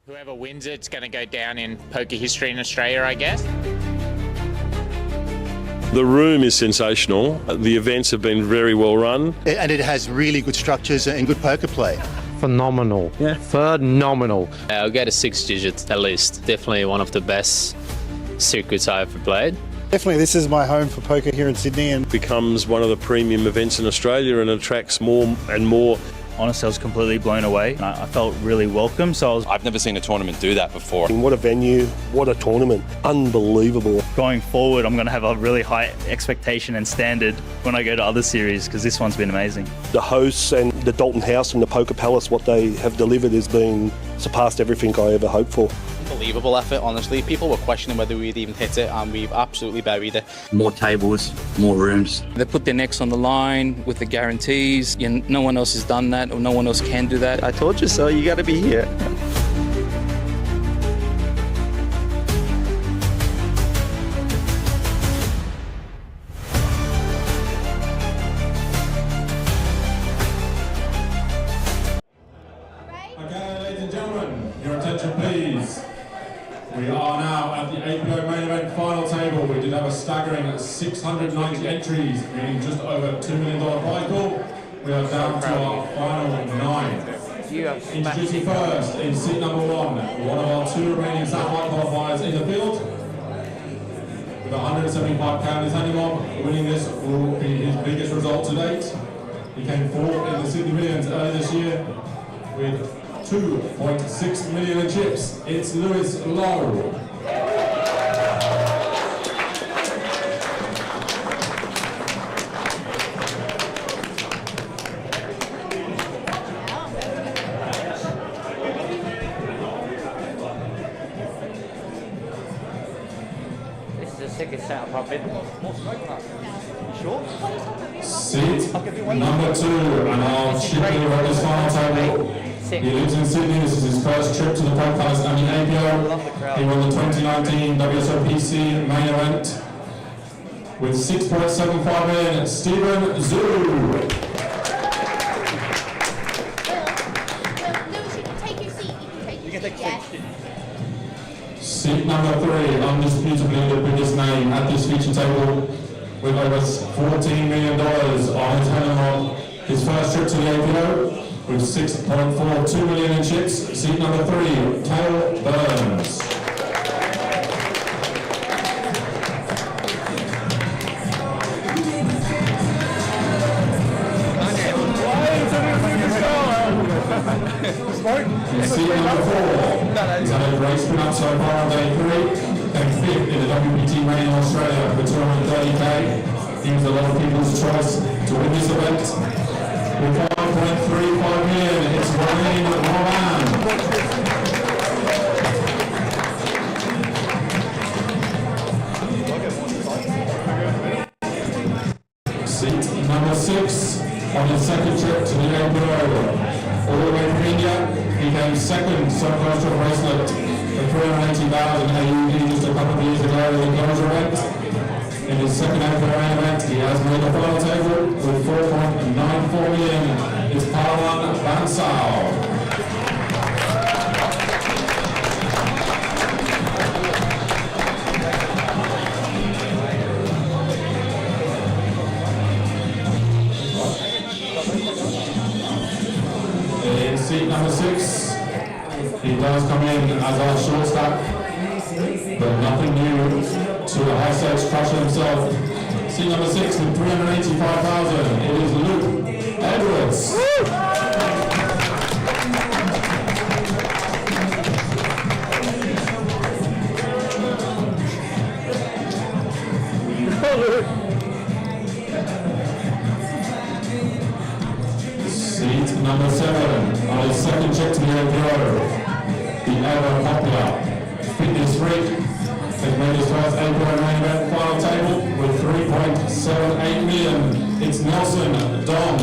Whoever wins it's going to go down in poker history in Australia, I guess. The room is sensational. The events have been very well run. And it has really good structures and good poker play. Phenomenal. Yeah. Phenomenal. I'll go to 6 digits at least. Definitely one of the best circuits I ever played. Definitely, this is my home for poker here in Sydney. And becomes one of the premium events in Australia and attracts more and more. Honestly, I was completely blown away. I felt really welcome. I've never seen a tournament do that before. what a venue, what a tournament. Unbelievable. Going forward, I'm going to have a really high expectation and standard when I go to other series because this one's been amazing. The hosts and the Dolton House and the Poker Palace, what they have delivered has been surpassed everything I ever hoped for. Unbelievable effort, honestly. People were questioning whether we'd even hit it, and we've absolutely buried it. More tables, more rooms. They put their necks on the line with the guarantees. No one else has done that, or no one else can do that. I told you so, you got to be here. Okay, ladies and gentlemen, your attention please. We are now at the APO main event final table. We did have a staggering 690 entries, meaning just over $2 million prize pool. We are down to our final 9. Introducing first in seat number 1 of our 2 remaining satellite qualifiers in the field. With 175 pounds handing on, winning this will be his biggest result to date. He came 4th in the Sydney Millions earlier this year with 2.6 million in chips. It's Lewis Lowe. This is the sickest setup I've been. More smoke up. You sure? Seat number 2, and our chip leader at this final table. He lives in Sydney. This is his first trip to the Poker Palace and the APO. He won the 2019 WSOPC main event with 6.75 million. Stephen Zhu. Seat number 3, undisputably the biggest name at this feature table, with over $14 million on his hand. His first trip to the APO with 6.42 million in chips. Seat number 3, Cale Burns. Seat number 4. He's had a great spin up so far on day 3. Came 5th in the WPT main in Australia for 230k. He was a lot of people's choice to win this event. With 5.35 million, it's Wayne Moran. Seat number 6 on his second trip to the APO. All the way from India, he came 2nd so close to a bracelet for 380,000 AUD just a couple of years ago in the closure event. In his second APO main event, he has made the final table with 4.94 million. It's Pawan Bansal. In seat number 6, he does come in as our short stack, but nothing new to the high stakes crusher himself. Seat number 6 with 385,000. It is Luke Edwards. Seat number 7 on his second trip to the APO. The ever popular fitness freak has made his first APO main event final table with 3.78 million. It's Nelson Dong.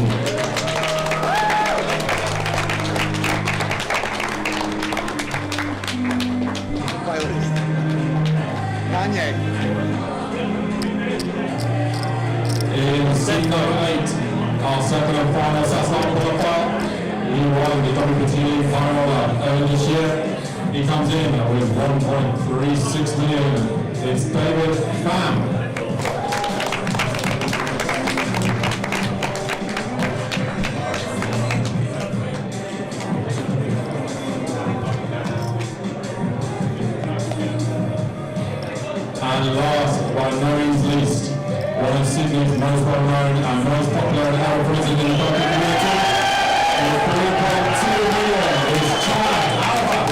In seat number 8, our second and final satellite qualifier. He won the WPT final earlier this year. He comes in with 1.36 million. It's David Pham. And last, by no means least, one of Sydney's most well-known and most popular arrowrooters in the poker community, with 3.2 million, is Chad Albach.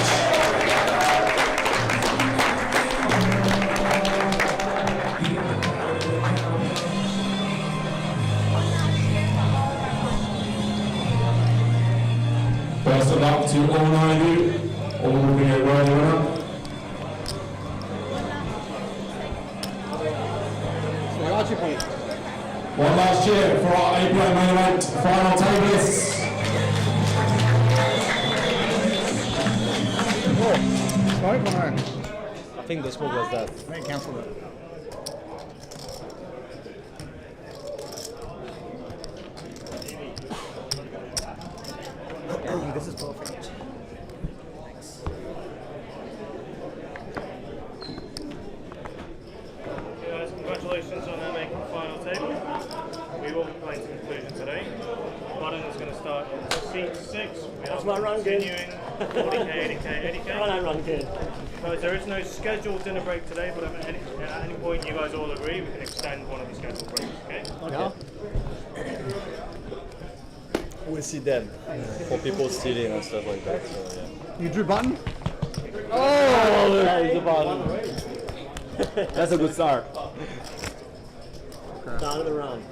Best of luck to all 9 of you. All will be a worthy winner. One last cheer for our APO main event final tablists. I think the smoke was that. They cancelled it. This is perfect. Guys, congratulations on making the final table. We will be playing to conclusion today. Button is going to start on seat 6. That's my run continuing 40k, 80k, 80k. I run good. Guys, there is no scheduled dinner break today, but at any point you guys all agree, we can extend one of the scheduled breaks, okay? Okay. We'll see them for people stealing and stuff like that. So yeah. You drew button? Oh, there's the button. That's a good start. Start of the run.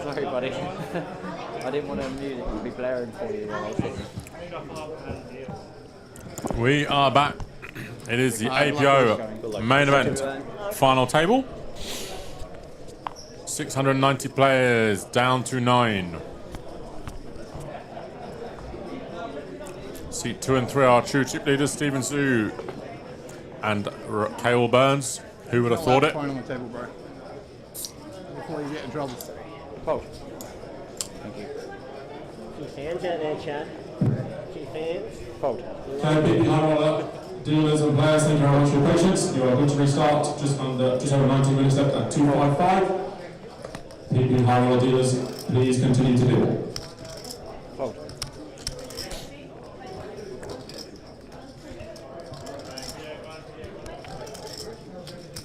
Sorry, buddy. I didn't want to mute it. It'd be blaring for you while I was sitting. We are back. It is the APO main event final table. 690 players down to 9. Seat 2 and 3 are true chip leaders Stephen Sue and Cale Burns. Who would have thought it? Phone on the table, bro. Before you get in trouble. Oh. Thank you. Keep hands out there, Chad. Keep hands. Fold. Okay, dealers and players, thank you very much for your patience. You are good to restart just over 90 minutes left at 2:55. PP high roller dealers, please continue to deal. Fold.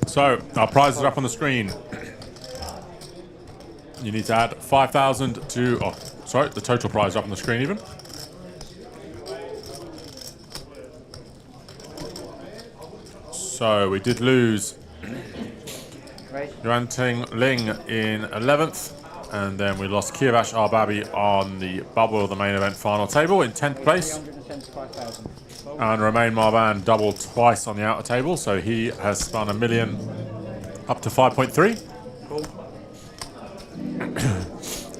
So, our prizes are up on the screen. You need to add 5,000 to, oh, sorry, the total prize is up on the screen even. So, we did lose Yuan Ting Ling in 11th, and then we lost Kiavash Arbabi on the bubble of the main event final table in 10th place. And Romain Marban doubled twice on the outer table, so he has spun $1 million up to 5.3. Cool.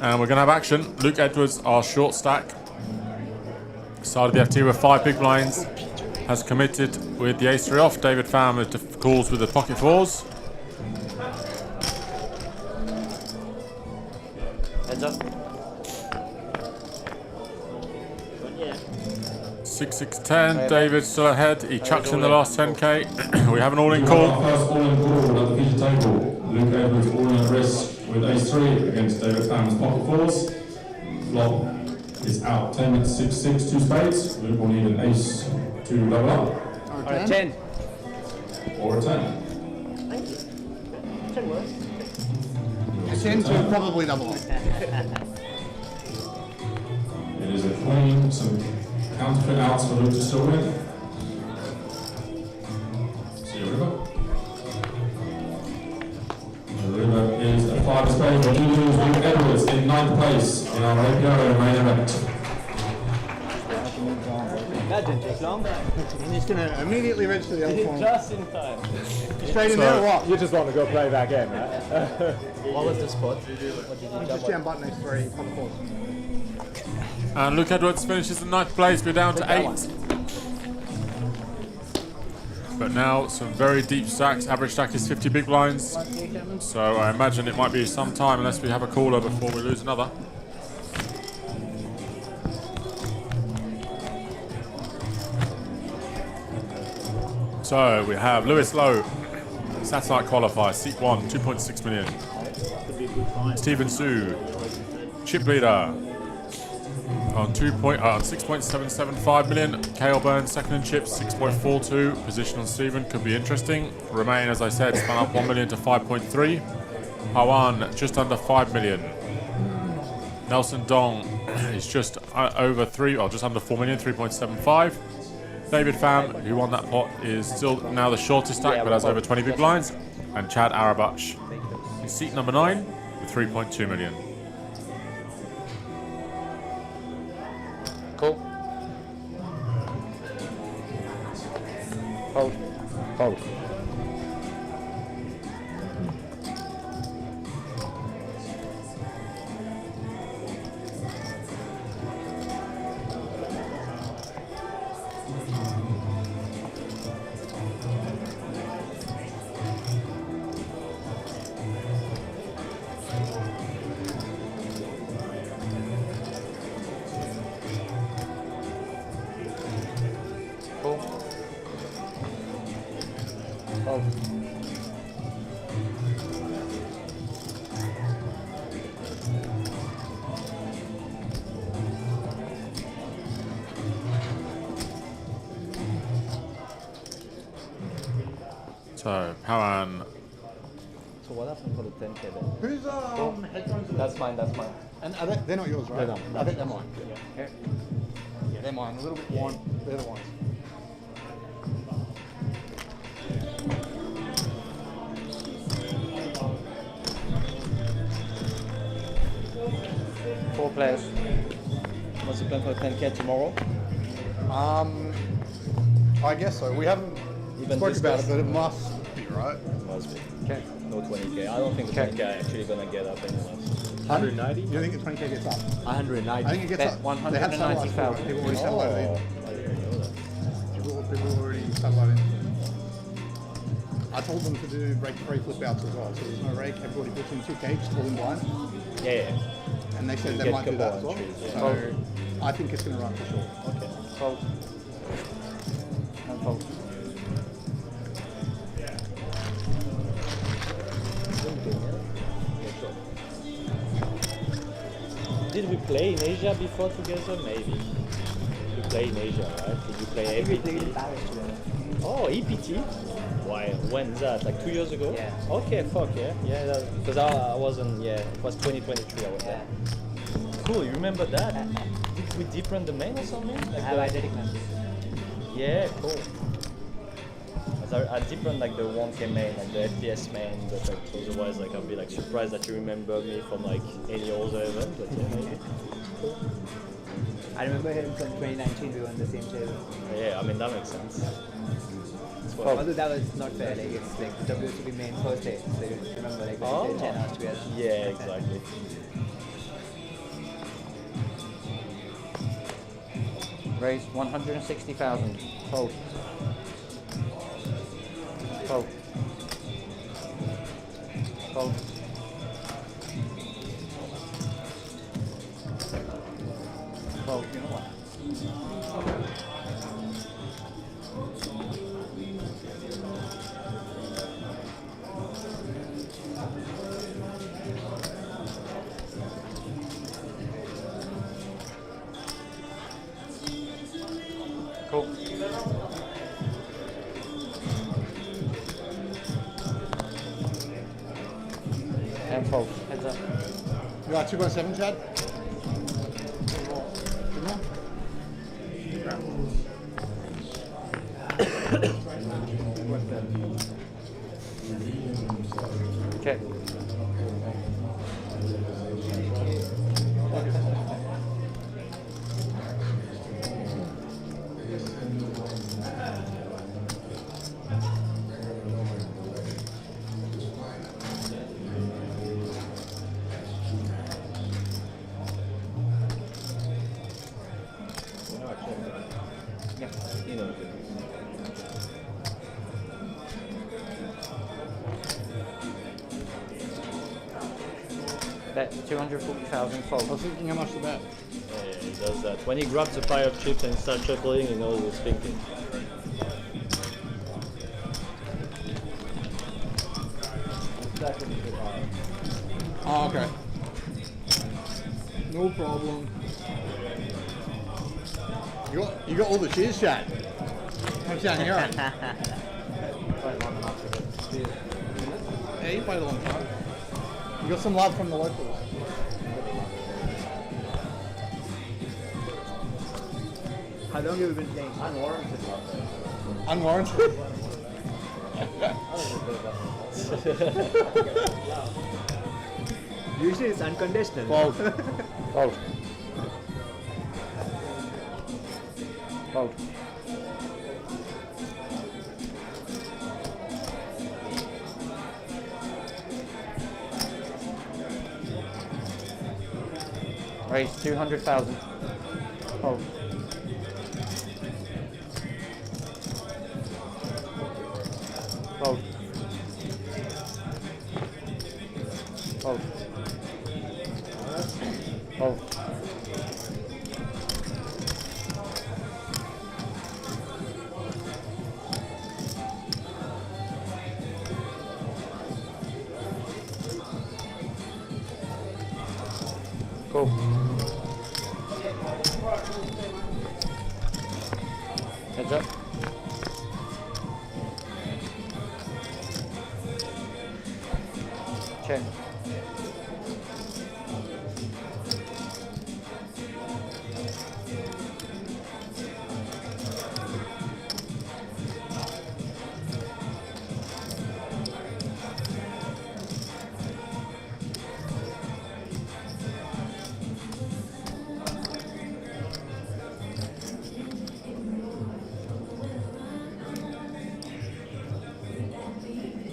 And we're going to have action. Luke Edwards, our short stack, started the FT with 5 big blinds, has committed with the ace 3 off. David Pham with calls with the pocket 4s. Heads up. 6-6-10. David still ahead. He chucks in the last 10k. We have an all-in call. First all-in call at the feature table. Luke Edwards all-in at risk with ace 3 against David Pham's pocket 4s. Flop is out 10 at 6-6, 2 spades. Luke will need an ace to level up. Or a 10. Or a 10. 10 works. A 10 to probably double up. It is a queen, some counterfeit outs for Luke to still win. See you, River. The river is a 5 of spades. We do lose Luke Edwards in 9th place in our APO main event. That didn't take long. I'm just going to immediately register the other phone. Just in time. Straight in there or what? You just want to go play back in, right? What was the spot? Just jam button X3, pocket 4s. And Luke Edwards finishes in 9th place. We're down to 8. But now some very deep stacks. Average stack is 50 big blinds. So I imagine it might be some time unless we have a caller before we lose another. So we have Lewis Lowe, satellite qualifier, seat 1, 2.6 million. Stephen Sue, chip leader on 6.775 million. Kale Burns, second in chips, 6.42. Position on Stephen could be interesting. Remain, as I said, spun up 1 million to 5.3. Hawan, just under 5 million. Nelson Dong is just over 3, or just under 4 million, 3.75. David Pham, who won that pot, is still now the shortest stack, but has over 20 big blinds. And Chad Arabuch is seat number 9 with 3.2 million. Cool. Hold. Hold. So, Hawan. So what happened for the 10K then? Whose headphones are That's mine, that's mine. And are they're not yours, right? No. I think they're mine. Yeah, they're mine. A little bit worn. They're the ones. Four players. What's the plan for 10K tomorrow? I guess so. We haven't Even spoke about it, discussed? but it must be, right? Must be. Okay. No 20K. I don't think the 20K are actually gonna get up anyways. 190? You don't think the 20K gets up? 190. I think it gets Bet up. 190,000. People already satellite in. I didn't know that. People already satellite in. I told them to do break 3 flip outs as well. So there's no rake. Everybody puts in 2K, just all in blind. Yeah. And they said You they get might do that as couple well. entries, yeah. So I think it's going to run for sure. Okay. Fold. And fold. Did we play in Asia before together? Maybe. We play in Asia, right? Did you play APT? Oh, EPT? Why? When's that? Like 2 years ago? Yeah. Okay, fuck yeah. Yeah, because I wasn't, yeah, it was 2023 I was there. Cool, you remember that? Did we deepen the main or something? Like I did it. Yeah, cool. I deepened like the 1K main, like the FPS main, but like otherwise like I'd be like surprised that you remember me from like any other event, but yeah, maybe. Cool. I remember him from 2019, we were on the same table. Yeah, I mean that makes sense. Although that was not fair, like it's like the WSOP main first day, so you remember like when we played 10 hours together. Yeah, exactly. Raised 160,000. Fold. Fold. Fold. Fold. You know what? Cool. And fold. Heads up. You got 2.7, Chad? Okay. Bet 240,000 fold. I was thinking how much to bet. Yeah, he does that. When he grabs a pile of chips and starts shuffling, he knows he's thinking. Oh, okay. No problem. You got all the cheers, chat. I'm down here. Yeah, you played a long time. You got some love from the locals. How long have you been playing? Unwarranted. Unwarranted? Usually it's unconditional. Fold. Fold. Fold. Raise 200,000. Fold. Fold. Fold. Fold. Cool. Heads up. Check.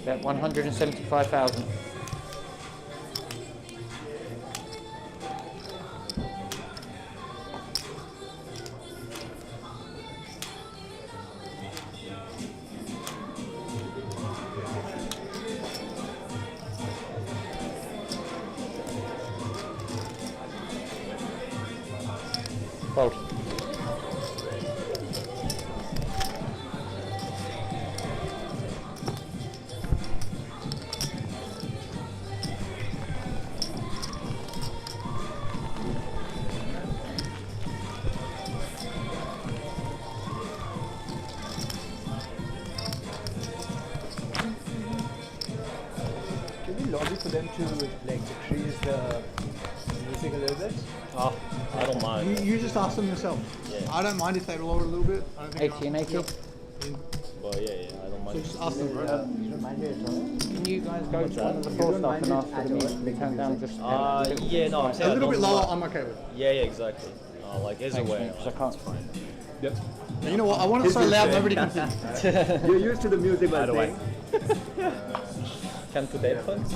Bet 175,000. Fold. Can we lobby for them to like decrease the music a little bit? Oh, I don't mind. You just ask them yourself. Yeah. I don't mind if they lower a little bit. I don't think 80 and 80. Yep. Well, yeah, I don't mind. So just ask them, bro. You don't mind it at all? Can you guys go What's to one that? of the You floor don't stuff mind and it ask for at the all, music to be like turned down music? just Yeah, no, I'm saying A I little bit don't lower, mind. I'm okay with. Yeah, exactly. Like, either way. because I can't find it. Yep. You know what? I want it so loud nobody can see. You're used to the music, By but the way. Can put headphones?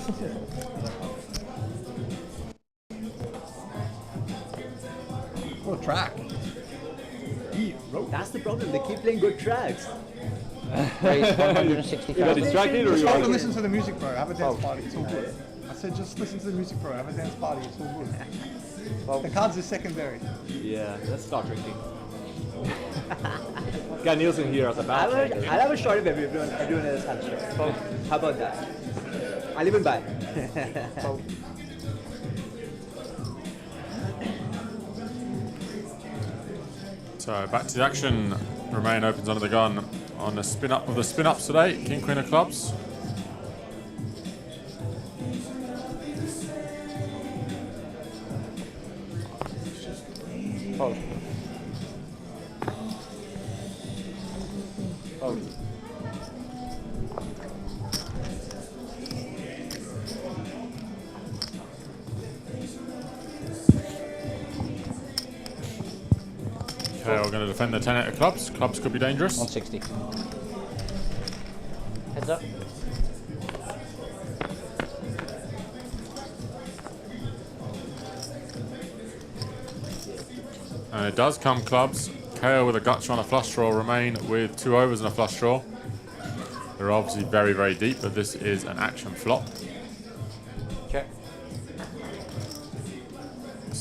What a track. that's the problem. They keep playing good tracks. Raise 160,000. distracted or Just you hold are? and listen to the music, bro. Have a dance party. It's all good. I said just listen to the music, bro. Have a dance party. It's all good. The cards are secondary. Yeah, let's start drinking. Got Nielsen here as a bartender. I'll have a shot if everyone else has a shot. How about that? I'll even buy. So back to the action. Romain opens under the gun on the spin up of the spin ups today. King Queen of Clubs. Fold. Fold. Okay, we're going to defend the 10 of clubs. Clubs could be dangerous. 160. Heads up. And it does come clubs. KO with a gutcher on a flush draw. Romain with 2 overs and a flush draw. They're obviously very, very deep, but this is an action flop. Check.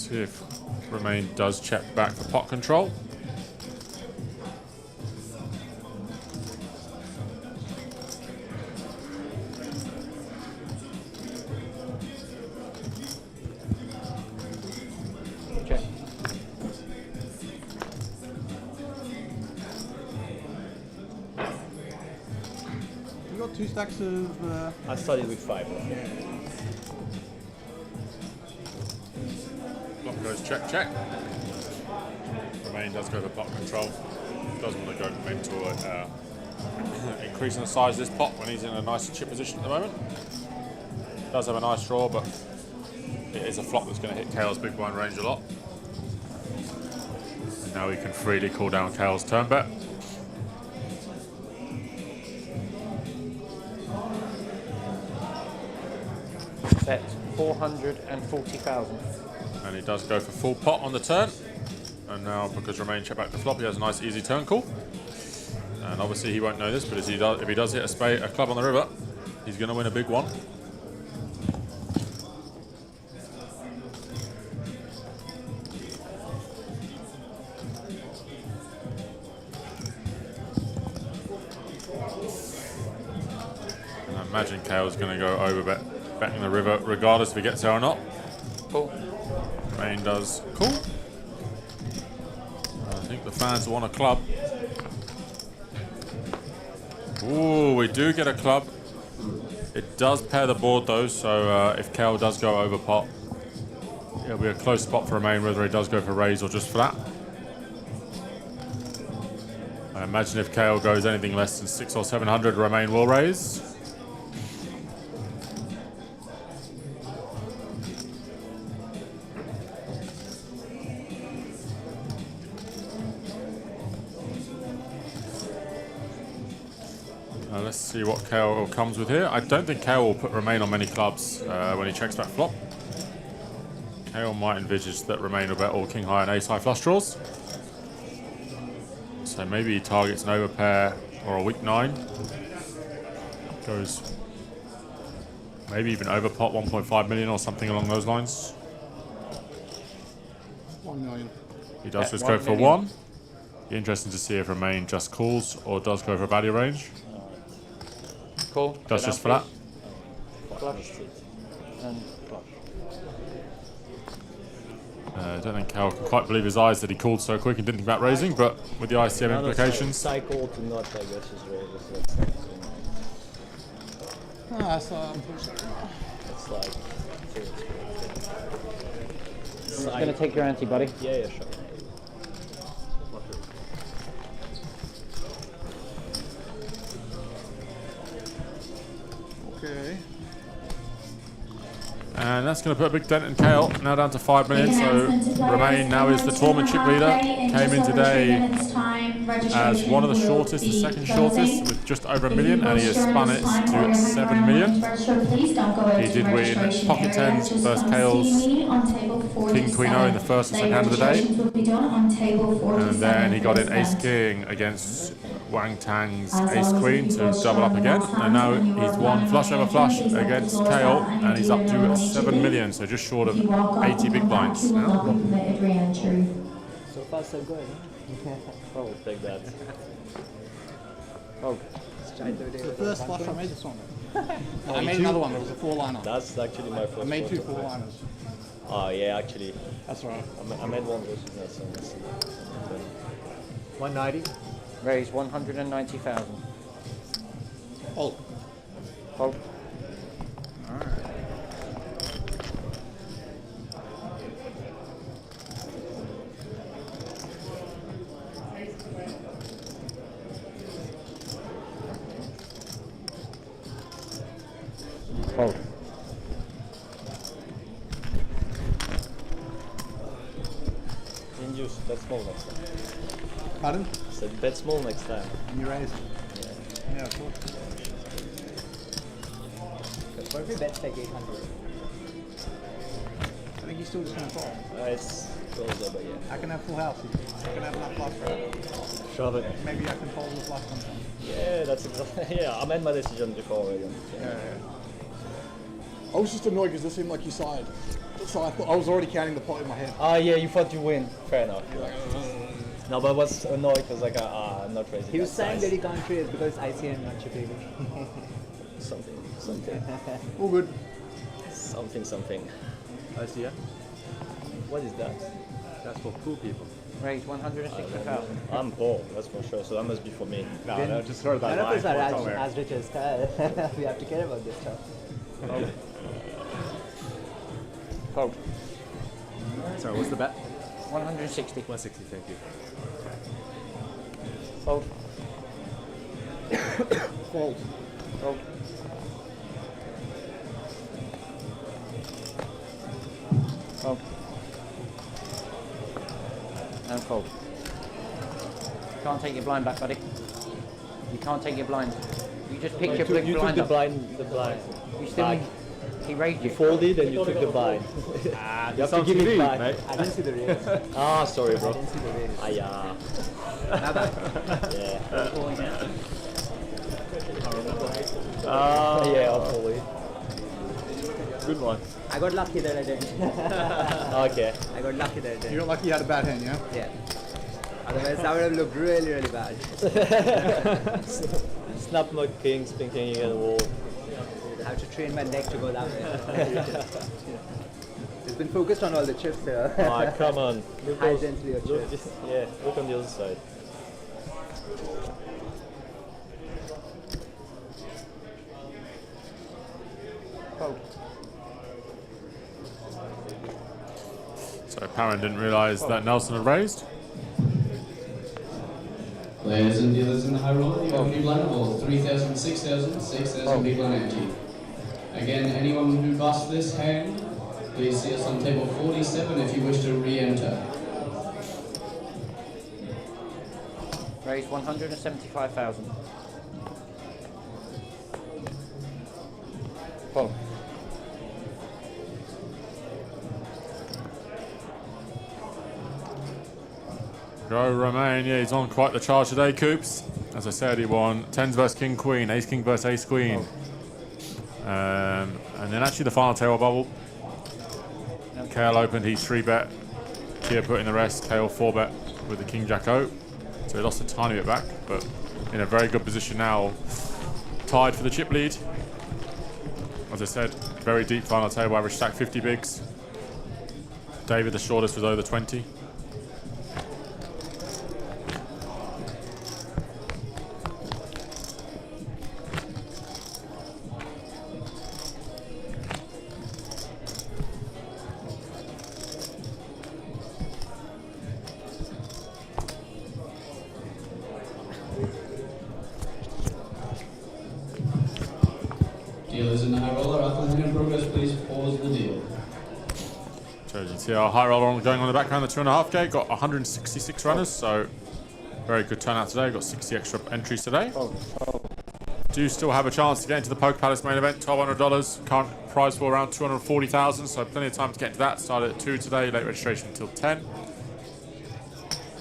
see if Romain does check back for pot control. Check. You got 2 stacks of. I started with 5. Flop goes check, check. Romain does go for pot control. Doesn't want to go mental at increasing the size of this pot when he's in a nice chip position at the moment. Does have a nice draw, but it is a flop that's going to hit Kale's big blind range a lot. And now he can freely call down Kale's turn bet. Bet 440,000. And he does go for full pot on the turn. And now, because Romain checked back the flop, he has a nice easy turn call. And obviously he won't know this, but if he does hit a club on the river, he's going to win a big one. And I imagine Kale's going to go over betting the river, regardless if he gets there or not. Cool. Romain does cool. I think the fans want a club. Ooh, we do get a club. It does pair the board though, so if Kale does go over pot, it'll be a close spot for Romain whether he does go for raise or just flat. I imagine if Kale goes anything less than 600 or 700, Romain will raise. Let's see what Kale comes with here. I don't think Kale will put Romain on many clubs when he checks back flop. Kale might envisage that Romain will bet all king high and ace high flush draws. So maybe he targets an overpair or a weak 9. Goes maybe even over pot 1.5 million or something along those lines. 1 million. He does just go for 1. Be interesting to see if Romain just calls or does go for value range. Cool. Does just flat. Flush. And flush. I don't think Kale can quite believe his eyes that he called so quick and didn't think about raising, but with the ICM implications. Cycle to not, I guess, is really That's unfortunate. it's like. I'm going to take your ante, buddy. Yeah, sure. Okay. And that's going to put a big dent in Kale, now down to 5 million, so Romain now is the tournament chip leader. Came in today as one of the shortest, the second shortest, with just over $1 million, and he has spun it to 7 million. He did win pocket tens versus Kale's King Queen O in the first and second hand of the day. And then he got in Ace King against Wang Tang's Ace Queen to double up again. And now he's won flush over flush against Kale, and he's up to 7 million, so just short of 80 big blinds now. So far, so good. I'll take that. Oh, The first flush I made this one. I made another one, but it was a 4-liner. That's actually my first. I made 2 one. 4-liners. Oh yeah, actually. That's right. I made one versus Nelson. 190. Raise 190,000. Hold. Hold. Hold. Induce, bet small next time. Pardon? I said bet small next time. And you raise. Yeah, of course. What if your bet's like 800? I think he's still just going to call. It's closer, but yeah. I can have full house. I can have enough flush for it. Shove it. Maybe I can fold the flush sometime. Yeah, that's exactly. Yeah, I made my decision before already. Yeah. I was just annoyed because this seemed like you sighed. So I thought I was already counting the pot in my head. Ah, yeah, you thought you win. Fair enough. No, but I was annoyed because like, I'm not raising. He was that saying size. that he can't raise because ICN not chipping. Something. All good. Something. I see. What is that? That's for poor people. Raise 160,000. I'm poor, that's for sure. So that must be for me. No, just heard that. None of us line are from somewhere. as rich as Kyle. We have to care about this stuff. Fold. Sorry, what's the bet? 160. 160, thank you. Fold. Fold. Fold. Fold. And fold. Can't take your blind back, buddy. You can't take your blind. You just picked your You blind took up. the blind. You still. He raised you. You folded and you took the blind. You have to give it back. mate. I didn't see the raise. Ah, sorry, bro. I didn't see the raise. Yeah. Yeah, hopefully. Good one. I got lucky that I didn't. Okay. I got lucky that I You didn't. got lucky you had a bad hand, yeah? Yeah. Otherwise, that would have looked really, really bad. Snap my king, spin king against the wall. I have to train my neck to go that way. It's been focused on all the chips here. Ah, come on. Look High those- density of look chips. this- yeah, look on the other side. So Parent didn't realise that Nelson had raised. Players and dealers in the high roller, you have a new line of 3,000, 6,000, 6,000 big line empty. Again, anyone who busts this hand, please see us on table 47 if you wish to re-enter. Raise 175,000. Fold. Go Romain, yeah, he's on quite the charge today, Coops. As I said, he won 10s versus King Queen, Ace King versus Ace Queen. And then actually the final table bubble. Kale opened, he 3-bet. Kia put in the rest, Kale 4-bet with the King Jack O. So he lost a tiny bit back, but in a very good position now. Tied for the chip lead. As I said, very deep final table, average stack 50 bigs. David, the shortest, was over 20. Dealers in the high roller, after the hand in progress, please pause the deal. So you can see our high roller going on in the background, the 2.5K, got 166 runners, so very good turnout today, got 60 extra entries today. Do still have a chance to get into the Poker Palace main event, $1,200, current prize for around 240,000, so plenty of time to get into that. Started at 2 today, late registration until 10.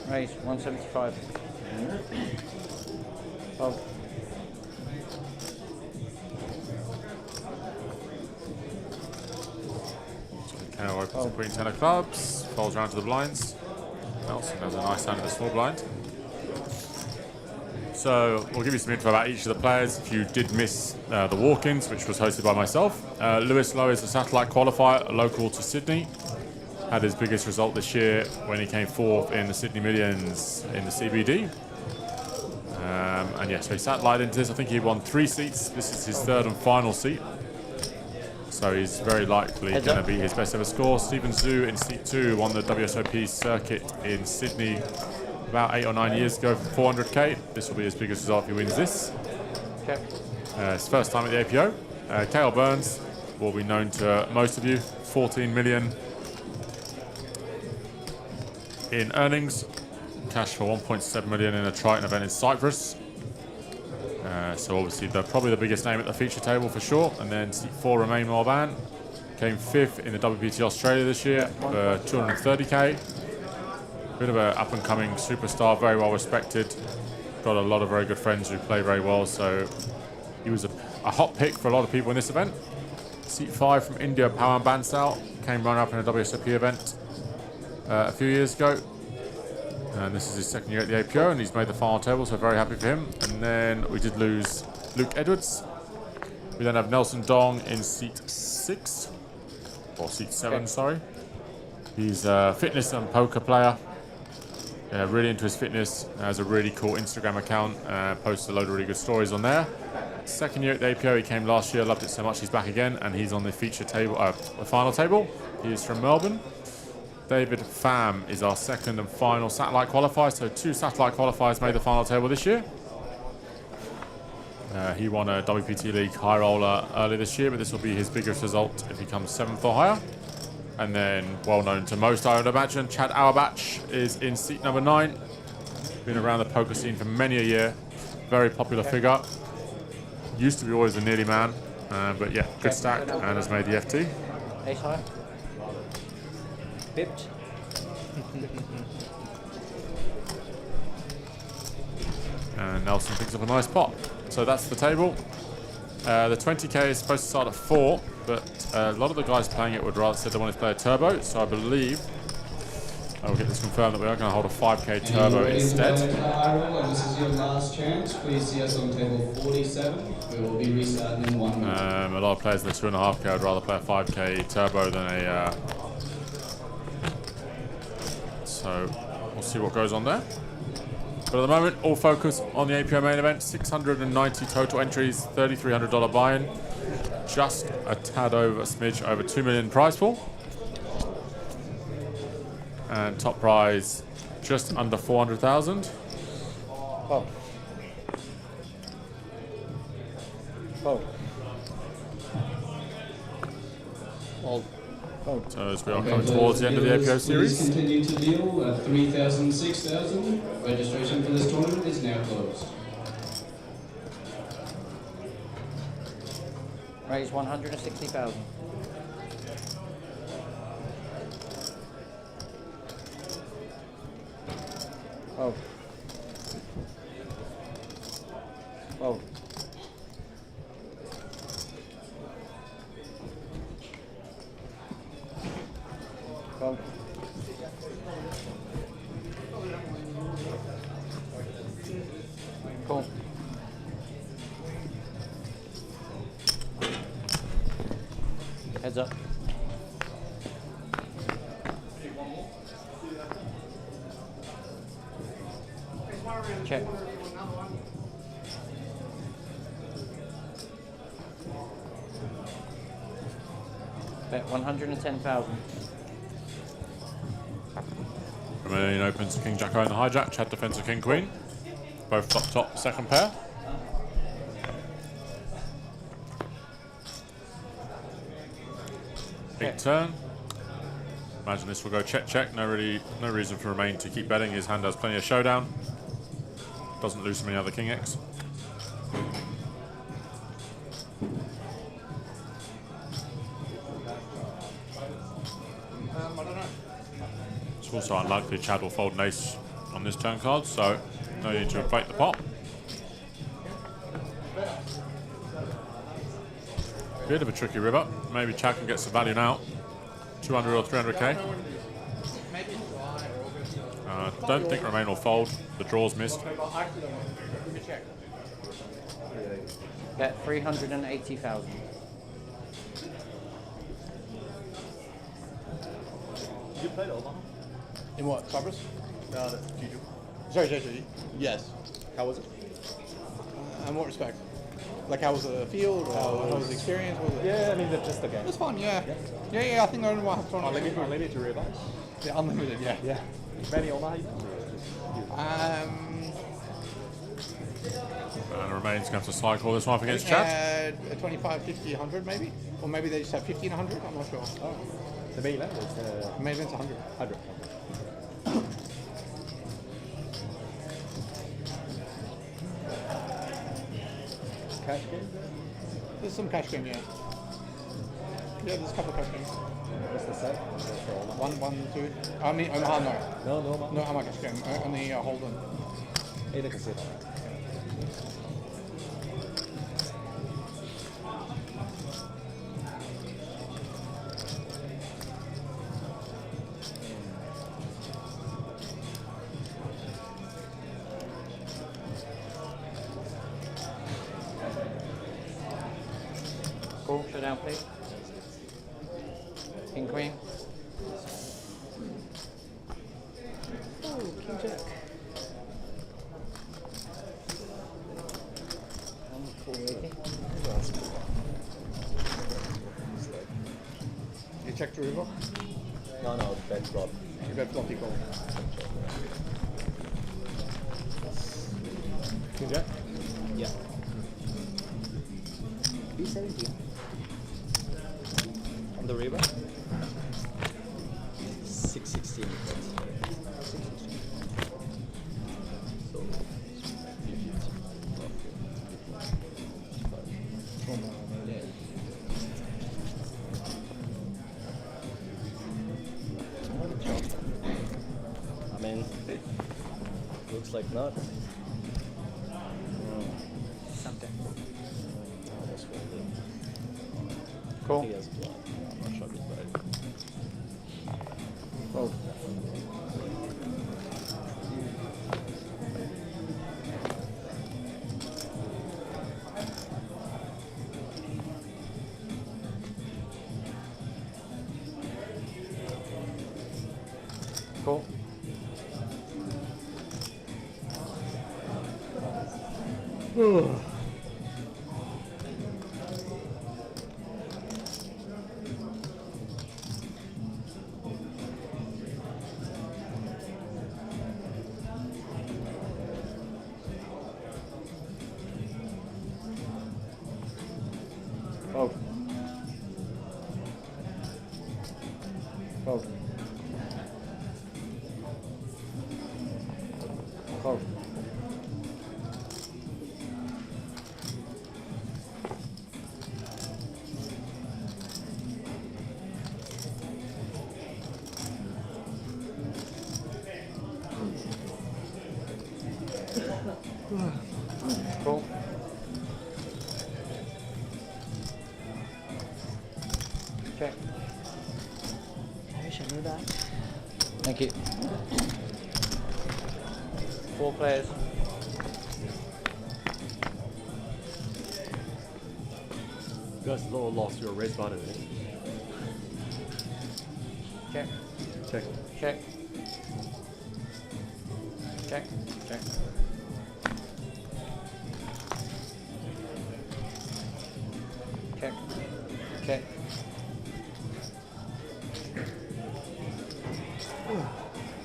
Raise 175. Fold. Kale opens the Queen 10 of clubs, folds around to the blinds. Nelson has a nice hand in the small blind. So we'll give you some info about each of the players. If you did miss the walk-ins, which was hosted by myself, Lewis Lowe is a satellite qualifier, local to Sydney. Had his biggest result this year when he came fourth in the Sydney Millions in the CBD. And yeah, so he satellite into this. I think he won 3 seats. This is his 3rd and final seat. So he's very likely going to be his best ever score. Stephen Zhu in seat 2 won the WSOP circuit in Sydney about 8 or 9 years ago for 400k. This will be his biggest result if he wins this. Okay. His first time at the APO. Cale Burns will be known to most of you. 14 million in earnings. Cash for 1.7 million in a Triton event in Cyprus. So obviously probably the biggest name at the feature table for sure. And then seat 4, Romain Morvan. Came 5th in the WPT Australia this year for 230k. Bit of an up-and-coming superstar, very well respected. Got a lot of very good friends who play very well, so he was a hot pick for a lot of people in this event. Seat 5 from India, Power and Bansal. Came runner-up in a WSOP event a few years ago. And this is his second year at the APO, and he's made the final table, so very happy for him. And then we did lose Luke Edwards. We then have Nelson Dong in seat 6, or seat 7, sorry. He's a fitness and poker player. Really into his fitness. Has a really cool Instagram account. Posts a load of really good stories on there. Second year at the APO, he came last year, loved it so much he's back again, and he's on the feature table, the final table. He is from Melbourne. David Pham is our second and final satellite qualifier, so 2 satellite qualifiers made the final table this year. He won a WPT League high roller earlier this year, but this will be his biggest result if he comes 7th or higher. And then, well known to most, I would imagine, Chad Auerbach is in seat number 9. Been around the poker scene for many a year. Very popular figure. Used to be always a nearly man, but yeah, good stack and has made the FT. Ace high. Bipped. And Nelson picks up a nice pot. So that's the table. The 20k is supposed to start at 4, but a lot of the guys playing it would rather say they want to play a turbo, so I believe I will get this confirmed that we are going to hold a 5k turbo instead. This is your last chance. Please see us on table 47. We will be restarting in 1 minute. A lot of players in the 2.5k would rather play a 5k turbo than a. So we'll see what goes on there. But at the moment, all focus on the APO main event. 690 total entries, $3,300 buy-in. Just a tad over, a smidge over 2 million prize pool. And top prize, just under 400,000. Oh. Oh. Well, so as we are coming towards the end of the APO series. Please continue to deal at 3,000, 6,000. Registration for this tournament is now closed. Raise 160,000. Oh. Oh. Oh. Cool. Heads up. Check. Bet 110,000. Remaining opens King Jack and the hijack. Chad defends the King Queen. Both top, second pair. Big turn. Imagine this will go check. No reason for Remain to keep betting. His hand has plenty of showdown. Doesn't lose many other King X. I don't know. It's also unlikely Chad will fold an ace on this turn card, so no need to inflate the pot. Bit of a tricky river. Maybe Chad can get some value now. 200 or 300k. Don't think Remain will fold. The draw's missed. Bet 380,000. You played Omaha? In what? Cyprus? No, that's Juju. Sorry. Yes. How was it? In what respect? Like, how was the field? Or how was the experience? Yeah, I mean, just the game. It was fun, yeah. Yeah, I think I only want to have fun. Unlimited to realize? Yeah, unlimited, yeah. Many Omaha? And Remain's going to have to cycle this one up against Chad. 25, 50, 100 maybe? Or maybe they just have 50 and 100? I'm not sure. Oh. The main event is the main event's 100. 100. Cash game? There's some cash game, yeah. Yeah, there's a couple of cash games. What's the set? 1, 2. I mean, Omaha, no. No Omaha cash game. Only Holden. Either casino. Showdown, please. King Queen. Oh, King Jack. You check the river? No, bet flop. You bet floppy call. King Jack? Yeah. B17. On the river? 616. So, I mean, looks like not. Something. Almost folded. Cool. He has blind. I'm not sure if it's right. Fold. Cool. Fold. Fold. Fold. Cool. Check. I wish I knew that. Thank you. 4 players. You guys lost your race button. Check. Check. Check. Check. Check. Check. Check.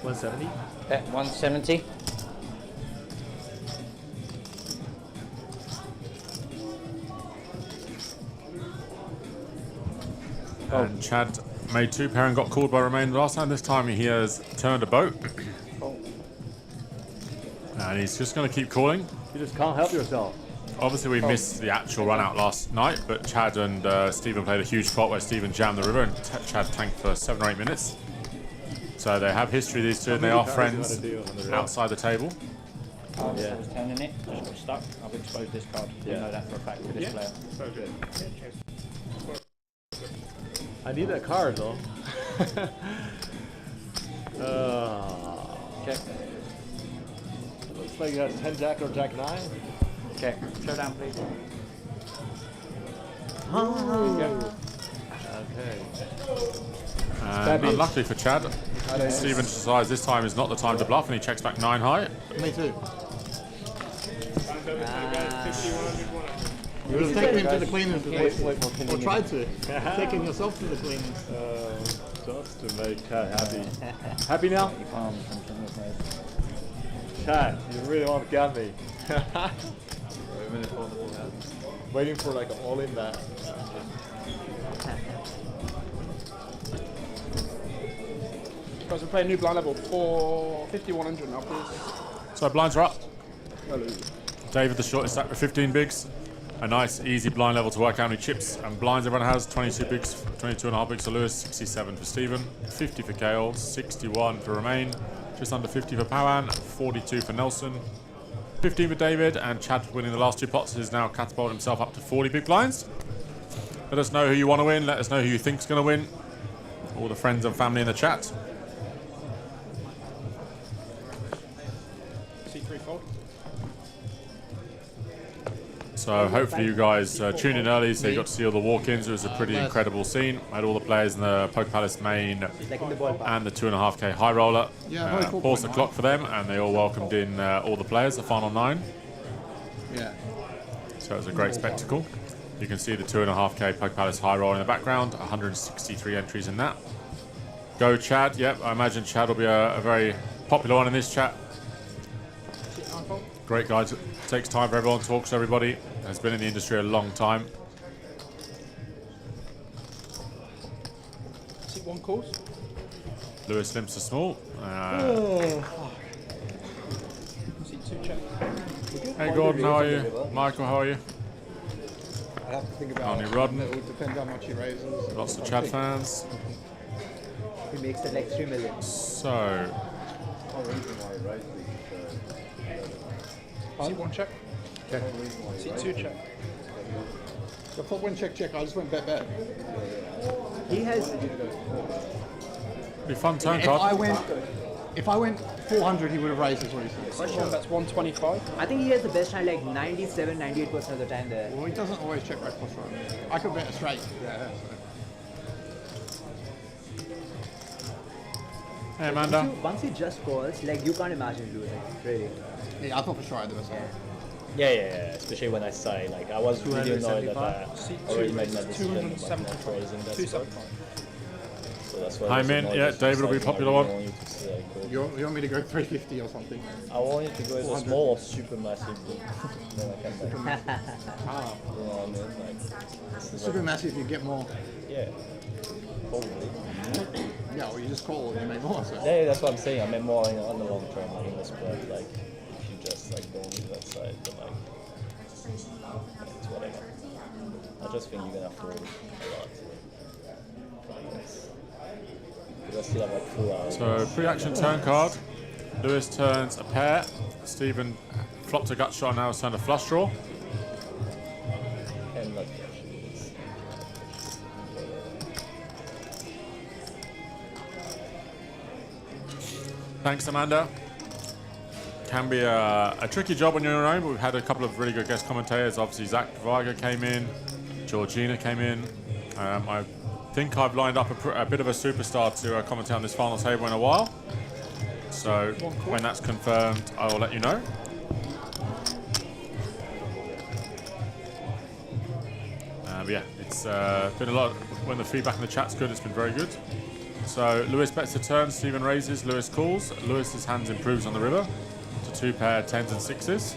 170? Bet 170. And Chad made 2 pair and got called by Romain last time. This time he has turned a boat. And he's just going to keep calling. You just can't help yourself. Obviously we missed the actual run out last night, but Chad and Stephen played a huge pot where Stephen jammed the river and Chad tanked for 7 or 8 minutes. So they have history, these two, and they are friends outside the table. I was turning it, just got stuck. I've exposed this card. You know that for a fact with this player. So good. I need that card though. Check. Looks like you have 10 Jack or Jack 9. Check. Showdown, please. Okay. And unluckily for Chad, Stephen decides this time is not the time to bluff, and he checks back 9 high. Me too. You would have taken him to the cleaners, or tried to. Taking yourself to the cleaners. Just to make Chad happy. Happy now? Chad, you really want to get me. Waiting for like an all-in bet. Guys, we're playing new blind level for 5100 now, please. So blinds are up. Hello. David the shortest stack with 15 bigs. A nice easy blind level to work out how many chips and blinds everyone has. 22 bigs, 22.5 bigs for Lewis, 67 for Stephen, 50 for Gale, 61 for Romain, just under 50 for Pawan, 42 for Nelson, 15 for David, and Chad winning the last 2 pots has now catapulted himself up to 40 big blinds. Let us know who you want to win, let us know who you think's going to win. All the friends and family in the chat. C3 fold. So So hopefully you guys tuned in early, so you got to see all the walk-ins. It was a pretty incredible scene. I had all the players in the Poker Palace main and the 2.5K high roller. Yeah, very cool Paused the point, clock for them, and they all welcomed in all the players, the final 9. Yeah. So it was a great spectacle. You can see the 2.5K Poker Palace high roll in the background, 163 entries in that. Go Chad, yep, I imagine Chad will be a very popular one in this chat. Great guy, takes time for everyone, talks to everybody, has been in the industry a long time. See one course. Lewis limps to small. See 2 check. Hey Gordon, how are you? Michael, how are you? I'd have to think about Arnie it. Rodden. It would depend how much he raises. Lots of Chad fans. He makes it like 3 million. So, See 1 check. Okay. See 2 check. I thought when check, I just went bet. He has. be fun turn If card. I went 400, he would have raised, is what he said. That's 125. I think he has the best hand like 97, 98% of the time there. Well, he doesn't always check back plus one. I could bet a straight. Yeah. Hey Amanda. Once he just calls, like you can't imagine losing, really. Yeah, I thought for sure I had the best hand. Yeah, especially when I say, like, I was really annoyed that I already made my decision about not raising that spot. So that's why Hi Min, yeah, David will be a popular one. You want me to go 350 or something? I want you to go as a small or super massive. Then I can Super massive. Ah. You know what I mean? Like, Super massive, you get more. Yeah. Probably. Yeah, well, you just call and you make more. So. Yeah, that's what I'm saying. I meant more on the long term, like in the spread. Like, if you just like don't leave that side, then like, it's whatever. I just think you're gonna have to roll a lot. Because I still have like 4 hours. So pre-action turn card. Lewis turns a pair. Stephen flopped a gut shot and now has turned a flush draw. And not Thanks, Amanda. Can be a tricky job when you're on your own, but we've had a couple of really good guest commentators. Obviously, Zach Varga came in, Georgina came in. I think I've lined up a bit of a superstar to commentate on this final table in a while. So when that's confirmed, I will let you know. But yeah, it's been a lot. When the feedback in the chat's good, it's been very good. So Lewis bets a turn, Stephen raises, Lewis calls. Lewis's hands improves on the river to 2 pair 10s and 6s.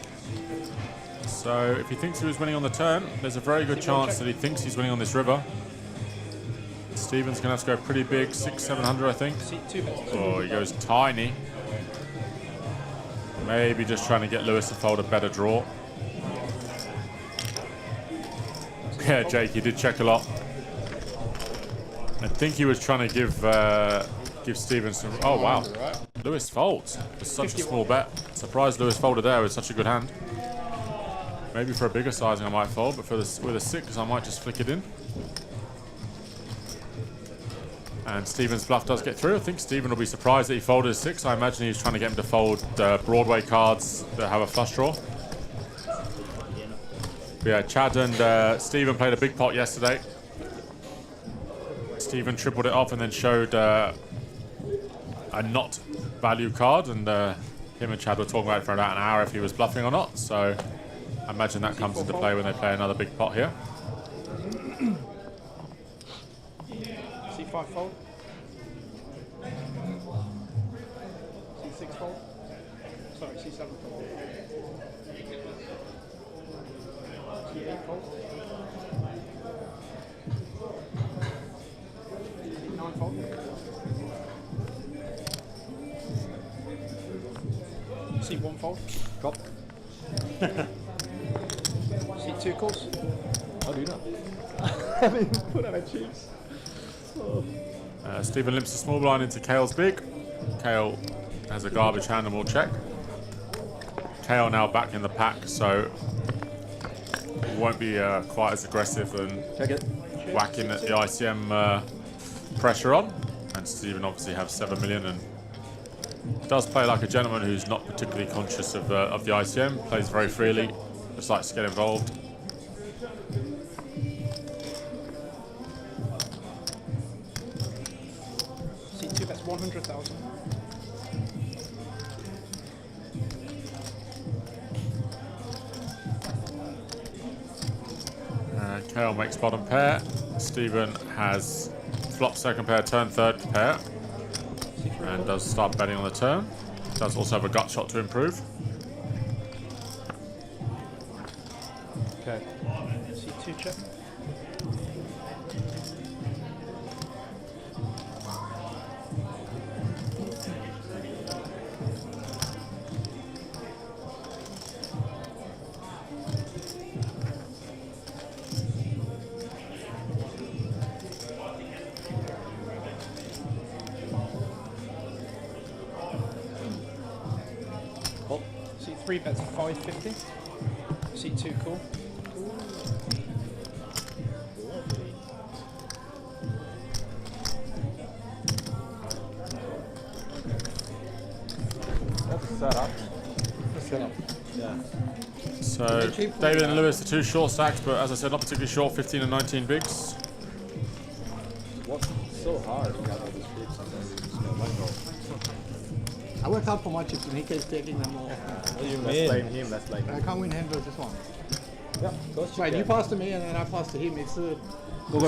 So if he thinks he was winning on the turn, there's a very good chance that he thinks he's winning on this river. Stephen's going to have to go pretty big, 600-700 I think. Oh, he goes tiny. Maybe just trying to get Lewis to fold a better draw. Yeah, Jake, he did check a lot. I think he was trying to give Stephen some. Oh wow, Lewis folds. It's such a small bet. Surprised Lewis folded there with such a good hand. Maybe for a bigger sizing I might fold, but with a 6 I might just flick it in. And Stephen's bluff does get through. I think Stephen will be surprised that he folded a 6. I imagine he was trying to get him to fold Broadway cards that have a flush draw. But yeah, Chad and Stephen played a big pot yesterday. Stephen tripled it off and then showed a not value card, and him and Chad were talking about it for about an hour if he was bluffing or not. So I imagine that comes into play when they play another big pot here. C5 fold. C6 fold. Sorry, C7 fold. C8 fold. C9 fold. C1 fold. Drop. C2 calls. I'll do that. I mean, put on my cheeks. Stephen limps the small blind into Kale's big. Kale has a garbage hand and will check. Kale now back in the pack, so won't be quite as aggressive and whacking at the ICM pressure on. And Stephen obviously has 7 million and does play like a gentleman who's not particularly conscious of the ICM. Plays very freely, just likes to get involved. 100,000. Kale makes bottom pair. Stephen has flop second pair, turn third pair. And does start betting on the turn. Does also have a gut shot to improve. Okay. C2 check. C3 bets 550. C2 cool. That's set up. That's set up. Yeah. So David and Lewis, the two short stacks, but as I said, not particularly short, 15 and 19 bigs. What's so hard? We got all these chips and then we just let go. I worked hard for my chips and he keeps taking them all. What do you Let's mean? blame him. Let's blame him. I can't win hand versus one. Yeah, of course you can. passed to me and then I passed to him. It's a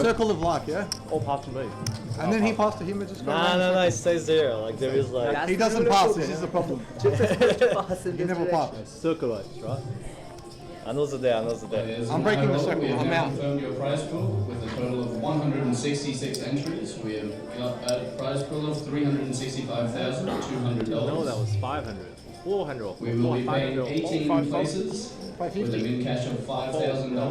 circle of luck, yeah? All pass to me. And then he passed to him and just got No, it stays there. Like there is like. he doesn't pass, this is the problem. He never passes. Circle it, right? Another day, another day. I'm breaking the circle. We I'm have out. confirmed your prize pool with a total of 166 entries. We have got a prize pool of $365,200. No, that was 500. 400. We will be paying 18 places with a 550. min cash of $5,000 and the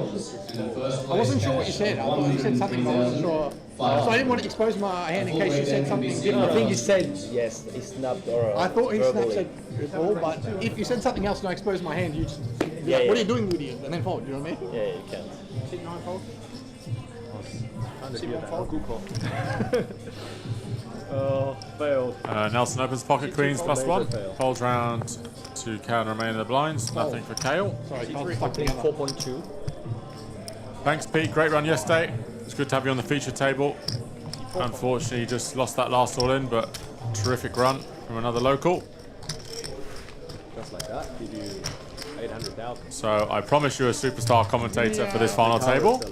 first place I wasn't sure what you cash said. I of thought you said something, but I wasn't sure. So I didn't want to expose my hand in case you said something different. I think he said yes. He snapped or. I thought he verbally. snapped said ball, but if you said something else and I exposed my hand, you just be Yeah, like, what are yeah. you doing with you? And then fold, you know what I mean? Yeah, you can. Keep 9 fold. See one fold. Good call. Failed. Nelson opens pocket queens fold, plus major one. fail. Folds round to Kale and remain in the blinds. Nothing for Kale. Sorry, C3 stuck together. 4.2. Thanks, Pete. Great run yesterday. It's good to have you on the feature table. Unfortunately, you just lost that last all in, but terrific run from another local. Just like that, give you 800,000. So I promise you a superstar commentator for this final table.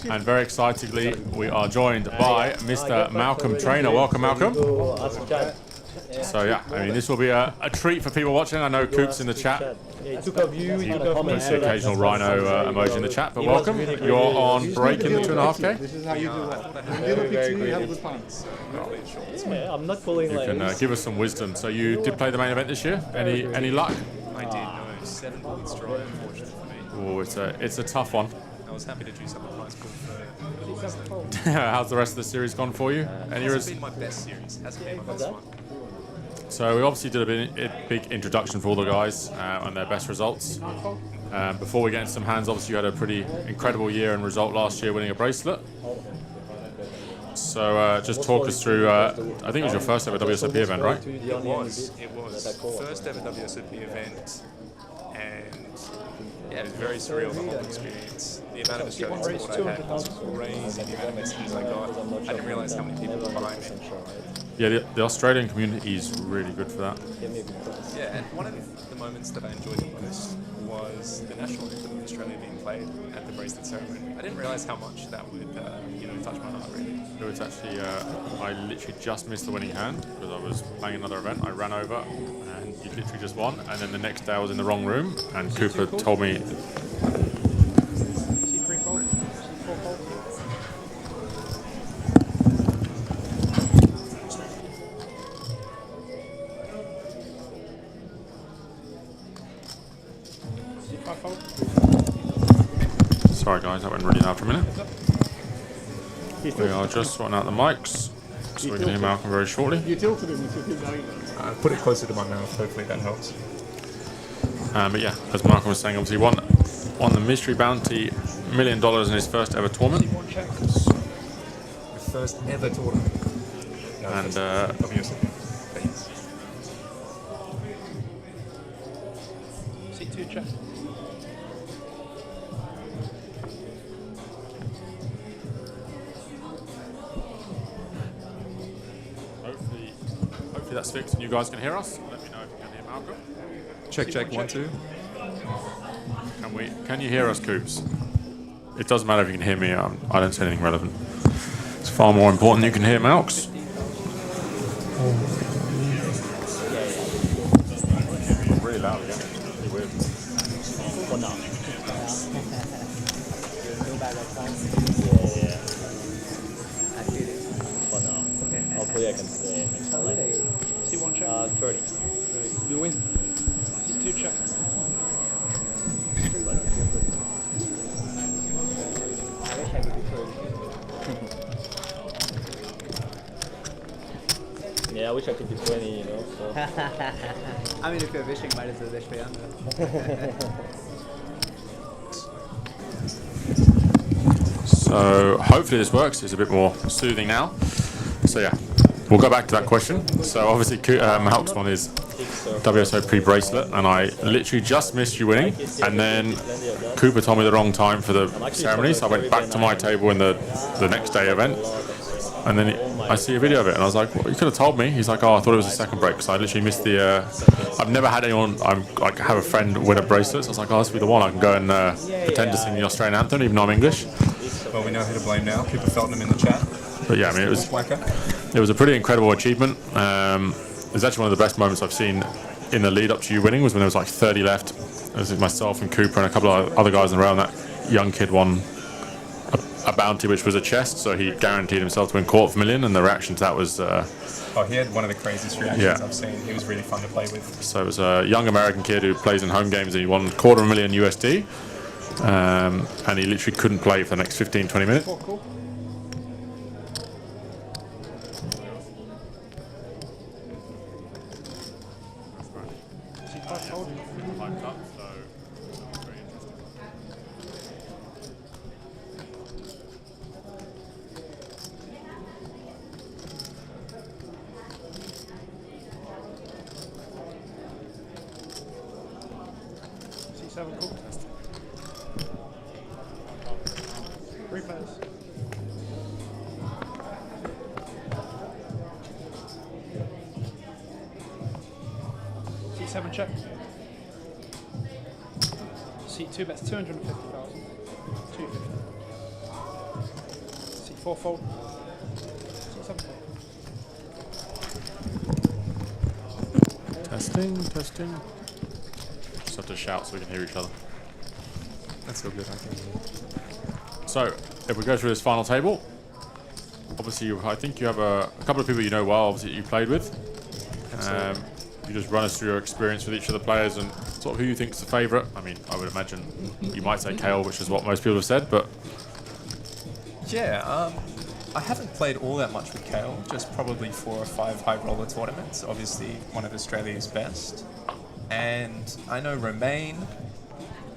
And very excitedly, we are joined by Mr. Malcolm Trainer. Welcome, Malcolm. So yeah, I mean, this will be a treat for people watching. I know Coop's in the chat. Yeah, he took a view, he took a There's the occasional rhino emoji in the chat, but welcome. You're on break in the 2.5K. This is how you do that. When you look at you, you have a good time. Yeah, I'm not pulling You like. can give us some wisdom. So you did play the main event this year. Any luck? I did, no. 7 points dry, unfortunately for me. Oh, it's a tough one. I was happy to do some prize pool for How's the rest of the series gone for you? Any hasn't been my best series. Hasn't been my best one. So we obviously did a big introduction for all the guys and their best results. Before we get into some hands, obviously you had a pretty incredible year and result last year, winning a bracelet. So just talk us through. I think it was your first ever WSOP event, right? It was. First ever WSOP event, and yeah, it was very surreal, the whole experience. The amount of Australian support I had was crazy. The amount of messages I got, I didn't realise how many people were behind me. Yeah, the Australian community is really good for that. Yeah, and one of the moments that I enjoyed the most was the national anthem of Australia being played at the bracelet ceremony. I didn't realise how much that would, touch my heart, really. It was actually, I literally just missed the winning hand because I was playing another event. I ran over and you literally just won. And then the next day I was in the wrong room and Cooper told me. C3 fold. C4 fold. C5 fold. Sorry guys, that went really loud for a minute. We are just sorting out the mics so we can hear Malcolm very shortly. You tilted him with your going. Put it closer to my mouth, hopefully that helps. But yeah, as Malcolm was saying, obviously won the mystery bounty $1 million in his first ever tournament. The first ever tournament. No, And C2 check. hopefully hopefully that's fixed and you guys can hear us. Let me know if you can hear Malcolm. Check, 1, 2. Can you hear us, Coops? It doesn't matter if you can hear me. I don't say anything relevant. It's far more important you can hear Malks. Really loud again. Really weird. Hopefully I can stay next time. See one check. 30. You win. See two checks. Yeah, I wish I could be 20, you know. So. I mean, if you're wishing, might as well wish for younger. So hopefully this works. It's a bit more soothing now. So yeah, we'll go back to that question. So obviously Malks won his WSOP bracelet, and I literally just missed you winning, and then Cooper told me the wrong time for the ceremony, so I went back to my table in the next day event, and then I see a video of it, and I was like, well, you could have told me. He's like, oh, I thought it was a second break, so I literally missed the I've never had anyone, have a friend win a bracelet, so I was like, oh, this will be the one. I can go and pretend to sing the Australian anthem, even though I'm English. Well, we know who to blame now. Cooper Felton in the chat. But yeah, I mean, it was a pretty incredible achievement. It was actually one of the best moments I've seen in the lead up to you winning, was when there was like 30 left. It was myself and Cooper and a couple of other guys in a row, and that young kid won a bounty, which was a chest, so he guaranteed himself to win $250,000, and the reaction to that was... oh, he had one of the craziest reactions I've seen. He was really fun to play with. So it was a young American kid who plays in home games, and he won $250,000 USD. And he literally couldn't play for the next 15-20 minutes. Cool. C7, cool. 3 players. C7 check. C2 bets 250,000. 250. C4 fold. C7 fold. Testing. Just have to shout so we can hear each other. That's so good, I think. So, if we go through this final table, obviously I think you have a couple of people you know well, obviously, that you played with. You just run us through your experience with each of the players and sort of who you think is the favourite. I mean, I would imagine you might say Kale, which is what most people have said, but... Yeah, I haven't played all that much with Kale, just probably 4 or 5 high roller tournaments, obviously one of Australia's best. And I know Romain,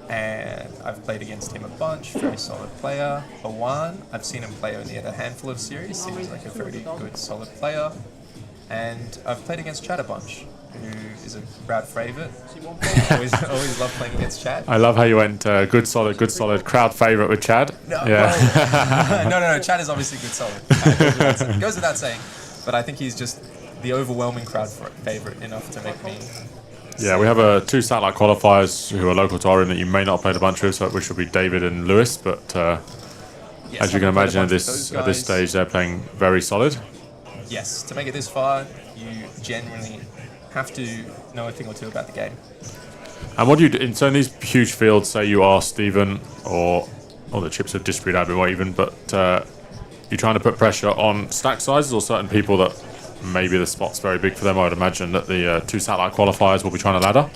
and I've played against him a bunch, very solid player. Owan, I've seen him play only at a handful of series, seems like a very good, solid player. And I've played against Chad a bunch, who is a crowd favourite. always love playing against Chad. I love how you went good, solid, crowd favourite with Chad. No, well, no, Chad is obviously good, solid. Goes without saying. But I think he's just the overwhelming crowd favourite enough to make me... Yeah, we have 2 satellite qualifiers who are local to Oregon that you may not have played a bunch with, which will be David and Lewis, but yes, as you can imagine at this stage, they're playing very solid. Yes, to make it this far, you genuinely have to know a thing or two about the game. And what do you do in these huge fields? Say you are Stephen, or the chips have disagreed a bit more even, but you're trying to put pressure on stack sizes or certain people that maybe the spot's very big for them. I would imagine that the 2 satellite qualifiers will be trying to ladder.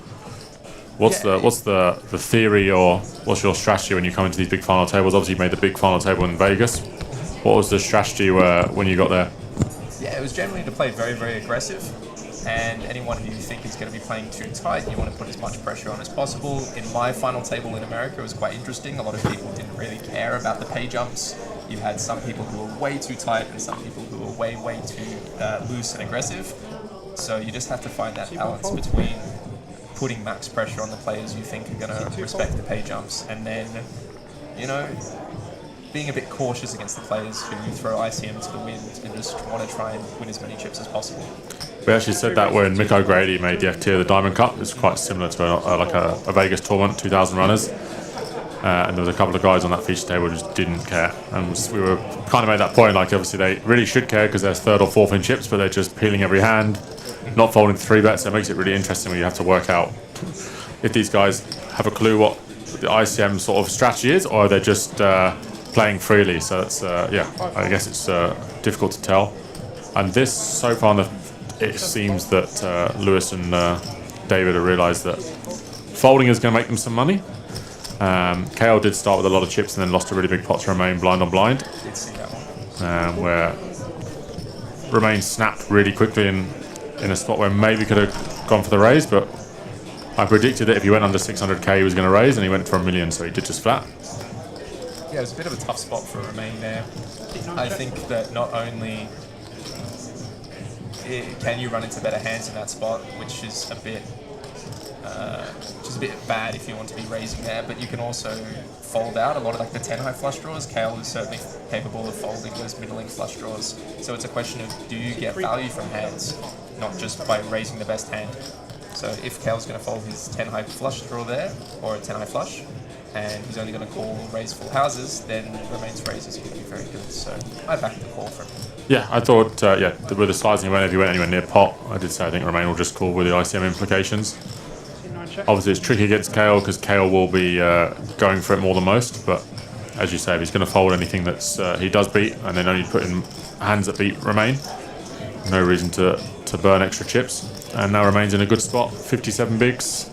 What's the theory, or what's your strategy when you come into these big final tables? Obviously, you made the big final table in Vegas. What was the strategy when you got there? Yeah, it was generally to play very, very aggressive. And anyone who you think is going to be playing too tight, you want to put as much pressure on as possible. In my final table in America, it was quite interesting. A lot of people didn't really care about the pay jumps. You had some people who were way too tight and some people who were way, way too loose and aggressive. So you just have to find that balance between putting max pressure on the players you think are going to respect the pay jumps, and then, being a bit cautious against the players who throw ICM to the wind and just want to try and win as many chips as possible. We actually said that when Mick O'Grady made the FT of the Diamond Cup. It's quite similar to like a Vegas tournament, 2,000 runners. And there was a couple of guys on that feature table who just didn't care. And we were kind of made that point, like obviously they really should care because they're 3rd or 4th in chips, but they're just peeling every hand, not folding 3-bets. So it makes it really interesting when you have to work out if these guys have a clue what the ICM sort of strategy is, or they're just playing freely. So it's, yeah, I guess it's difficult to tell. And this, so far, it seems that Lewis and David have realised that folding is going to make them some money. KL did start with a lot of chips and then lost a really big pot to Romain blind on blind. Did see that one. Where Romain snapped really quickly in a spot where maybe could have gone for the raise, but I predicted that if he went under 600k he was going to raise, and he went for $1 million, so he did just flat. Yeah, it was a bit of a tough spot for Romain there. I think that not only can you run into better hands in that spot, which is a bit bad if you want to be raising there, but you can also fold out a lot of like the 10 high flush draws. KL is certainly capable of folding those middling flush draws. So it's a question of, do you get value from hands, not just by raising the best hand. So if KL's going to fold his 10 high flush draw there, or a 10 high flush, and he's only going to call raise full houses, then Romain's raises could be very good. So I backed the call for him. Yeah, I thought, yeah, with the sizing, if you went anywhere near pot, I did say I think Romain will just call with the ICM implications. Obviously, it's tricky against KL because KL will be going for it more than most. But as you say, if he's going to fold anything that's he does beat, and then only put in hands that beat Romain, no reason to burn extra chips. And now Romain's in a good spot, 57 bigs.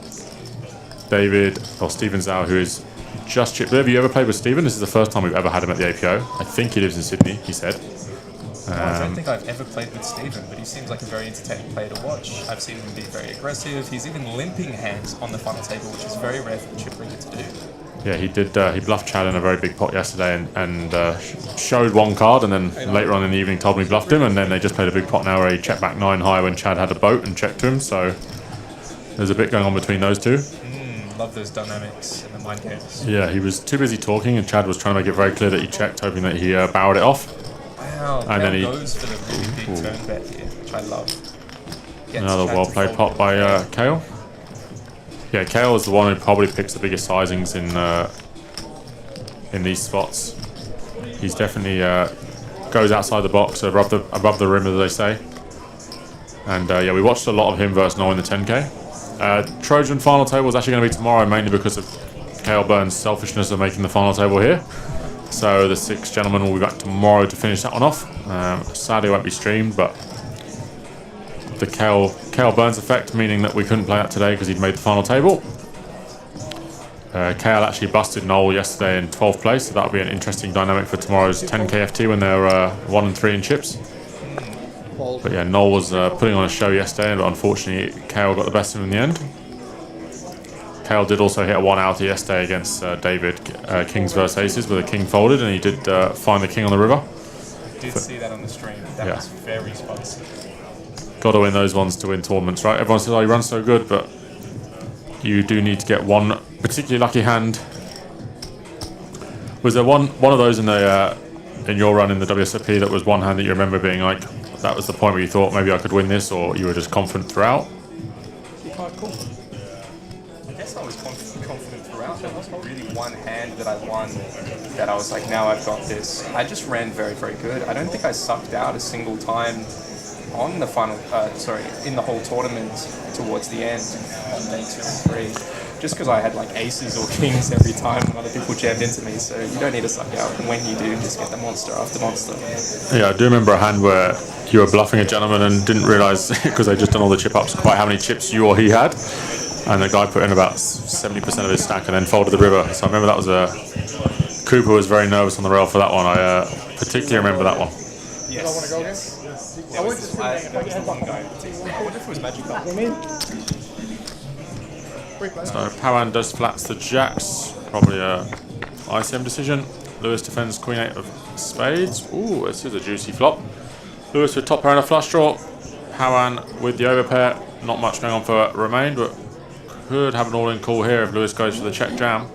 David, or Stephen Zhao, who is just chipped. Have you ever played with Stephen? This is the first time we've ever had him at the APO. I think he lives in Sydney, he said. I don't think I've ever played with Stephen, but he seems like a very entertaining player to watch. I've seen him be very aggressive. He's even limping hands on the final table, which is very rare for the chip leader to do. Yeah, he did. He bluffed Chad in a very big pot yesterday and showed one card, and then later on in the evening told me he bluffed him, and then they just played a big pot now where he checked back 9 high when Chad had a boat and checked to him. So there's a bit going on between those two. Love those dynamics and the mind games. Yeah, he was too busy talking, and Chad was trying to make it very clear that he checked, hoping that he barreled it off. Wow, and then he goes for the really big turn bet here, which I love. Another well-played pot by Kale. Yeah, Kale is the one who probably picks the biggest sizings in these spots. He's definitely goes outside the box, above the rim, as they say. And yeah, we watched a lot of him versus Noel in the 10k. Trojan final table is actually going to be tomorrow, mainly because of Kale Burns' selfishness of making the final table here. So the 6 gentlemen will be back tomorrow to finish that one off. Sadly, it won't be streamed, but the Kale Burns effect, meaning that we couldn't play that today because he'd made the final table. Kale actually busted Noel yesterday in 12th place, so that'll be an interesting dynamic for tomorrow's 10k FT when they're 1 and 3 in chips. But yeah, Noel was putting on a show yesterday, but unfortunately Kale got the best of him in the end. Kale did also hit a 1-outer yesterday against David, Kings versus Aces, where the King folded, and he did find the King on the river. Did see that on the stream. That was very spicy. Got to win those ones to win tournaments, right? Everyone says, oh, he runs so good, but you do need to get one particularly lucky hand. Was there one of those in the in your run in the WSOP that was one hand that you remember being like, that was the point where you thought maybe I could win this, or you were just confident throughout? I guess I was confident throughout. There wasn't really one hand that I won that I was like, now I've got this. I just ran very, very good. I don't think I sucked out a single time on the final, in the whole tournament towards the end on day 2 and 3. Just because I had like aces or kings every time when other people jammed into me, so you don't need to suck out. And when you do, just get the monster after monster. Yeah, I do remember a hand where you were bluffing a gentleman and didn't realise, because they'd just done all the chip ups, quite how many chips you or he had. And the guy put in about 70% of his stack and then folded the river. So I remember that was Cooper was very nervous on the rail for that one. I particularly remember that one. Yes. That was the one guy in particular. I wonder if it was Magic Cup. So Pawan does flats the jacks, probably a ICM decision. Lewis defends Queen 8 of spades. Ooh, this is a juicy flop. Lewis with top pair and a flush draw. Pawan with the overpair. Not much going on for Romain, but could have an all-in call here if Lewis goes for the check jam.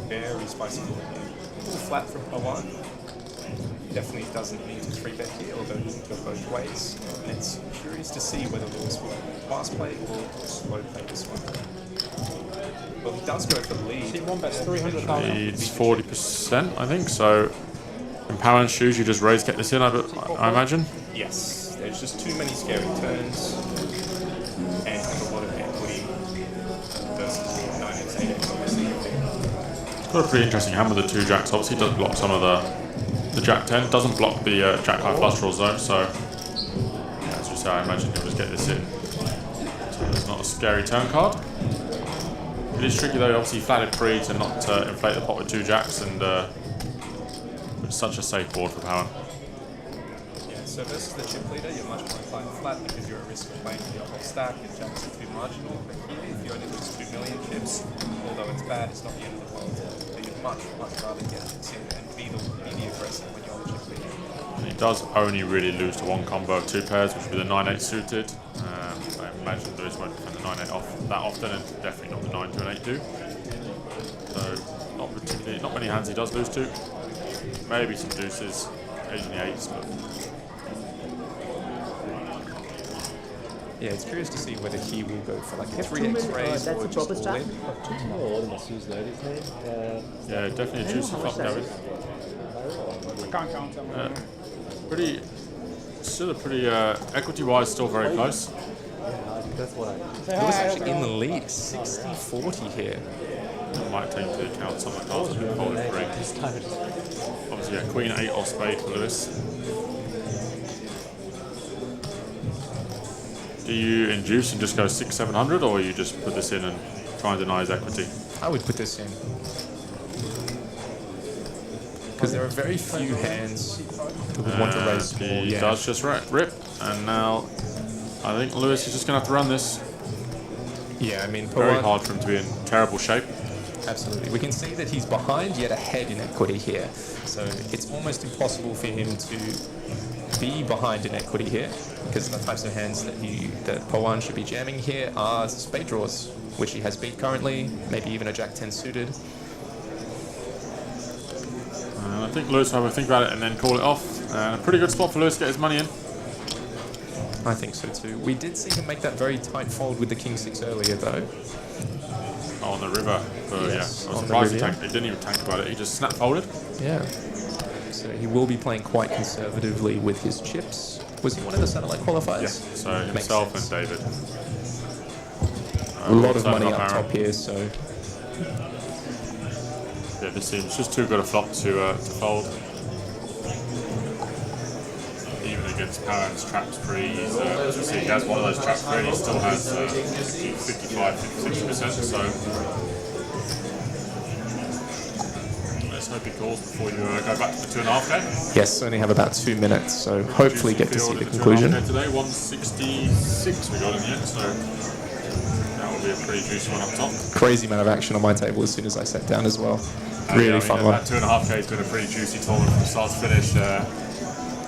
Very spicy. Flat from Pawan. definitely doesn't need to 3-bet here, although he can go both ways. And it's curious to see whether Lewis will fast play or slow play this one. Well, he does go for the lead. See, one bet's 300,000. Leads 40%, I think. So in power and shoes, you just raise, get this in, I imagine. Yes, there's just too many scary turns and a lot of equity versus the 9x8x, obviously. It's got a pretty interesting hand with the 2 jacks. Obviously, it does block some of the jack 10. Doesn't block the jack high flush draws though. So yeah, that's just how I imagine he'll just get this in. So it's not a scary turn card. It is tricky though. Obviously, flatted pre to not inflate the pot with 2 jacks, and it's such a safe board for power. Yeah, so versus the chip leader, you're much more inclined to flat because you're at risk of playing the upper stack and jacks are too marginal. But here, if you only lose 2 million chips, although it's bad, it's not the end of the world. So you'd much rather get it in and be the aggressor when you're the chip leader. And he does only really lose to one combo of 2 pairs, which would be the 9-8 suited. I imagine Lewis won't defend the 9-8 off that often, and definitely not the 9-2 and 8-2. So not particularly, not many hands he does lose to. Maybe some deuces, occasionally 8s, but yeah, it's curious to see whether he will go for like a 3x raise or just all in. Yeah, definitely a juicy flop going. I can't count them. Pretty, still a pretty equity-wise, still very close. Lewis actually in the lead, 60-40 here. I might take into account some of the cards that have been folded free. Obviously, yeah, Queen 8 or spade for Lewis. Do you induce and just go 600-700, or you just put this in and try and deny his equity? I would put this in. Because there are very few hands that would want to raise small. He does just rip, and now I think Lewis is just going to have to run this. Yeah, I mean, very hard for him to be in terrible shape. Absolutely. We can see that he's behind yet ahead in equity here. So it's almost impossible for him to be behind in equity here, because the types of hands that Pawan should be jamming here are spade draws, which he has beat currently, maybe even a Jack 10 suited. And I think Lewis will have a think about it and then call it off. And a pretty good spot for Lewis to get his money in. I think so too. We did see him make that very tight fold with the King 6 earlier though. Oh, on the river. Yes, yeah, I was surprised he didn't even tank about it. He just snap folded. Yeah. So he will be playing quite conservatively with his chips. Was he one of the satellite qualifiers? Yeah, so himself and David. A lot of money up top here, so... Yeah, this seems just too good a flop to fold. Even against Powan's traps pre, as you see, he has one of those traps pre, he still has 55-60%, so let's hope he calls before you go back to the 2.5k. Yes, only have about 2 minutes, so hopefully get to see the conclusion. Today, 166 we got in the end, so that will be a pretty juicy one up top. Crazy amount of action on my table as soon as I sat down as well. Really fun one. That 2.5k has been a pretty juicy tournament from start to finish.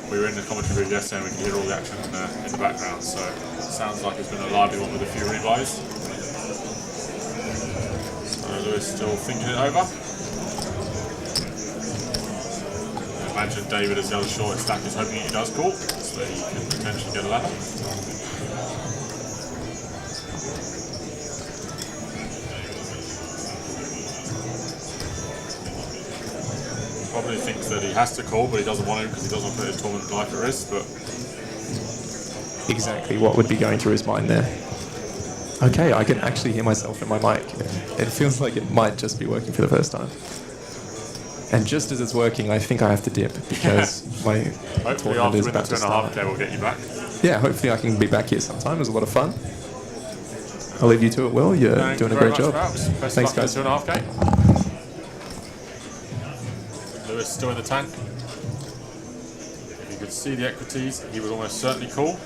We were in the commentary booth yesterday and we could hear all the action in the background, so it sounds like it's been a lively one with a few rebuys. So Lewis still thinking it over. I imagine David, as the other shortest stack, is hoping he does call, so he can potentially get a ladder. Probably thinks that he has to call, but he doesn't want to because he doesn't want to put his tournament life at risk. But exactly what would be going through his mind there. Okay, I can actually hear myself in my mic. It feels like it might just be working for the first time. And just as it's working, I think I have to dip because my tournament is about to start. Hopefully after 2.5k we'll get you back. Yeah, hopefully I can be back here sometime. It was a lot of fun. I'll leave you to it, Will. You're doing a great job. Thanks, guys. 2.5k. Lewis still in the tank. If you could see the equities, he would almost certainly call.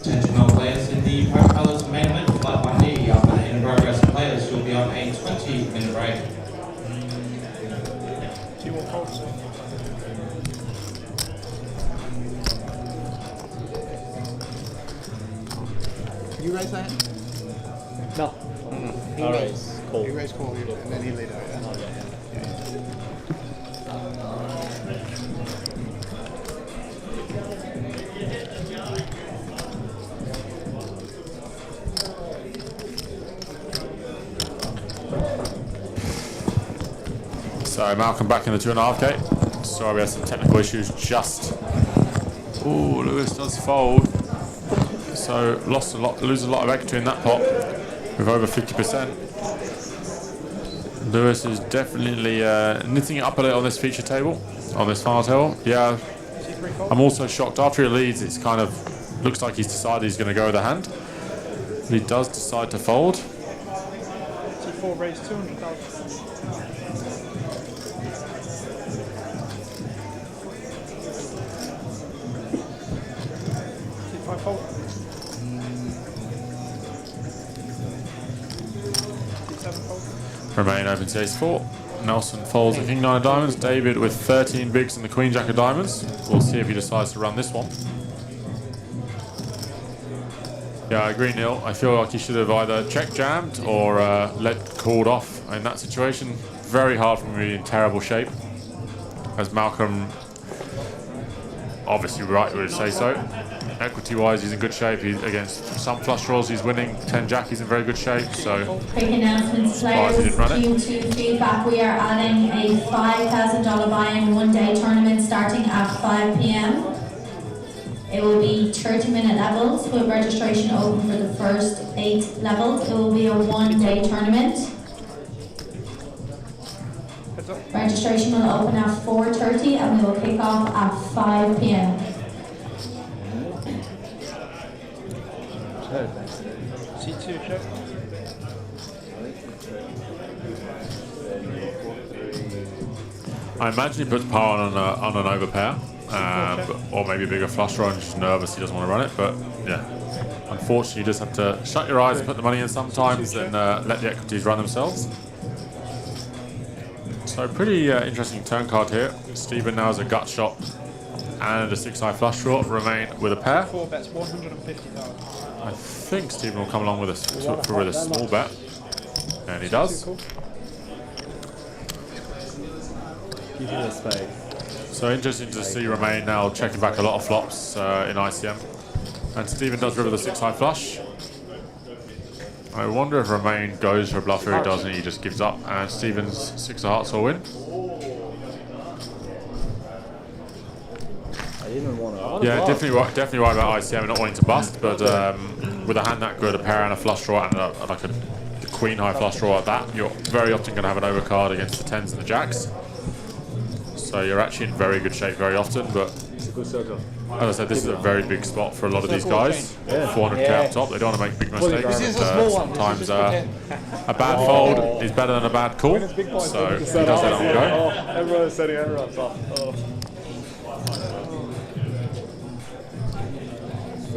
Attention all players in the Pro Colours main event, flight 1D, after the in progress players will be on a 20-minute break. You raise that? No. He I raised. raise call. He raised call, and then he laid out. Yeah. Oh, yeah. So Malcolm back in the 2.5K. Sorry, we had some technical issues just. Ooh, Lewis does fold. So loses a lot of equity in that pot with over 50%. Lewis is definitely knitting it up a little on this feature table, on this final table. Yeah, I'm also shocked. After he leads, it's kind of looks like he's decided he's going to go with the hand. He does decide to fold. T4 raised 200,000. T5 fold. T7 fold. Remain open to ace 4. Nelson folds the king 9 of diamonds. David with 13 bigs and the queen jack of diamonds. We'll see if he decides to run this one. Yeah, I agree, Neil. I feel like he should have either check jammed or called off in that situation. Very hard for me to be in terrible shape. As Malcolm obviously right would say so. Equity-wise, he's in good shape. He's against some flush draws, he's winning. 10 jack, he's in very good shape. So quick announcements, players. Due to feedback, we are adding a $5,000 buy-in one-day tournament starting at 5 p.m. It will be 30-minute levels with registration open for the first 8 levels. It will be a one-day tournament. Registration will open at 4:30 and we will kick off at 5 p.m. C2 check. I imagine he puts power on an overpair, or maybe a bigger flush draw and just nervous he doesn't want to run it. But yeah, unfortunately, you just have to shut your eyes and put the money in sometimes and let the equities run themselves. So pretty interesting turn card here. Stephen now has a gut shot and a 6-high flush draw. Remain with a pair. 4 bets 150,000. I think Stephen will come along with a small bet, and he does. So interesting to see Romain now checking back a lot of flops in ICM, and Stephen does river the 6-high flush. I wonder if Romain goes for a bluff or he doesn't. He just gives up, and Stephen's 6 of hearts will win. Yeah, definitely right about ICM and not wanting to bust, but with a hand that good, a pair and a flush draw and like a queen high flush draw like that, you're very often going to have an overcard against the 10s and the jacks. So you're actually in very good shape very often, but as I said, this is a very big spot for a lot of these guys. 400k up top, they don't want to make big mistakes. Sometimes a bad fold is better than a bad call, so he does let it go. Everyone's setting everyone's up.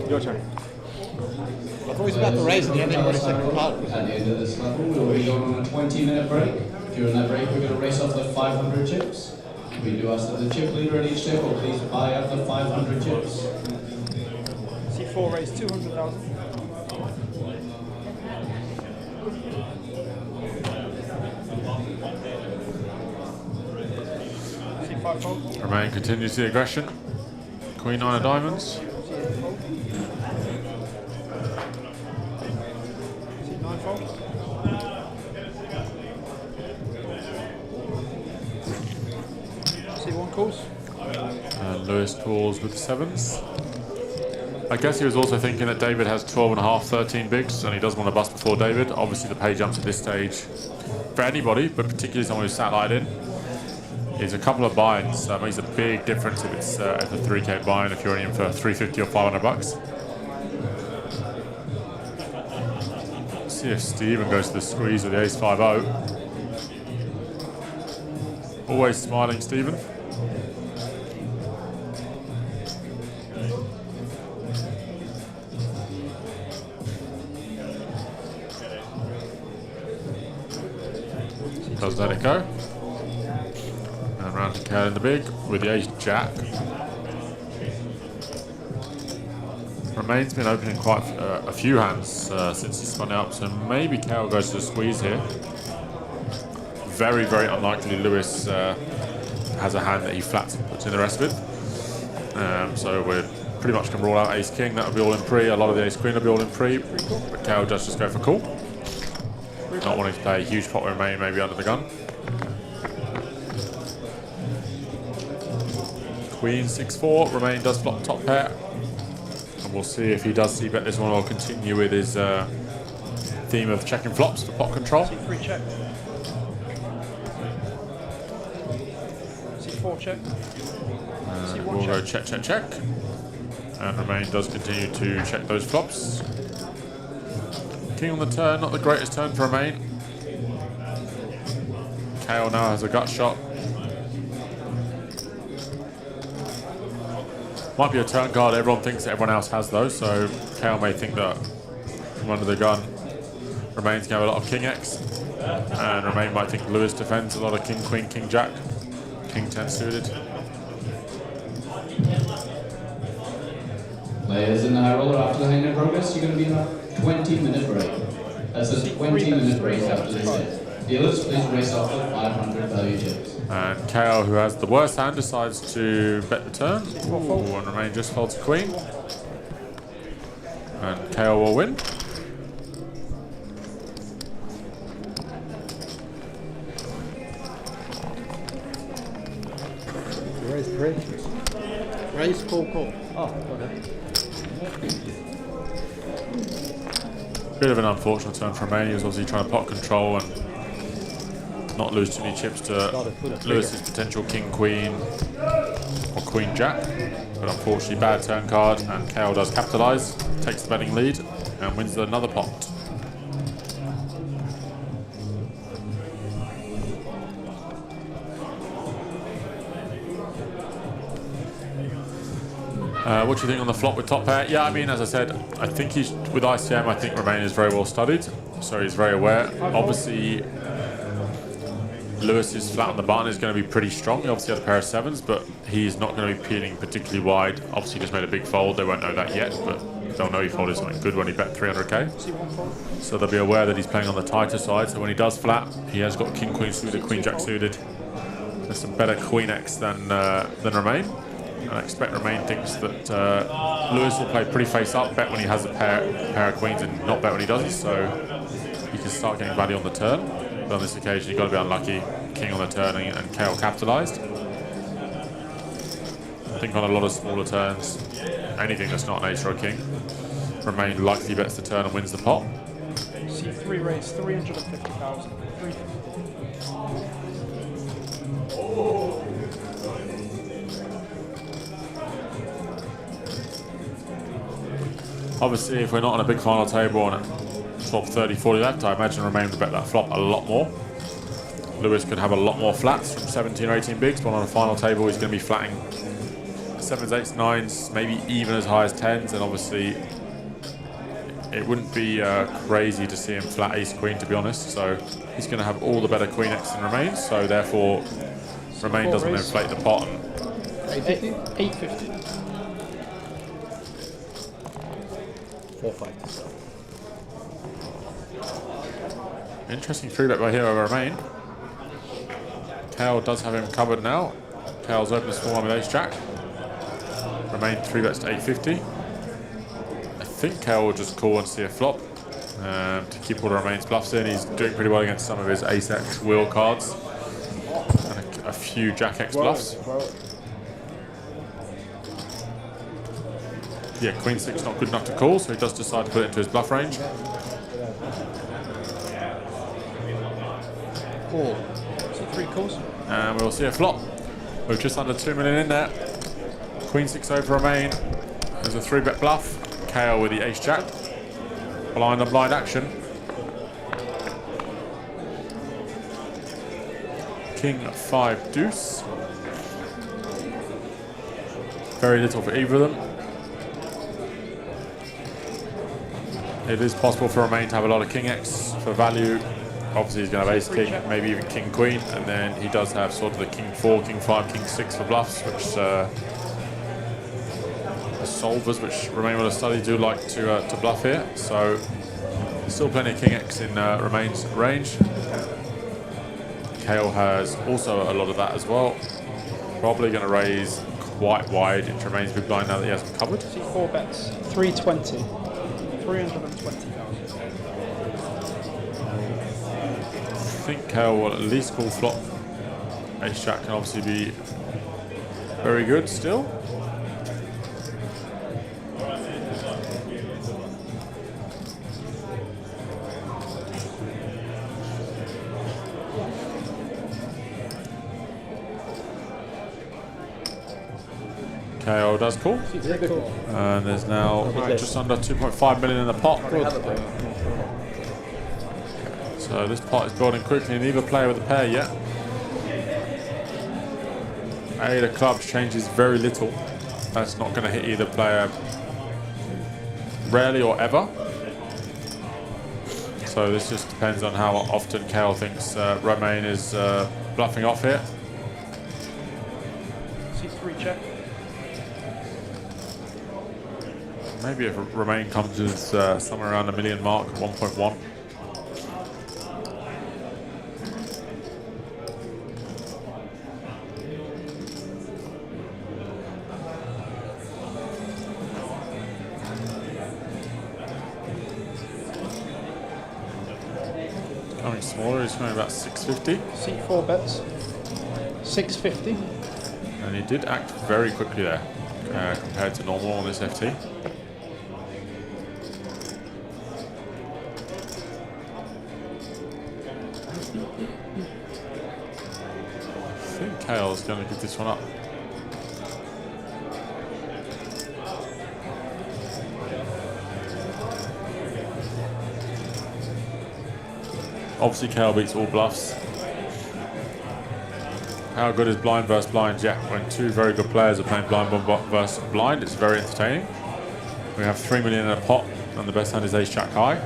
Your turn. I thought he was about to raise and he hadn't already second card. At the end of this level, we'll be going on a 20-minute break. During that break, we're going to race off the 500 chips. We do ask that the chip leader at each table please buy up the 500 chips. C4 raised 200,000. C5 fold. Romain continues the aggression. Queen 9 of diamonds. C9 fold. C1 calls. And Lewis calls with the 7s. I guess he was also thinking that David has 12.5, 13 bigs, and he doesn't want to bust before David. Obviously, the pay jumps at this stage for anybody, but particularly someone who's sat light in, is a couple of buy-ins. Makes a big difference if it's a 3k buy-in if you're only in for 350 or 500 bucks. Let's see if Stephen goes to the squeeze with the ace 5-0. Always smiling, Stephen. Does let it go. And round to Cal in the big with the ace jack. Remain's been opening quite a few hands since he spun out, so maybe KO goes to the squeeze here. Very, very unlikely Lewis has a hand that he flats and puts in the rest of it. So we're pretty much going to rule out Ace King. That'll be all in pre. A lot of the Ace Queen will be all in pre, but KO does just go for call. Not wanting to play a huge pot with Remain, maybe under the gun. Queen 6-4. Remain does flop top pair. And we'll see if he does c-bet this one or continue with his theme of checking flops for pot control. C3 check. C4 check. We'll go check, check, check. And Remain does continue to check those flops. King on the turn, not the greatest turn for Remain. KO now has a gut shot. Might be a turn card, everyone thinks that everyone else has those, so KO may think that from under the gun, Remain's going to have a lot of King X. And Remain might think Lewis defends a lot of King Queen, King Jack, King 10 suited. Players in the high roller, after the hand in progress, you're going to be in a 20-minute break. That's a 20-minute break after this set. Dealers, please race off the 500 value chips. And KO, who has the worst hand, decides to bet the turn. Ooh, and Remain just folds a queen. And KO will win. Raise pre. Raise, call, call. Oh, okay. Bit of an unfortunate turn for Remain. He was obviously trying to pot control and not lose too many chips to Lewis's potential King Queen or Queen Jack. But unfortunately, bad turn card, and KO does capitalise, takes the betting lead, and wins another pot. What do you think on the flop with top pair? Yeah, I mean, as I said, I think he's with ICM. I think Remain is very well studied, so he's very aware. Obviously, Lewis's flat on the button is going to be pretty strong. He obviously has a pair of sevens, but he's not going to be peeling particularly wide. Obviously, he just made a big fold. They won't know that yet, but they'll know he folded something good when he bet 300k. So they'll be aware that he's playing on the tighter side. So when he does flat, he has got King Queen suited, Queen Jack suited. There's some better Queen X than Remain. And I expect Remain thinks that Lewis will play pretty face up, bet when he has a pair of queens and not bet when he doesn't, so he can start getting value on the turn. But on this occasion, you've got to be unlucky. King on the turn and KO capitalised. I think on a lot of smaller turns, anything that's not an ace or a king, Remain likely bets the turn and wins the pot. C3 raise 350,000. Obviously, if we're not on a big final table and at flop 30, 40 left, I imagine Remain would bet that flop a lot more. Lewis could have a lot more flats from 17 or 18 bigs, but on a final table, he's going to be flatting 7s, 8s, 9s, maybe even as high as 10s, and obviously it wouldn't be crazy to see him flat ace queen, to be honest. So he's going to have all the better queen X than Remain, so therefore Remain doesn't inflate the pot. 850. 4-5. Interesting 3-bet by here over Remain. KO does have him covered now. KO's open small one with ace jack. Remain 3-bets to 850. I think KO will just call and see a flop to keep all the Remain's bluffs in. He's doing pretty well against some of his ace X wheel cards and a few jack X bluffs. Yeah, Queen 6 not good enough to call, so he does decide to put it into his bluff range. Call. C3 calls. And we'll see a flop. We're just under 2 million in there. Queen 6 over Remain. There's a 3-bet bluff. KO with the ace jack. Blind on blind action. King 5 deuce. Very little for either of them. It is possible for Remain to have a lot of King X for value. Obviously he's going to have ace king, maybe even king queen, and then he does have sort of the king 4, king 5, king 6 for bluffs, which is solvers, which Romain will have studied, do like to bluff here. So still plenty of King X in Romain's range. Kale has also a lot of that as well. Probably going to raise quite wide into Romain's big blind now that he has them covered. See 4 bets, 320. 320,000. I think Kale will at least call flop. Ace Jack can obviously be very good still. KO does call. And there's now just under 2.5 million in the pot. So this pot is building quickly, neither player with a pair yet. 8 of clubs changes very little. That's not going to hit either player rarely or ever. So this just depends on how often Kale thinks Romain is bluffing off here. C3 check. Maybe if Romain comes with somewhere around the million mark, 1.1. Coming smaller, he's coming about 650. C4 bets, 650. And he did act very quickly there compared to normal on this FT. I think Kale's going to give this one up. Obviously, Kale beats all bluffs. How good is blind versus blind? Yeah, when two very good players are playing blind versus blind, it's very entertaining. We have 3 million in a pot, and the best hand is Ace Jack high.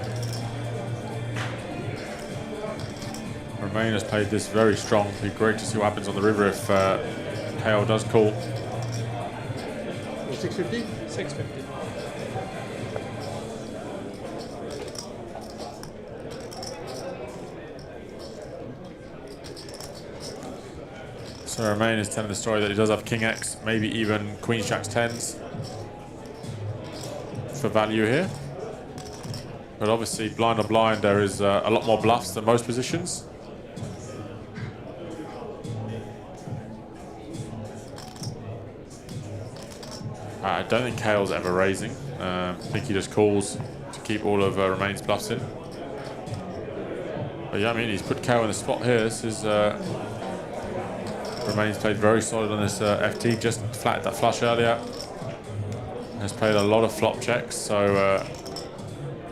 Romain has played this very strong. It'd be great to see what happens on the river if Kale does call. 650? 650. So Romain is telling the story that he does have King X, maybe even Queen Jack's 10s for value here. But obviously, blind or blind, there is a lot more bluffs than most positions. I don't think Kale's ever raising. I think he just calls to keep all of Romain's bluffs in. But yeah, I mean, he's put Kale in the spot here. This is Romain's played very solid on this FT, just flatted that flush earlier. Has played a lot of flop checks, so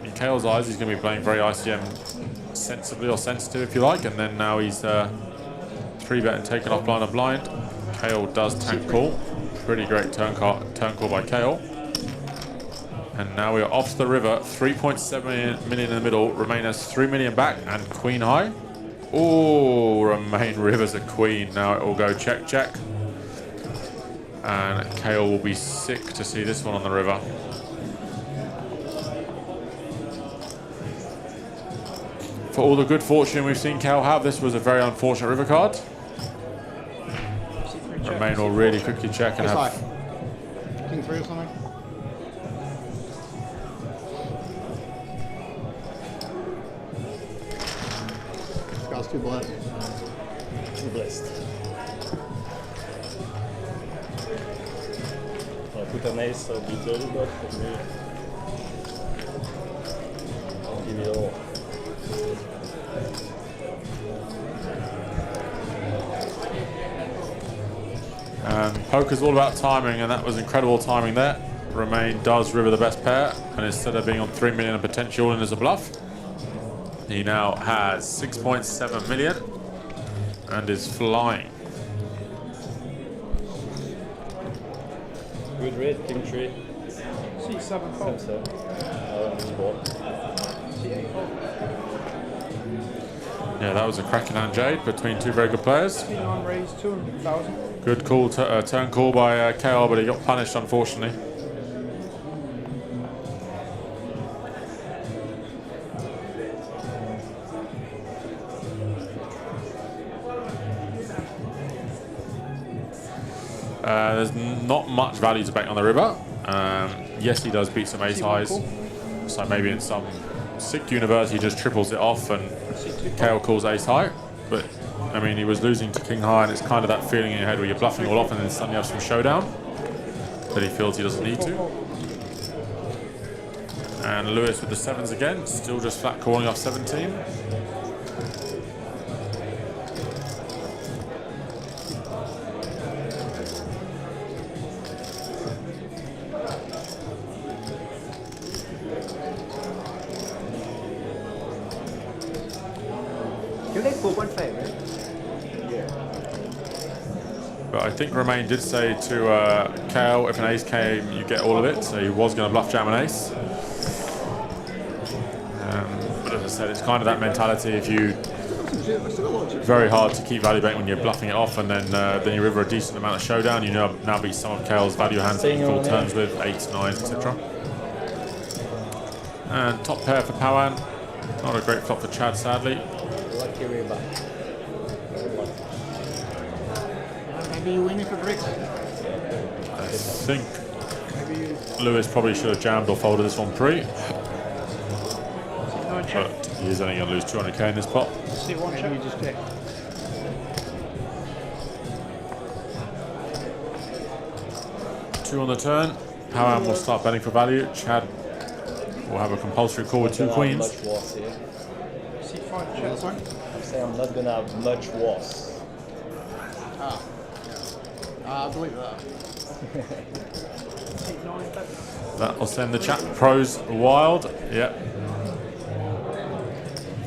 in Kale's eyes, he's going to be playing very ICM sensibly or sensitive, if you like, and then now he's 3-bet and taken off blind or blind. Kale does tank call. Pretty great turn call by Kale. And now we are off to the river, 3.7 million in the middle. Romain has 3 million back and queen high. Oh, Romain rivers a queen. Now it will go check, check. And Kale will be sick to see this one on the river. For all the good fortune we've seen Kale have, this was a very unfortunate river card. Romain will really quickly check and have... King 3 or something? Scott's too blessed. Too blessed. I put an ace, so be dirty, but for me, I'll give it all. And poker's all about timing, and that was incredible timing there. Romain does river the best pair, and instead of being on 3 million and potentially all in as a bluff, he now has 6.7 million and is flying. Good read, King 3. C7 fold. Yeah, that was a cracking hand Jade between two very good players. C9 raise 200,000. Good call, turn call by Kale, but he got punished unfortunately. There's not much value to bet on the river. Yes, he does beat some ace highs. So maybe in some sick universe he just triples it off and Kale calls ace high. But I mean, he was losing to king high, and it's kind of that feeling in your head where you're bluffing all off and then suddenly you have some showdown. But he feels he doesn't need to. And Lewis with the 7s again, still just flat calling off 17. You like 4.5, right? But I think Romain did say to Kale, if an ace came, you get all of it. So he was going to bluff jam an ace. But as I said, it's kind of that mentality. If you very hard to keep value betting when you're bluffing it off, and then you river a decent amount of showdown. You know, now beat some of Kale's value hands that full turns with 8s, 9s, etc. And top pair for Pawan. Not a great flop for Chad, sadly. Lucky river. Maybe you win it for bricks. I think Lewis probably should have jammed or folded this one pre. But he's only going to lose 200k in this pot. See one check. You just check. Two on the turn. Pawan will start betting for value. Chad will have a compulsory call with 2 queens. Much worse here. C5 check. Sorry. I'm saying I'm not gonna have much worse. Ah. Yeah. I believe that. That'll send the chat pros wild. Yep.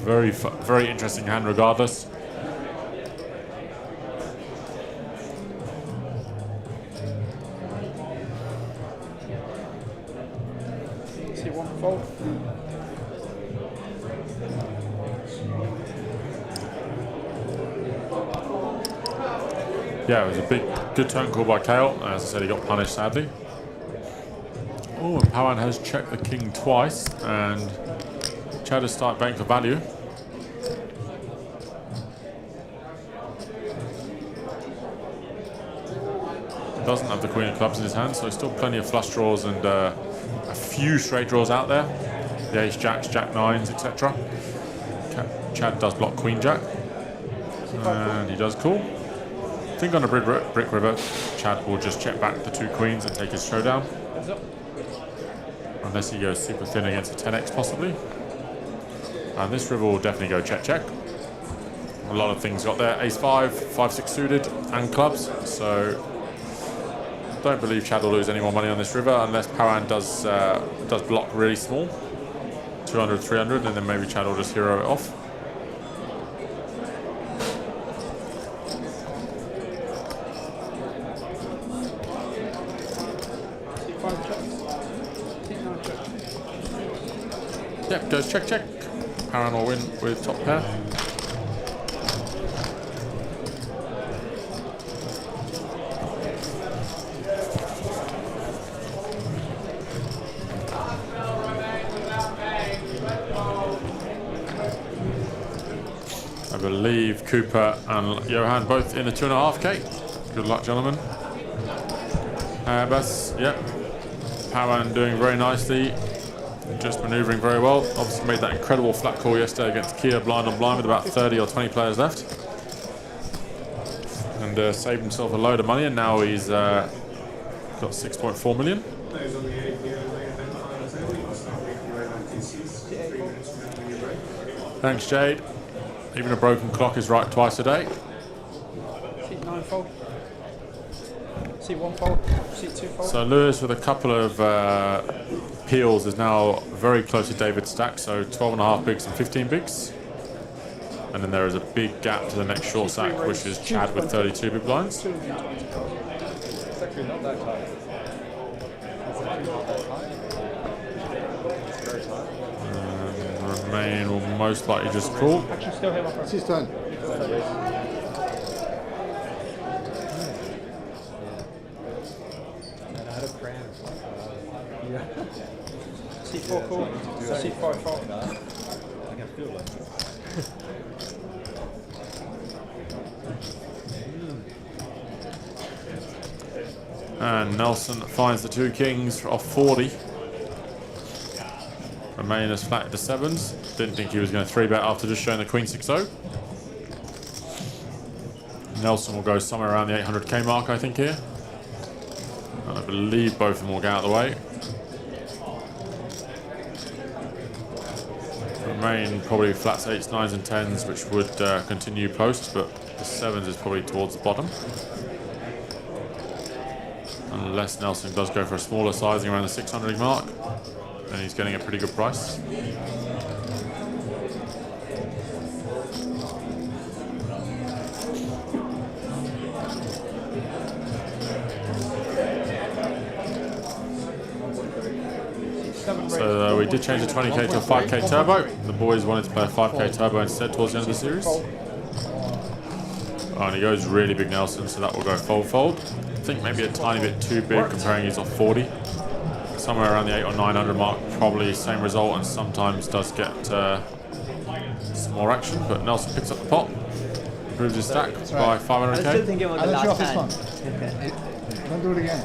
Very interesting hand regardless. See one fold. Yeah, it was a good turn call by Kale. As I said, he got punished sadly. Oh, and Pawan has checked the king twice, and Chad has started betting for value. Doesn't have the queen of clubs in his hand, so still plenty of flush draws and a few straight draws out there. The ace jacks, jack nines, etc. Chad does block queen jack, and he does call. I think on a brick river, Chad will just check back the 2 queens and take his showdown. Unless he goes super thin against a 10x possibly. And this river will definitely go check check. A lot of things got there. Ace 5, 5-6 suited, and clubs. So don't believe Chad will lose any more money on this river unless Pawan does block really small. 200, 300, and then maybe Chad will just hero it off. Yep, goes check check. Pawan will win with top pair. I believe Cooper and Johan both in the 2.5k. Good luck, gentlemen. Bas, yep. Pawan doing very nicely. Just manoeuvring very well. Obviously made that incredible flat call yesterday against Kia blind on blind with about 30 or 20 players left. And saved himself a load of money, and now he's got 6.4 million. Thanks, Jade. Even a broken clock is right twice a day. Seat 9 fold. Seat 1 fold. Seat 2 fold. So Lewis with a couple of peels is now very close to David's stack, so 12.5 bigs and 15 bigs. And then there is a big gap to the next short stack, which is Chad with 32 big blinds. It's actually not that tight. It's actually not that tight. It's very tight. Romain will most likely just call. Actually, still here, my friend. It's his turn. C4 call. C5 fold. I can feel like And Nelson finds the 2 kings off 40. Remain as flat at the 7s. Didn't think he was going to 3-bet after just showing the Queen 6-0. Nelson will go somewhere around the 800k mark, I think, here. And I believe both of them will get out of the way. Remain probably flats 8s, 9s and 10s, which would continue post, but the 7s is probably towards the bottom. Unless Nelson does go for a smaller sizing around the 600 mark, then he's getting a pretty good price. So we did change the 20k to a 5k turbo. The boys wanted to play a 5k turbo instead towards the end of the series. Oh, and he goes really big Nelson, so that will go fold. I think maybe a tiny bit too big comparing he's off 40. Somewhere around the 800 or 900 mark, probably same result, and sometimes does get some more action. But Nelson picks up the pot, improves his stack by 500k. I was still thinking about the last hand. Don't do it again.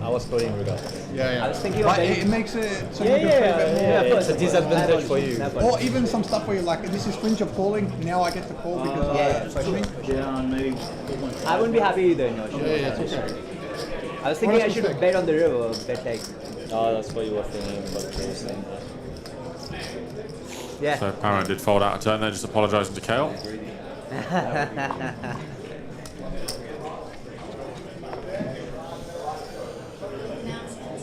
I was calling regardless. Yeah. I was thinking But of it makes it so Yeah, you can play that more. it's a disadvantage for you. Or even some stuff where you're like, this is fringe of calling, now I get to call because maybe. I wouldn't be happy either, no. Yeah, it's okay. I was thinking I should bet on the river, bet like. Oh, that's what you were thinking about racing. Yeah. So Parent did fold out a turn there, just apologising to Kale.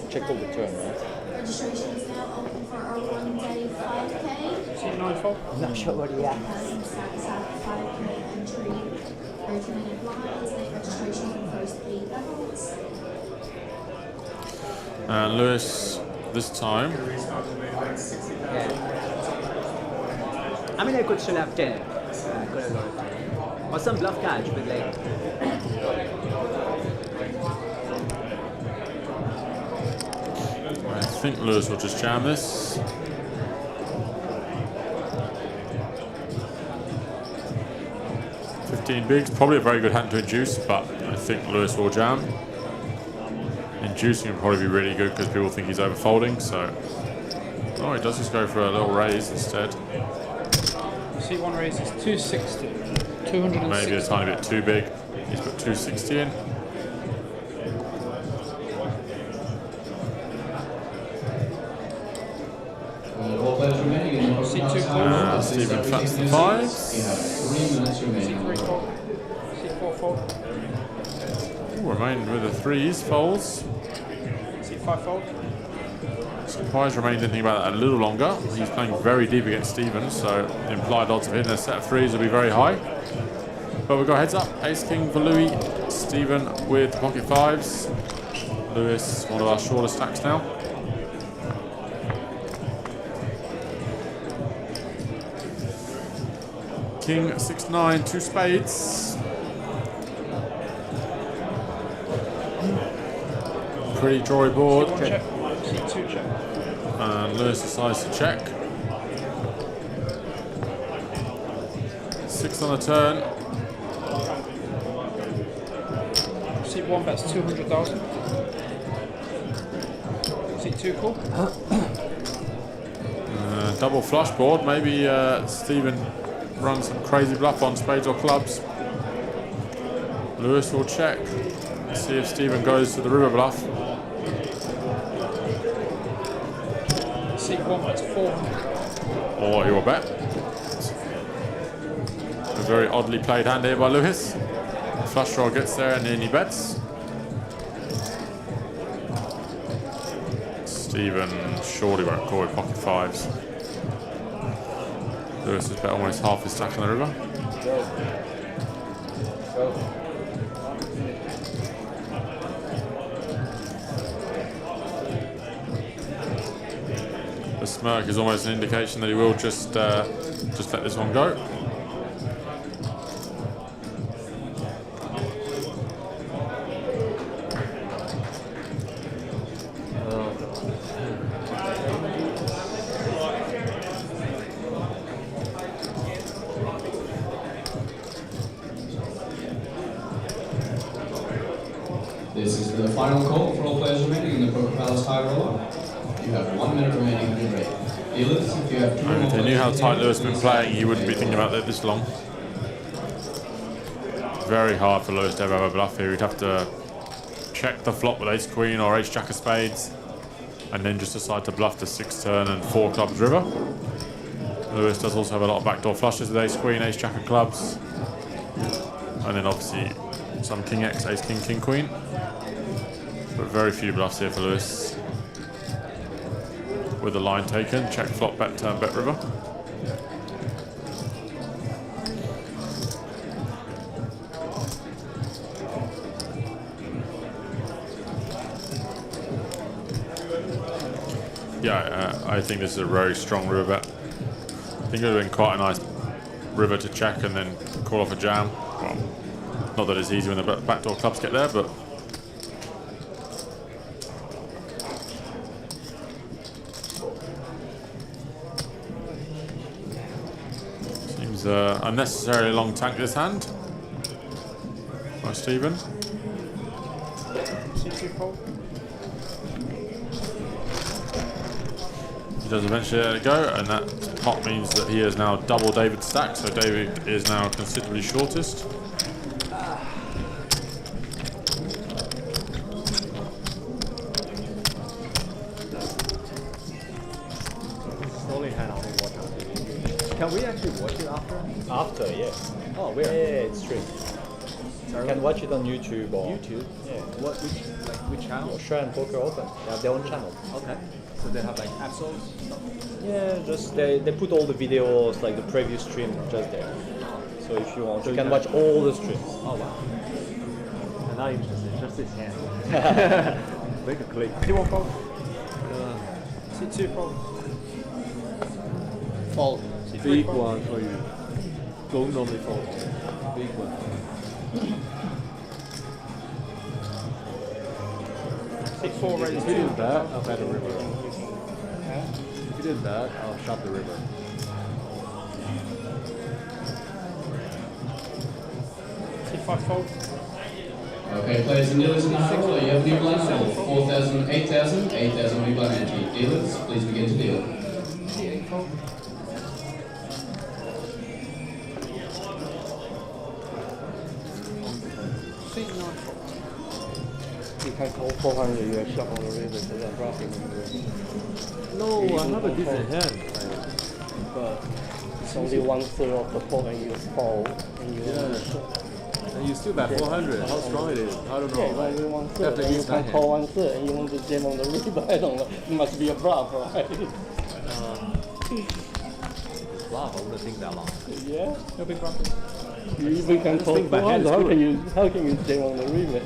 Check all the turn, right? Registration is now open for our 1-day 5K. I'm not sure what he has. 5K entry. 30-minute blinds. Late registration for first 8 levels. And Lewis, this time. I mean, I could still have 10. Or some bluff catch, but like. I think Lewis will just jam this. Bigs, probably a very good hand to induce, but I think Lewis will jam. Inducing will probably be really good because people think he's overfolding, so. Oh, he does just go for a little raise instead. C1 raise is 260. 260. Maybe a tiny bit too big. He's put 260 in. Stephen flats the 5s. C4 fold. Remain with the 3s, folds. C5 fold. Surprised Remain didn't think about that a little longer. He's playing very deep against Stephen, so the implied odds of hitting a set of 3s will be very high. But we've got heads up. Ace King for Louis. Stephen with pocket 5s. Lewis, one of our shorter stacks now. King 6-9, 2 spades. Pretty drawy board. Check. C2 check. And Lewis decides to check. 6 on the turn. C1 bets 200,000. C2 call. Double flush board. Maybe Stephen runs some crazy bluff on spades or clubs. Lewis will check. See if Stephen goes to the river bluff. C1 bets 400. Or he will bet. A very oddly played hand here by Lewis. Flush draw gets there and then he bets. Stephen surely won't call with pocket 5s. Lewis has bet almost half his stack on the river. The smirk is almost an indication that he will just let this one go. This is to the final call for all players remaining in the Poker Palace High Roller. You have 1 minute remaining on your break. Dealers, if you have 2 And more if they knew how players tight Lewis has been playing, he wouldn't be thinking about it this long. Very hard for Lewis to ever have a bluff here. He'd have to check the flop with ace queen or ace jack of spades, and then just decide to bluff the 6 turn and 4 clubs river. Lewis does also have a lot of backdoor flushes with ace queen, ace jack of clubs, and then obviously some king x, ace king, king queen. But very few bluffs here for Lewis. With the line taken, check flop, bet turn, bet river. Yeah, I think this is a very strong river bet. I think it would have been quite a nice river to check and then call off a jam. Well, not that it's easy when the backdoor clubs get there, but seems unnecessarily long tank this hand by Stephen. He does eventually let it go, and that pot means that he is now double David's stack, so David is now considerably shortest. Slowly hand on watch after. Can we actually watch it after? After, yeah. Oh, where? Yeah, it's true. You can watch it on YouTube or YouTube. Yeah. Which channel? Australia and Poker Open. They have their own channel. Okay. So they have like episodes? Yeah, just they put all the videos, like the previous stream, just there. So if you want, you can watch all the streams. Oh wow. I'm not interested, just this hand. Make a click. See one fold. See 2 fold. Fold. See Big 3 fold. one for you. Don't normally fold. Big one. See 4 ready. If you did that, I'll bet a river. If you did that, I'll shove the river. See 5 fold. Okay, players and dealers in the high roller, you have new blind level 4,000, 8,000, 8,000 new blind entry. Dealers, please begin to deal. See 8 fold. See 9 fold. You can call 400, you are shove on the river, so they're dropping on the river. No, I have a decent hand. But it's only 1/3 of the pot and you fold, and you And you still bet 400. How strong it is? I don't know. Yeah, only 1/3. Definitely And you use my can hand. call 1/3 and you want to jam on the river. I don't know. It must be a bluff, right? Wow, I wouldn't think that long. Yeah. No big bluff. You even can call think my hand 400. is How can you jam on the river?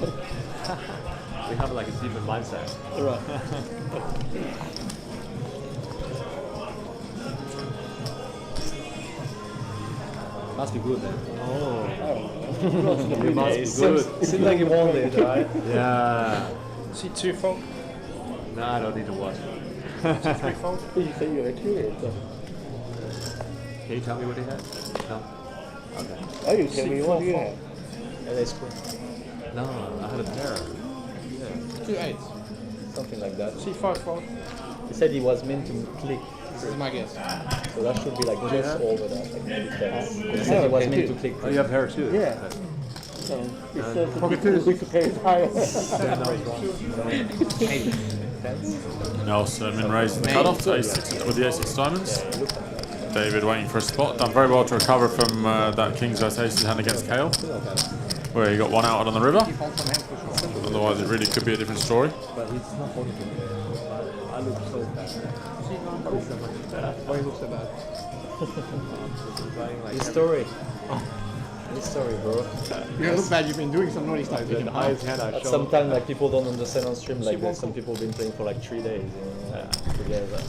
We have like a different mindset. Right. Must be good then. Oh. It It must be good. It seems like you won it, right? Yeah. See 2 fold. No, I don't need to watch. See 3 fold. You say you're accurate. Can you tell me what he had? No. Okay. Oh, you tell me what you have. And that's cool. No, I had a pair. Yeah. 2 8s. Something like that. See 5 fold. He said he was meant to click. This is my guess. So that should be like What do you just have? over that. Like maybe 10. He Yeah, said he was okay, meant too. to click. Oh, you have hair too? Yeah. So it says the pay is higher. Nelson in raising the cutoff to ace-6 with the ace-6 diamonds. David waiting for a spot. Done very well to recover from that King's versus Aces hand against Kale, where he got one out on the river. Otherwise, it really could be a different story. But he's not holding it. I look so bad. Why you look so bad? His story. His story, bro. You don't look bad, you've been doing some naughty stuff. The highest hand I showed. Sometimes like people don't understand on stream, like there's some people been playing for like 3 days. Together.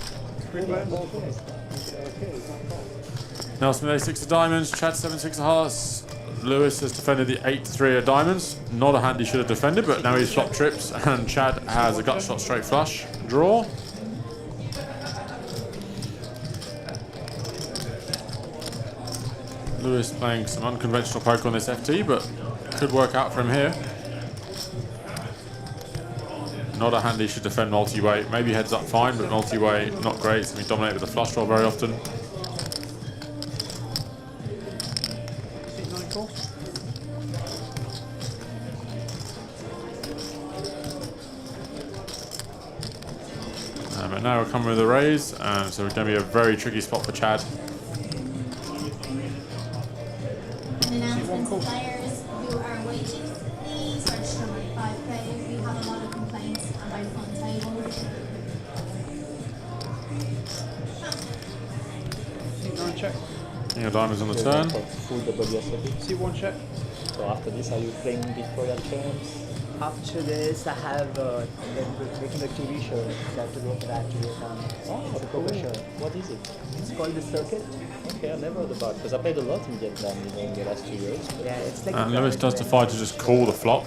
Nelson with ace-6 of diamonds, Chad 7-6 of hearts. Lewis has defended the 8-3 of diamonds. Not a hand he should have defended, but now he's flop trips, and Chad has a gut shot straight flush draw. Lewis playing some unconventional poker on this FT, but could work out for him here. not a hand he should defend multi-weight. Maybe heads up fine, but multi-weight, not great. He's going to be dominated with the flush draw very often. But now we're coming with a raise, and so it's going to be a very tricky spot for Chad. An announcement to players who are waiting, please register with 5K. We have a lot of complaints about front tables. C9 check. Your diamond's on the turn. Full WSOP. C1 check. So after this, are you playing Victoria Champs? After this, I have making a TV show. So I have to go for that to work on. Oh, it's a poker show. What is it? It's called The Circuit. Okay, I never heard about it because I played a lot in Vietnam in the last 2 years. Yeah, it's like. And Lewis does decide to just call the flop.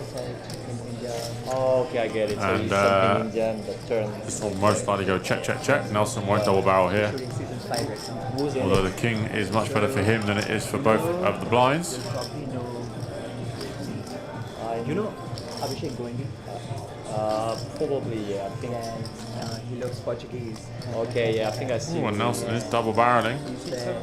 Oh, okay, I get it. So he's something Indian that turns. This will most likely go check, check, check. Nelson won't double barrel here. Although the king is much better for him than it is for both of the blinds. You know Abhishek Goenka? Probably, yeah. I think. He looks Portuguese. Okay, yeah, I think I see. Oh, and Nelson is double barreling.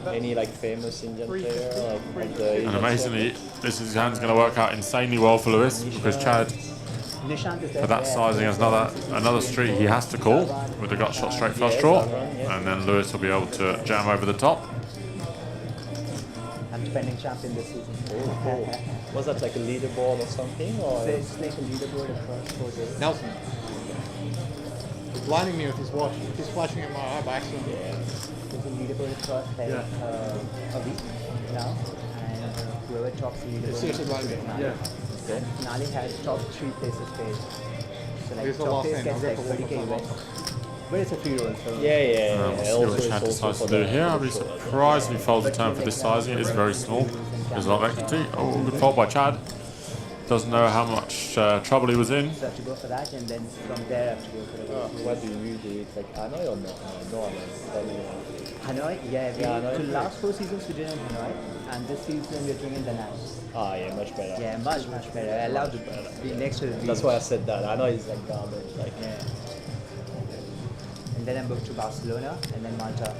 Any like famous Indian player? Like the And amazingly, this is his hand's going to work out insanely well for Lewis because Chad, for that sizing, has another street he has to call with the gut shot straight flush draw, and then Lewis will be able to jam over the top. I'm defending champion this season. Oh. Was that like a leaderboard or something? Or? It's like a leaderboard across 4 days. Nelson. He's blinding me with his watch. He's flashing at my eye by accident. Yeah. There's a leaderboard across like, a week now. And whoever tops the leaderboard. It's seriously blinding me. Yeah. Okay. Finale has top 3 places paid. So like top place gets like 30k event. But it's a free roll, so... Yeah. We'll see what Chad decides to do here. I'll be surprised if he folds the turn for this sizing. It is very small. There's a lot of equity. Oh, good fold by Chad. Doesn't know how much trouble he was in. So I have to go for that, and then from there I have to go for the... What do you usually, it's like Hanoi or not? No, Hanoi? Yeah, Hanoi. The last 4 seasons we did in Hanoi, and this season we're doing in Da Nang. Ah, yeah, much better. Yeah, much better. I love to be next to the beach. That's why I said that. Hanoi is like garbage. Like, yeah. And then I moved to Barcelona, and then Malta.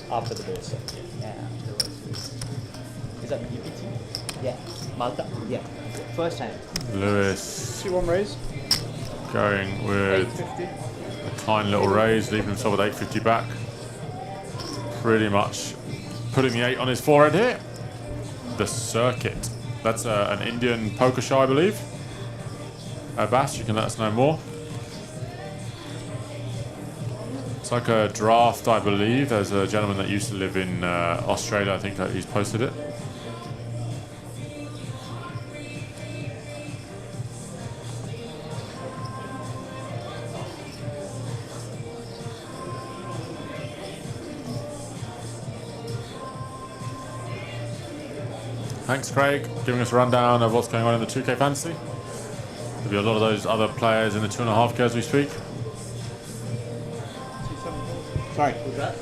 After the World Cup. Yeah, after the World Cup. Is that EPT? Yeah. Malta? Yeah. First time. Lewis C1 raise. going with 850. a tiny little raise, leaving himself with 850 back. Pretty much putting the 8 on his forehead here. The Circuit. That's an Indian poker show, I believe. Abbas, you can let us know more. It's like a draft, I believe. There's a gentleman that used to live in Australia. I think that he's posted it. Thanks, Craig, giving us a rundown of what's going on in the 2K Fantasy. There'll be a lot of those other players in the 2.5K as we speak. Sorry.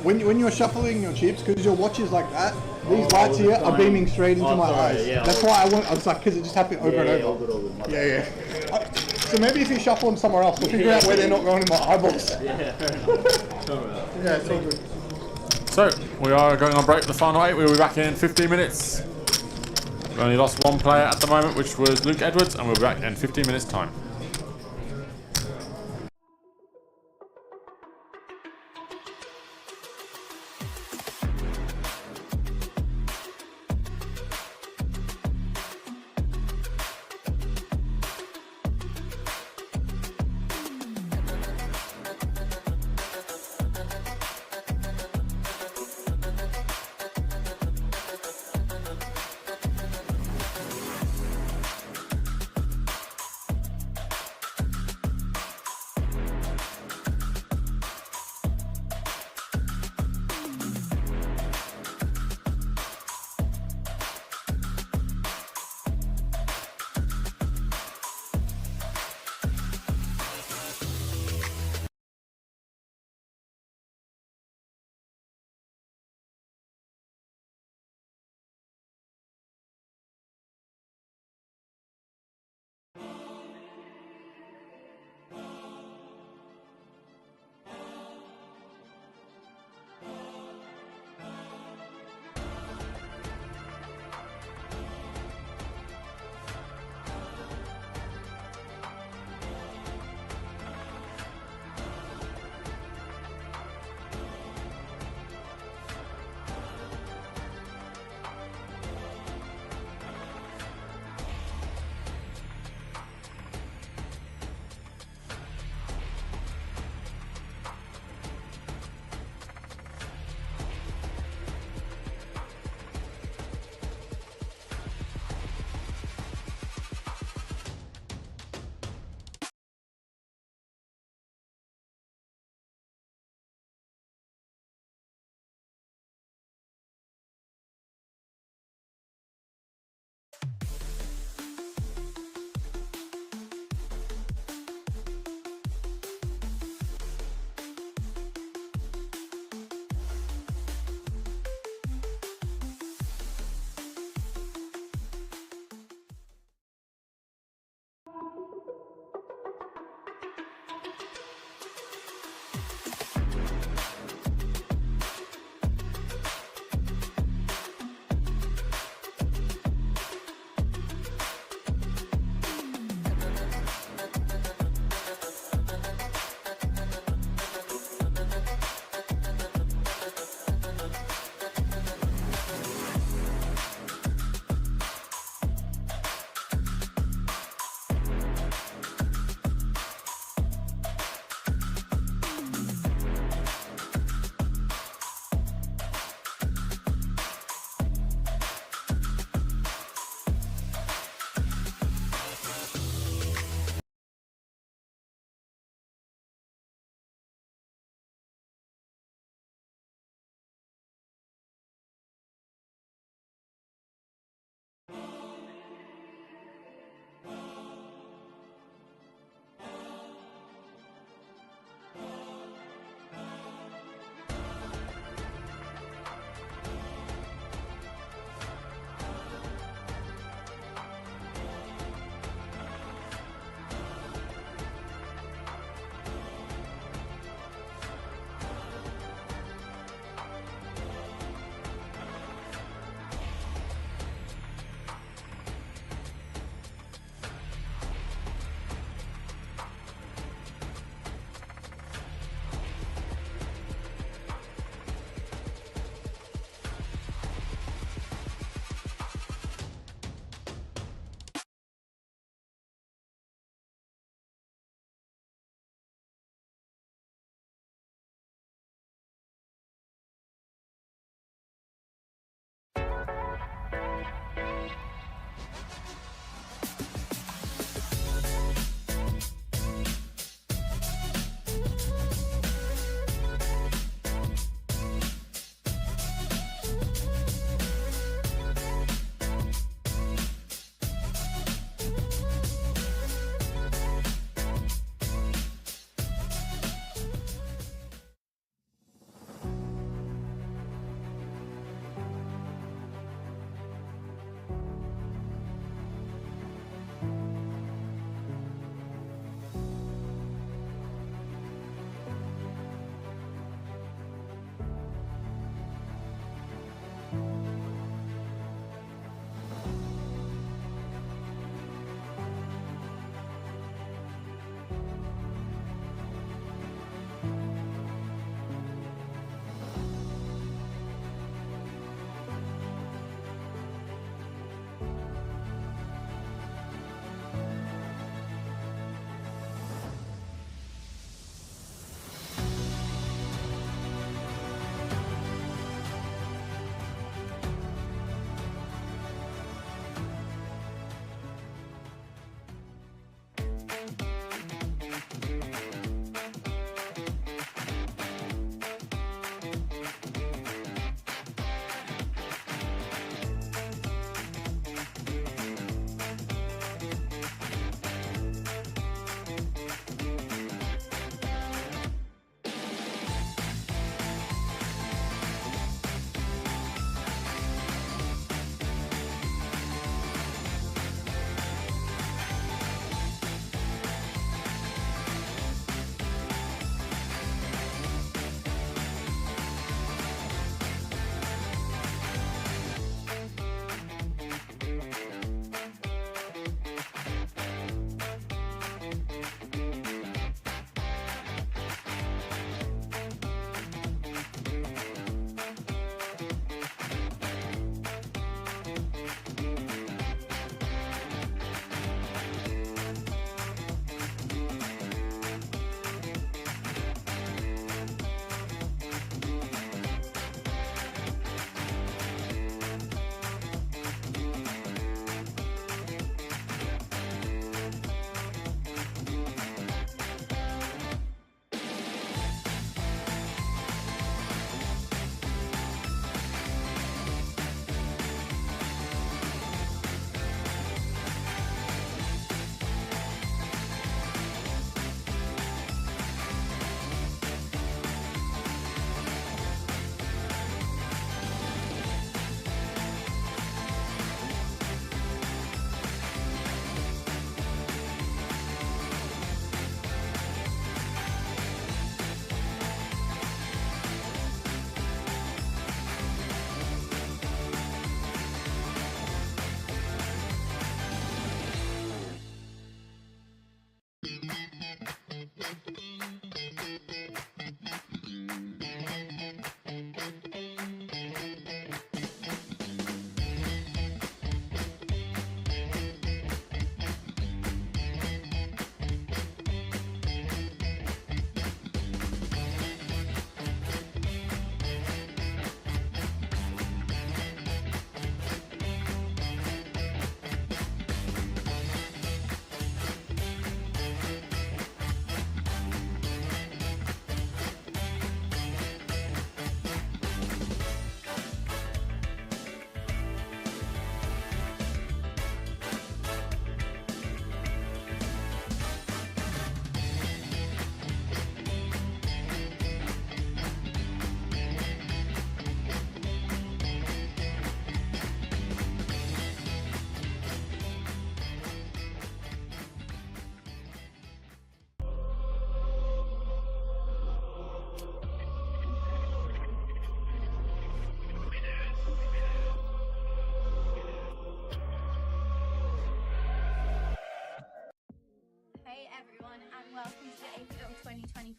When you're shuffling your chips, because your watch is like that, these lights here are beaming straight into my eyes. Yeah, that's why I was like, because it just happened over and over. Yeah. So maybe if you shuffle them somewhere else, we'll figure out where they're not going in my eyeballs. Yeah, it's all good. So, we are going on break for the final 8. We'll be back in 15 minutes. We've only lost one player at the moment, which was Luke Edwards, and we'll be back in 15 minutes' time.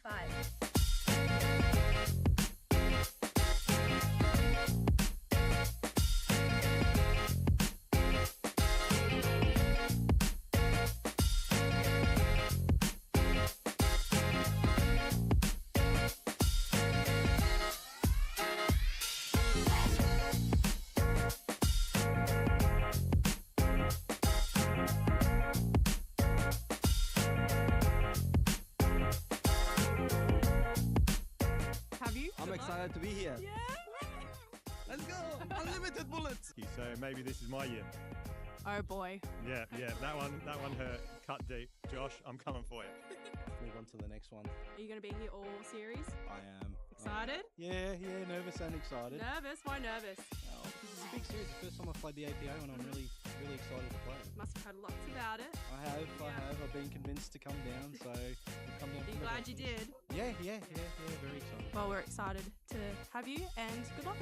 5. Have you? I'm excited to be here. Yeah. Let's go! Unlimited bullets! So maybe this is my year. Oh boy. Yeah, that one hurt. Cut deep. Josh, I'm coming for you. Move on to the next one. Are you going to be here all series? I am. Excited? Yeah, nervous and excited. Nervous? Why nervous? Oh, this is a big series. The first time I've played the APO and I'm really excited to play it. Must have heard lots about it. I have. I've been convinced to come down, so I've come down. Are you glad you did? Yeah, very excited. Well, we're excited to have you and good luck.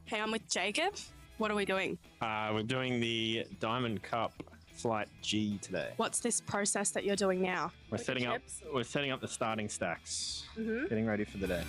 Hey, I'm with Jacob. What are we doing? We're doing the Diamond Cup Flight G today. What's this process that you're doing now? We're setting up the starting stacks. Mhm. Getting ready for the day.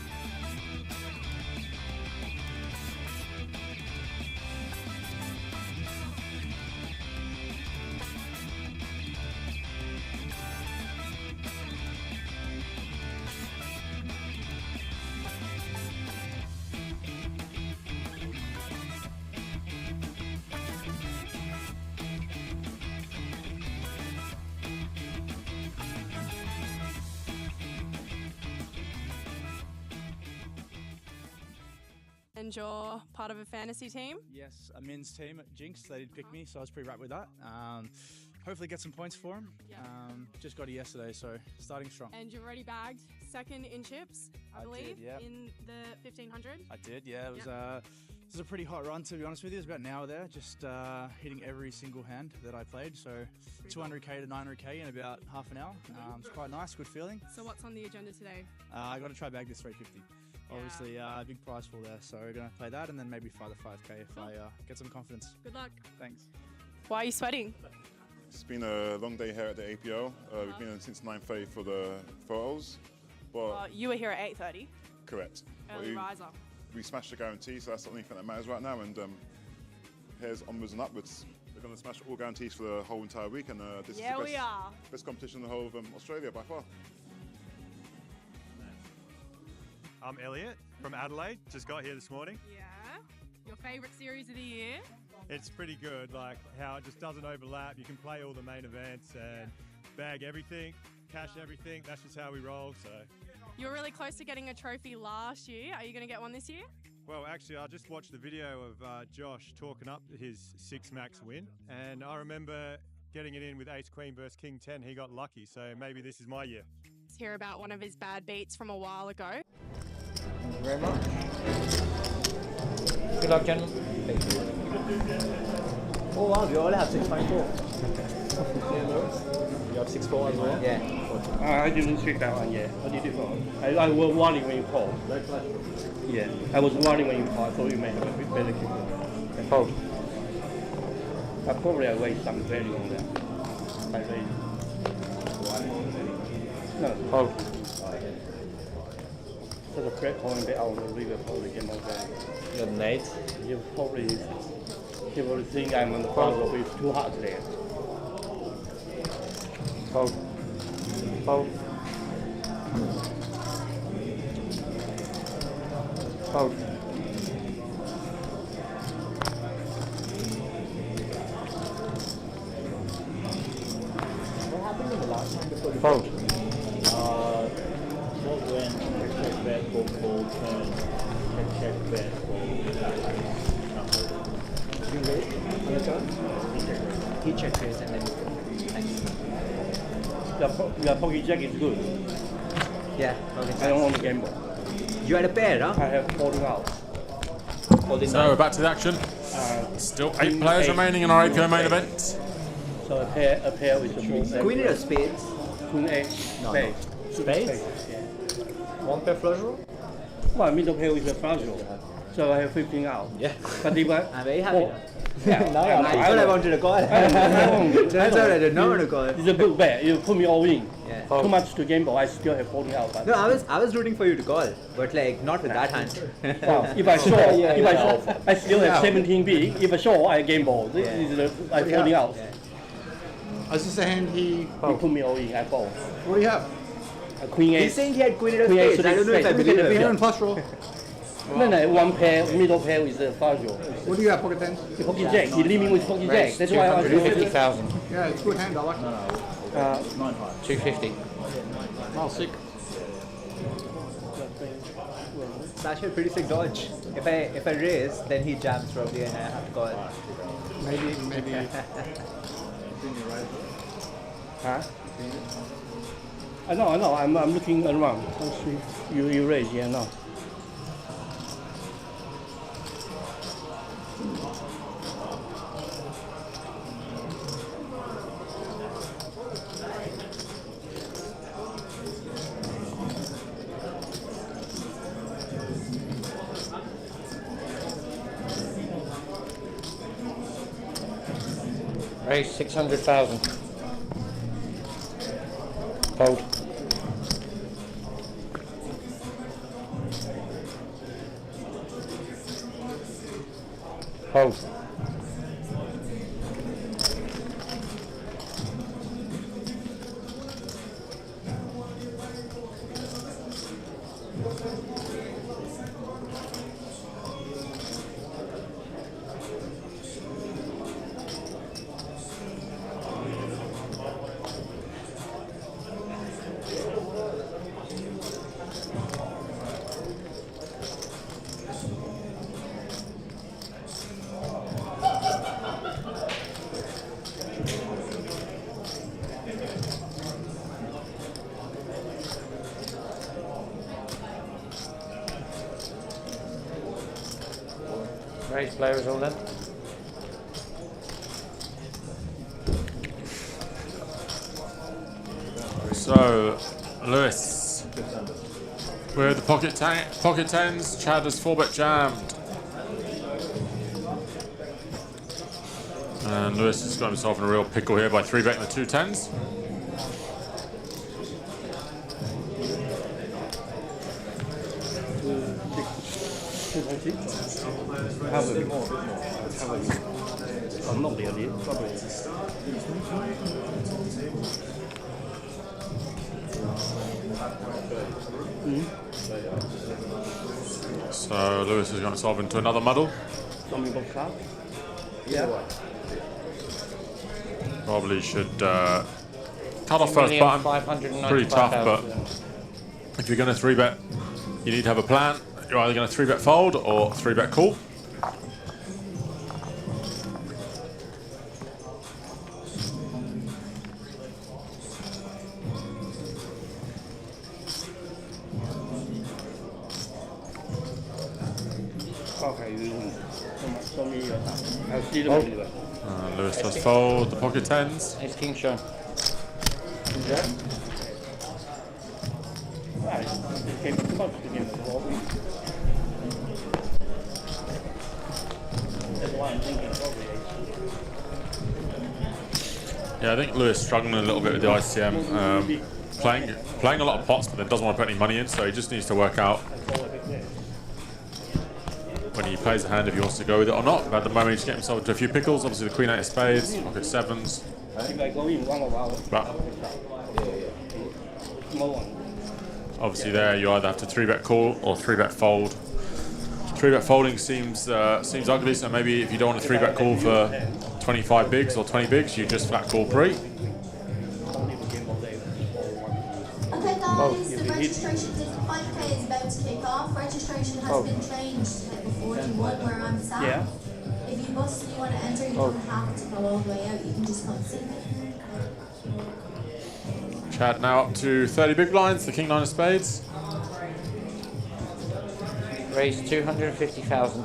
And you're part of a fantasy team? Yes, a men's team at Jinx. They did pick me, so I was pretty wrapped with that. Hopefully get some points for them. Just got it yesterday, so starting strong. And you've already bagged second in chips, I believe, did, yeah. in the 1500. I did, yeah. It was this is a pretty hot run, to be honest with you. It was about an hour there, just hitting every single hand that I played. So 200k to 900k in about half an hour. It's quite nice, good feeling. So what's on the agenda today? I got to try bag this 350. Obviously, a big prize pool there, so we're going to play that and then maybe fly the 5k if I get some confidence. Good luck. Thanks. Why are you sweating? It's been a long day here at the APO. We've been in since 9:30 for the photos. But You were here at 8:30. correct. Early riser. We smashed the guarantee, so that's the only thing that matters right now. And here's onwards and upwards. We're going to smash all guarantees for the whole entire week, and this Yeah, is we the are. best competition in the whole of Australia by far. I'm Elliot from Adelaide. Just got here this morning. Yeah. Your favourite series of the year? It's pretty good, like how it just doesn't overlap. You can play all the main events and bag everything, cash everything. That's just how we roll, so. You were really close to getting a trophy last year. Are you going to get one this year? Well, actually, I just watched the video of Josh talking up his 6 max win, and I remember getting it in with Ace Queen versus King 10. He got lucky, so maybe this is my year. Let's hear about one of his bad beats from a while ago. Thank you very much. Good luck, gentlemen. Oh wow, you only have 6.4. You have 6.4 as well? Yeah. I didn't check that one yet. I did it wrong. I was worried when you called. Yeah, I was worried when you called, so you made a better kick. Hold. Probably I waste some value on that. I waste no. Oh. So the correct point that I will leave it probably get more value. You got Nate? You probably think I'm on the front row, but it's too hard there. Fold. Fold. Fold. What happened in the last time before the Fold. What went check bet for fold turn, check bet for you raise on the turn? He check raise and then The pocket jack is good. yeah, okay. I don't want to gamble. You had a pair, huh? I have folding out. So we're back to the action. Still 8 players remaining in our APO main event. So a pair with the full. Queen of spades. Queen A. No, Spade. Spades? Yeah. One pair flush draw? Well, middle pair with a flush draw. So I have 15 out. Yeah. But if I, I'm very happy. yeah, No, I thought I wanted to call. That's what I did not want to call. It's a good bet. You put me all in. Yeah. Too much to gamble. I still have 40 out. But No, I was rooting for you to call, but like not with that hand. well, if I show, I still have 17 big. If I show, I gamble. This is I 40 out. Is this a hand he put me all in. I fold. What do you have? A queen eight. He's saying he had queen of Queen eight, spades. I don't know if I believe Pair him. and flush draw. No, one pair, middle pair with the flush draw. What do you have? Pocket tens? Pocket jack. He leave me with pocket jack. That's why I was 250,000. Yeah, it's a good hand. I like it. 250. Oh, sick. It's actually a pretty sick dodge. If I raise, then he jams probably and I have to call. Maybe. Huh? I know. I'm looking around. Let's see. You raise, yeah, no. Raise 600,000. Fold. Fold. Raise players all then. So, Lewis with the pocket tens. Chad has 4-bet jammed. And Lewis has got himself in a real pickle here by 3-betting the 2 tens. Probably more. Oh, not really. Probably. So Lewis is going to solve into another muddle. Yeah. Probably should cut off first button. Pretty tough, but if you're going to 3-bet, you need to have a plan. You're either going to 3-bet fold or 3-bet call. Okay, show me your time. I'll see the movie. Lewis does fold the pocket tens. Ace king show. Right. It came too much to game. That's why I'm thinking probably. Yeah, I think Lewis struggling a little bit with the ICM. Playing a lot of pots, but then doesn't want to put any money in, so he just needs to work out when he plays a hand if he wants to go with it or not. But at the moment, he's getting himself into a few pickles. Obviously, the Queen 8 of Spades, Pocket 7s. But obviously, there you either have to 3-bet call or 3-bet fold. 3-bet folding seems ugly, so maybe if you don't want a 3-bet call for 25 bigs or 20 bigs, you just flat call pre. Okay guys, the registration to 5K is about to kick off. Registration has been changed to 41 where I'm sat. Yeah. If you want to enter, you don't have to go all the way out, you can just come see me. Chad now up to 30 big blinds, the King 9 of Spades. Raise 250,000.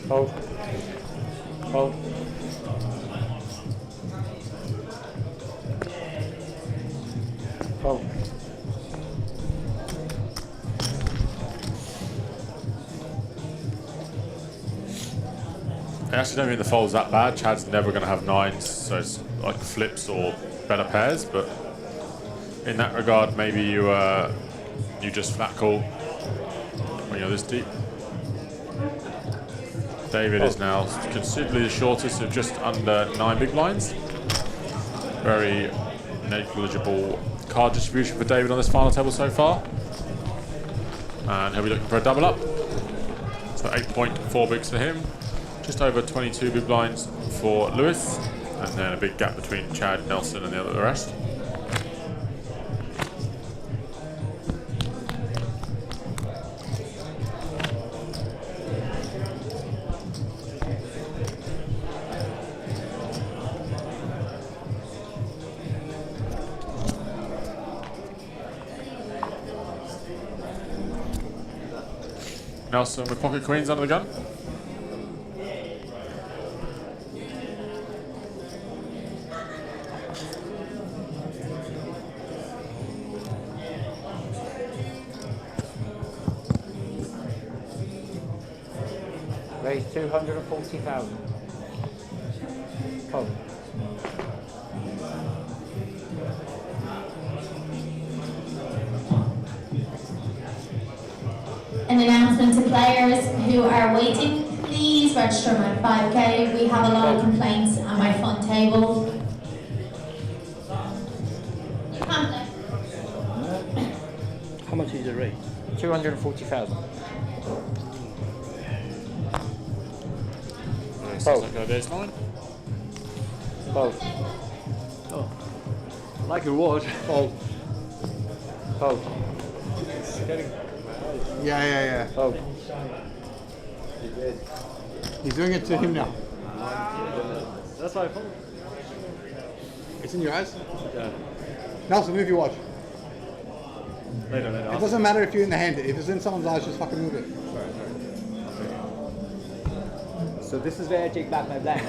Hold. Hold. Hold. I actually don't think the fold's that bad. Chad's never going to have 9s, so it's like flips or better pairs, but in that regard, maybe you just flat call when you're this deep. David is now considerably the shortest of just under 9 big blinds. Very negligible card distribution for David on this final table so far. And he'll be looking for a double up. So 8.4 bigs for him. Just over 22 big blinds for Lewis. And then a big gap between Chad, Nelson and the rest. Nelson with pocket queens under the gun. Raise 240,000. Hold. An announcement to players who are waiting, please register my 5K. We have a lot of complaints on my fun table. How much is the rate? 240,000. Sounds like a baseline. Hold. Oh. Like a watch. Hold. Hold. Yeah. Hold. He's doing it to him now. That's my fault. It's in your eyes? Yeah. Nelson, move your watch. Later. It doesn't matter if you're in the hand. If it's in someone's eyes, just fucking move it. Sorry. So this is where I take back my black.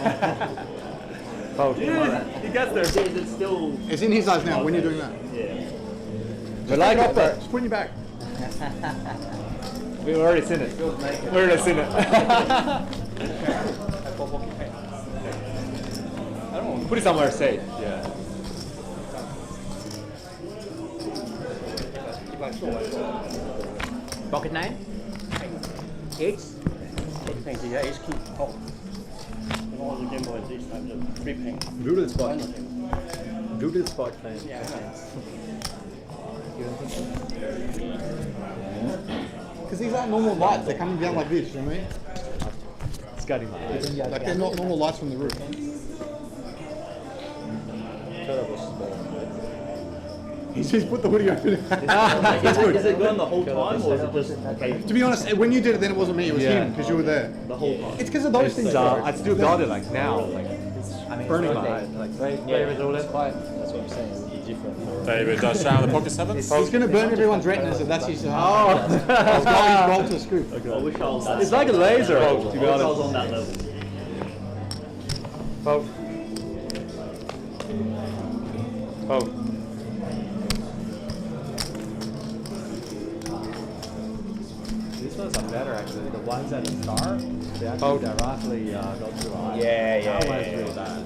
Hold. He gets there. It's still. It's in his eyes now when you're doing that. Yeah. Just like it, just put it in your back. We've already seen it. We've already seen it. I don't know. Put it somewhere safe. Yeah. Pocket 9. 8s. Yeah, ace key. Oh. And all the game boys this time just 3 ping. Brutal spot. Brutal spot playing. Yeah. Because these aren't normal lights. They're coming down like this. You know what I mean? It's got him. Like they're not normal lights from the roof. He's put the hoodie over it. Is it going the whole time or is it just... Okay. To be honest, when you did it, then it wasn't me. It was him because you were there. The whole time. It's because of those things. I still got it like now. Like it's burning my eyes. Like David all in. That's what I'm saying. It would be different. David does shout the pocket 7s. He's going to burn everyone's retinas if that's his... He's going roll to a scoop. Okay. I wish I was that. It's like a laser, to be honest. I was on that level. Hold. Hold. These ones are better actually. The ones at the start, they actually directly go to the eye. Yeah. That one's really bad.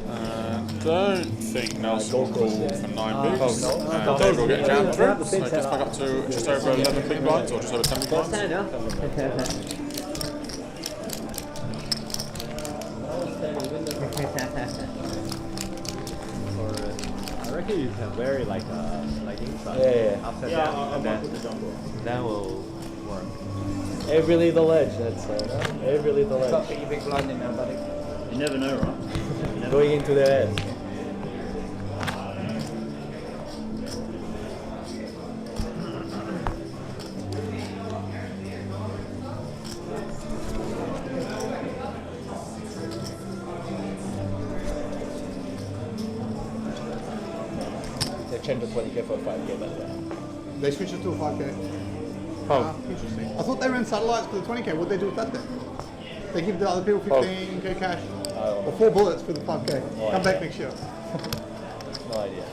don't think Nelson will call for 9 bigs. no. And David will get jammed through. So it gets back up to just over 11 big blinds, or just over 10 big blinds. I reckon you can vary like inside. Yeah. Upside down, and then that will work. Every little ledge, that's every little ledge. Stop being a big blind in there, buddy. You never know, right? Going into the head. They changed the 20k for a 5k, by the way. They switched it to a 5k. Oh. Interesting. I thought they ran satellites for the 20k. What'd they do with that then? They give the other people 15k cash. Or 4 bullets for the 5k. Come back next year. No idea.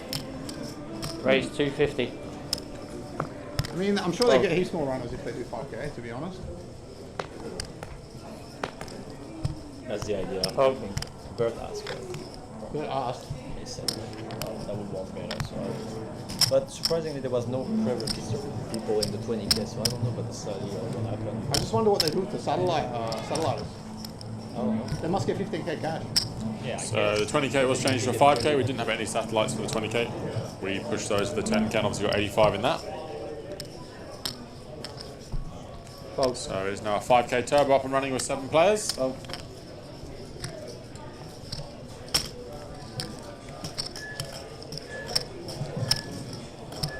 Raise 250. I mean, I'm sure they get heaps more runners if they do 5k, to be honest. That's the idea. I think Bert asked. Bert asked. He said that would work better. So but surprisingly, there was no prevalence of people in the 20k, so I don't know about the study or what happened. I just wonder what they do with the satellites. I don't know. They must get 15k cash. Yeah. So the 20k was changed to a 5k. We didn't have any satellites for the 20k. We pushed those to the 10k, and obviously got 85 in that. So it's now a 5k turbo up and running with 7 players.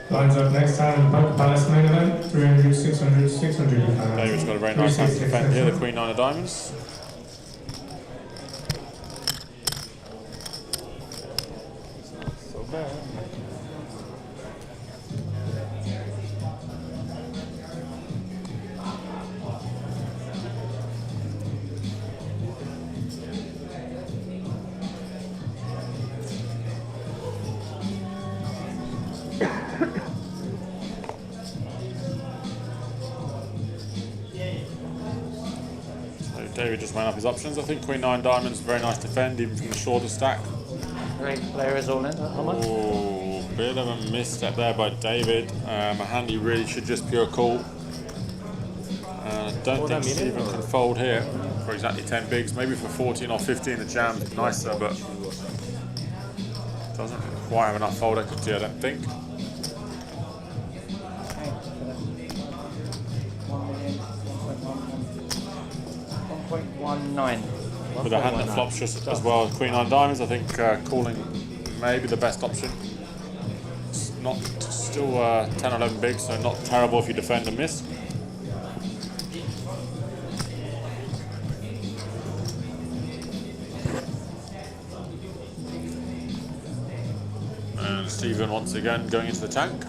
Lines up next time, Poker Palace main event, 300, 600, 600. David's got a very nice hand to defend here, the Queen 9 of Diamonds. So bad. David just ran up his options. I think Queen 9 Diamonds, very nice defend, even from the shorter stack. Great player is all in. How much? Oh, bit of a misstep there by David. A hand he really should just pure call. Don't think Stephen can fold here for exactly 10 bigs. Maybe for 14 or 15 the jam's nicer, but doesn't quite have enough fold equity, I don't think. 1.19. With a hand that flops just as well as Queen 9 Diamonds, I think calling may be the best option. It's not still 10 or 11 bigs, so not terrible if you defend and miss. And Stephen once again going into the tank.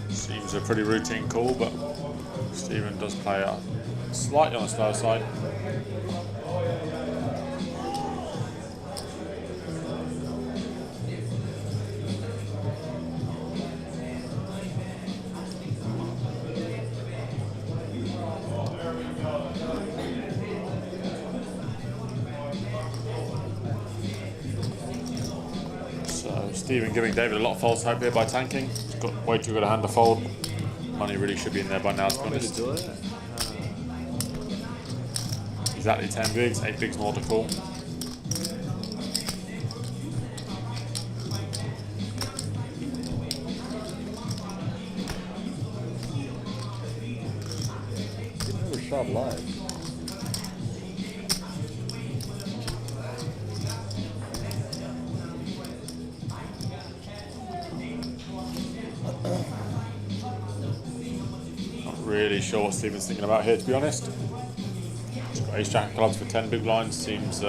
Seems a pretty routine call, but Stephen does play slightly on the slower side. Stephen giving David a lot of false hope here by tanking. He's got way too good a hand to fold. Money really should be in there by now, to be honest. Exactly 10 bigs, 8 bigs more to call. Never shot live. Really sure what Stephen's thinking about here, to be honest. He's got ace jack of clubs for 10 big blinds, seems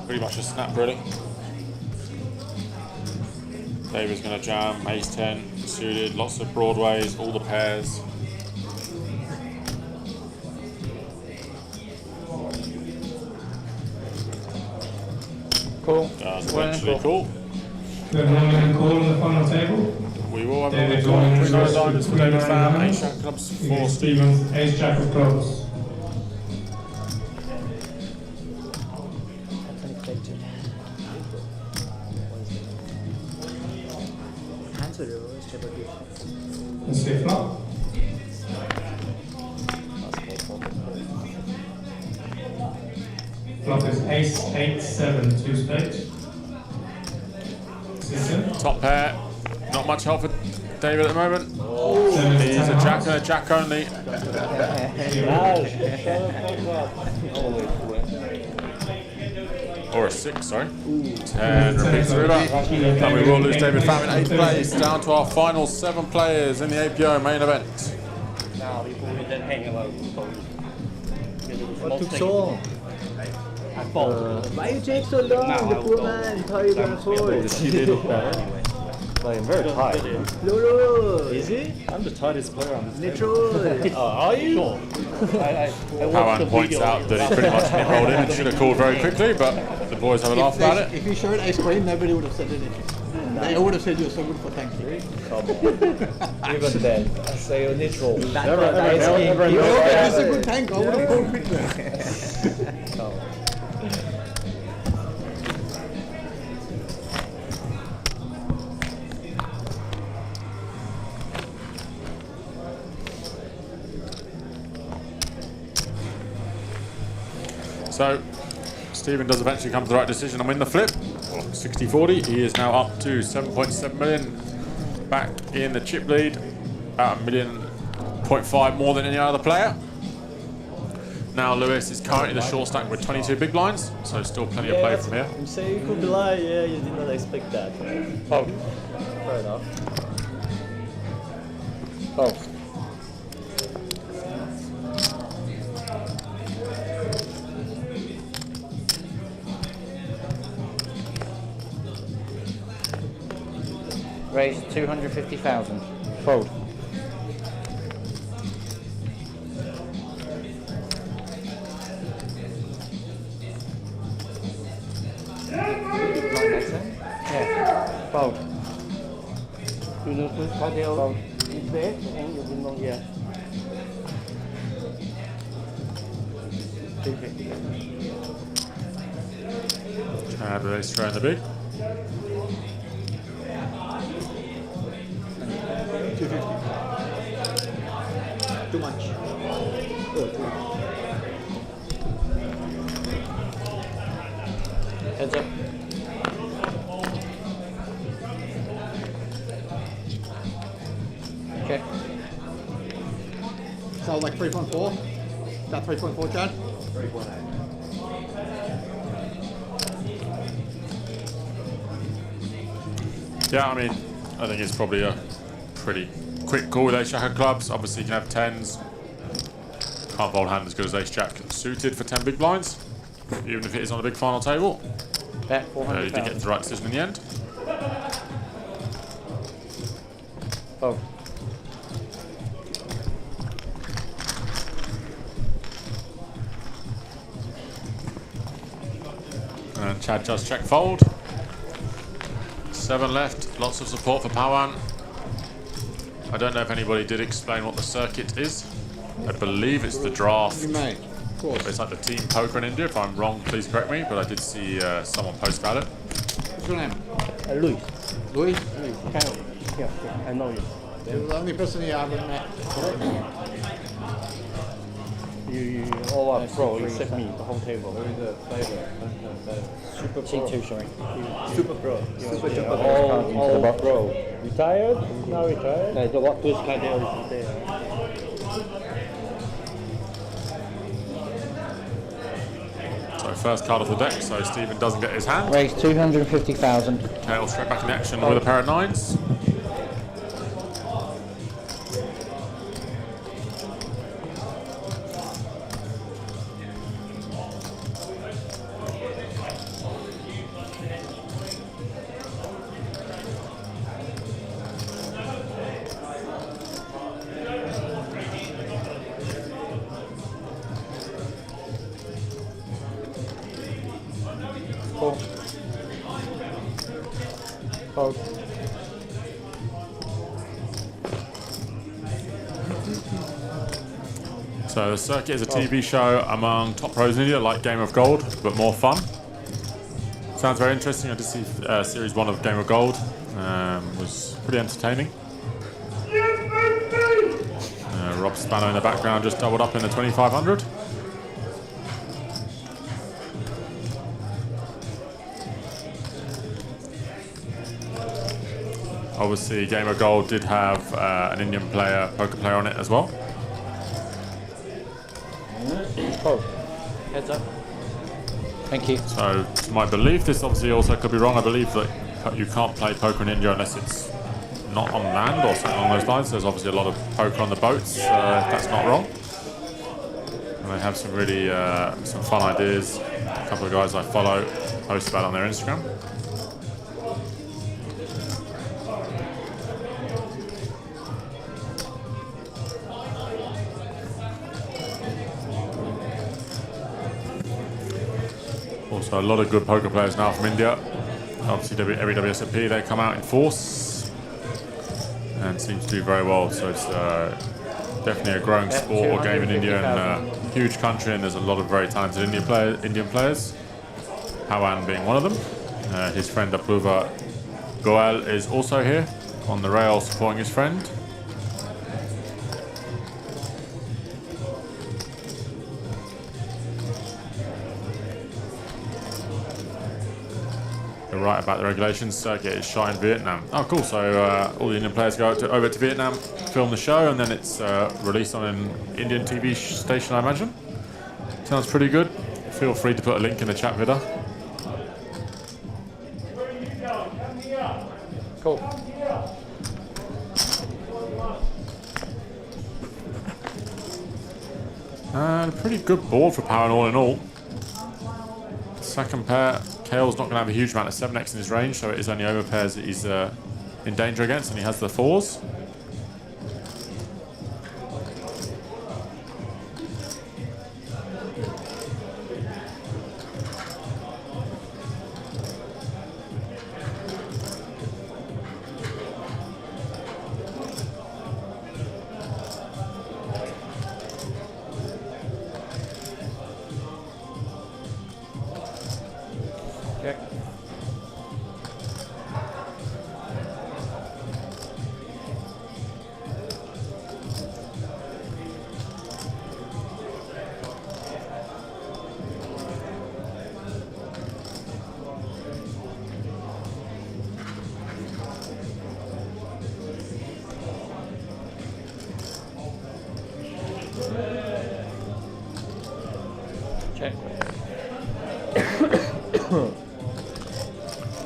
pretty much a snap, really. David's going to jam ace 10 suited, lots of broadways, all the pairs. Cool. Does eventually call. Good morning, call on the final table. We will have a $3 diamonds for David Pham, 8 Shack Clubs for Stephen. 8 Shack of Clubs. Let's see flop. Flop is ace, 8, 7, 2 spades. Top pair, not much help for David at the moment. He's a jack and a jack only. Or a 6, sorry. 10 repeats the river. And we will lose David Pham in 8th place, down to our final 7 players in the APO main event. What took so long? Why you take so long? The poor man, how are you going to fall? I'm very tired. No. Is he? I'm the tightest player on this Natural. Are you? Sure. Powan points out that he pretty much rolled in and should have called very quickly, but the boys have a laugh about it. If you showed ace queen, nobody would have said anything. They would have said you're so good for tank. Even then, I say you're neutral. You're a good tank. I would have called quicker. So, Stephen does eventually come to the right decision and win the flip. 60-40. He is now up to 7.7 million. Back in the chip lead. About $1.5 million more than any other player. Now Lewis is currently the short stack with 22 big blinds, so still plenty of play from here. You say you could be like, yeah, you did not expect that. Oh, fair enough. Oh. Raise 250,000. Fold. Yeah. Fold. You know which card is best and you will know yet. Chad with ace try in the big. 250. Too much. Oh, too much. Heads up. Okay. So like 3.4? Is that 3.4, Chad? 3.8. Yeah, I mean, I think it's probably a pretty quick call with ace jack of clubs. Obviously, you can have 10s. Can't fold hand as good as ace jack suited for 10 big blinds, even if it is on a big final table. Bet 400,000. You did get the right decision in the end. Oh. And Chad just check fold. 7 left, lots of support for Powan. I don't know if anybody did explain what the circuit is. I believe it's the draft. You may, of course. It's like the team poker in India. If I'm wrong, please correct me, but I did see someone post about it. What's your name? Louis. Louis? Kyle. Yeah, I know you. You're the only person here I haven't met. You all are pro except me, the whole table. Super pro. Two, sorry. Super pro. Super pro. All pro. Retired? Now retired? No, the what those kind of is there. So first card off the deck, so Stephen doesn't get his hand. Raise 250,000. Kale straight back in the action with a pair of 9s. Fold. So the circuit is a TV show among top pros in India, like Game of Gold, but more fun. Sounds very interesting. I did see Series 1 of Game of Gold. Was pretty entertaining. Rob Spano in the background just doubled up in the 2500. Obviously, Game of Gold did have an Indian player, poker player on it as well. Oh, heads up. Thank you. So, to my belief, this obviously also could be wrong. I believe that you can't play poker in India unless it's not on land or something along those lines. There's obviously a lot of poker on the boats, if that's not wrong. And they have some really some fun ideas. A couple of guys I follow post about it on their Instagram. Also, a lot of good poker players now from India. Obviously, every WSOP they come out in force and seem to do very well. So it's definitely a growing sport or game in India, and a huge country. And there's a lot of very talented Indian players. Pawan being one of them. His friend Apurva Goel is also here on the rail supporting his friend. Right about the regulations, circuit is shot in Vietnam. Oh, cool. So all the Indian players go over to Vietnam, film the show, and then it's released on an Indian TV station, I imagine. Sounds pretty good. Feel free to put a link in the chat video. Cool. And a pretty good board for Pawan all in all. Second pair. Kale's not going to have a huge amount of 7x in his range, so it is only overpairs that he's in danger against, and he has the 4s.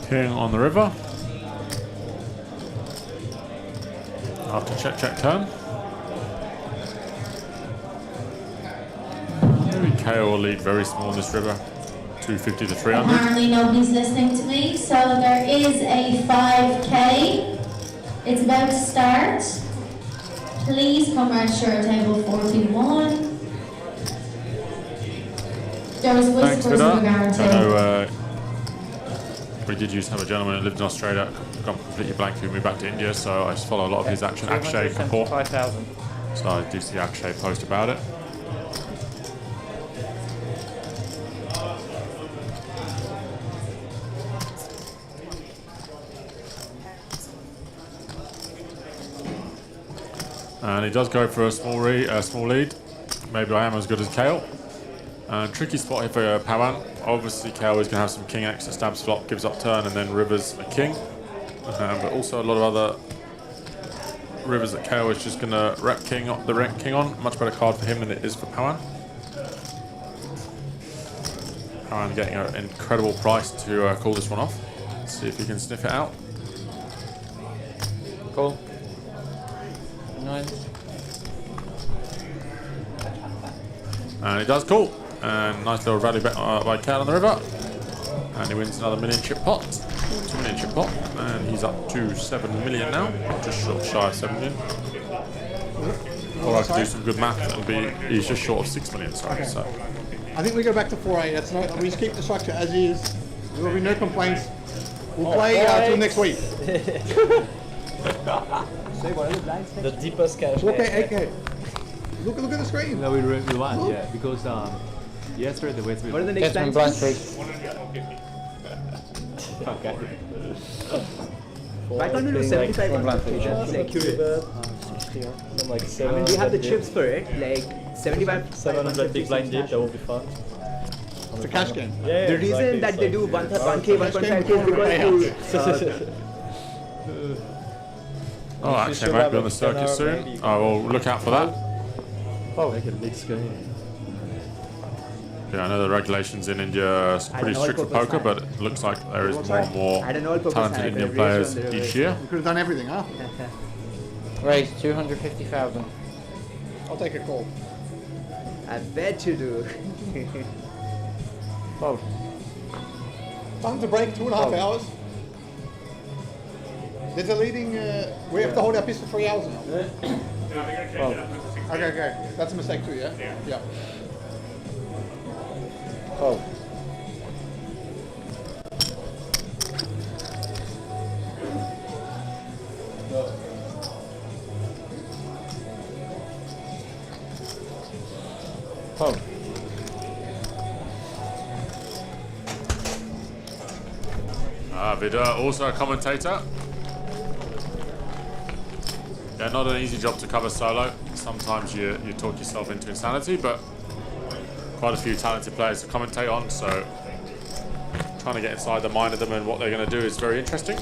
King on the river. After check turn. Maybe KO will lead very small in this river. 250 to 300. Apparently nobody's listening to me, so there is a 5k. It's about to start. Please come register at table 41. There was whispers of a guarantee. I know we did used to have a gentleman who lived in Australia, gone completely blank, who moved back to India, so I just follow a lot of his action. Akshay Kapoor. 5,000. So I do see Akshay post about it. And he does go for a small lead. Maybe I am as good as Kale. Tricky spot here for Pawan. Obviously, Kale is going to have some king X that stabs flop, gives up turn, and then rivers a king. But also a lot of other rivers that Kale is just going to rep king on. Much better card for him than it is for Pawan. Pawan getting an incredible price to call this one off. Let's see if he can sniff it out. Cool. 9. And he does call. And nice little rally bet by Kale on the river. And he wins another 1 million chip pot. 2 million chip pot. And he's up to 7 million now. Just short shy of 7 million. Or I could do some good math and he's just short of 6 million, sorry. Okay. So I think we go back to 4-8. That's not. We just keep the structure as is. There will be no complaints. We'll play till next week. The deepest cash. Okay, 8K. Look at the screen. No, we won, yeah, because yesterday the West. What are the next blinds? Okay. Why can't we do 75 on blind fish? Like curious. Like I mean, we have the chips for it. Like 75. 700 big blind deep. That will be fun. It's a cash game. Yeah, the reason that they do 1K, 1.5K is because Oh, actually, I might be on the circuit soon. I will look out for that. Oh, make it a big screen. Yeah, I know the regulations in India are pretty strict for poker, but it looks like there is more and more talented Indian players each year. You could have done everything, huh? Raise 250,000. I'll take a call. I bet you do. Oh. Time to break, 2.5 hours. There's a leading. We have to hold our piece for 3 hours now. Okay. That's a mistake too, yeah? Yeah. Oh. Oh. Vida, also a commentator. Yeah, not an easy job to cover solo. Sometimes you talk yourself into insanity, but quite a few talented players to commentate on, so trying to get inside the mind of them and what they're going to do is very interesting.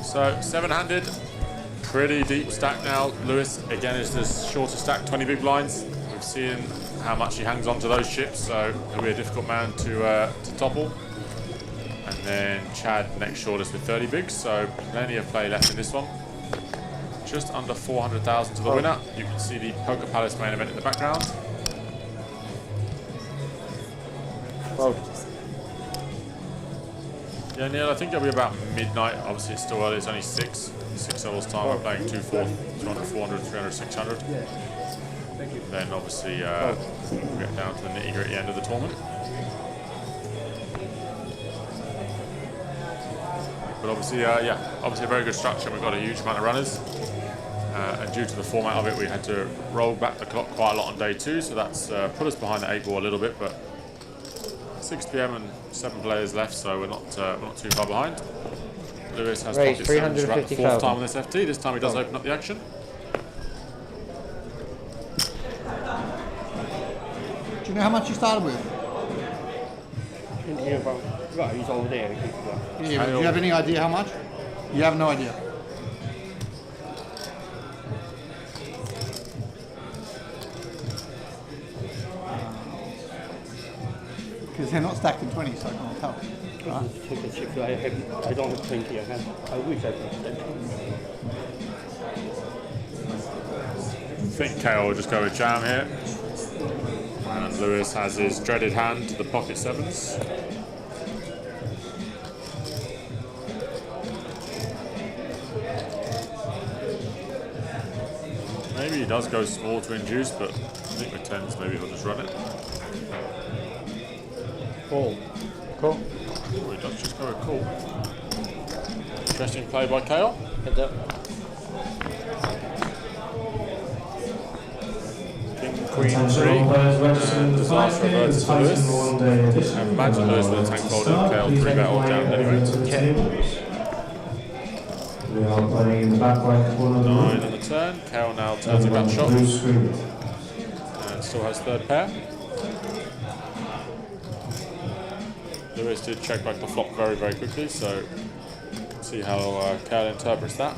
So 7-handed, pretty deep stack now. Lewis again is the shorter stack, 20 big blinds. We've seen how much he hangs on to those chips, so he'll be a difficult man to topple. And then Chad next shortest with 30 bigs, so plenty of play left in this one. Just under 400,000 to the winner. You can see the Poker Palace main event in the background. Oh. Yeah, Neil, I think it'll be about midnight. Obviously, it's still early. It's only 6 hours time. We're playing 2-4, 200, 400, 300, 600. Thank you. Then obviously we'll get down to the nitty-gritty end of the tournament. But obviously, obviously a very good structure. We've got a huge amount of runners. And due to the format of it, we had to roll back the clock quite a lot on day 2. So that's put us behind the 8 ball a little bit. But 6 PM and 7 players left, so we're not too far behind. Lewis has pocket sevens for about the 4th time on this FT. This time he does open up the action. Do you know how much you started with? Right, he's over there. Yeah, do you have any idea how much? You have no idea. Because they're not stacked in 20, so I can't tell. Take the chips. I don't have 20. I wish I could stack 20. I think KO will just go with jam here. And Lewis has his dreaded hand, the pocket sevens. Maybe he does go small to induce, but I think with 10s maybe he'll just run it. Cool. Cool. Oh, he does just go with call. Interesting play by KO. Heads up. Queen 3, and disaster reverted to Lewis. I imagine Lewis with a tank fold and KO 3-bet all down anyway. We are playing in the back right corner. 9 on the turn. KO now turns a back shot. And still has 3rd pair. Lewis did check back the flop very, very quickly, so see how KO interprets that.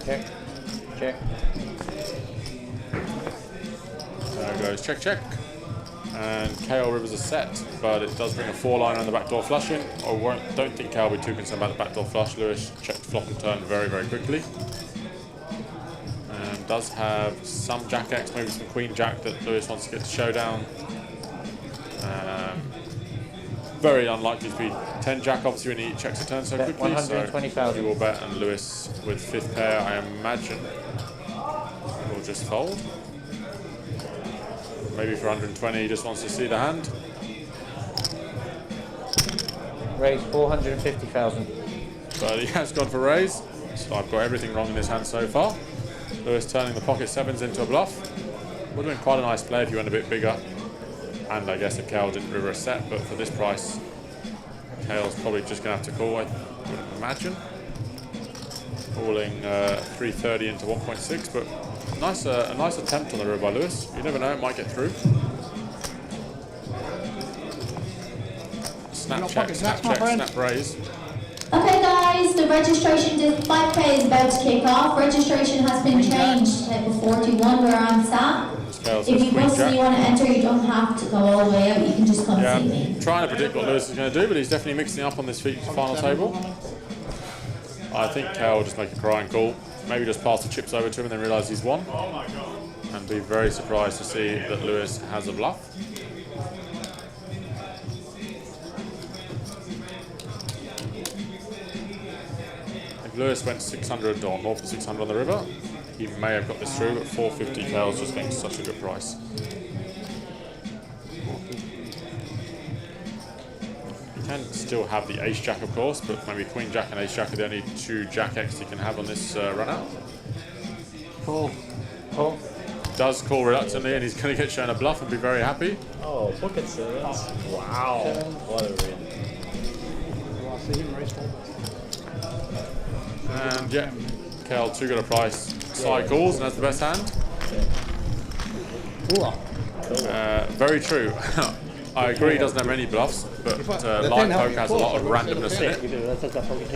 Check. Check. There goes check, check. And KO rivers a set, but it does bring a 4-liner on the backdoor flush in. I don't think KO will be too concerned about the backdoor flush. Lewis checked flop and turn very, very quickly. And does have some Jack X, maybe some Queen Jack that Lewis wants to get to showdown. Very unlikely to be 10 Jack, obviously, when he checks a turn so quickly. 120,000. So he will bet, and Lewis with 5th pair, I imagine, will just fold. Maybe for 120, he just wants to see the hand. Raise 450,000. But he has gone for raise. So I've got everything wrong in this hand so far. Lewis turning the pocket sevens into a bluff. Would have been quite a nice play if you went a bit bigger. And I guess if Cal didn't river a set, but for this price, Cal's probably just going to have to call, I would imagine. Calling 330 into 1.6, but a nice attempt on the river by Lewis. You never know, it might get through. Snap check, snap raise. Okay guys, the registration 5K is about to kick off. Registration has been changed to table 41. We're on staff. If you bust and you want to enter, you don't have to go all the way out. You can just come see me. Trying to predict what Lewis is going to do, but he's definitely mixing up on this final table. I think Cal will just make a crying call. Maybe just pass the chips over to him and then realise he's won. And be very surprised to see that Lewis has a bluff. Lewis went 600 or north of 600 on the river. He may have got this through, but 450 Cal's just getting such a good price. You can still have the ace jack, of course, but maybe queen jack and ace jack are the only two jack X you can have on this run out. Call. Call. Does call reluctantly, and he's going to get shown a bluff and be very happy. Oh, pocket sevens. Wow. What a win. I see him race forward. And yeah, Cal too good a price. Side calls, and that's the best hand. Very true. I agree he doesn't have any bluffs, but live poker has a lot of randomness in it.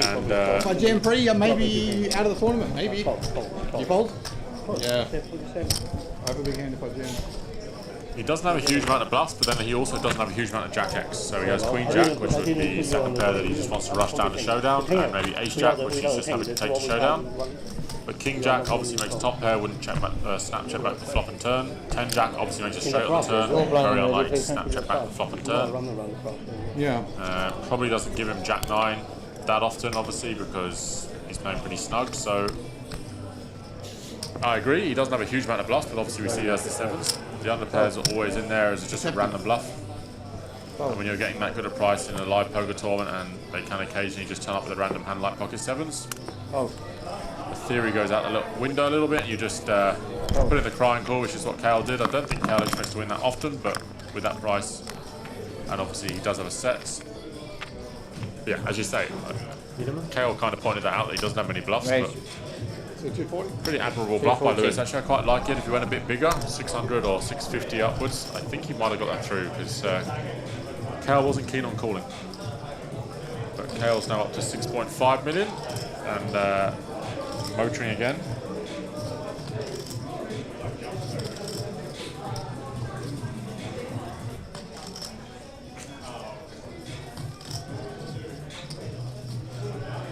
And if I jam pre, maybe out of the tournament, maybe. You fold? Yeah. I have a big hand if I jam. He doesn't have a huge amount of bluffs, but then he also doesn't have a huge amount of jack X. So he has queen jack, which would be the second pair that he just wants to rush down to showdown, and maybe ace jack, which he's just having to take to showdown. But king jack obviously makes top pair, wouldn't check back, snap check back the flop and turn. 10 jack obviously makes it straight on the turn. Very unlikely to snap check back the flop and turn. Yeah. Probably doesn't give him jack 9 that often, obviously, because he's playing pretty snug. So I agree, he doesn't have a huge amount of bluffs, but obviously we see he has the sevens. The under pairs are always in there as just a random bluff. And when you're getting that good a price in a live poker tournament, and they can occasionally just turn up with a random hand like pocket sevens, the theory goes out the window a little bit. You just put in the crying call, which is what Cal did. I don't think Cal expects to win that often, but with that price, and obviously he does have a set. Yeah, as you say, Cal kind of pointed that out that he doesn't have many bluffs, but pretty admirable bluff by Lewis. Actually, I quite like it if he went a bit bigger, 600 or 650 upwards. I think he might have got that through because Cal wasn't keen on calling. But Cal's now up to 6.5 million and motoring again.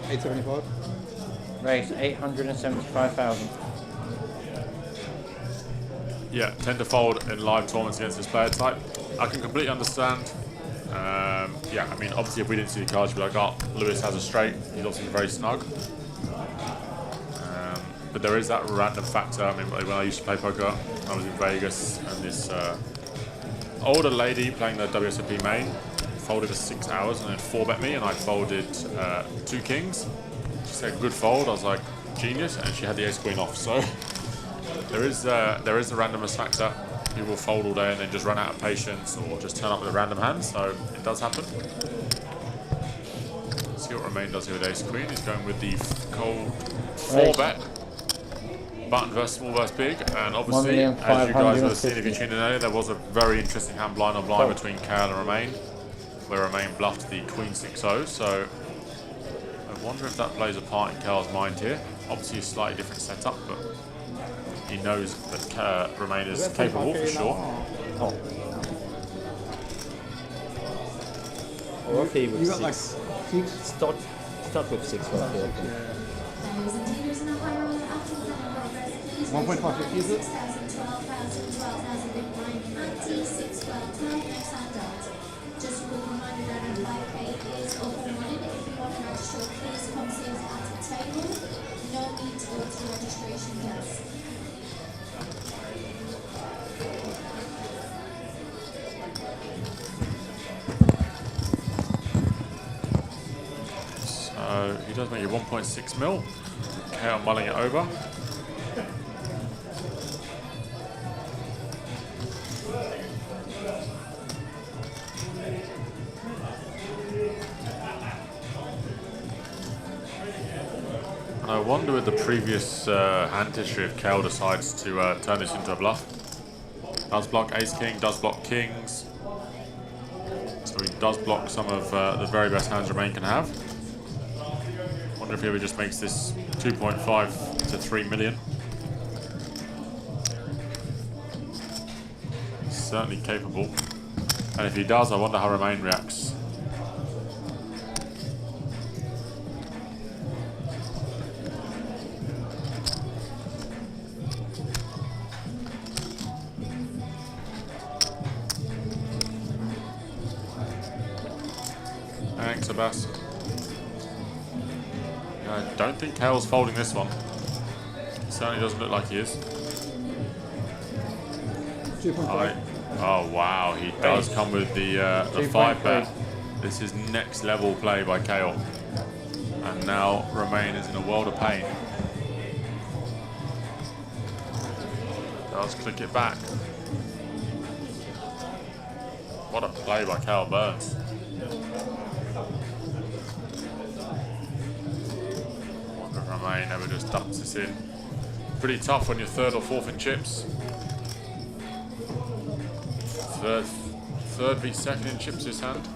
$875. Raise 875,000. Yeah, tend to fold in live tournaments against this player type. I can completely understand. Yeah, I mean, obviously if we didn't see the cards, you'd be like, oh, Lewis has a straight. He's obviously very snug. But there is that random factor. I mean, when I used to play poker, I was in Vegas, and this older lady playing the WSOP main folded for 6 hours and then 4-bet me, and I folded 2 kings. She said good fold. I was like, genius, and she had the ace queen off. So there is the randomness factor. People fold all day and then just run out of patience or just turn up with a random hand. So it does happen. Let's see what Romain does here with ace queen. He's going with the cold 4-bet. Button versus small versus big, and obviously, as you guys would have seen if you tuned in earlier, there was a very interesting hand blind on blind between Cal and Romain, where Romain bluffed the queen 6-0. So I wonder if that plays a part in Cal's mind here. Obviously a slightly different setup, but he knows that Romain is capable for sure. Or okay with 6. Start with 6. 1.5 is it? Just a quick reminder that our 5K is open-minded. If you want to register, please come see us at the table. No need to go to the registration desk. So he does make you 1.6 mil. KL mulling it over. And I wonder with the previous hand history if KL decides to turn this into a bluff. Does block ace king, does block kings. So he does block some of the very best hands Romain can have. Wonder if he ever just makes this 2.5 to 3 million. Certainly capable. And if he does, I wonder how Romain reacts. Thanks, Abbas. I don't think KL's folding this one. He certainly doesn't look like he is. 2.5. Oh wow, he does come with the 5 bet. This is next level play by KL. And now Romain is in a world of pain. Does click it back. What a play by KL Burns. Romain never just dumps this in. Pretty tough when you're 3rd or 4th in chips. Third beats 2nd in chips this hand.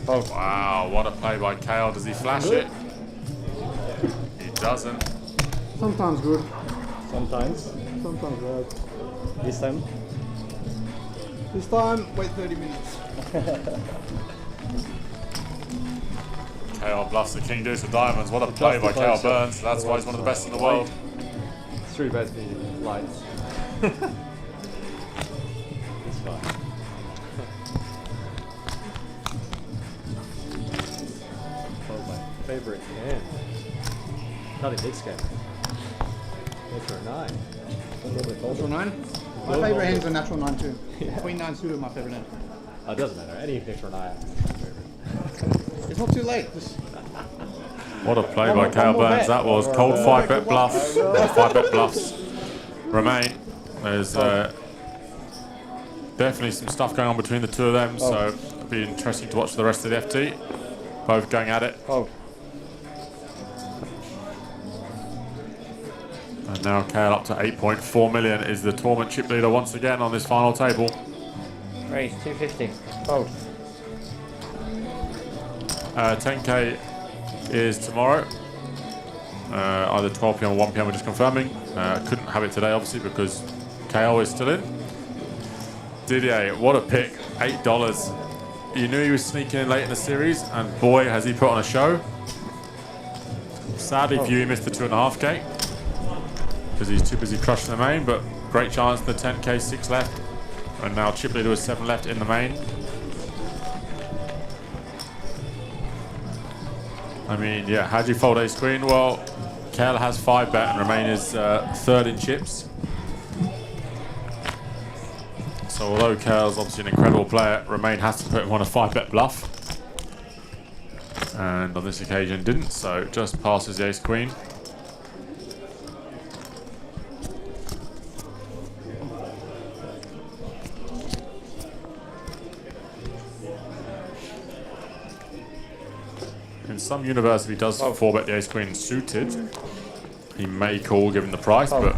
Oh wow, what a play by KL. Does he flash it? He doesn't. Sometimes good. Sometimes. Sometimes bad. This time? This time, wait 30 minutes. KL bluffs the king deuce of diamonds. What a play by KL Burns. That's why he's one of the best in the world. 3 bets meaning lights. It's fine. Oh, my favorite hand. Not a big scam. Natural 9. Natural 9? My favourite hand's a natural 9 too. Queen 9 suited my favourite hand. Oh, it doesn't matter. Any natural 9 is my favorite. It's not too late. Just What a play by KL Burns. That was cold 5 bet bluffs. 5 bet bluffs. Romain, there's definitely some stuff going on between the two of them, so it'll be interesting to watch the rest of the FT. Both going at it. And now KL up to 8.4 million is the tournament chip leader once again on this final table. Raise 250. 10k is tomorrow, either 12 PM or 1 PM, we're just confirming. Couldn't have it today, obviously, because KL is still in. Didier, what a pick, $8. You knew he was sneaking in late in the series, and boy, has he put on a show. Sadly for you, he missed the 2.5k, because he's too busy crushing the main, but great chance, the 10k, 6 left, and now chip leader with 7 left in the main. I mean, yeah, how'd you fold ace queen? Well, KL has 5 bet and Romain is 3rd in chips. So although KL's obviously an incredible player, Romain has to put him on a 5 bet bluff. And on this occasion didn't, so just passes the ace queen. In some universe, if he does 4-bet the ace queen suited, he may call given the price, but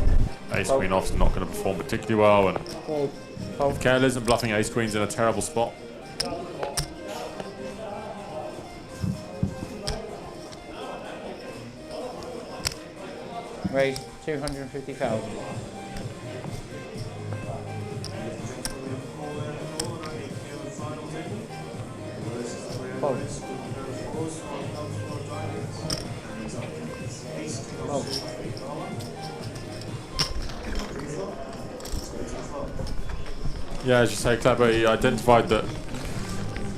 ace queen off's not going to perform particularly well. And if KL isn't bluffing ace queen's in a terrible spot. Raise 250,000. Yeah, as you say, Clever, he identified that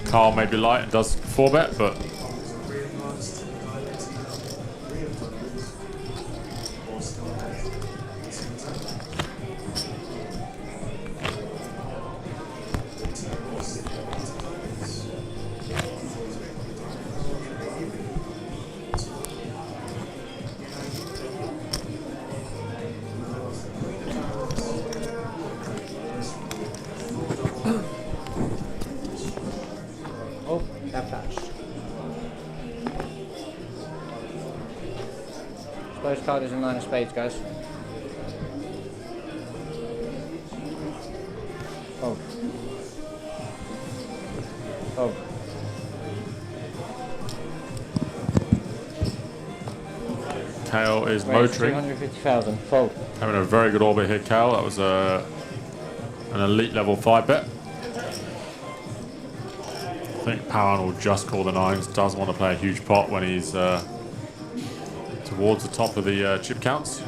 Carl may be light and does 4-bet, but Exposed card is a 9 of spades, guys. Oh. Oh. Kale is Raise motoring. 250,000. Fold. Having a very good orbit here, Kale. That was an elite level 5 bet. I think Powan will just call the 9s. Doesn't want to play a huge pot when he's towards the top of the chip counts.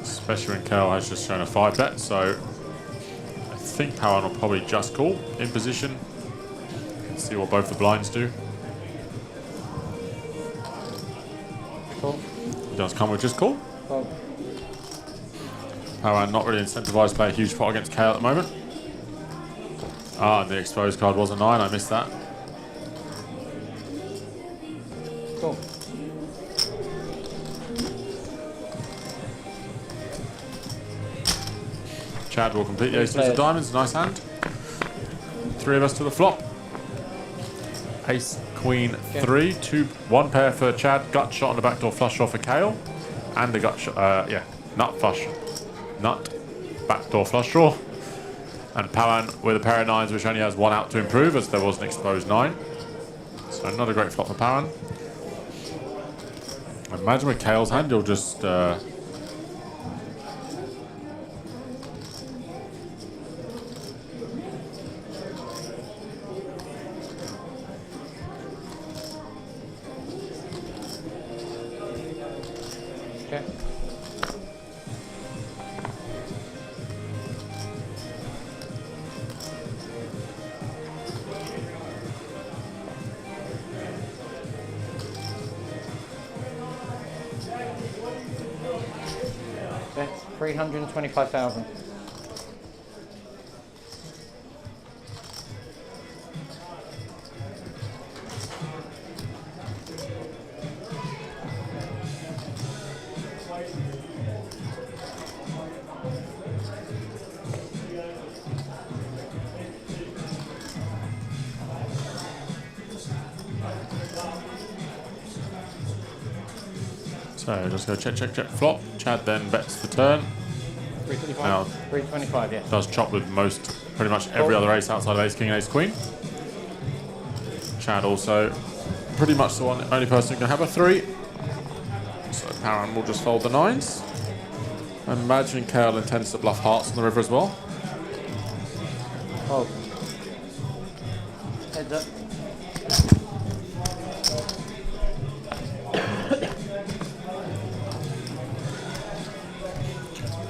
Especially when Kale has just shown a 5 bet, so I think Powan will probably just call in position. Let's see what both the blinds do. Call. Does come with just call. Call. Powan not really incentivized to play a huge pot against Kale at the moment. Ah, the exposed card was a 9, I missed that. Cool. Chad will complete the ace of diamonds, nice hand. 3 of us to the flop. Ace, queen, 3, 2, 1 pair for Chad, gut shot on the backdoor flush draw for Kale. And the gut shot, nut flush. Nut, backdoor flush draw. And Powan with a pair of 9s, which only has 1 out to improve, as there was an exposed 9. So not a great flop for Powan. I imagine with Kale's hand, he'll just Okay. Okay, 325,000. So just go check, check, check, flop. Chad then bets the turn. 325. Now 325, yeah. does chop with pretty much every other ace outside of ace king and ace queen. Chad also pretty much the only person who can have a 3. So Powan will just fold the 9s. I'm imagining Kale intends to bluff hearts on the river as well. Oh. Heads up.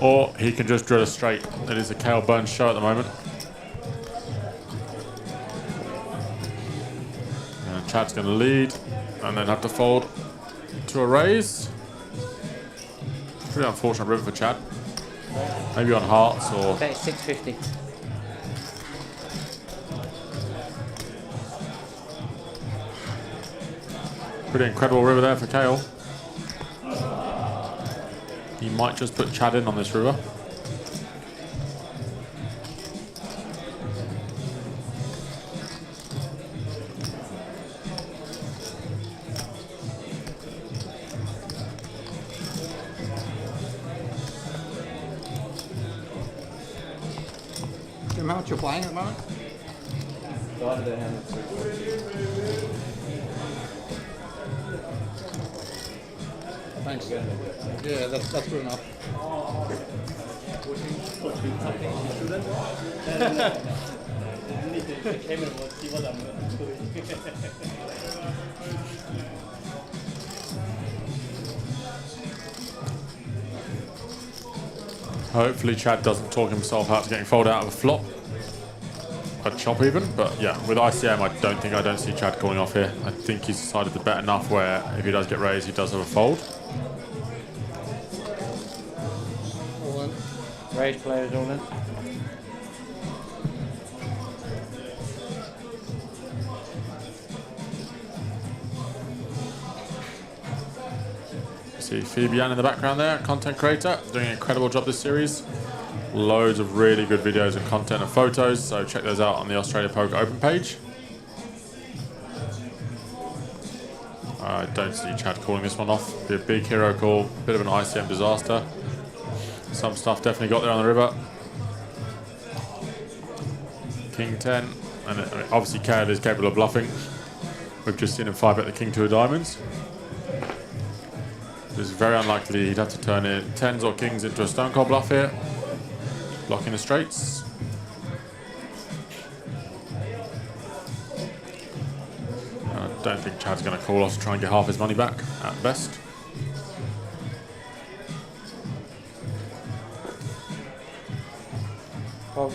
Or he can just drill a straight. It is a Kale Burns show at the moment. And Chad's going to lead and then have to fold to a raise. Pretty unfortunate river for Chad. Maybe on hearts or... Okay, 650. Pretty incredible river there for Kale. He might just put Chad in on this river. Do you remember what you're playing at the moment? Thanks. Yeah, that's good enough. Hopefully Chad doesn't talk himself out to getting folded out of a flop. A chop even, but yeah, with ICM I don't see Chad calling off here. I think he's decided to bet enough where if he does get raised, he does have a fold. All in. Raise players all in. See Phoebe Ann in the background there, content creator, doing an incredible job this series. Loads of really good videos and content and photos, so check those out on the Australia Poker Open page. I don't see Chad calling this one off. Be a big hero call, bit of an ICM disaster. Some stuff definitely got there on the river. King 10, and obviously Chad is capable of bluffing. We've just seen him 5-bet the King 2 of diamonds. It's very unlikely he'd have to turn in 10s or kings into a stone cold bluff here. Blocking the straights. I don't think Chad's going to call off to try and get half his money back at best. Oh.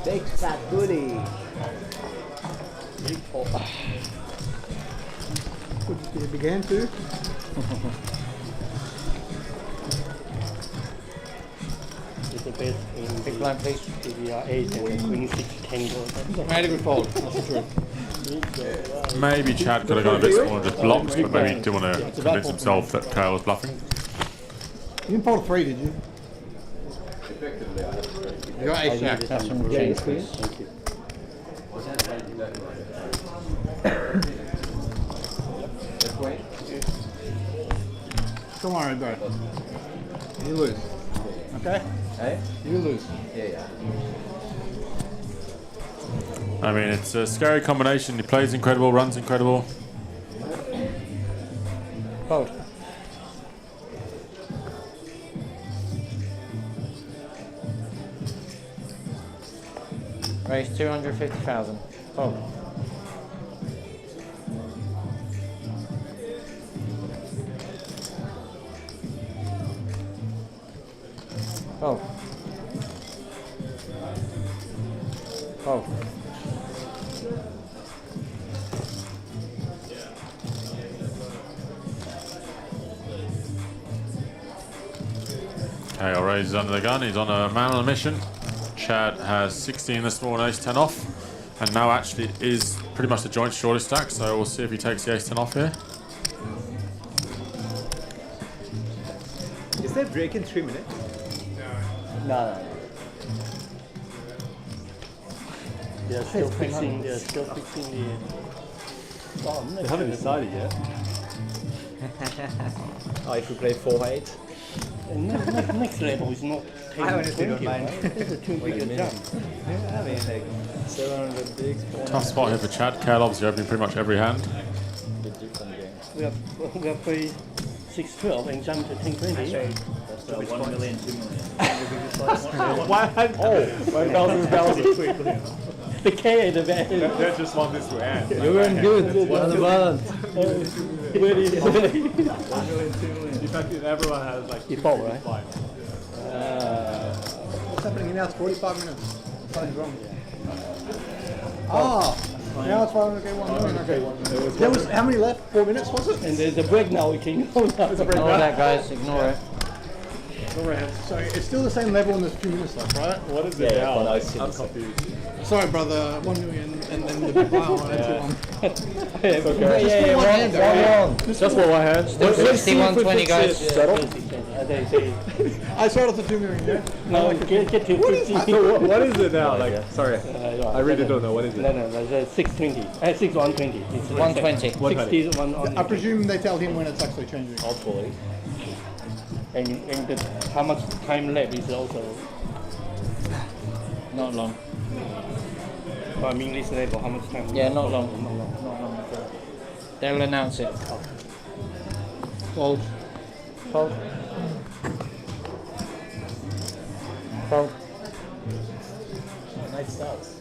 Big fat booty. It began to. It's the best in big blind place. We are 8 and queen 6 10. Made a good fold. That's the truth. Maybe Chad could have gone a bit smaller and just blocked, but maybe he didn't want to convince himself that Kale was bluffing. You didn't fold 3, did you? Effectively, I have 3. You got ace jack. Have some change, please. Thank you. Don't worry about it. You lose. Okay? Hey? You lose. Yeah. I mean, it's a scary combination. He plays incredible, runs incredible. Fold. Raise 250,000. Fold. Oh. Oh. Okay, alright, he's under the gun. He's on a man on a mission. Chad has 16 this morning, ace 10 off. And now actually is pretty much the joint shortest stack, so we'll see if he takes the ace 10 off here. Is there break in 3 minutes? No. They're still fixing the... They haven't decided yet. Oh, if we play 4-8? Next level is not I honestly don't mind. It's a too big a jump. I mean, like 700 bigs. Tough spot here for Chad. Cal obviously opening pretty much every hand. We have played 6-12 and jumped to 10-20. That's 1 million, 2 million. The K and the bad. They just want this to end. You weren't good on the balance. Very 1 million, 2 million. In fact, everyone has like you fold, right? What's happening now? It's 45 minutes. Something's wrong. Oh, now it's 1 million. Okay. There was how many left? 4 minutes, was it? And there's a break now. We can go now. Ignore that, guys. Ignore it. So it's still the same level and there's 2 minutes left, right? What is it now? I'm confused. Sorry, brother. 1 million and then the big pile. It's okay. Just one hand, though. Just for 1 hand. Still 61-20, guys. I started with 2 million, yeah? No, get to 50. So what is it now? Like, sorry, I really don't know. What is it? No, that's 620. 120. It's 120. 60. I presume they tell him when it's actually changing. Hopefully. And how much time left is also not long. I mean, this level, how much time? Yeah, not long. They'll announce it. Fold. Fold. Fold. Nice starts.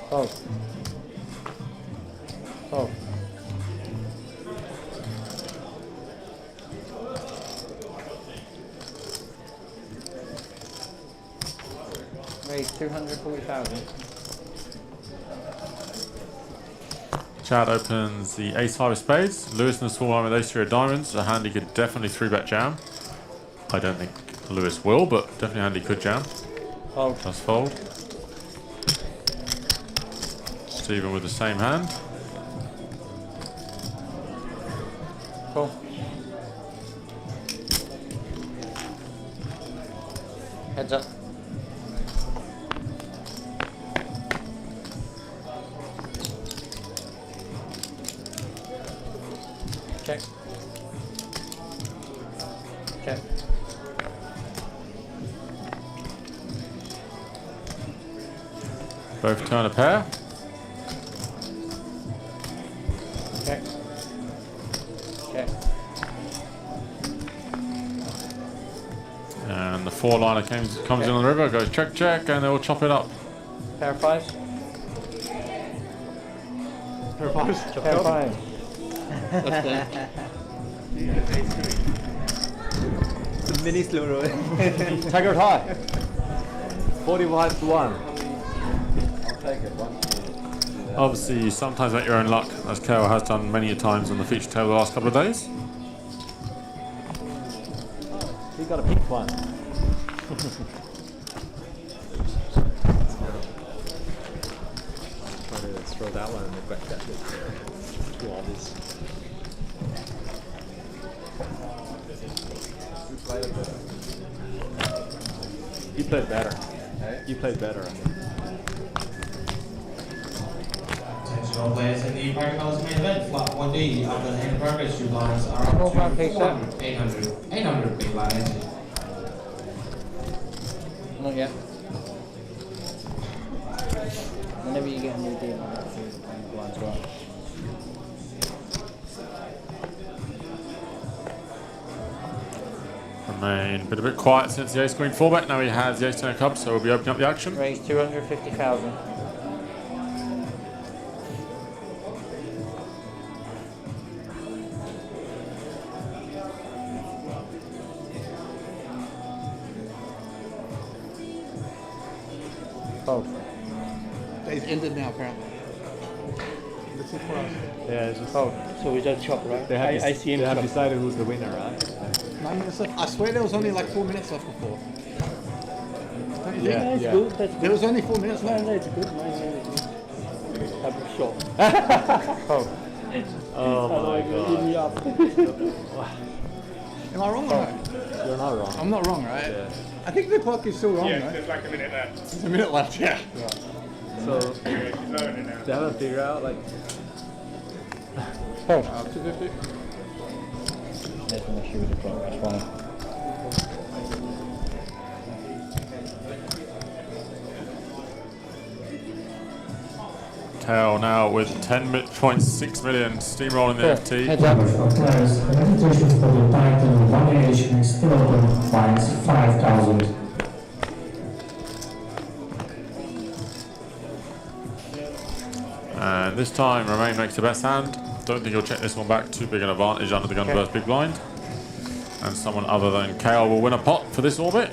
Fold. Fold. Raise 240,000. Chad opens the ace-5 of spades. Lewis in the small line with ace-3 of diamonds. A hand he could definitely 3-bet jam. I don't think Lewis will, but definitely a hand he could jam. Fold. Just fold. Stephen with the same hand. Cool. Heads up. Check. Check. Both turn a pair. Check. Check. And the 4-liner comes in on the river, goes check, check, and they'll chop it up. Pair of fives. Pair of fives? Pair of fives. That's good. It's a mini slow roll. Tiger high. 41-1. I'll take it. Obviously, you sometimes make your own luck, as KO has done many a times on the feature table the last couple of days. He got a pink one. Try to throw that one and regret that. Too obvious. You played better. You played better, I think. Attention all players in the Poker Palace main event, flat 1D. After the hand progress, your blinds are up to 400, 800 big blind entry. Not yet. Whenever you get a new deal, I'll see the blinds right. Remain been a bit quiet since the ace queen 4-bet. Now he has the ace 10 of clubs, so we'll be opening up the action. Raise 250,000. Fold. It's ended now, apparently. That's it for us. Yeah, it's just fold. So we just chop, right? They have, I see him they have chop. decided who's the winner, right? 9 minutes left. I swear there was only like 4 minutes left before. Don't you think? That's good. That's good. There was only 4 minutes left. No, it's good. 9 minutes. I'm short. Fold. Oh my god. Am I wrong or no? You're not wrong. I'm not wrong, right? Yeah. I think the clock is still wrong, Yeah, right? there's like a minute left. There's a minute left, yeah. So, Yeah, she's learning it now. they haven't figured out, like... 250. There's an issue with the clock, that's why. KO now with 10.6 million, steamrolling the FT. Heads up. Players, registration for the title variation is still open, fines 5,000. And this time, Romain makes the best hand. Don't think he'll check this one back. Too big an advantage under the gun versus big blind. And someone other than KO will win a pot for this orbit.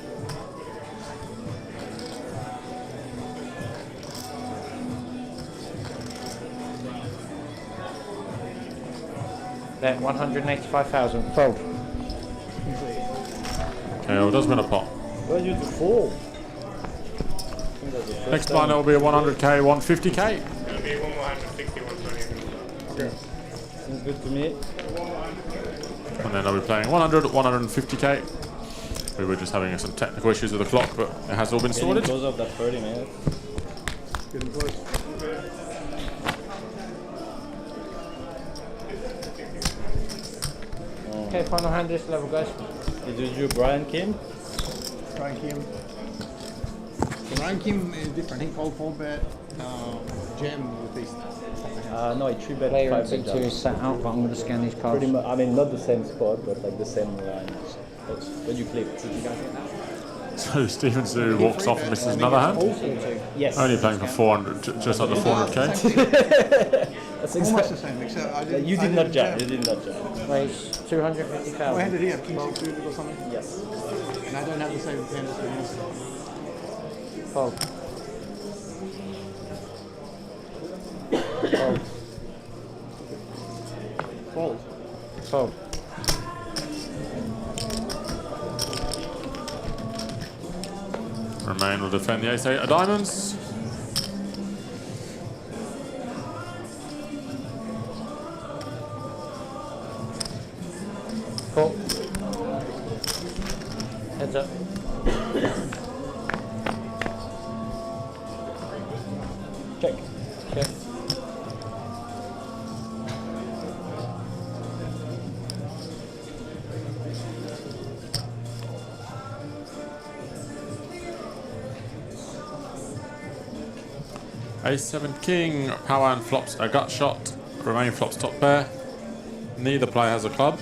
Bet 185,000. Fold. KO does win a pot. Where's you to fold? Next blind will be a 100k, 150k. It'll be 160, 120. Okay. Seems good to me. And then I'll be playing 100, 150k. We were just having some technical issues with the clock, but it has all been sorted. Close up that 30 minutes. Getting close. Okay, final hand this level, guys. Did you do Brian Kim? Brian Kim. Brian Kim is different. He called 4-bet jam with these. No, I 3-bet Player 5-bet two is set out, but I'm going to scan these cards. Pretty much, I mean, not the same spot, but like the same lines. That's what you click. So Stephen Zoo walks off and misses another hand. Yes. Only playing for 400, just under 400k. That's Almost the same, except I didn't. You I did not didn't jam. You did not jam. Raise 250,000. What hand did he have? King 6 suited or something? Yes. And I don't have the same hand as him. Fold. Fold. Fold. Fold. Romain will defend the ace 8 of diamonds. Heads up. Check. Check. Ace-7 king, power and flops a gut shot, remain flops top pair. Neither player has a club.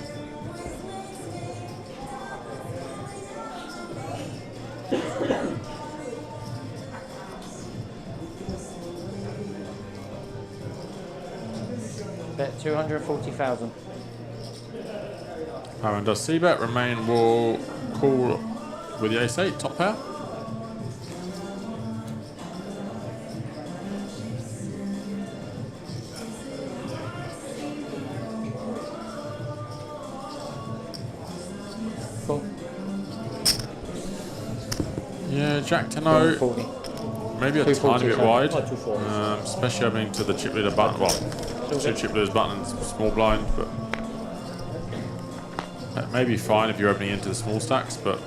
Bet 240,000. Power and does c-bet, remain will call with the ace-8 top pair. Yeah, Jack 10-0, maybe a tiny bit wide, especially opening to the chip leader button. Well, two chip leaders button and small blind, but that may be fine if you're opening into the small stacks. But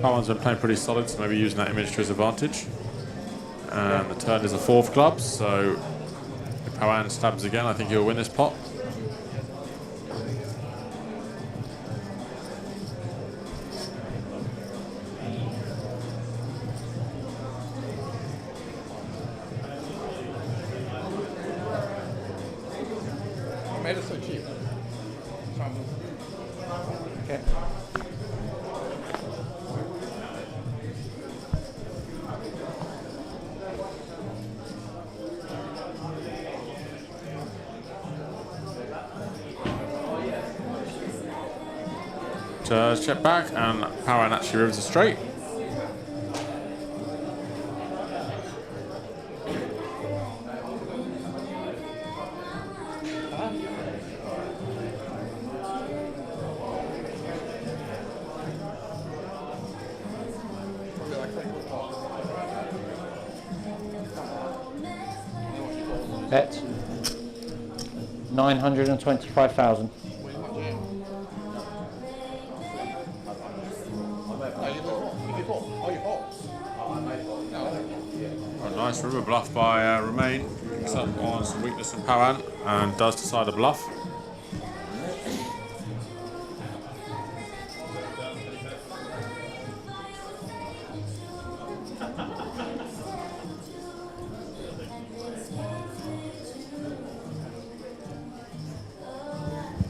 Powan's been playing pretty solid, so maybe using that image to his advantage. And the turn is a 4th club, so if Powan stabs again, I think he'll win this pot. Made it so cheap. Okay. Check back, and Powan actually rivers a straight. Bet 925,000. A nice river bluff by Remain. Picks up on some weakness in Powan and does decide a bluff.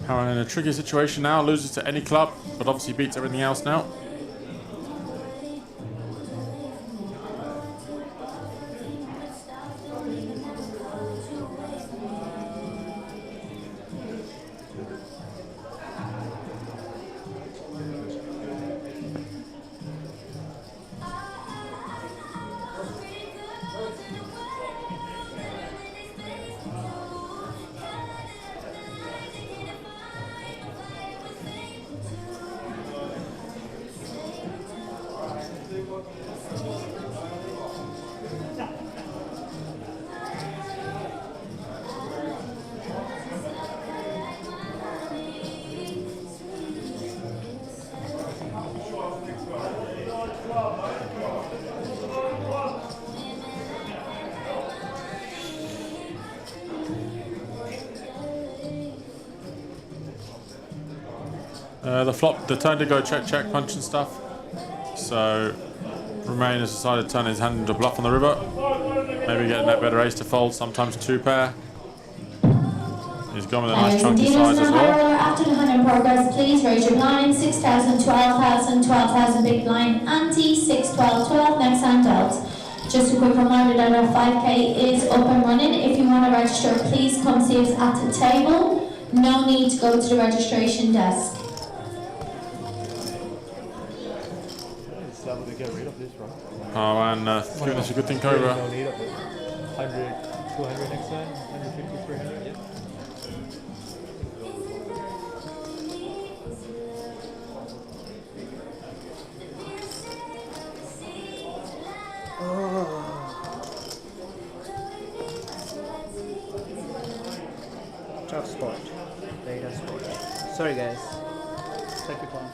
Powan in a tricky situation now, loses to any club, but obviously beats everything else now. The turn to go check, punch and stuff. So Remain has decided to turn his hand into a bluff on the river. Maybe getting that better ace to fold, sometimes 2 pair. He's gone with a nice chunky size as well. After the hand in progress, please raise your blind. 6,000, 12,000, 12,000 big blind, ante, 6, 12, 12, next hand dealt. Just a quick reminder that our 5K is up and running. If you want to register, please come see us at the table. No need to go to the registration desk. To get rid of this, right? Oh, and giving us a good think over. No need of it. 100, 200 next time, 150, 300, yeah. Tough spot. Very tough spot. Sorry guys. Take your time.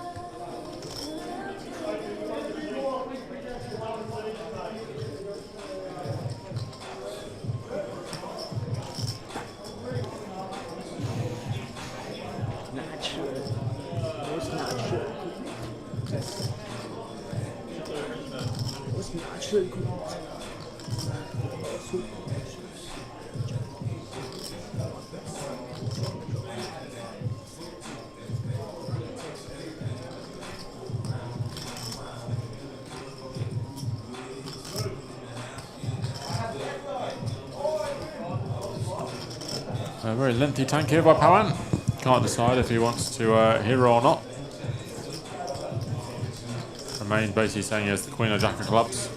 A very lengthy tank here by Pawan. Can't decide if he wants to hero or not. Remains basically saying he has the Queen or Jack of Clubs.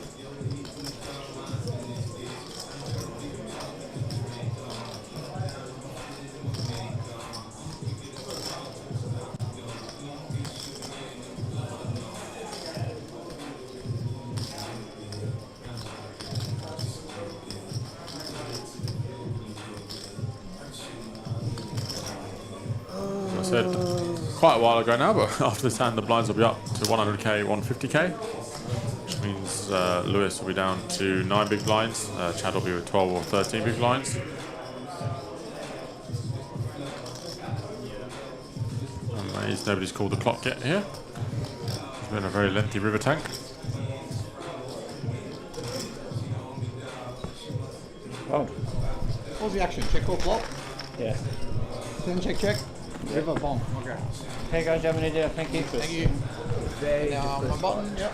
As I said quite a while ago now, but after this hand the blinds will be up to 100k, 150k, which means Lewis will be down to 9 big blinds, Chad will be with 12 or 13 big blinds. Amazed nobody's called the clock yet here. It's been a very lengthy river tank. Oh. What was the action? Check or flop? Yeah. Then check. River bomb. Okay. Hey guys, you have an idea? Thank you. Thank you. Now my button. Yep.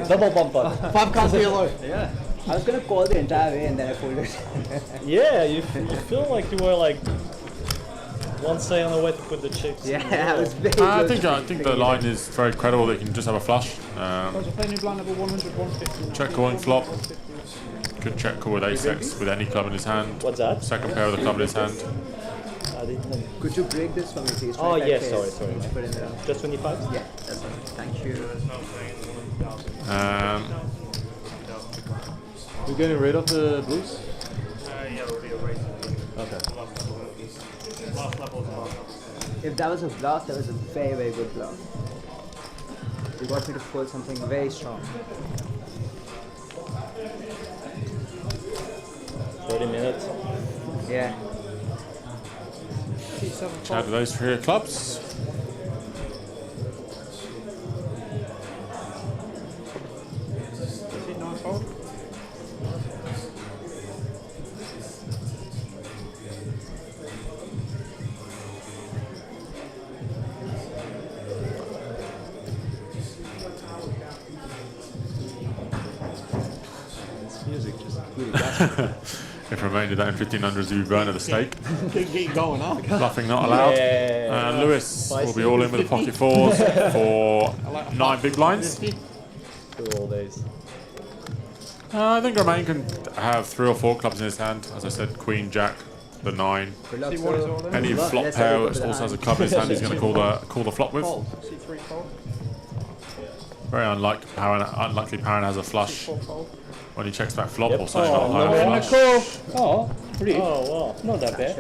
Double bumper. 5 cards for yellow. Yeah. I was gonna call the entire way and then I folded. Yeah, you feel like you were like one say on the way to put the chicks. Yeah, I was very I think the line is very credible that you can just have a flush. Playing new blind level 100, 150. Check calling flop. Good check call with ace-x with any club in his hand. What's that? Second pair of the club in his hand. Could you break this for me, please? Oh, yes, sorry. Put in there. Just 25? Yeah, that's all. Thank you. We're getting rid of the blues? Yeah, we'll be erasing. Okay. Last level is last. If that was a bluff, that was a very, very good bluff. You got me to fold something very strong. 30 minutes. Yeah. Chad with those 3 clubs. Music just If Romain did that in 1500s, he'd be burning at the stake. Keep going, huh? Bluffing not allowed. Yeah. Lewis will be all in with the pocket 4s for 9 big blinds. Do all days. I think Romain can have 3 or 4 clubs in his hand. As I said, Queen, Jack, the 9. Any flop pair which also has a club in his hand, he's going to call the flop with. C3 fold. Very unlikely Paran has a flush when he checks back flop or something. Oh, Not high flush. Oh, pretty. Oh, wow. Not that bad.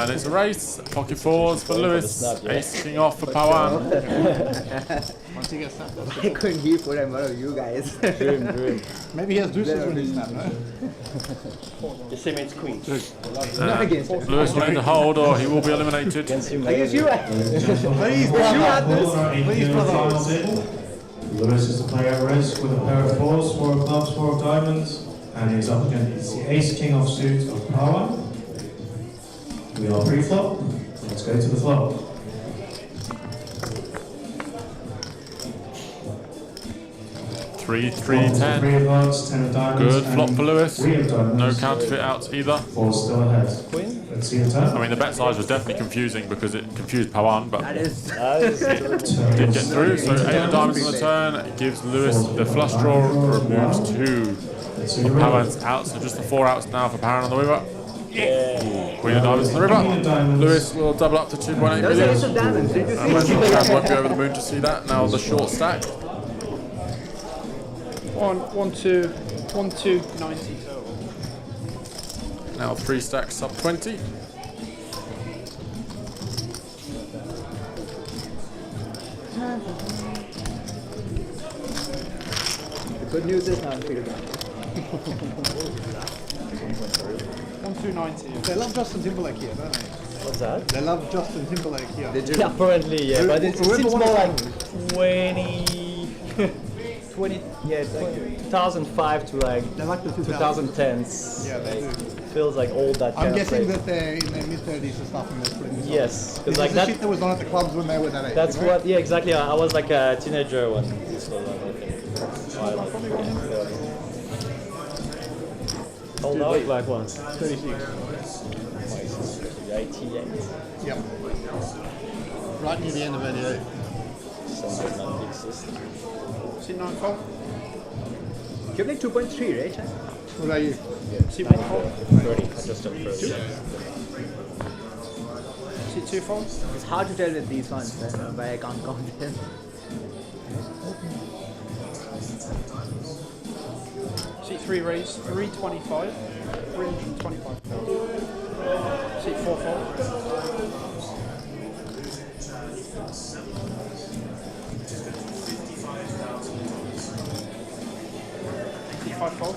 And it's a race. Pocket 4s for Lewis. Ace king off for Pawan. Once he gets snapped, Why couldn't he put him one of you guys? Dream. maybe he has deuces when he's snapped, no? The same as queen. Not against him. Lewis will need to hold or he will be eliminated. Against you. Please, you had this. Please, brother. Lewis is the player at risk with a pair of 4s, 4 of clubs, 4 of diamonds, and he's up against the ace king offsuit of power. We are pre-flop. Let's go to the flop. Three, 10. 3 of hearts, 10 of diamonds. Good flop for Lewis. 3 of diamonds. No counterfeit outs either. 4 still ahead. Let's see the turn. I mean, the bet size was definitely confusing because it confused Pawan, but That is. did get through. So 8 of diamonds on the turn. It gives Lewis the flush draw, removes 2 of Pawan's outs. So just the 4 outs now for Paran on the river. Queen of diamonds on the river. Lewis will double up to 2.8 Those million. ace of diamonds. Did you see? Chad won't be over the moon to see that. Now the short stack. 1, 2, 90 total. Now 3 stacks sub 20. The good news is now I'm free to go. 1, 2, 90. They love Justin Timberlake here, don't they? What's that? They love Justin Timberlake here. Yeah, apparently, yeah, but it seems more like 2005 to like They like the 2010s. Yeah, they do. Feels like all that I'm kind guessing of that they're in their mid-30s and stuff and they're putting this Yes, on. because This like is the that. shit that was on at the clubs when they were that age. That's you know? what. Yeah, exactly. I was like a teenager when this was on. I think. How old are you? Black ones. 36. 88. Yep. Right near the end of 88. Some of my big sister. See 9-4? You have like 2.3, right? What about you? See 1-4. 30. I just turned 30. See 2-4? It's hard to tell with these ones, why I can't count them. Seat 3 raise, 325, 325. Seat 4 fold. Seat 5 fold.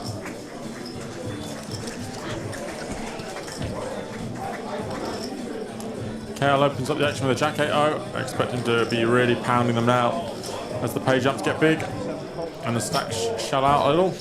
KL opens up the action with a Jack 8-0. I expect him to be really pounding them now as the pay jumps get big and the stacks shut out a little.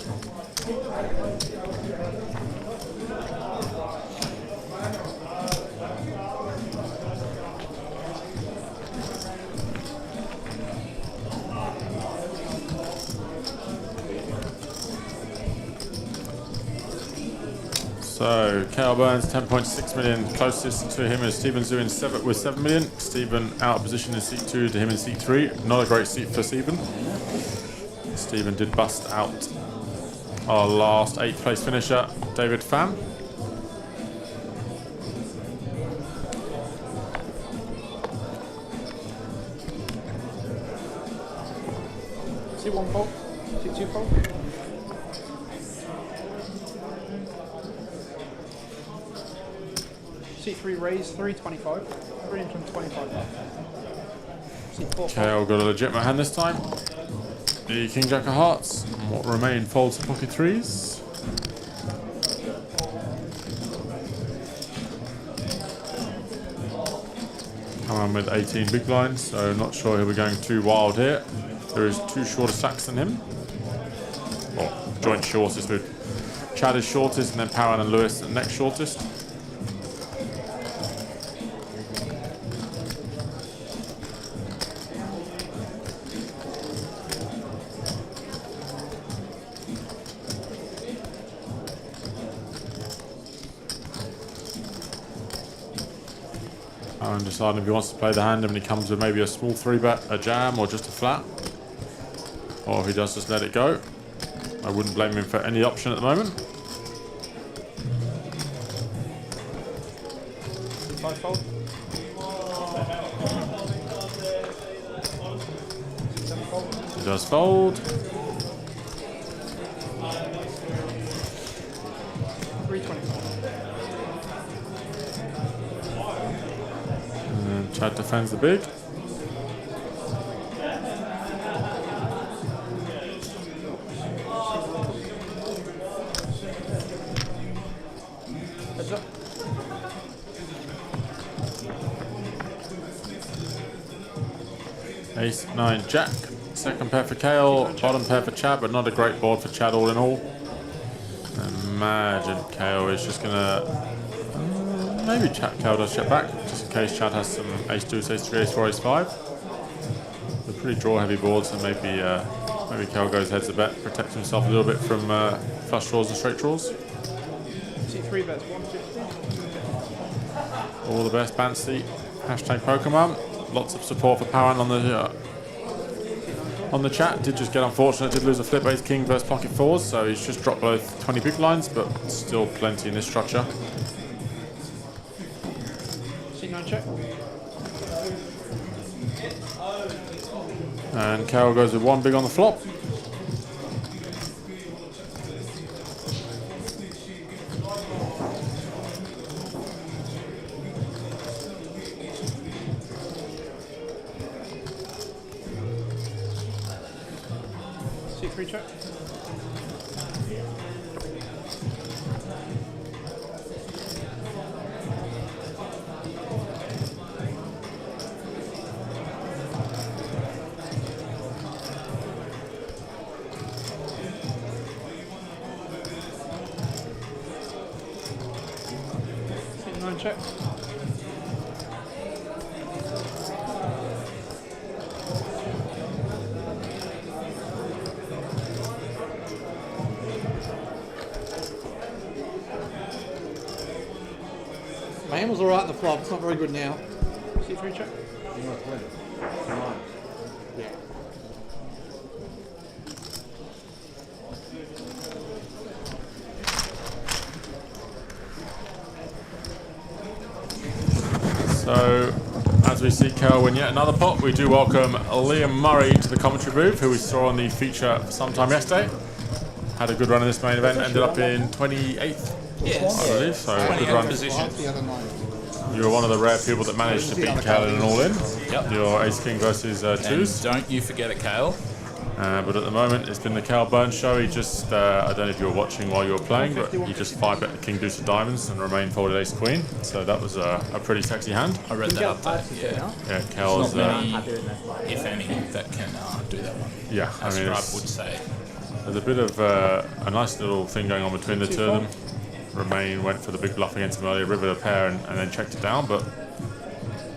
So, KL Burns, 10.6 million. Closest to him is Stephen Zhu with 7 million. Stephen out of position in seat 2 to him in seat 3. Not a great seat for Stephen. Stephen did bust out our last 8th place finisher, David Pham. Seat 1 fold. Seat 2 fold. Seat 3 raise, 325, 325. Seat 4 fold. KL got a legitimate hand this time. The King Jack of Hearts. And what remain folds to pocket 3s. Come on with 18 big blinds, so not sure he'll be going too wild here. There is 2 shorter stacks than him. Well, joint shortest with Chad is shortest and then Power and Lewis next shortest. And deciding if he wants to play the hand and he comes with maybe a small 3-bet, a jam, or just a flat. Or if he does just let it go. I wouldn't blame him for any option at the moment. 5 fold. 7 fold. He does fold. 325. And Chad defends the big. Heads up. Ace, 9, Jack. Second pair for Kale, bottom pair for Chad, but not a great board for Chad all in all. Imagine Kale is just gonna... maybe Kale does check back, just in case Chad has some Ace 2, Ace 3, Ace 4, Ace 5. They're pretty draw heavy boards, so maybe maybe Kale goes heads a bet, protects himself a little bit from flush draws and straight draws. Seat 3 bets, 150. All the best, Bancy. Hashtag Pokemon. Lots of support for Powan on the chat. Did just get unfortunate, did lose a flip Ace King versus pocket 4s, so he's just dropped both 20 big lines, but still plenty in this structure. Seat 9 check. And Carol goes with 1 big on the flop. Seat 3 check. check. My hand was alright in the flop. It's not very good now. C3 check. You must win. Come on. Yeah. So, as we see Kel win yet another pot, we do welcome Liam Murray to the commentary booth, who we saw on the feature sometime yesterday. Had a good run in this main event, ended up in 28th, yes. I believe. So, good run. Position. You were one of the rare people that managed to beat Kel in an all-in. Yep. Your Ace King versus twos. And don't you forget it, Kale. But at the moment, it's been the Cal Burns show. He just, I don't know if you were watching while you were playing, but he just 5-bet the King Deuce of Diamonds and remained folded Ace Queen. So that was a pretty sexy hand. I read that update, yeah. Yeah, Cal's... Not many, if any, that can do that one. Yeah, as I mean, Scribe would say. There's a bit of a nice little thing going on between the two of them. Romain went for the big bluff against him earlier, rivered a pair and then checked it down, but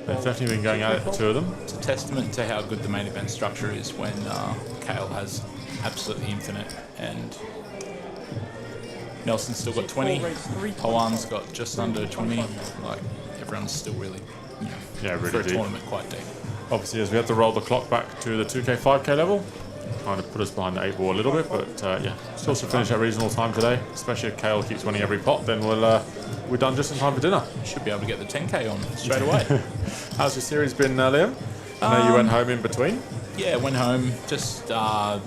they've definitely been going at it, the two of them. It's a testament to how good the main event structure is when Kale has absolutely infinite and Nelson's still got 20, Hoan's got just under 20, like everyone's still really, you know, yeah, really for a deep. tournament quite deep. Obviously, as we have to roll the clock back to the 2K, 5K level, kind of put us behind the 8 ball a little bit, but yeah, still to finish at reasonable time today, especially if Kale keeps winning every pot, then we're done just in time for dinner. Should be able to get the 10K on straight away. How's your series been, Liam? I know you went home in between. Yeah, went home, just, you know,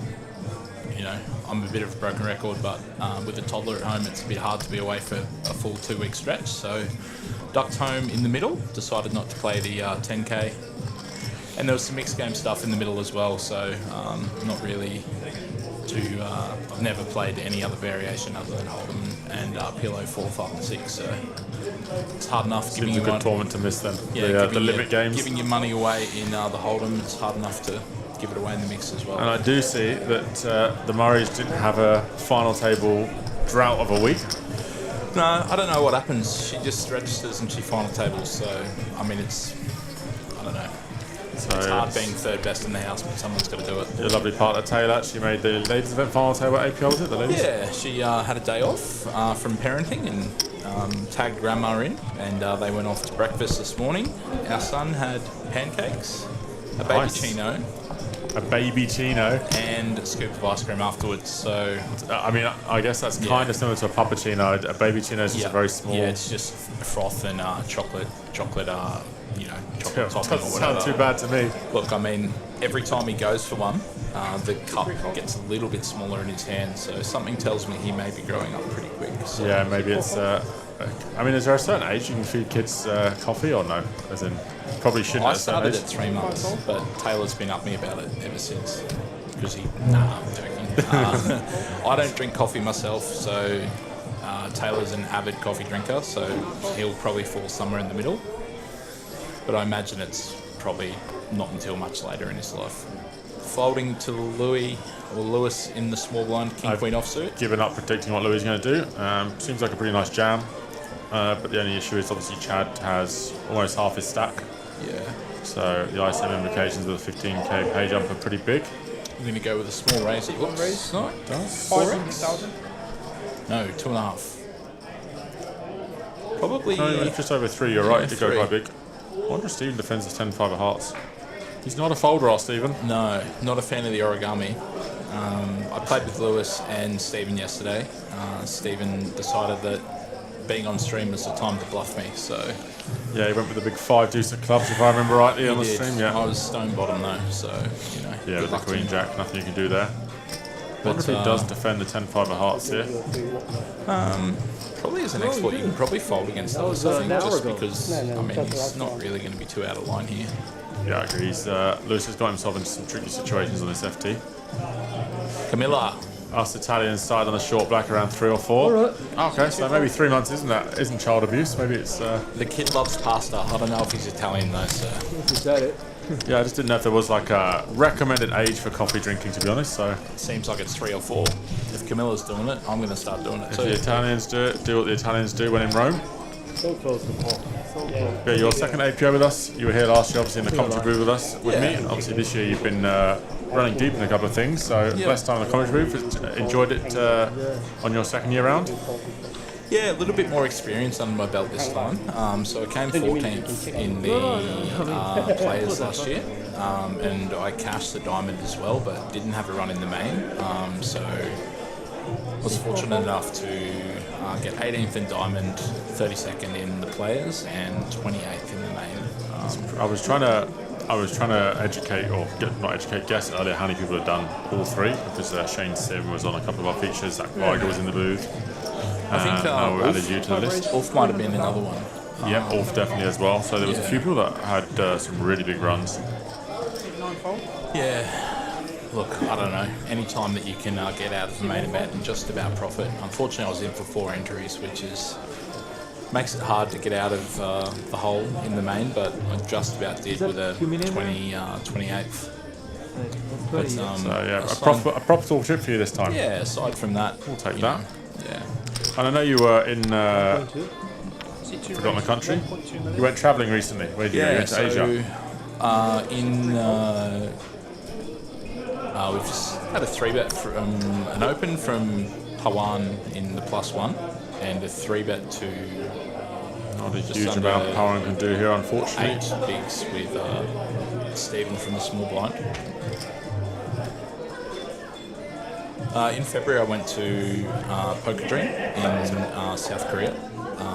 I'm a bit of a broken record, but with a toddler at home, it's a bit hard to be away for a full 2-week stretch, so ducked home in the middle, decided not to play the 10K. And there was some mixed game stuff in the middle as well, so not really too... I've never played any other variation other than Hold'em and Pillow 4, 5 and 6, so it's hard enough giving you a good tournament to miss then. Yeah, the limit games. Giving your money away in the Hold'em, it's hard enough to give it away in the mix as well. And I do see that the Murrays didn't have a final table drought of a week. No, I don't know what happens. She just registers and she final tables, so I mean it's... I don't know. So it's hard being third best in the house, but someone's got to do it. Your lovely partner Taylor, she made the ladies event final table at APL, was it, the ladies? Yeah, she had a day off from parenting and tagged grandma in, and they went off to breakfast this morning. Our son had pancakes, a baby chino. A baby chino. And a scoop of ice cream afterwards, so... I mean, I guess that's kind of similar to a puppuccino. A baby chino is just a very small... Yeah, it's just froth and chocolate, you know, chocolate topping or whatever. Doesn't sound too bad to me. Look, I mean, every time he goes for one, the cup gets a little bit smaller in his hand, so something tells me he may be growing up pretty quick. So. Yeah, maybe it's... I mean, is there a certain age you can feed kids coffee or no? As in, probably shouldn't I at a certain started age. at 3 months, but Taylor's been up me about it ever since. Because he... Nah, I'm joking. I don't drink coffee myself, so Taylor's an avid coffee drinker, so he'll probably fall somewhere in the middle. But I imagine it's probably not until much later in his life. Folding to Lewis in the small blind King Queen offsuit. Given up predicting what Louis is going to do. Seems like a pretty nice jam. But the only issue is obviously Chad has almost half his stack. Yeah. So the ISM implications with a 15k pay jump are pretty big. I'm going to go with a small raise. Oops. Raise? No, it does. 5,000? No, 2.5. Probably... No, just over 3, you're right. You go 3. quite big. I wonder if Stephen defends his 10-5 of hearts. He's not a folder, are Stephen? No, not a fan of the origami. I played with Lewis and Stephen yesterday. Stephen decided that being on stream was the time to bluff me, so... Yeah, he went with the big 5 deuce of clubs, if I remember rightly, on the stream, yeah. I was stone bottom though, so, you know... Yeah, with the Queen Jack, nothing you can do there. I wonder if he does defend the 10-5 of hearts here. Probably as an export, you can probably fold against Lewis, I think, just because, I mean, he's not really going to be too out of line here. Yeah, I agree. Lewis has got himself into some tricky situations on this FT. Camilla. Us Italians started on the short black around 3 or 4. Okay, so maybe 3 months isn't child abuse. Maybe it's... The kid loves pasta. I don't know if he's Italian though, so... Is that it? Yeah, I just didn't know if there was like a recommended age for coffee drinking, to be honest, so... It seems like it's 3 or 4. If Camilla's doing it, I'm going to start doing it if too. the Italians do it, do what the Italians do when in Rome. So close to Paul. So close. Yeah, your second APO with us. You were here last year, obviously in the commentary booth with us, with me. And obviously this year you've been running deep in a couple of things. So best time in the commentary booth. Enjoyed it on your second year round. Yeah, a little bit more experience under my belt this time. So I came 14th in the players last year, and I cashed the diamond as well, but didn't have a run in the main. So I was fortunate enough to get 18th in diamond, 32nd in the players, and 28th in the main. I was trying to educate, or guess earlier how many people had done all three, because Shane Sim was on a couple of our features, Zach Weiger was in the booth. I think added you to the list. Ulf might have been another one. Yeah, Ulf definitely as well. So there was a few people that had some really big runs. Yeah, look, I don't know. Any time that you can get out of the main event and just about profit. Unfortunately, I was in for 4 entries, which makes it hard to get out of the hole in the main, but I just about did with a 28th. But, so yeah, a profitable trip for you this time. Yeah, aside from that, we'll take that. Yeah. And I know you were in forgotten the country. You went travelling recently. Where did you go? You went to Asia. We've just had a 3-bet from an open from Taiwan in the +1, and a 3-bet to not a huge amount Taiwan can do here, unfortunately. 8 bigs with Stephen from the small blind. In February, I went to Poker Dream in South Korea.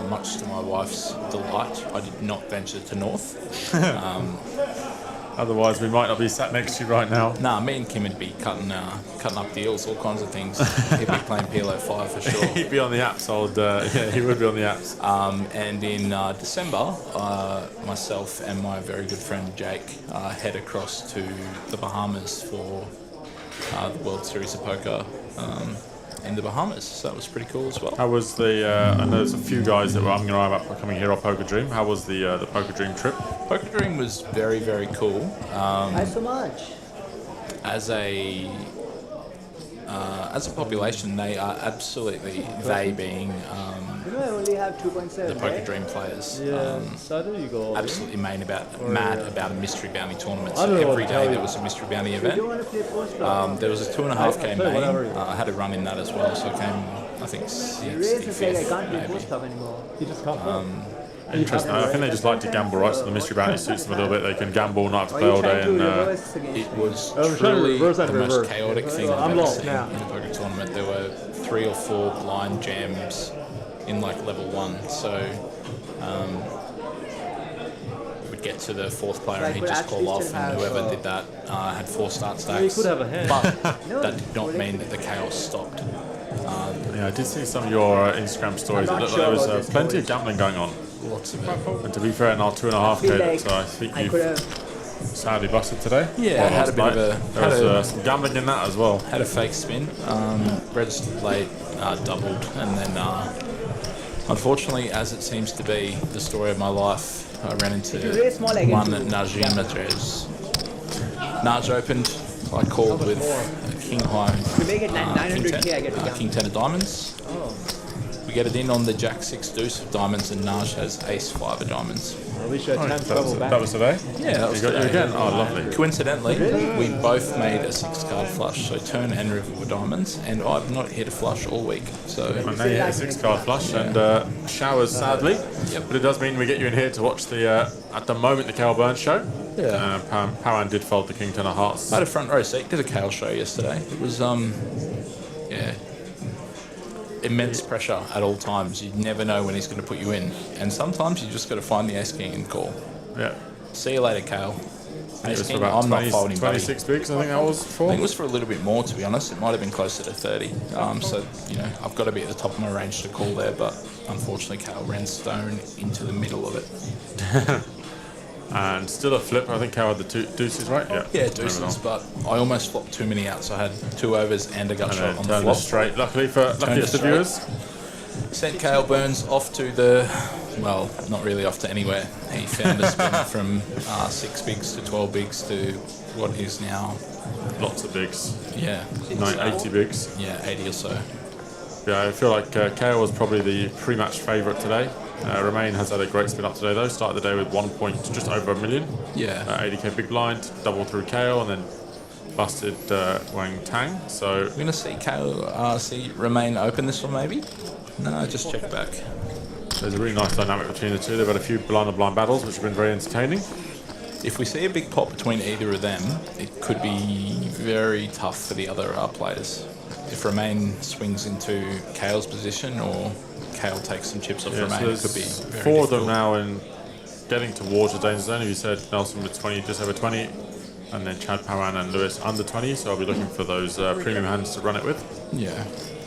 Much to my wife's delight, I did not venture to North. Otherwise, we might not be sat next to you right now. Nah, me and Kim would be cutting up deals, all kinds of things. He'd be playing PLO 5 for sure. He'd be on the apps. Yeah, he would be on the apps. And in December, myself and my very good friend Jake head across to the Bahamas for the World Series of Poker in the Bahamas. So that was pretty cool as well. How was the? I know there's a few guys that were umming and ahhing about coming here on Poker Dream. How was the Poker Dream trip? Poker Dream was very, very cool. Thanks so much. As a population, they are absolutely, they being I only have 2.7. the Poker Dream players. Absolutely mad about a mystery bounty tournament. So every day there was a mystery bounty event. There was a 2.5k main. I had a run in that as well, so I came, I think, 65th maybe. You just can't Interesting. I think they just like to gamble, right? So the mystery bounty suits them a little bit. They can gamble, not have to play all day. And it was truly the most chaotic thing I've ever seen in a poker tournament. There were 3 or 4 blind jams in like level 1. So we'd get to the 4th player and he'd just call off, and whoever did that had 4 start stacks. Could have a hand. But that did not mean that the chaos stopped. Yeah, I did see some of your Instagram stories. It looked like there was plenty of gambling going on. Lots of it. And to be fair, in our 2.5k, so I think you've sadly busted today. Yeah, had a bit of a... There was some gambling in that as well. Had a fake spin, registered late, doubled, and then unfortunately, as it seems to be the story of my life, I ran into one Najim Madrez. Naj opened, I called with King High, King 10 of diamonds. We get it in on the Jack 6 deuce of diamonds, and Naj has Ace 5 of diamonds. That was today? Yeah, that was today. today. Again? Oh, lovely. Coincidentally, we both made a 6-card flush, so turn and river were diamonds, and I've not hit a flush all week. So and now you hit a 6-card flush, and showers sadly. Yep. But it does mean we get you in here to watch the at the moment the Cal Burns show. Yeah. Powan did fold the King 10 of hearts. I had a front row seat to the Cal show yesterday. It was yeah, immense pressure at all times. You never know when he's going to put you in, and sometimes you just got to find the Ace King and call. Yeah. See you later, Cal. It was for about 26 bigs, I think that was for. I think it was for a little bit more, to be honest. It might have been closer to 30. So, you know, I've got to be at the top of my range to call there, but unfortunately, Cal ran stone into the middle of it. And still a flip. I think Cal had the 2 deuces, right? Yeah, deuces, but I almost flopped too many out, so I had 2 overs and a gut shot on the flop. Straight. Luckily for the viewers. Sent Cal Burns off to the, well, not really off to anywhere. He found a spin from 6 bigs to 12 bigs to what is now... Lots of bigs. Yeah. 80 bigs. Yeah, 80 or so. Yeah, I feel like Cal was probably the pre-match favourite today. Romain has had a great spin up today though. Started the day with 1 point, just over $1 million. Yeah. 80k big blind, double through KO, and then busted Wang Tang. So we're gonna see KO, see Romain open this one maybe. No, just check back. There's a really nice dynamic between the two. They've had a few blind battles, which have been very entertaining. If we see a big pop between either of them, it could be very tough for the other players. If Romain swings into Kale's position or Kale takes some chips off Romain, so it could be very 4 of them difficult. now in getting towards the danger zone. If you said Nelson with 20, just over 20, and then Chad Pawan and Lewis under 20, so I'll be looking for those premium hands to run it with. Yeah.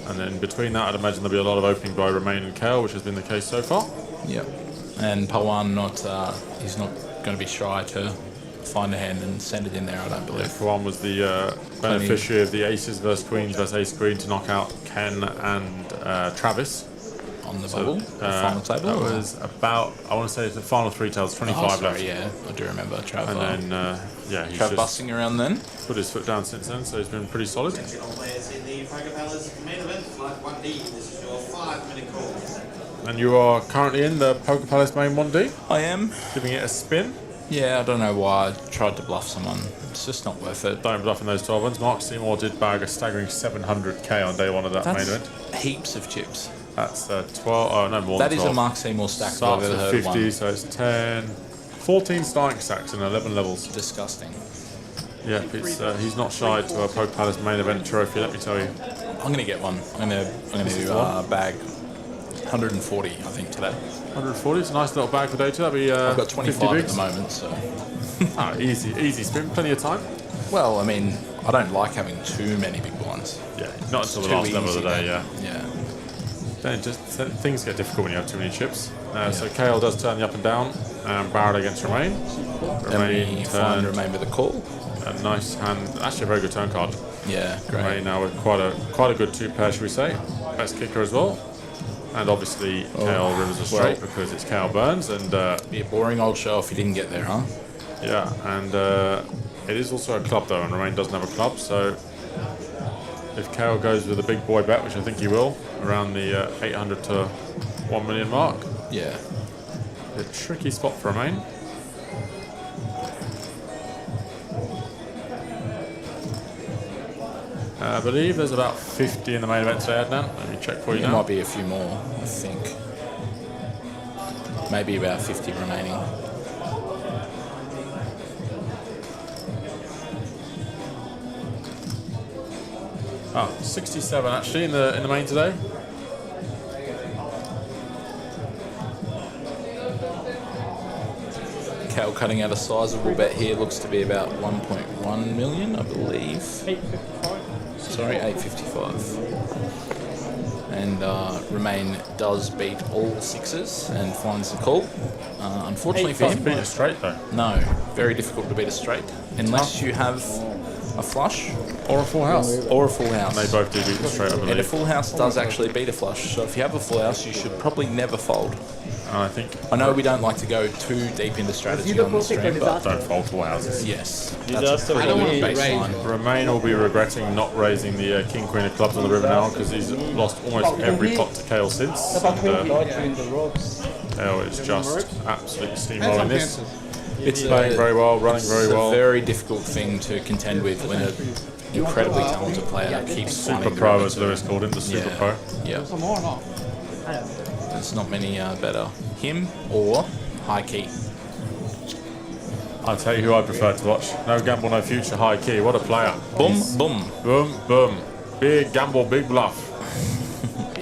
And then between that, I'd imagine there'll be a lot of opening by Romain and Kale, which has been the case so far. Yep. And Pawan he's not going to be shy to find a hand and send it in there, I don't believe. Pawan was the beneficiary of the aces versus queens versus ace queen to knock out Ken and Travis. On the bubble? The final table? That was about, I want to say, the final 3 tails, 25 left. Yeah, I do remember Trav. And then, he's Trav just busting around then. Put his foot down since then, so he's been pretty solid. And you are currently in the Poker Palace main 1D? I am. Giving it a spin? Yeah, I don't know why I tried to bluff someone. It's just not worth it. Don't bluff in those 12 ones. Mark Seymour did bag a staggering 700k on day 1 of that main event. Heaps of chips. That's 12, oh no, more that than 12. That is a Mark Seymour stack that I've ever heard 50, one. So it's 10, 14 starting stacks and 11 levels. Disgusting. Yeah, it's, he's not shy to a Poker Palace main event trophy, let me tell you. I'm going to get one. I'm going to bag 140, I think, today. 140, it's a nice little bag for day 2. That'd be I've got 25 at the bigs. moment, so... easy spin, plenty of time. Well, I mean, I don't like having too many big blinds. Yeah, not until the last level of the day, yeah. Then things get difficult when you have too many chips. So KL does turn the up and down, and barrel against Romain. Romain we find Romain with a call. A nice hand, actually a very good turn card. Yeah, great. Romain now with quite a good 2 pair, should we say. Best kicker as well. And obviously KL rivers are straight because it's KL Burns. And be a boring old show if you didn't get there, huh? Yeah, and it is also a club though, and Romain doesn't have a club, so if KL goes with a big boy bet, which I think he will, around the 800 to 1 million mark. Yeah. A tricky spot for Romain. I believe there's about 50 in the main event today, Adnan. Let me check for you now. There might be a few more, I think. Maybe about 50 remaining. Oh, 67 actually in the main today. Cal cutting out a sizable bet here, looks to be about 1.1 million, I believe. 855. Sorry, 855. And Romain does beat all sixes and finds the call. Unfortunately for him, beat a straight though. No, very difficult to beat a straight unless you have a flush or a full house. Or a full house. And they both do beat the straight, I believe. And a full house does actually beat a flush. So if you have a full house, you should probably never fold. I know we don't like to go too deep into strategy on the stream, but don't fold full houses. Yes. That's I don't want to baseline. Romain will be regretting not raising the King Queen of Clubs on the river now because he's lost almost every pot to Kale since. Kale is just absolutely steamrolling this. It's playing very well, running very well. It's a very difficult thing to contend with when an incredibly talented player keeps Super Pro, as Lewis called him, the Super Pro. Yeah. There's not many better. Him or High Key. I'll tell you who I prefer to watch. No gamble, no future, High Key. What a player. Boom, boom. Boom, boom. Big gamble, big bluff.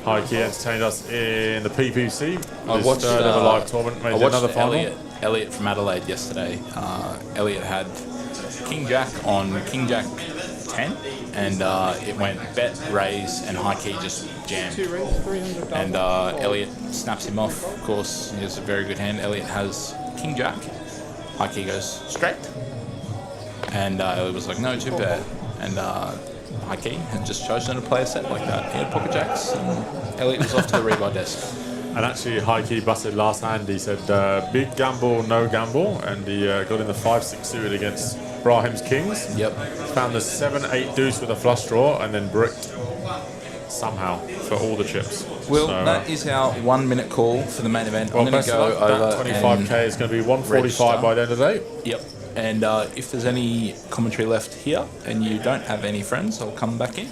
High Key entertained us in the PPC. I watched ever live tournament. Made another final. Elliot from Adelaide yesterday. Elliot had King Jack on King Jack 10, and it went bet, raise, and High Key just jammed. And Elliot snaps him off. Of course, he has a very good hand. Elliot has King Jack. High Key goes straight, and Elliot was like, no, too bad. And High Key had just chosen to play a set like that. He had pocket jacks, and Elliot was off to the rebuy desk. And actually, High Key busted last hand. He said, big gamble, no gamble. And he got in the 5-6 suited against Brahim's Kings. Yep. Found the 7-8 deuce with a flush draw and then bricked somehow for all the chips. Well, So, that is our 1 minute call for the main event. Well, I'm going best to go of luck. over. That 25k is going to be 145 by the end of the day. Yep. And if there's any commentary left here and you don't have any friends, I'll come back in.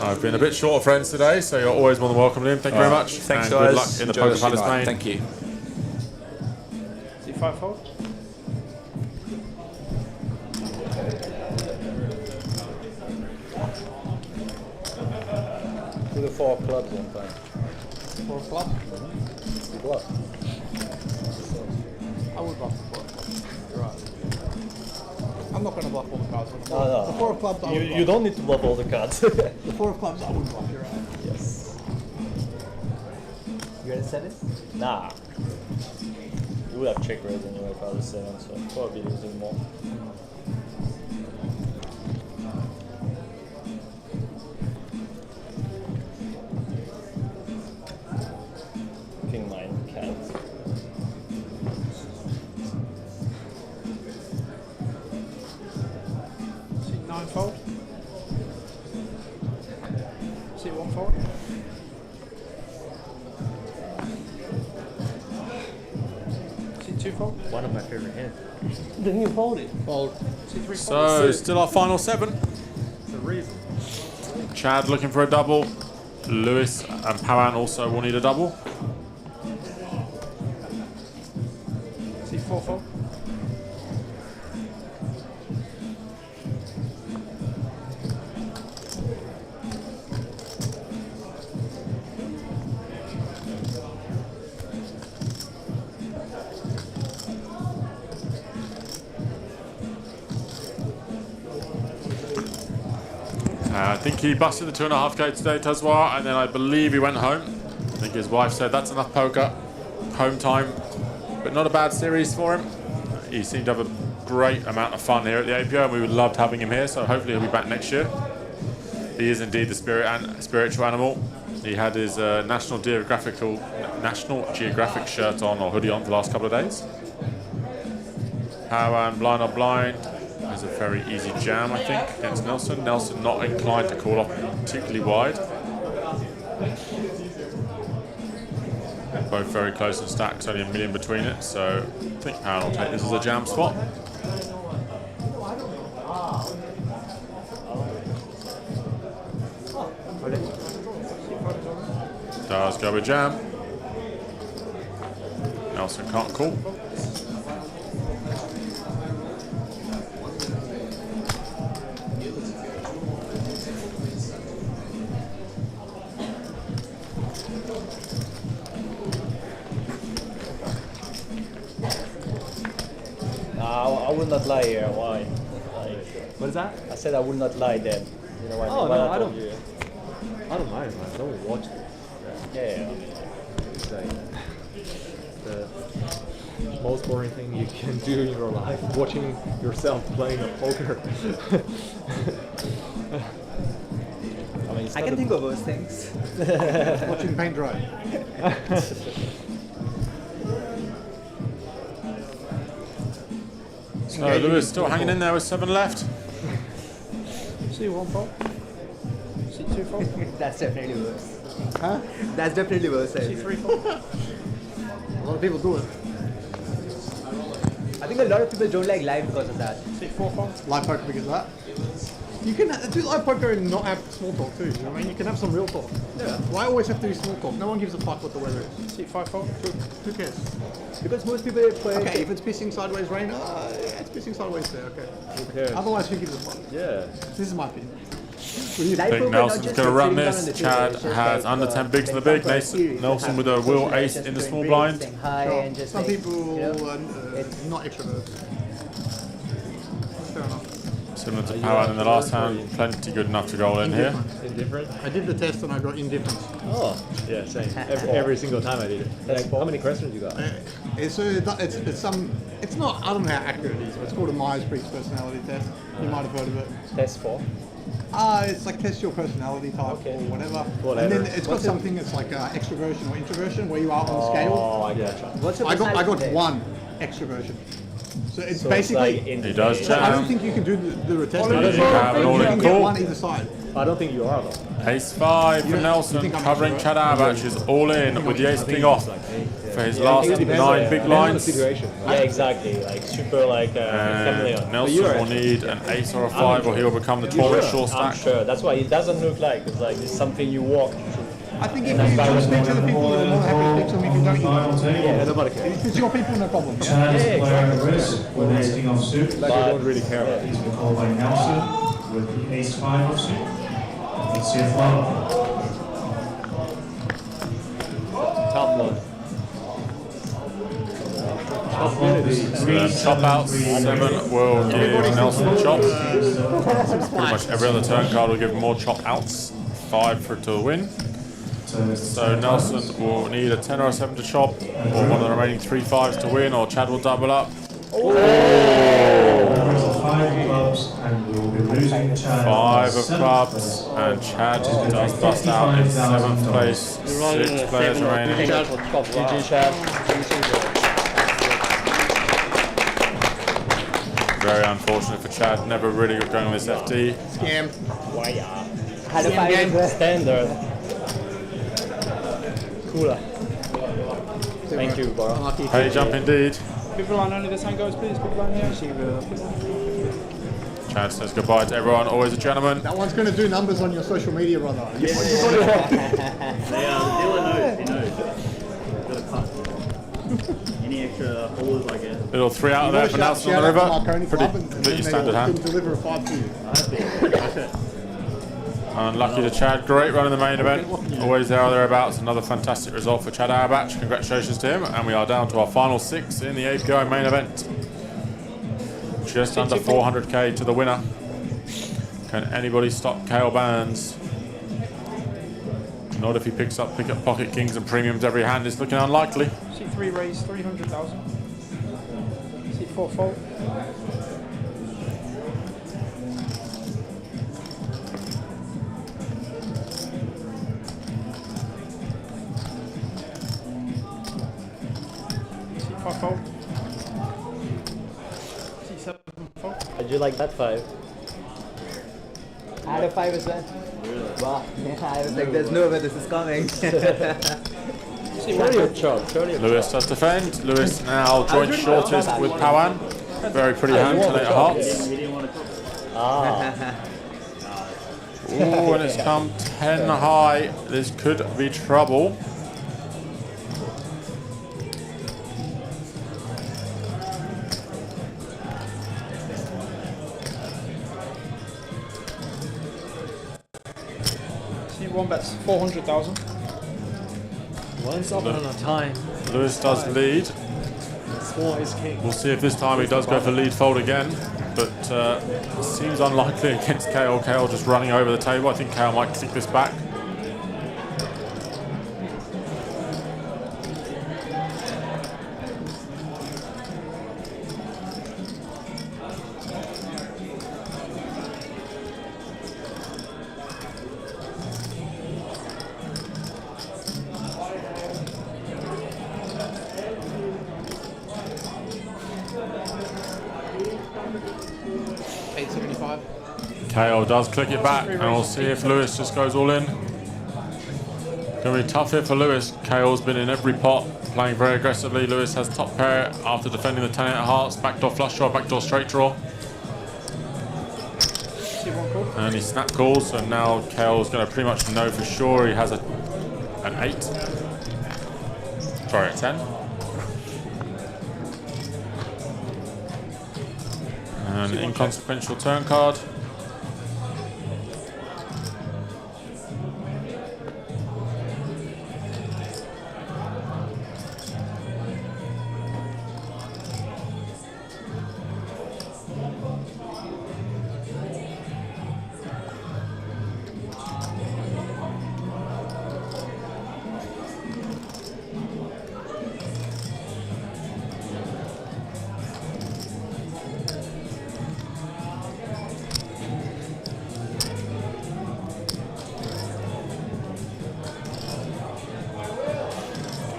I've been a bit short of friends today, so you're always more than welcome in. Thank you very much. Thanks, and guys. Good luck in the Enjoy Poker the Palace night. main. Thank you. See 5 fold? Do the 4 clubs one time. 4 clubs? You bluff. I would bluff the 4 clubs. You're right. I'm not going to bluff all the cards. With the No, no. The 4 of clubs, I would You bluff. don't need to bluff all the cards. The 4 of clubs, I would bluff. You're right. Yes. You ready to set this? Nah. You would have check raise anyway if I was 7, so I'd probably be losing more. King 9 cat. See 9 fold? See 1 fold? See 2 fold? One of my favorite hands. Didn't you fold it? Fold. See 3 fold? So, still our final 7. It's a reason. Chad looking for a double. Lewis and Pawan also will need a double. See 4 fold? I think he busted the 2.5k today, Tazwar, and then I believe he went home. I think his wife said that's enough poker, home time, but not a bad series for him. He seemed to have a great amount of fun here at the APO, and we would love having him here, so hopefully he'll be back next year. He is indeed the spiritual animal. He had his National Geographic shirt on, or hoodie on, for the last couple of days. Pawan blind on blind. There's a very easy jam, I think, against Nelson. Nelson not inclined to call off particularly wide. Both very close in stacks, only a million between it, so I think Pawan will take this as a jam spot. Does go with jam. Nelson can't call. I would not lie here. Why? What is that? I said I would not lie then. You know why? Oh, why no, I I told don't. you? I don't mind, man. I don't watch it. Yeah. It's like the most boring thing you can do in your life, watching yourself playing a poker. I mean, I can think of those things. Watching paint dry. So Lewis still hanging in there with 7 left. See 1 fold? See 2 fold? That's definitely worse. Huh? That's definitely worse. See 3 fold? A lot of people do it. I think a lot of people don't like live because of that. See 4 fold? Live poker because of that. You can do live poker and not have small talk too. You know what I mean? You can have some real talk. Yeah. Why always have to do small talk? No one gives a fuck what the weather is. See 5 fold? Who cares? Because most people play. Okay, if it's pissing sideways rain, it's pissing sideways there. Okay. Who cares? Otherwise, who gives a fuck? Yeah. This is my opinion. I think Nelson's going to run this. Chad has under 10 bigs in the big. Nelson with a will ace in the small blind. Some people are not extroverts. Fair enough. Similar to Pawan in the last hand, plenty good enough to go all in here. Indifferent? I did the test and I got indifference. Oh, yeah, same. Every single time I did it. Like, how many questions you got? It's not, I don't know how accurate it is, but it's called a Myers-Briggs personality test. You might have heard of it. Test 4? It's like test your personality type or whatever. And then it's got something that's like extroversion or introversion, where you are on the scale. Oh, I gotcha. I got 1 extroversion. So it's basically. He does jam. I don't think you can do the test. You have an all-in You can get call. 1 either side. I don't think you are though. Ace 5 for Nelson, covering Chad Arbach is all in with the ace king off for his last 9 big lines. Yeah, exactly. Like super like chameleon. Nelson will need an ace or a 5 or he'll become the tournament short stack. I'm sure. That's why it doesn't look like it's like it's something you walk. I think if you just speak to the people, you're more happy to pick them if you don't. Yeah, nobody cares. If it's your people, no problem. Chad is player at risk with ace king off suit. Like I don't really care about He's been called by Nelson with the ace 5 off suit. Let's see a flop. Top one. Chop out 7 will give Nelson chops. Pretty much every other turn card will give more chop outs. 5 for it to win. So Nelson will need a 10 or a 7 to chop, or one of the remaining 3 5s to win, or Chad will double up. Oh. 5 clubs, and we will be losing Chad. 5 of clubs, and Chad does bust out in 7th place. 6 players remaining. GG Chad. Very unfortunate for Chad. Never really got going on this FD. Scam. Had a 5 standard. Cooler. Thank you, bro. Hey, jump indeed. People line only, this hand goes, please. People line here. Chad says goodbye to everyone. Always a gentleman. That one's going to do numbers on your social media, brother. They dealer knows. He knows. Got a cut. Any extra holes, I guess. Little 3 out of there for Nelson on the river. Marconi Pretty standard hand. Deliver a 5 to you. Unlucky to Chad. Great run in the main event. Always there or thereabouts. Another fantastic result for Chad Arbach. Congratulations to him. And we are down to our final 6 in the API main event. Just under 400k to the winner. Can anybody stop Kale Bands? Not if he picks up pocket kings and premiums every hand. It's looking unlikely. C3 raise 300,000. C4 fold. C5 fold. C7 fold. How'd you like that 5? I had a 5 as well. Wow. I was like, there's no way this is coming. Lewis does defend. Lewis now joint shortest with Pawan. Very pretty hand to later hearts. Ooh, and it's come 10 high. This could be trouble. C1 bets 400,000. Once upon a time. Lewis does lead. Small is king. We'll see if this time he does go for lead fold again, but seems unlikely against Kale. Kale just running over the table. I think Kale might kick this back. Kale does click it back, and we'll see if Lewis just goes all in. Gonna be tough here for Lewis. Kale's been in every pot, playing very aggressively. Lewis has top pair after defending the 10 8 of hearts, backdoor flush draw, backdoor straight draw. And he snap calls, and now Kale's gonna pretty much know for sure he has an 8. Sorry, a 10. An inconsequential turn card.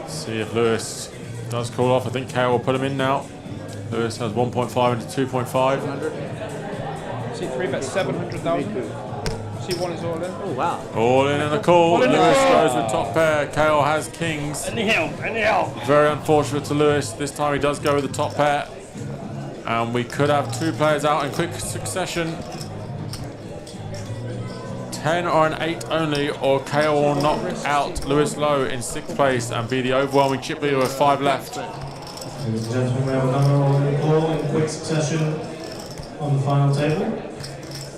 See if Lewis does call off. I think Kale will put him in now. Lewis has 1.5 into 2.5. C3 bet 700,000. C4 C1 is all in. Oh wow. All in and a call. All in Lewis the call. goes with top pair. Kale has kings. Anyhow. Very unfortunate to Lewis. This time he does go with the top pair. And we could have two players out in quick succession. 10 or an 8 only, or Kale will knock out Lewis Lowe in 6th place and be the overwhelming chip leader with 5 left. Ladies and gentlemen, we have another call in quick succession on the final table.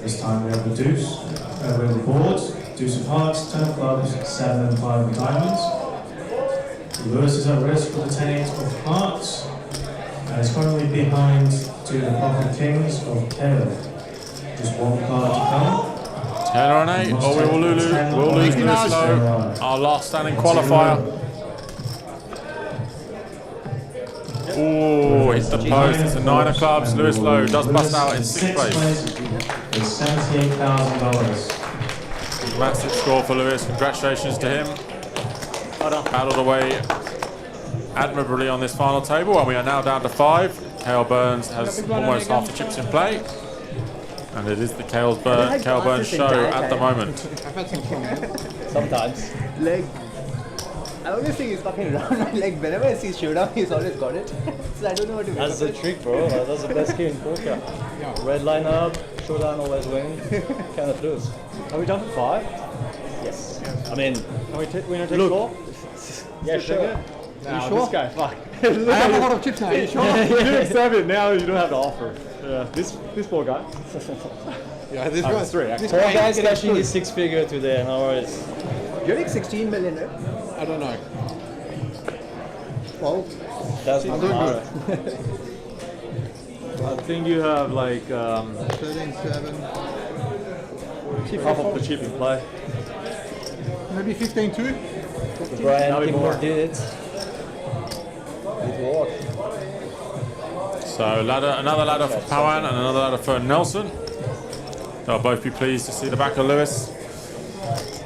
This time we have the deuce, we have the boards, deuce of hearts, 10 of clubs, 7 and 5 of diamonds. Lewis is at risk with the 10-8 of hearts, and is currently behind to the pocket kings of Kale. Just one card to come. 10 or an 8, or we will lose Lewis Lowe, our last standing qualifier. Ooh, hits the post. It's a 9 of clubs. Lewis Lowe does bust out in 6th place. It's $78,000. Massive score for Lewis. Congratulations to him. Battled away admirably on this final table, and we are now down to 5. Kale Burns has almost half the chips in play. And it is the Kale Burns show at the moment. Sometimes. Like, I always think he's fucking around. Like, whenever I see showdown, he's always got it. So I don't know what to do. That's the trick, bro. That's the best game in poker. Red lineup, showdown always win. Cannot lose. Are we done for 5? Yes. I mean, we gonna take 4? Yeah, sure. Nah, sure? this guy, fuck. I have a lot of chips now. You sure? You accept it now. You don't have to offer. Yeah, this poor guy. Yeah, this Oh, guy's 3. Poor guy's cashing his 6-figure today. Now it's. You're like 16 million, right? I don't know. Well, That's I'm not doing matter. I think you have like 13, 7. half of the chip in play. Maybe 15, 2. Brian Maybe Timor more. did it. It worked. So another ladder for Pawan and another ladder for Nelson. They'll both be pleased to see the back of Lewis.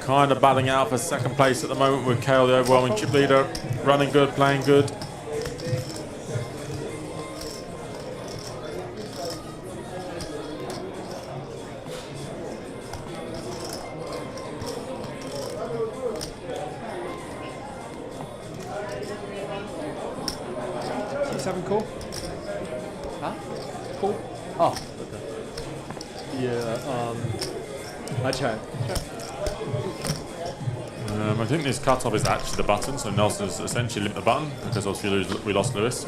Kind of battling out for 2nd place at the moment with Kale, the overwhelming chip leader. Running good, playing good. C7 cool. Huh? Cool. Oh. Yeah. I check. I think this cutoff is actually the button, so Nelson has essentially limped the button because obviously we lost Lewis.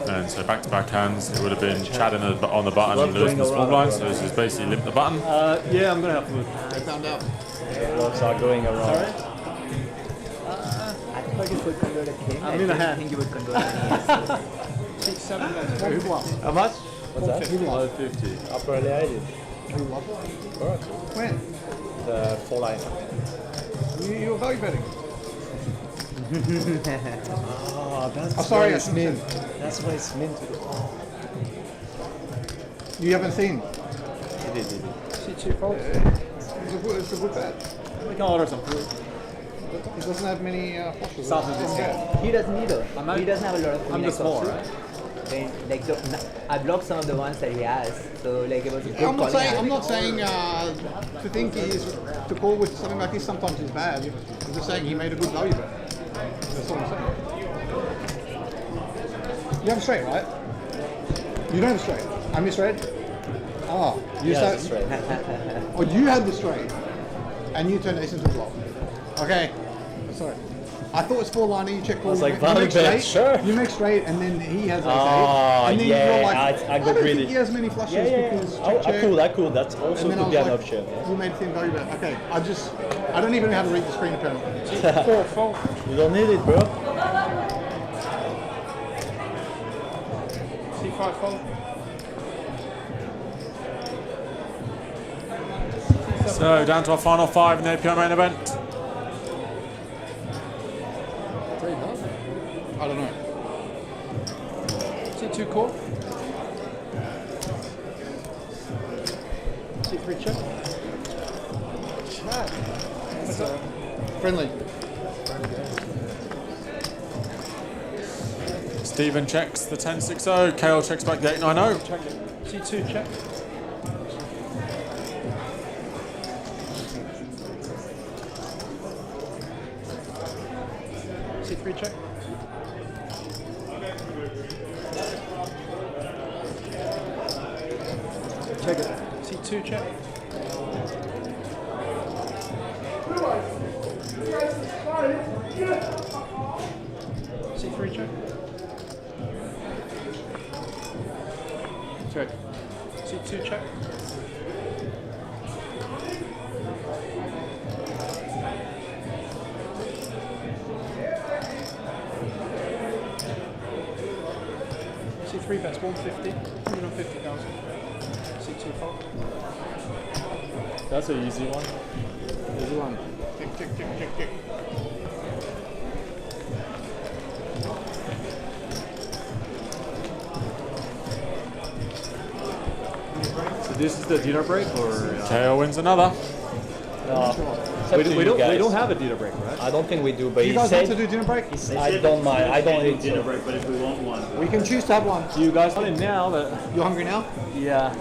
And so back-to-back hands, it would have been Chad on the button and Lewis in the small blind, so this is basically limped the button. Yeah, I'm gonna have to. I found out. Lots are going around. I thought you could convert a king. I'm in a hand. I think you would convert an ace. 6, 7, 8. Who won? How much? What's that? 550. Apparently I did. Who won? Correct. When? The 4 line. You were value betting. Ah, that's Oh, sorry, why I it's shouldn't mint. That's why it's mint to do. You haven't seen? It did. C2 folks. It's a good bet. We can order some food. He doesn't have many flushes. Sounds like this guy. He doesn't either. He doesn't have a lot of I'm the small, right? Then, like, I blocked some of the ones that he has. So, like, it was a good I'm not calling saying. hand. I'm not saying to think he's to call with something like this sometimes is bad. I'm just saying he made a good value bet. That's all I'm saying. You have a straight, right? You don't have a straight. I misread. Oh, you Yes, said. that's Oh, you had the straight, and you turned ace into a flop. Okay, sorry. I thought it's 4-liner. You check call. It's like you value make bet, straight. sure. You make straight, and then he has ace. Ah, And then yeah, you're like, I got don't greedy. think he has many flushes Yeah. because I check. cool. That's also And then I could was be an like, option. You made thin value bet. Okay, I don't even know how to read the screen apparently. You don't need it, bro. C5 fold. So down to our final 5 in the API main event. I don't know. C2 core. C3 check. What's up? Friendly. Stephen checks the 10-6-0. Kale checks back the 8-9-0. Check it. C2 check. C3 check. Take it. C2 check. C3 check. Check. C2 check. C3 bets 150, 150,000. C2 fold. That's an easy one. Easy one. Tick, tick, tick, tick, tick. So this is the dinner break, or KO wins another. we don't have a dinner break, right? I don't think we do, but Do you he guys said want to do dinner break? I don't mind. I don't need dinner to. break, but if we want one, We can choose to have one. do you guys want it now? But You hungry now? yeah,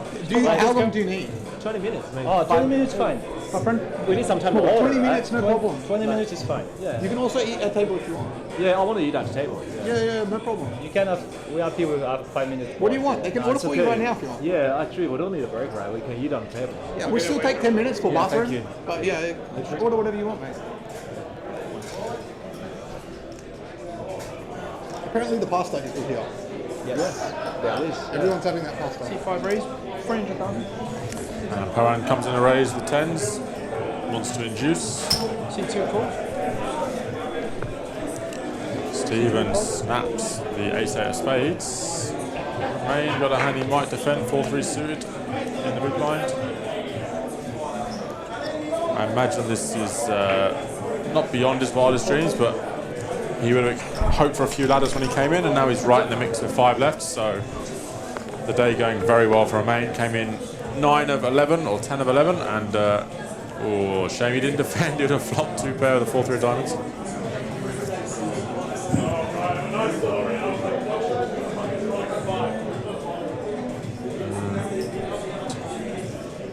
How long do you need? 20 minutes. Maybe. Oh, 20 minutes fine. My friend? We need some time to Cool, order. 20 minutes, right? no problem. 20 minutes is fine. Yeah. You can also eat at table if you want. Yeah, I want to eat at the table. Yeah, no problem. You can have. We are people who have 5 minutes. What do you want? They can order for you right now if you want. Yeah, actually, we don't need a break, right? We can eat on the table. Yeah, we'll still take 10 minutes for Yeah, bathroom. thank you. But yeah, order whatever you want, mate. Apparently the pasta is good here. Yes. There is. Everyone's having that pasta. C5 raise, 300,000. And Paran comes in a raise with tens. Wants to induce. C2 call. Steven snaps the ace eight of spades. Main got a hand he might defend 4-3 suited in the big blind. I imagine this is not beyond his wildest dreams, but he would have hoped for a few ladders when he came in, and now he's right in the mix with 5 left. So the day going very well for a main. Came in 9 of 11 or 10 of 11, and oh, shame he didn't defend. He would have flopped 2 pair with the 4-3 diamonds.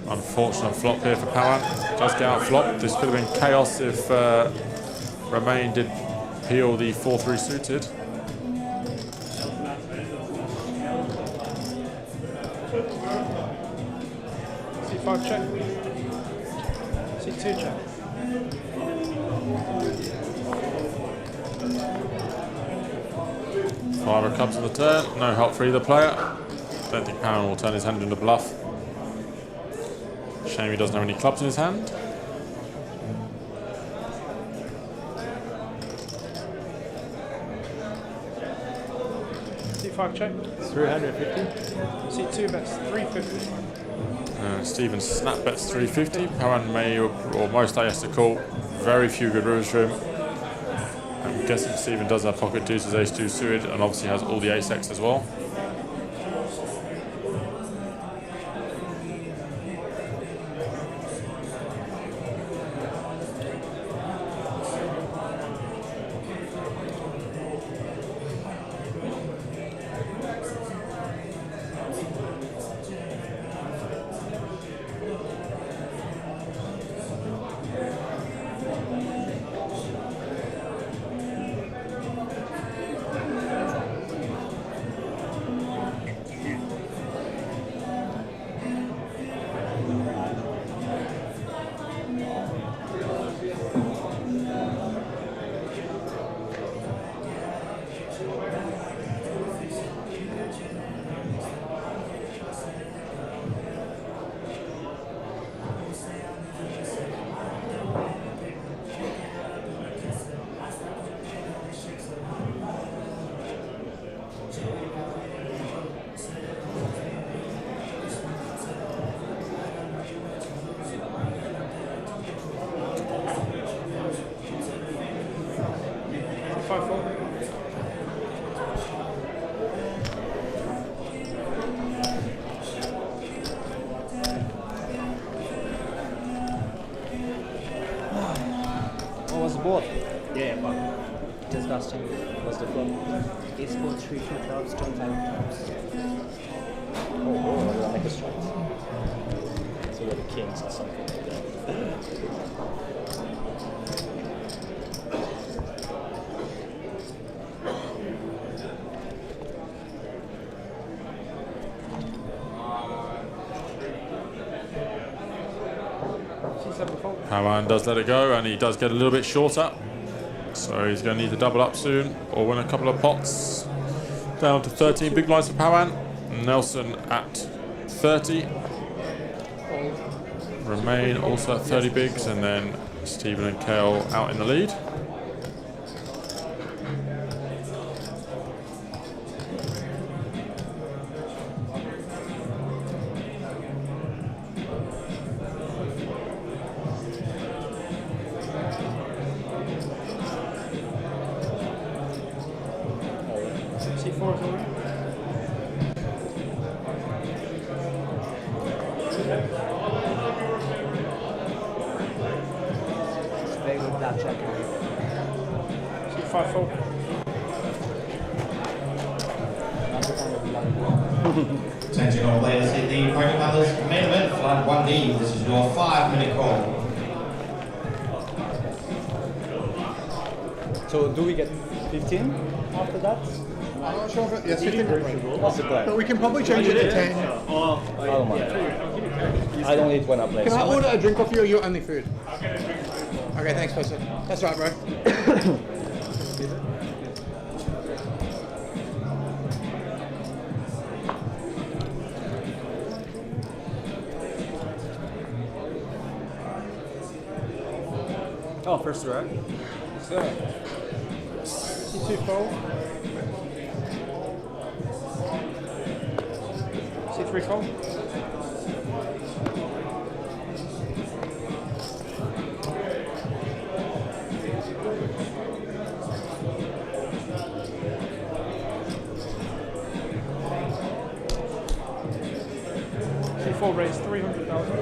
Unfortunate flop here for Pawan. Does get out flop. This could have been chaos if Romain did peel the 4-3 suited. C5 check. C2 check. Five of clubs on the turn. No help for either player. Don't think Pawan will turn his hand into bluff. Shame he doesn't have any clubs in his hand. C5 check. 350. C2 bets 350. Steven snap bets 350. Pawan may or most likely has to call. Very few good rivers for him. I'm guessing Steven does have pocket deuces, ace 2 suited, and obviously has all the ace X as well. What was the board? Yeah, but disgusting. What's the flop? Ace 4, 3, 2 clubs, 25 clubs. Oh, we'll make a strike. So we're the kings or something like that. Pawan does let it go, and he does get a little bit shorter. So he's going to need to double up soon, or win a couple of pots. Down to 13 big blinds for Pawan. Nelson at 30. Remain also at 30 bigs, and then Stephen and Kale out in the lead. Attention all players in the Poker Brothers main event, flight 1D. This is your 5-minute call. So do we get 15 after that? I'm not sure if yes, 15. What's the plan? But we can probably change it to 10. I don't mind. I don't eat when I play. Can I order a drink off you or you only food? Okay, thanks, person. That's right, bro. Oh, first row. So, C2 fold. C3 fold. C4 raise 300,000.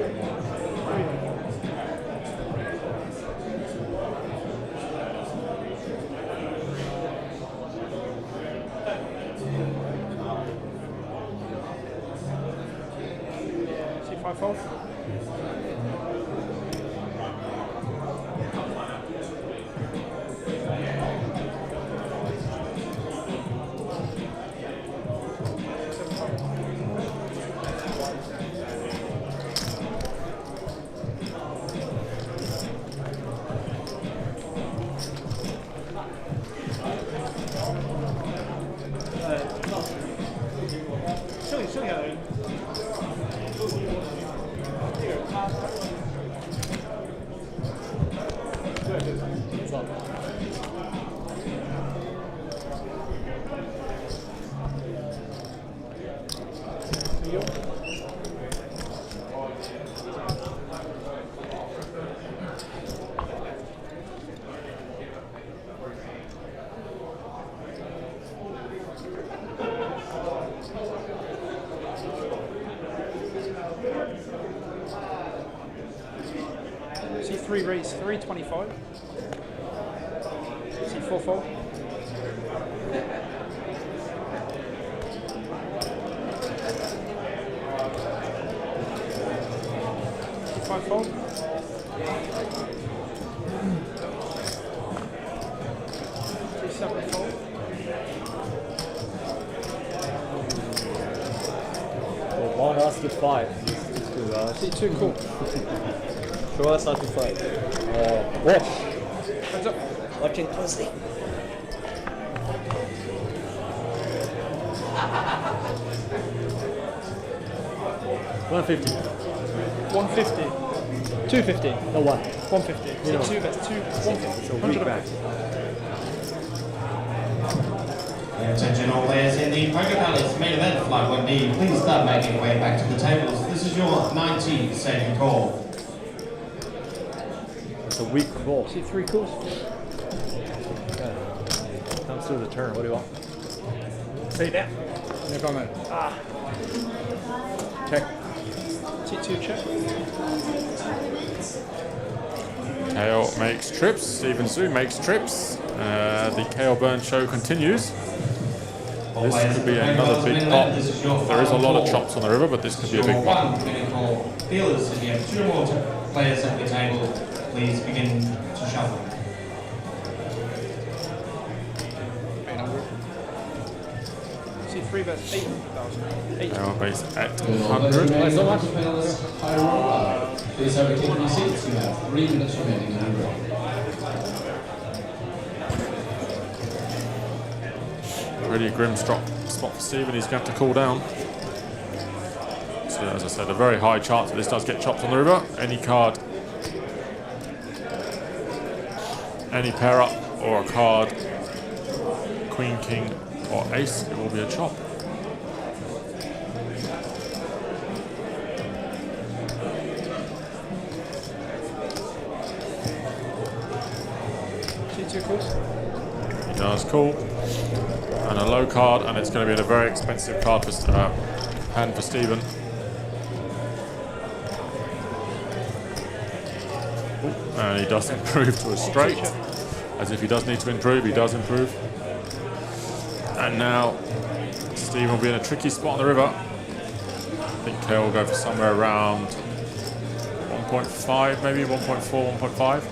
C5 fold. C3 raise 325. C4 fold. C5 fold. C7 fold. Well, one ask it 5. It's good, C2 cool. Show us how to fight. Watch. Hands up. Watching closely. 150. 150. 250. No, 1. 150. C2, that's 2. 150. So weak back. Attention all players in the Poker Palace main event, flight 1D. Please start making your way back to the tables. This is your 90-second call. It's a weak call. C3 cool. Comes through the turn. What do you want? Stay down. No comment. Check. C2 check. Kale makes trips. Stephen Su makes trips. The Kale Burn show continues. This could be another big pot. There is a lot of chops on the river, but this could be a big pot. Feelers, if you have 2 more players at the table, please begin to shuffle. C3 that's 800,000. Kale base at 100. High roll. Please have a take your seats. You have 3 minutes remaining in the break. Pretty grim spot for Stephen. He's going to have to cool down. So as I said, a very high chance that this does get chopped on the river. Any card, any pair up or a card, queen, king or ace, it will be a chop. He does cool. And a low card, and it's going to be a very expensive card for hand for Stephen. Ooh, and he does improve to a straight. As if he does need to improve, he does improve. And now Stephen will be in a tricky spot on the river. I think Kale will go for somewhere around 1.5, maybe 1.4, 1.5.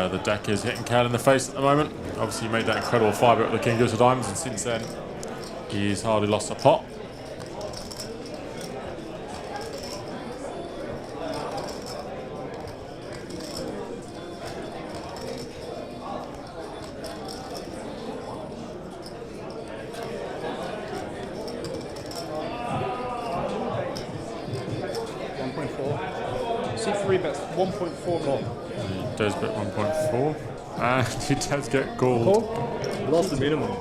The deck is hitting Cal in the face at the moment. Obviously he made that incredible 5 at the King Goose of Diamonds, and since then he's hardly lost a pot. C3 bets 1.4 million. He does bet 1.4, and he does get gold. Lost the minimum.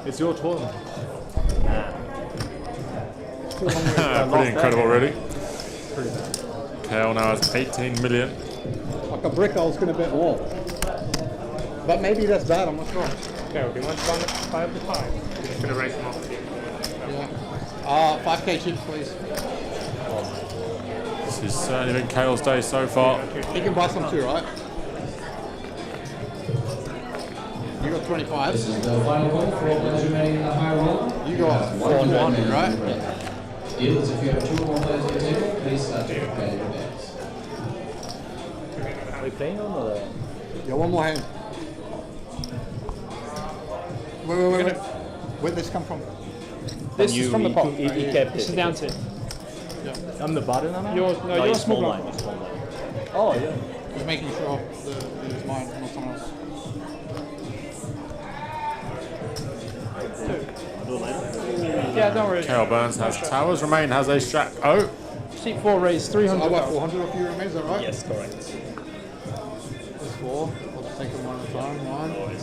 It's your turn. Pretty incredible, really. Kale now has 18 million. Like a brick, I was going to bet wall. But maybe that's bad, I'm not sure. Okay, do you want to buy up the 5? I'm just going to raise them off to you. Yeah. 5k chips, please. This has certainly been Kale's day so far. He can buy some too, right? You got 25. This is the final call for all players remaining in the high roll. You got 400, right? Dealers, if you have 2 more players at your table, please start to prepare your decks. Are we playing on or? Yeah, one more hand. Wait. Where'd this come from? This is from the pot. He kept this it. is down to. Yeah. I'm the bottom now? You're a small blind. Oh, yeah. Just making sure it's mine, not someone else. Yeah, don't worry. Kale Burns has towers. Remain has a jack. Oh. Seat 4 raised 300. I got 400 of you remains, is that right? Yes, correct. That's 4. I'll just take them one at a time. 1.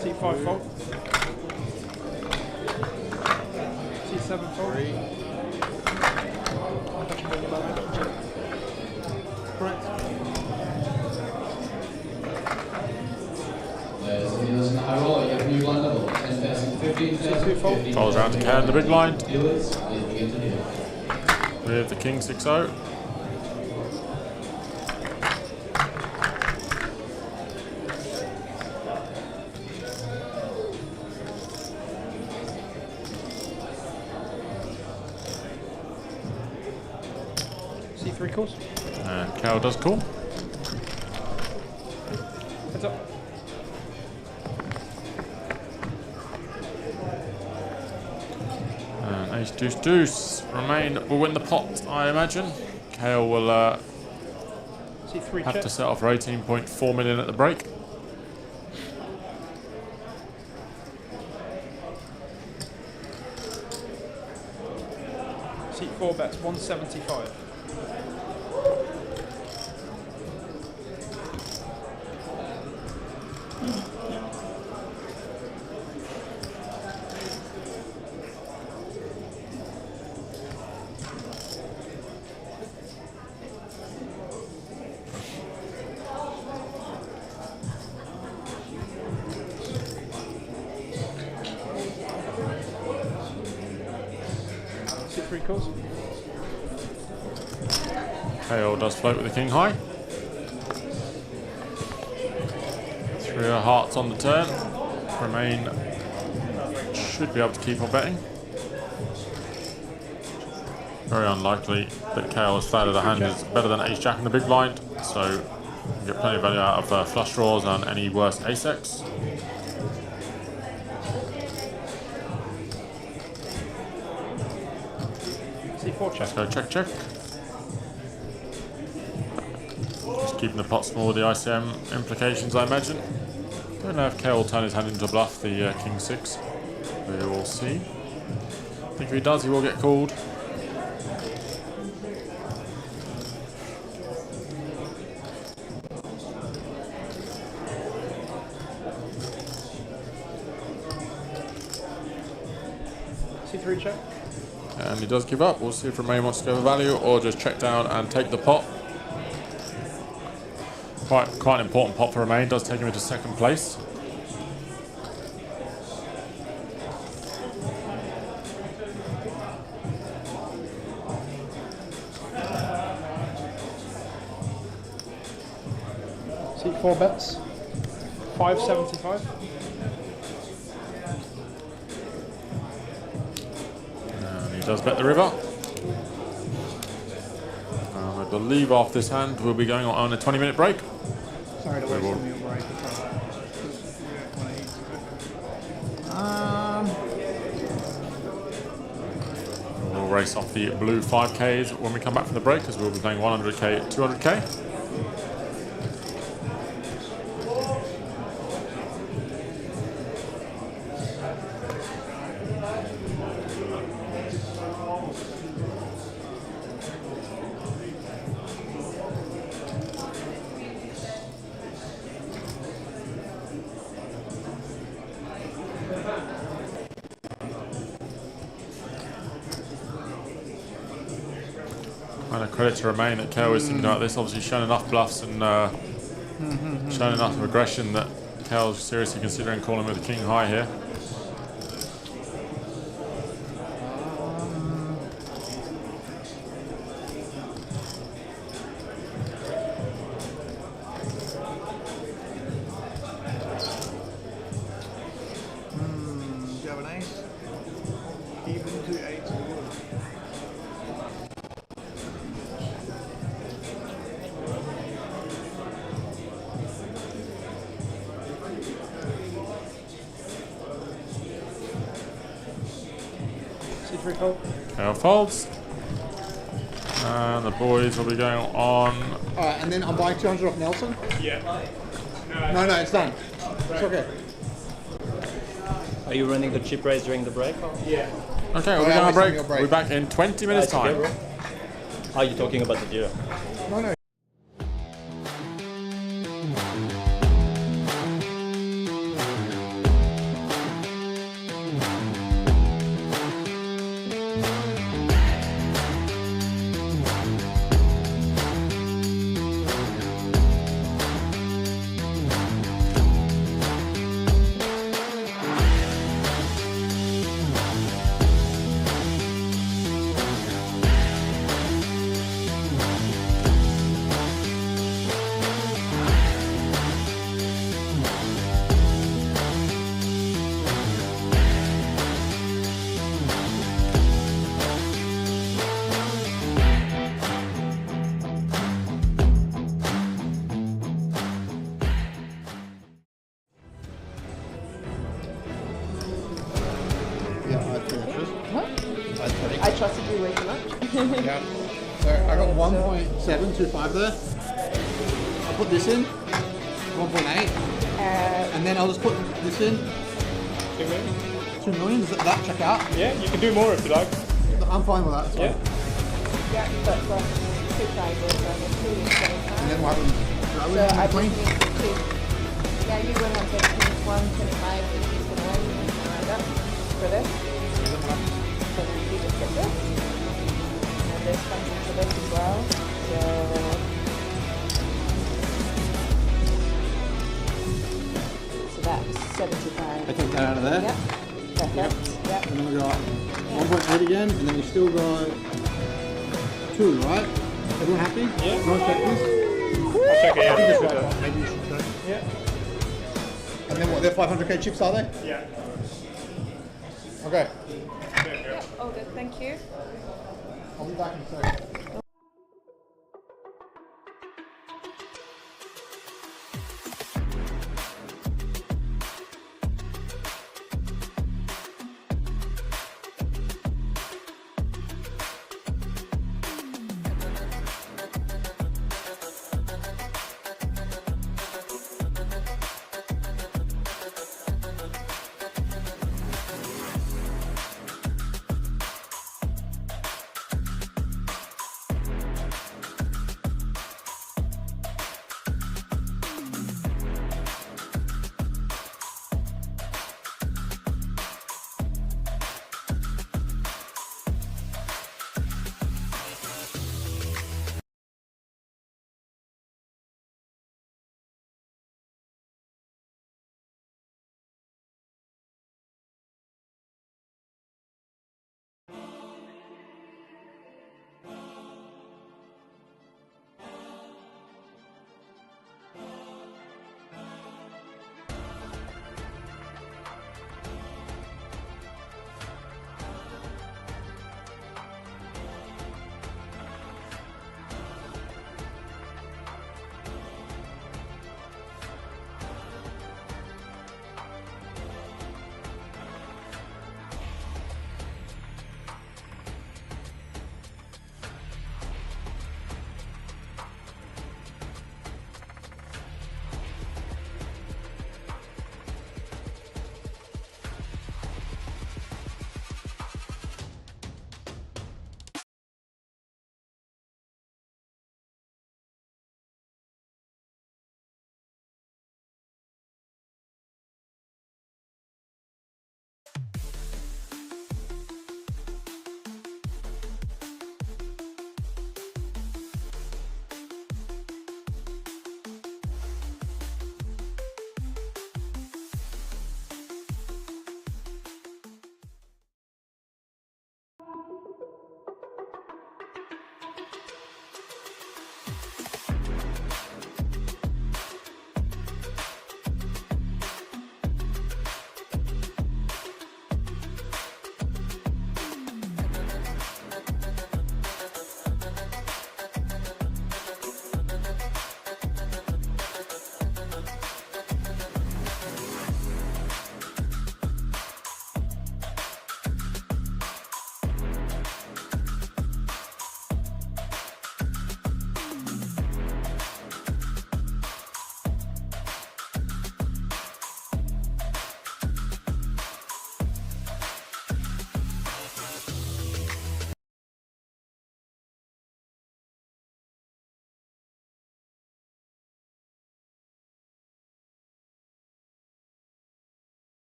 Seat 5 fold. Seat 7 fold. 3. Correct. Players and dealers in the high roll, you have a new blind level. 10,000, 15,000. Falls around to Cal in the big blind. Dealers, please begin to deal. With the King 6-0. C3 calls. And Cal does call. Heads up. And ace, deuce, deuce. Remain will win the pot, I imagine. Kale will C3 have check. to set off for 18.4 million at the break. Seat 4 bets 175. Kale does float with the King high. 3 of hearts on the turn. Remain should be able to keep on betting. Very unlikely that KO has flattered a hand is better than ace jack in the big blind, so you get plenty of value out of flush draws and any worse ace x. C4 check. Let's go check check. Just keeping the pot small with the ICM implications, I imagine. Don't know if KO will turn his hand into a bluff, the king 6. We will see. I think if he does, he will get called. C3 check. And he does give up. We'll see if Remain wants to go for value or just check down and take the pot. Quite an important pot for Remain. Does take him into second place. C4 bets. 575. And he does bet the river. I believe off this hand we'll be going on a 20-minute break. Sorry to waste your meal break. We'll race off the blue 5Ks when we come back from the break, because we'll be playing 100k, 200k. And a credit to Remain that KO is thinking about this. Obviously shown enough bluffs and shown enough aggression that KO is seriously considering calling with a king high here. Do you have an ace? Even to 8. C3 fold. KO folds. And the boys will be going on. Alright, and then I'm buying 200 off Nelson? Yeah. No, it's done. It's okay. Are you running the chip race during the break? Or? Yeah. Okay, we'll be on a break. We'll be back in 20 minutes time. Okay, are you talking about the dealer? No. I trusted you way too much. Yeah. So I got 1.725 there. I'll put this in. 1.8. And then I'll just put this in. 2 million. 2 million. Does that check out? Yeah, you can do more if you like. I'm fine with that. So. Yeah. Yeah, but for 2 prizes, so I get 2 25. And then what happens? So I just need to 2. Yeah, you win 115, 125, and he's going to win. And round up for this. So then you just get this. And this comes into this as well. So that's 75. I take that out of there? Yep. Perfect. Yep. And then we got 1.8 again, and then we still got 2, right? Everyone happy? Yeah. No check this? I'll check it out. I think it's right. Maybe you should check. Yeah. And then what? They're 500k chips, are they? Yeah. Okay. Yeah, all good, thank you. I'll be back in a second.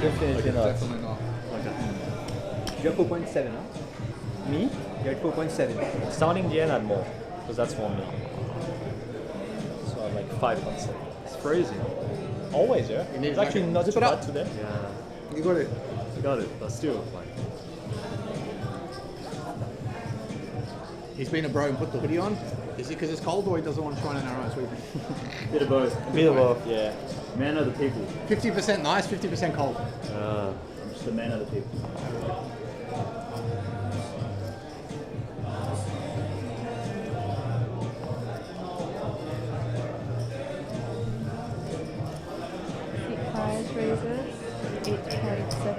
Definitely not. Definitely not. You're 4.7, huh? Me? You're at 4.7. Starting the end, I'm more, because that's for me. So I'm like 5.7. It's freezing. Always, yeah? It's actually not too bad today. Yeah. You got it. You got it, but still, like. He's been a bro and put the hoodie on. Is it because it's cold or he doesn't want to shine in our eyes? Bit of both. Bit of both, yeah. Man of the people. 50% nice, 50% cold. I'm just the man of the people. Prize raises 8.75.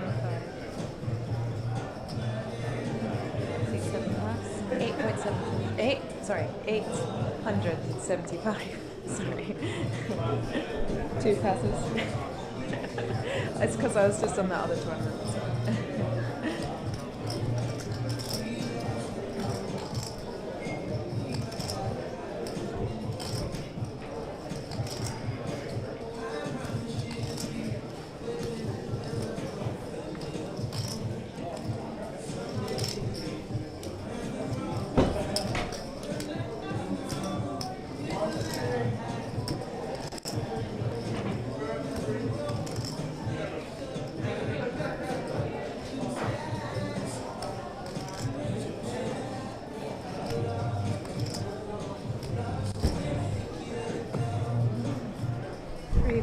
875. Sorry. 2 passes. It's because I was just on the other tournament.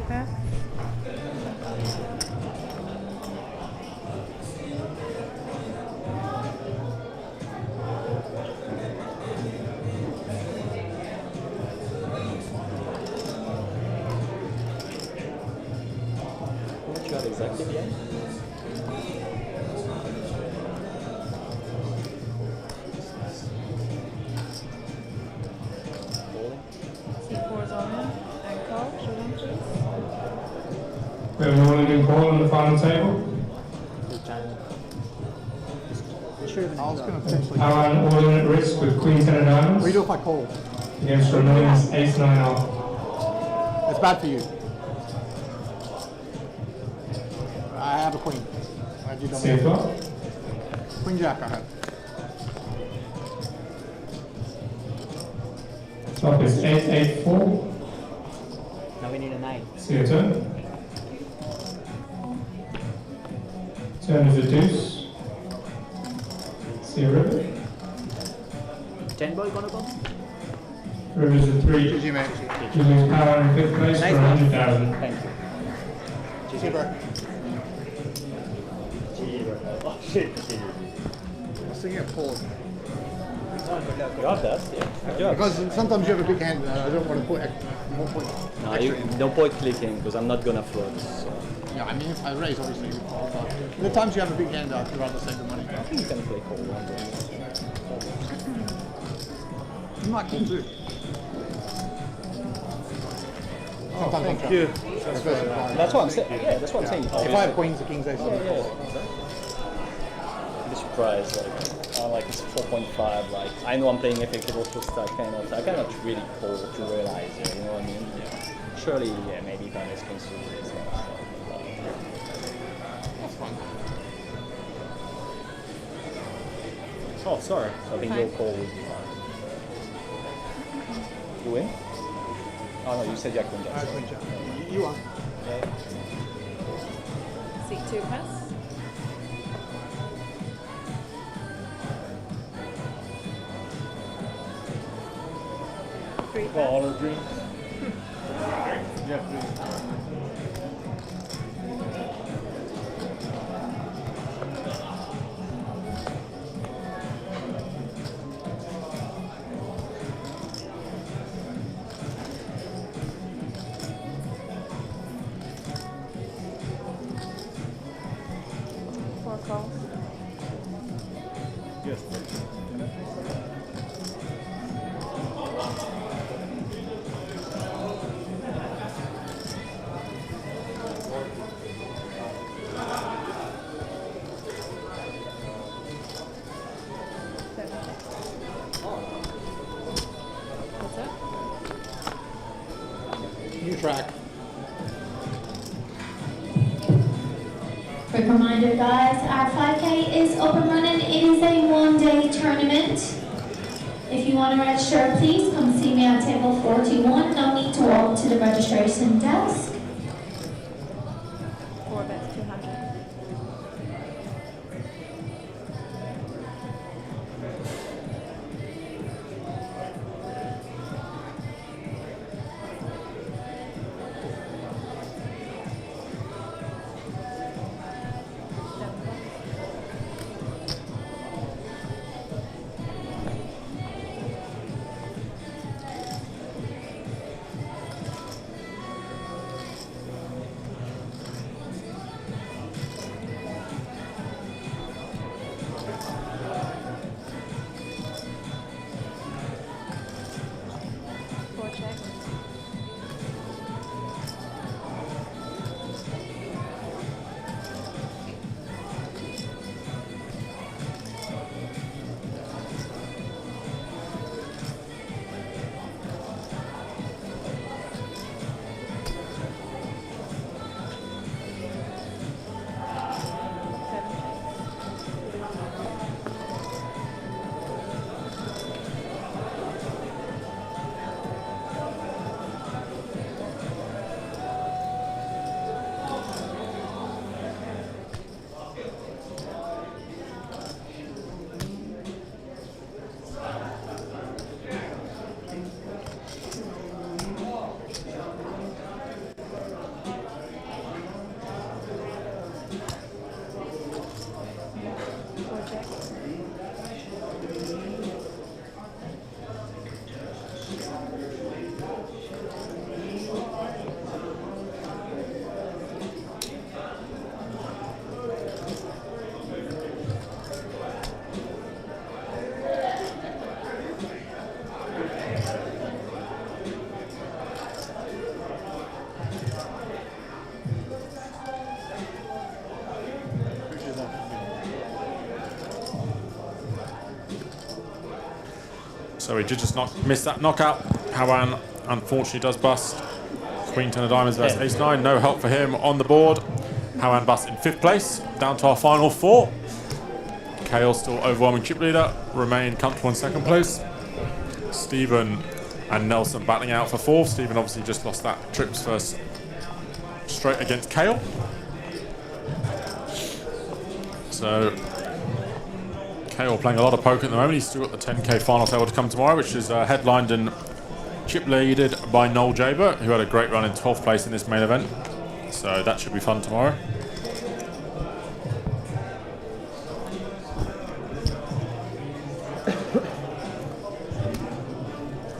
Pass. How much you have exactly again? C4's on. And call. Show them, please. We have an all-in call on the final table. I was going to potentially. Power all-in at risk with Queen 10 of diamonds. What do you do if I call? Against Ramone's Ace 9 off. It's bad for you. I have a queen. I do double. C4. Queen jack I have. Top is 884. Now we need a 9. See your turn. Turn is a deuce. See a river. 10 boy gonna go? River's a 3. GG, mate. You lose power in 5th place Nice for one. 100,000. Thank you. GG, bro. Oh shit. I was thinking of pause. You have that, yeah. Because sometimes you have a big hand and I don't want to put more points. No, no point clicking because I'm not gonna float. So. Yeah, I mean, I raise obviously. But the times you have a big hand, I'd rather save the money. I think you can play call one. You might call too. Oh, thank you. That's what I'm saying. Yeah, that's what I'm saying. If I have queens, the king's ace. Yeah. I'm surprised. Like it's 4.5. Like I know I'm playing effective auto stack. I cannot really call to realize it. You know what I mean? Yeah. Surely, yeah, maybe if I'm expensive. That's fun. Oh, sorry. I think your call would be fine. You win? Oh no, you said Jack win. You won. C2 pass. Three pass. All dreams. Yeah, track. Quick reminder, guys, our 5K is up and running. It is a one-day tournament. If you want to register, please come see me at table 41. No need to walk to the registration desk. 4 bets, 200. So he did just miss that knockout. Hawan unfortunately does bust. Queen 10 of diamonds versus ace 9. No help for him on the board. Hawan busts in 5th place. Down to our final 4. Kale still overwhelming chip leader. Remain comfortable in 2nd place. Stephen and Nelson battling out for 4th. Stephen obviously just lost that trips first straight against Kale. So Kale playing a lot of poker at the moment. He's still got the 10k final table to come tomorrow, which is headlined and chip leaded by Noel Jaber, who had a great run in 12th place in this main event. So that should be fun tomorrow.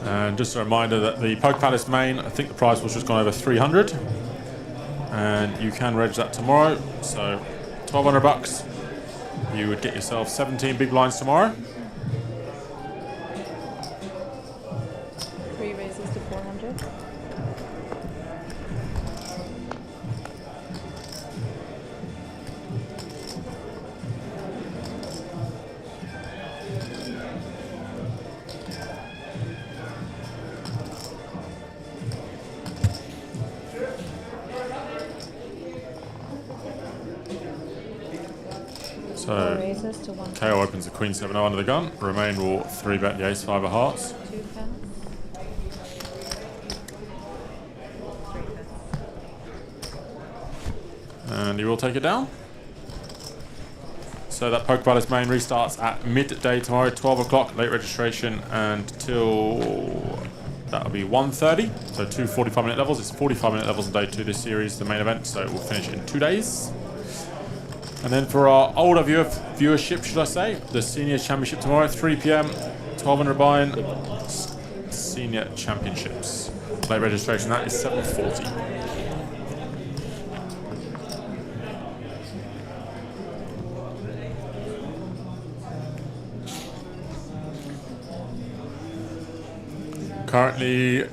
And just a reminder that the Poker Palace main, I think the prize was just gone over 300, and you can register that tomorrow. So 1,200 bucks. You would get yourself 17 big blinds tomorrow. 3 raises to 400. So KO opens the Queen 7-0 under the gun. Remain will 3-bet the Ace 5 of hearts. 2 pence. And he will take it down. So that Poker Palace main restarts at midday tomorrow, 12 o'clock, late registration, until that'll be 1:30. So 2 45-minute levels. It's 45-minute levels on day 2 this series, the main event, so it will finish in 2 days. And then for our older viewership, should I say, the Senior Championship tomorrow, 3 p.m, 1,200 buy-in, Senior Championships. Late registration, that is 7:40. Currently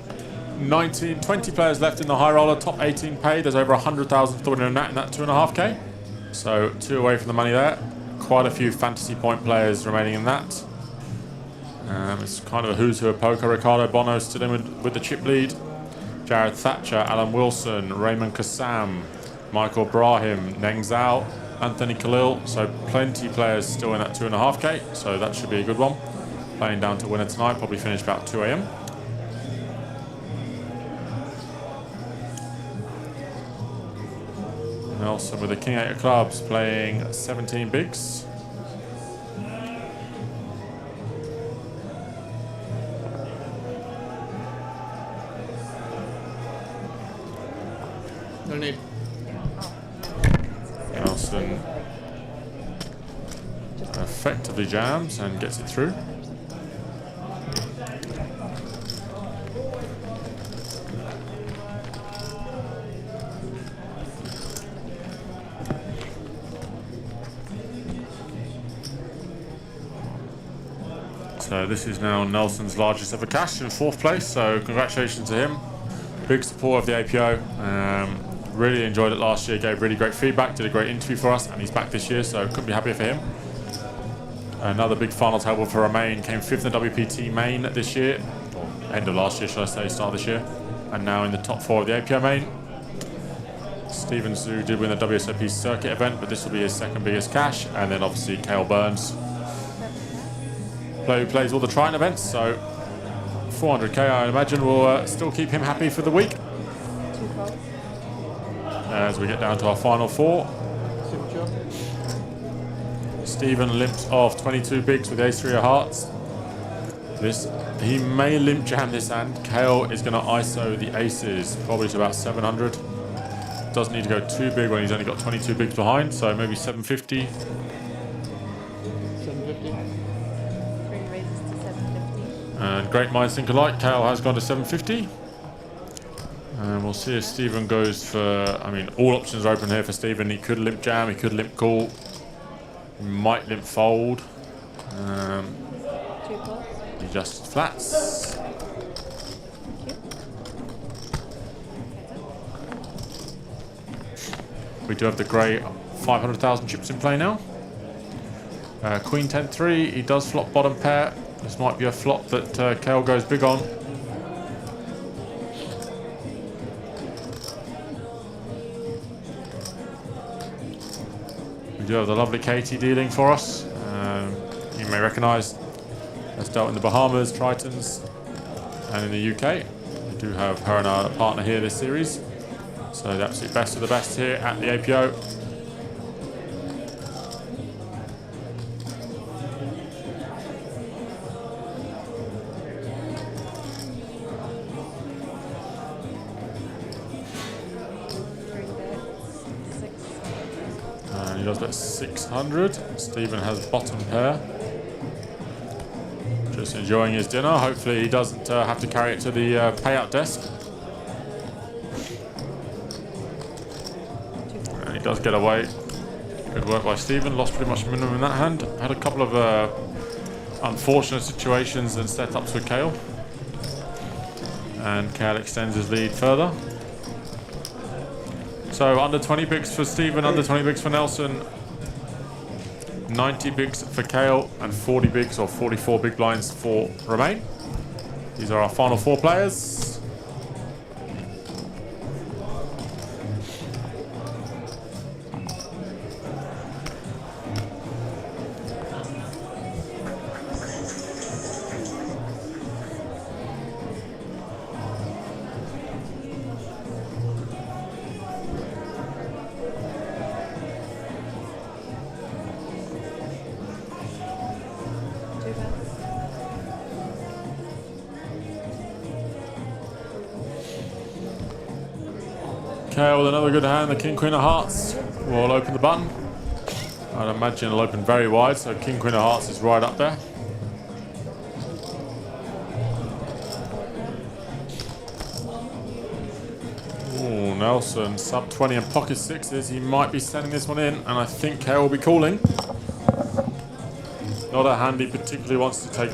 20 players left in the high roller, top 18 paid. There's over 100,000 thrown in a net in that 2.5k. So 2 away from the money there. Quite a few fantasy point players remaining in that. It's kind of a who's who of poker. Ricardo Bono still in with the chip lead. Jared Thatcher, Alan Wilson, Raymond Kassam, Michael Brahim, Neng Zhao, Anthony Khalil. So plenty players still in that 2.5k. So that should be a good one. Playing down to winner tonight, probably finish about 2 a.m. Nelson with the King 8 of clubs playing 17 bigs. No need. Nelson effectively jams and gets it through. So this is now Nelson's largest ever cash in 4th place, so congratulations to him. Big support of the APO. Really enjoyed it last year, gave really great feedback, did a great interview for us, and he's back this year, so couldn't be happier for him. Another big final table for Romain, came 5th in the WPT main this year, or end of last year should I say, start this year, and now in the top 4 of the APO main. Stephen Zhu did win the WSOP circuit event, but this will be his 2nd biggest cash, and then obviously Cale Burns plays all the Triton events, so 400k I imagine will still keep him happy for the week. As we get down to our final 4. Stephen limps off 22 bigs with ace 3 of hearts. He may limp jam this hand. Cale is going to ISO the aces, probably to about 700. Doesn't need to go too big when he's only got 22 bigs behind, so maybe 750. 750. And great minds think alike. Cale has gone to 750. And we'll see if Stephen goes for... I mean, all options are open here for Stephen. He could limp jam, he could limp call. He might limp fold. He just flats. We do have the grey 500,000 chips in play now. Queen 10-3, he does flop bottom pair. This might be a flop that Cale goes big on. We do have the lovely Katie dealing for us. You may recognise has dealt in the Bahamas, Tritons, and in the UK. We do have her and our partner here this series. So the absolute best of the best here at the APO. And he does bet 600. Stephen has bottom pair. Just enjoying his dinner. Hopefully he doesn't have to carry it to the payout desk. And he does get away. Good work by Stephen. Lost pretty much minimum in that hand. Had a couple of unfortunate situations and setups with Cale. And Cale extends his lead further. So under 20 bigs for Stephen, under 20 bigs for Nelson. 90 bigs for Cale and 40 bigs or 44 big blinds for Romain. These are our final 4 players. Cale with another good hand, the King Queen of Hearts will open the button. I'd imagine it'll open very wide, so King Queen of Hearts is right up there. Ooh, Nelson, sub 20 and pocket 6s. He might be sending this one in, and I think Cale will be calling. Not a hand he particularly wants to take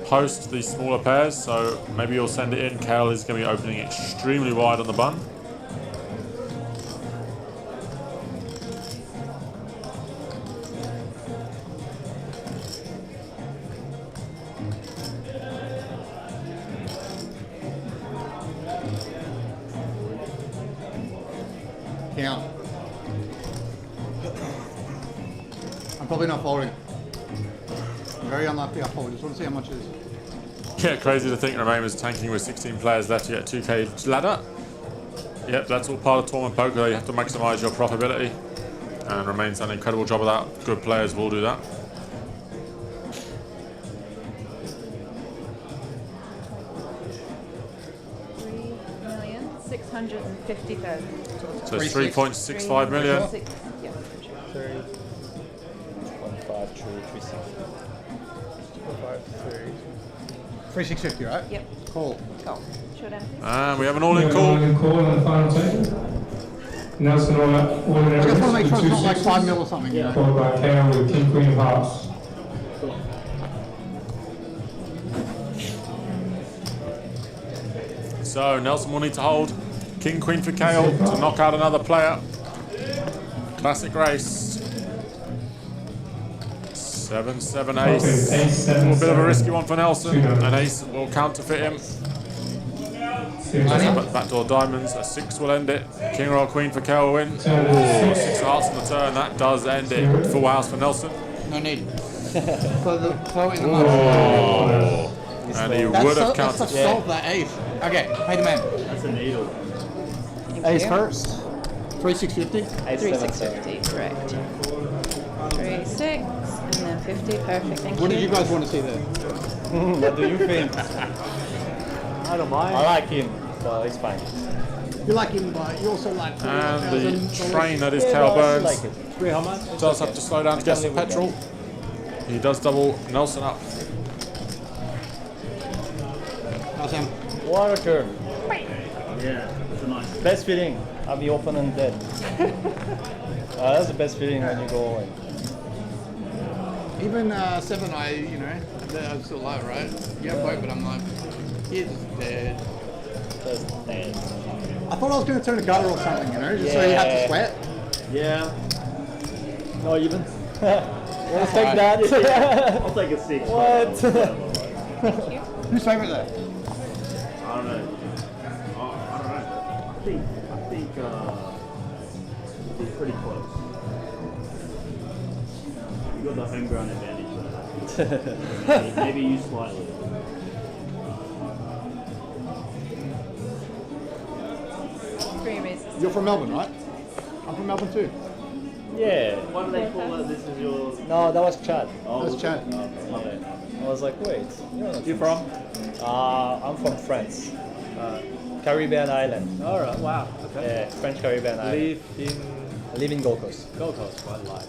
post these smaller pairs, so maybe he'll send it in. Cale is going to be opening extremely wide on the button. count. I'm probably not folding. Very unlucky I fold. Just want to see how much it is. Yeah, crazy to think Remain was tanking with 16 players left to get a 2k ladder. Yep, that's all part of tournament poker. You have to maximise your profitability. And Remain's done an incredible job of that. Good players will do that. $3,650,000. So it's 3.65 million. Yeah. 3.5 true, 360. 3,650, right? Yep. Call. Call. Showdown, please. And we have an all-in call. All-in call on the final table. Nelson all in I just want to make sure it's not like 5 mil or something. Yeah. Followed by KO with King Queen of Hearts. So Nelson will need to hold King Queen for KO to knock out another player. Classic race. 7-7 ace. Okay, ace, 7, A bit of a 7. risky one for Nelson. An ace will counterfeit him. Backdoor diamonds. A 6 will end it. King Royal Queen for KO win. Ooh, 6 hearts on the turn. That does end it. Full house for Nelson. No need. Throw in the Oh. And he would have counted. That's solve that ace. Okay, pay the man. That's a needle. Ace first. 3,650. 3,650, correct. 3,6 and then 50, perfect. Thank you. What did you guys want to see there? What do you think? I don't mind. I like him, so it's fine. You like him, but you also like. And the train that is Yeah, Cal no, I Burns like it. How much? does have to slow down to get some petrol. He does double Nelson up. How's him? What a turn. Yeah, it's a nice. Best feeling. I'm the opponent dead. That's the best feeling when you go all in. Even 7, I'm still low, right? Yeah, but I'm like, he's dead. Just dead. I thought I was going to turn a gutter or something, just so you have to sweat. Yeah. No, even. Wanna take that? I'll take a 6. What? Who's favourite though? I don't know. I don't know. I think it's pretty close. You got the home ground advantage there. Maybe you slightly. You're from Melbourne, right? I'm from Melbourne too. Yeah. What do they call it? This is your. No, that was Chad. Oh, that's Chad. I was like, wait. You're from? I'm from France. Caribbean island. Alright, wow. Okay. Yeah, French Caribbean island. I live in Gold Coast. Gold Coast, quite light.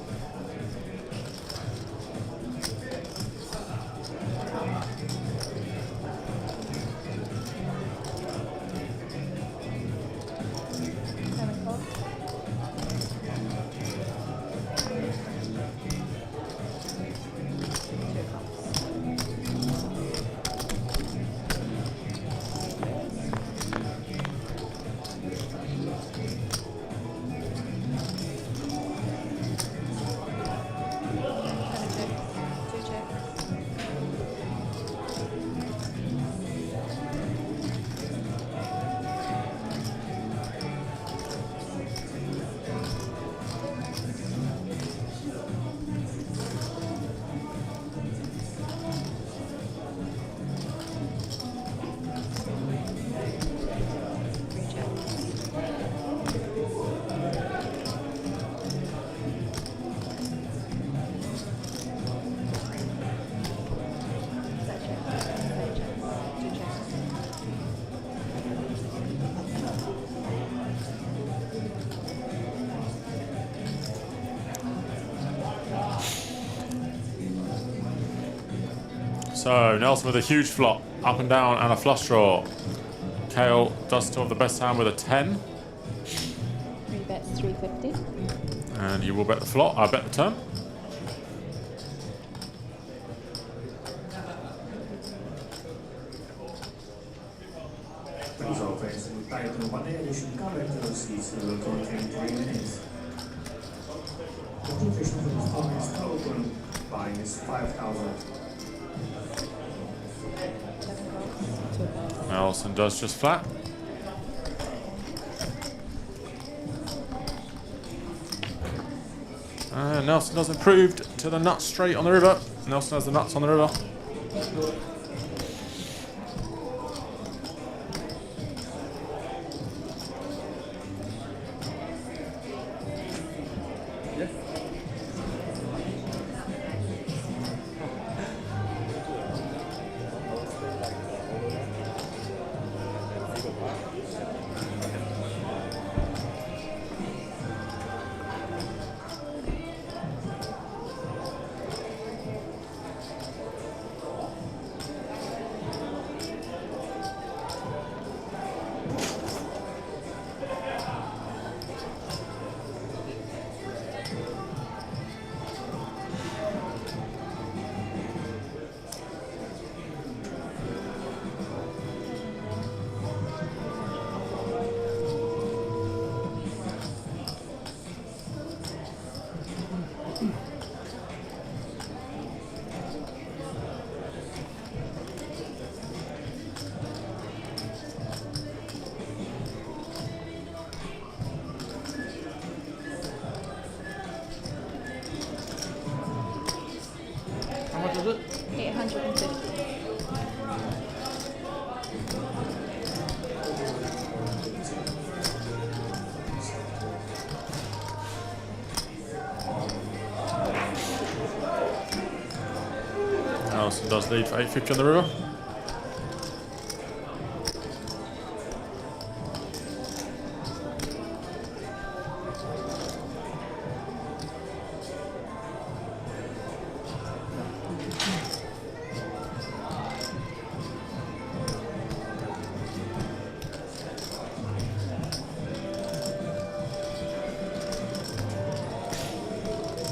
So Nelson with a huge flop, up and down, and a flush draw. Kale does still have the best hand with a 10. 3 bets 350. And you will bet the flop, I bet the turn. Please all friends, we try to one day you should cover those seats will contain 3 minutes. The profession for the stock is open, buying is 5,000. Nelson does just flat. Nelson has improved to the nuts straight on the river. Nelson has the nuts on the river. How much is it? 850. Nelson does lead for 850 on the river.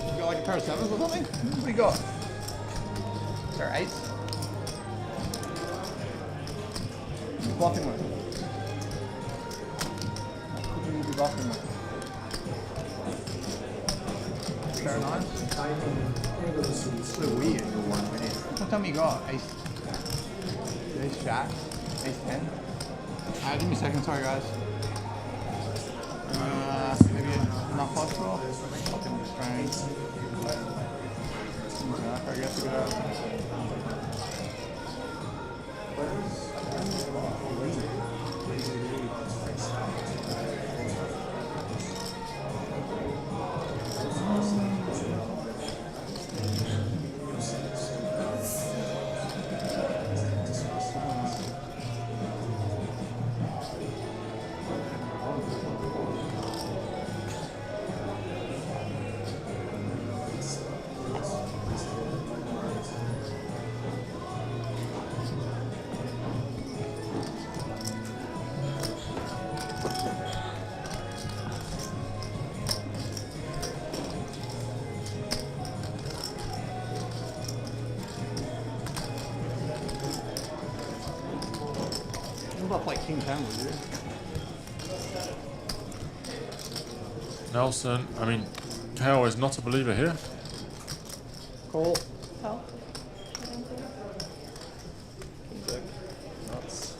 You got like a pair of sevens or something? What do you got? Pair of eights? You're bluffing with. What could you be bluffing with? Pair of nines? It's so weird. What time you got? Ace jack? Ace 10? Give me a second, sorry guys. Maybe not possible. Fucking strange. I guess we go. What about like King 10 with you? Nelson, I mean, KO is not a believer here. Call. Call. Nuts.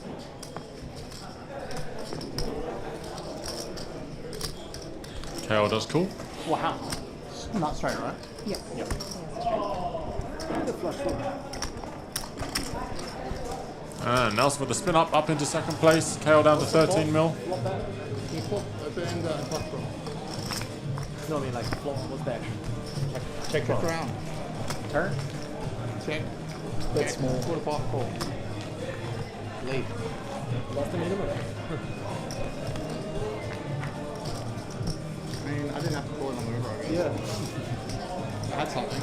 KO does call. Wow. Not straight, right? Yeah. Yep. The flush draw. And Nelson with the spin up into second place. KO down to 13 mil. Flop that. Can you flop open end flush draw? No, I mean like flop. What's that? Check around. Turn. Check. That's small. Quarter pot call. Lead. Lost the minimum. I mean, I didn't have to call it on the river, I guess. Yeah. I had something.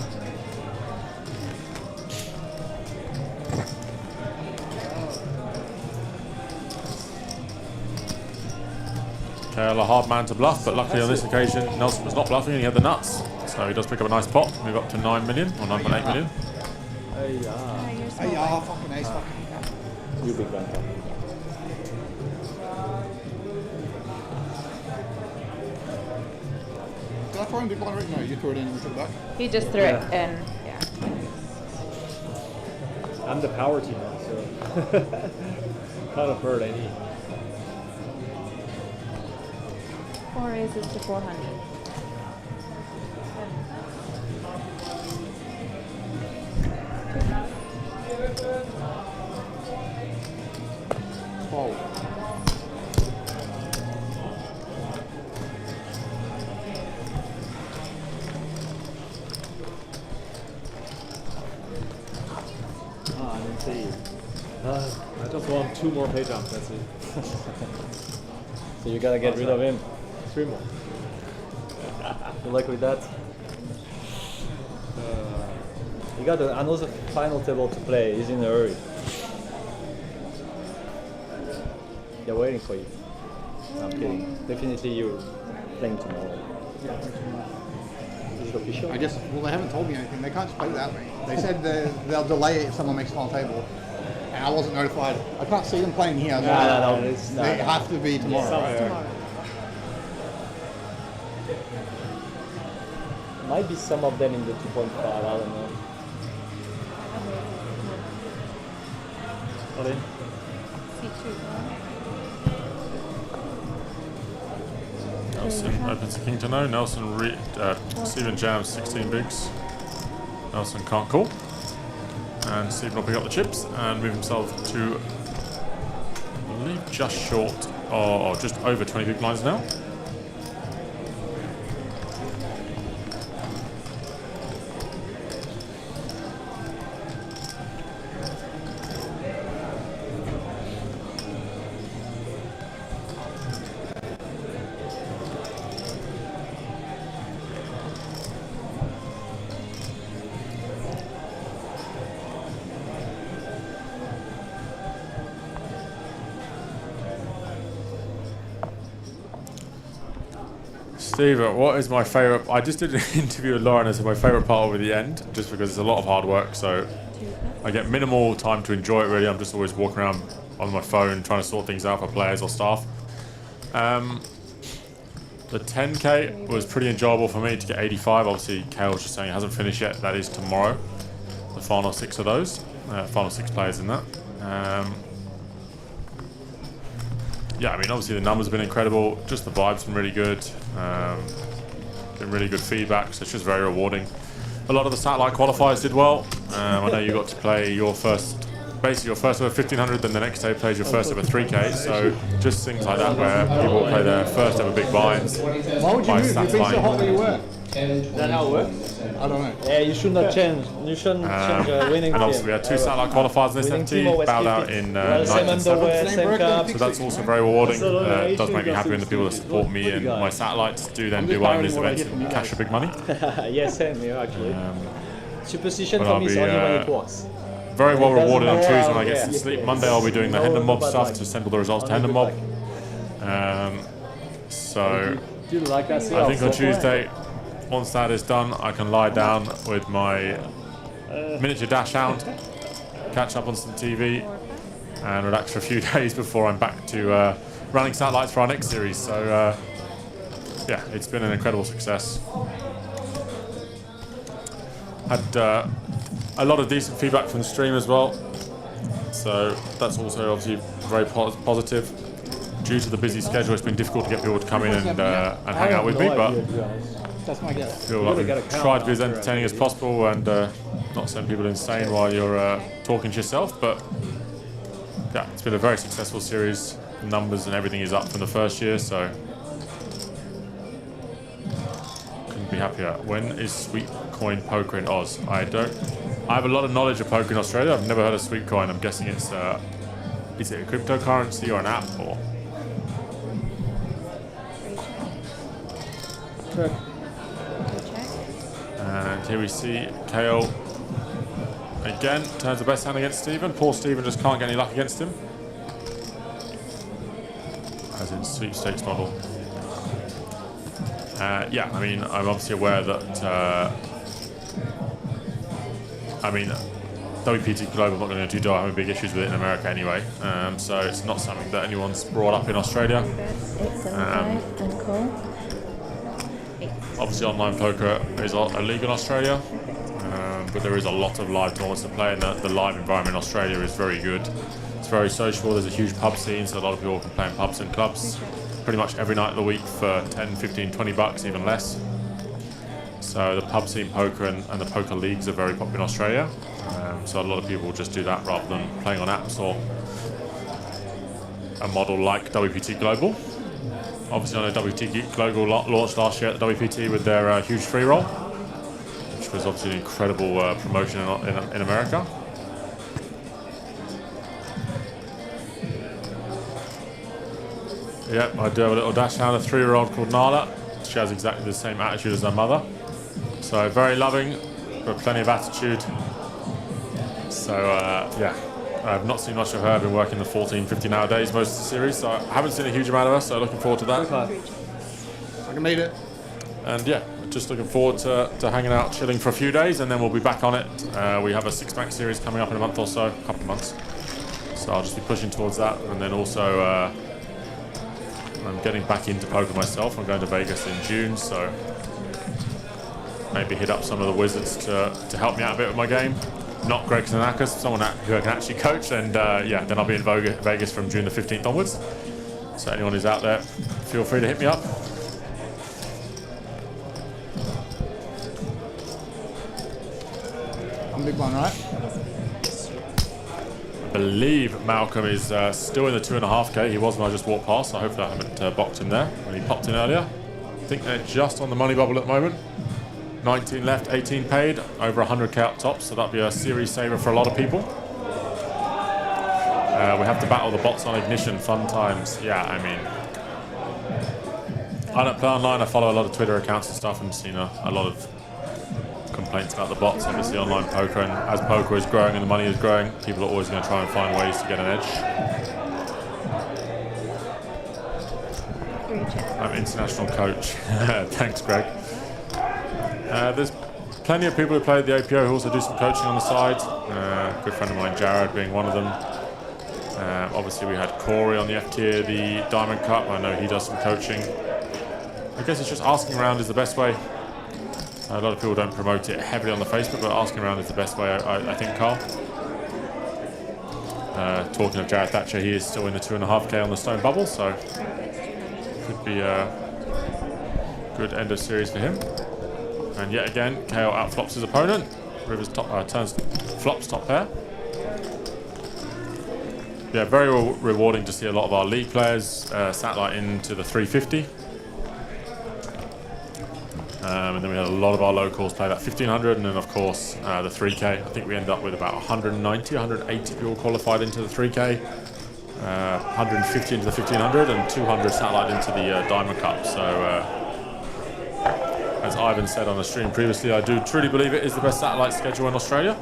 KO a hard man to bluff, but luckily on this occasion Nelson was not bluffing and he had the nuts. So he does pick up a nice pot, move up to 9 million or 9.8 million. Hey, Fucking ace, fucking. You big bad. Did I throw in big blind right? No, you threw it in and we took it back. He just threw it in. Yeah. I'm the power team now, so kind of hurt any. 4 raises to 400. fold. Ah, I didn't see you. I just want 2 more pay jumps, that's it. So you gotta get rid of him. 3 more. Good luck with that. You got another final table to play. He's in a hurry. They're waiting for you. No, I'm kidding. Definitely you're playing tomorrow. Is it official? I guess, well, they haven't told me anything. They can't just play without me. They said they'll delay it if someone makes final table. And I wasn't notified. I can't see them playing here. No. They have to be tomorrow. Tomorrow. Might be some of them in the 2.5, I don't know. All in. Nelson opens the king to no. Nelson Stephen jams 16 bigs. Nelson can't call. And Stephen will pick up the chips and move himself to, I believe, just short or just over 20 big blinds now. Steve, what is my favourite? I just did an interview with Lauren as my favourite part over the end, just because it's a lot of hard work, so I get minimal time to enjoy it really. I'm just always walking around on my phone trying to sort things out for players or staff. The 10k was pretty enjoyable for me to get 85. Obviously, Kale was just saying it hasn't finished yet. That is tomorrow. The final 6 of those. Final 6 players in that. Yeah, I mean, obviously the numbers have been incredible. Just the vibe's been really good. Been really good feedback, so it's just very rewarding. A lot of the satellite qualifiers did well. I know you got to play your first, basically your first ever 1500, then the next day played your first ever 3k. So just things like that where people will play their first ever big blinds. Why would you move? You've been so hot where you were. Is that how it works? I don't know. Yeah, you should not change. You shouldn't change a winning team. And obviously we had 2 satellite qualifiers in this FT, bowed out in 9th and 7th. So that's also very rewarding. It does make me happy when the people that support me and my satellites do then do well in these events and cash the big money. Yeah, same here actually. Superstition for me is only when it works. Very well rewarded on Tuesday when I get some sleep. Monday I'll be doing the Hendon Mob stuff to send all the results to Hendon Mob. So I think on Tuesday, once that is done, I can lie down with my miniature dash hound, catch up on some TV, and relax for a few days before I'm back to running satellites for our next series. So yeah, it's been an incredible success. Had a lot of decent feedback from the stream as well, so that's also obviously very positive. Due to the busy schedule, it's been difficult to get people to come in and hang out with me, but that's my guess. I feel like we've tried to be as entertaining as possible and not send people insane while you're talking to yourself. But yeah, it's been a very successful series. The numbers and everything is up from the first year, so couldn't be happier. When is Sweet Coin poker in Oz? I have a lot of knowledge of poker in Australia. I've never heard of Sweet Coin. I'm guessing it's is it a cryptocurrency or an app or? And here we see Kale again turns the best hand against Stephen. Poor Stephen just can't get any luck against him, as in sweepstakes model. Yeah, I mean, I'm obviously aware that I mean, WPT Global, I'm not going to do having big issues with it in America anyway, so it's not something that anyone's brought up in Australia. Obviously online poker is illegal in Australia, but there is a lot of live tournaments to play, and the live environment in Australia is very good. It's very sociable. There's a huge pub scene, so a lot of people can play in pubs and clubs pretty much every night of the week for 10, 15, 20 bucks, even less. So the pub scene poker and the poker leagues are very popular in Australia, so a lot of people just do that rather than playing on apps or a model like WPT Global. Obviously, I know WPT Global launched last year at the WPT with their huge free roll, which was obviously an incredible promotion in America. Yep, I do have a little dash hound, a 3-year-old called Nala. She has exactly the same attitude as her mother. So very loving, but plenty of attitude. So yeah, I've not seen much of her. I've been working the 14, 15 hour days most of the series, so I haven't seen a huge amount of her, so looking forward to that. I can meet it. And yeah, just looking forward to hanging out, chilling for a few days, and then we'll be back on it. We have a 6-max series coming up in a month or so, a couple of months. So I'll just be pushing towards that, and then also I'm getting back into poker myself. I'm going to Vegas in June, so maybe hit up some of the wizards to help me out a bit with my game. Not Greg Xenakis, someone who I can actually coach, and yeah, then I'll be in Vegas from June the 15th onwards. So anyone who's out there, feel free to hit me up. I'm a big one, right? I believe Malcolm is still in the 2.5K. He was when I just walked past, so hopefully I haven't boxed him there when he popped in earlier. I think they're just on the money bubble at the moment. 19 left, 18 paid, over 100k up top, so that'll be a series saver for a lot of people. We have to battle the bots on Ignition, fun times. Yeah, I mean, I don't play online, I follow a lot of Twitter accounts and stuff, and seen a lot of complaints about the bots, obviously online poker, and as poker is growing and the money is growing, people are always going to try and find ways to get an edge. I'm international coach. Thanks, Greg. There's plenty of people who play the APO who also do some coaching on the side. A good friend of mine, Jared, being one of them. Obviously, we had Corey on the F tier, the Diamond Cup. I know he does some coaching. I guess it's just asking around is the best way. A lot of people don't promote it heavily on the Facebook, but asking around is the best way, I think, Carl. Talking of Jared Thatcher, he is still in the 2.5k on the Stone Bubble, so could be a good end of series for him. And yet again, KO outflops his opponent. Rivers turns flops top pair. Yeah, very rewarding to see a lot of our league players satellite into the 350. And then we had a lot of our locals play that 1500, and then of course the 3K. I think we ended up with about 190, 180 people qualified into the 3K, 150 into the 1500, and 200 satellite into the Diamond Cup. So as Ivan said on the stream previously, I do truly believe it is the best satellite schedule in Australia.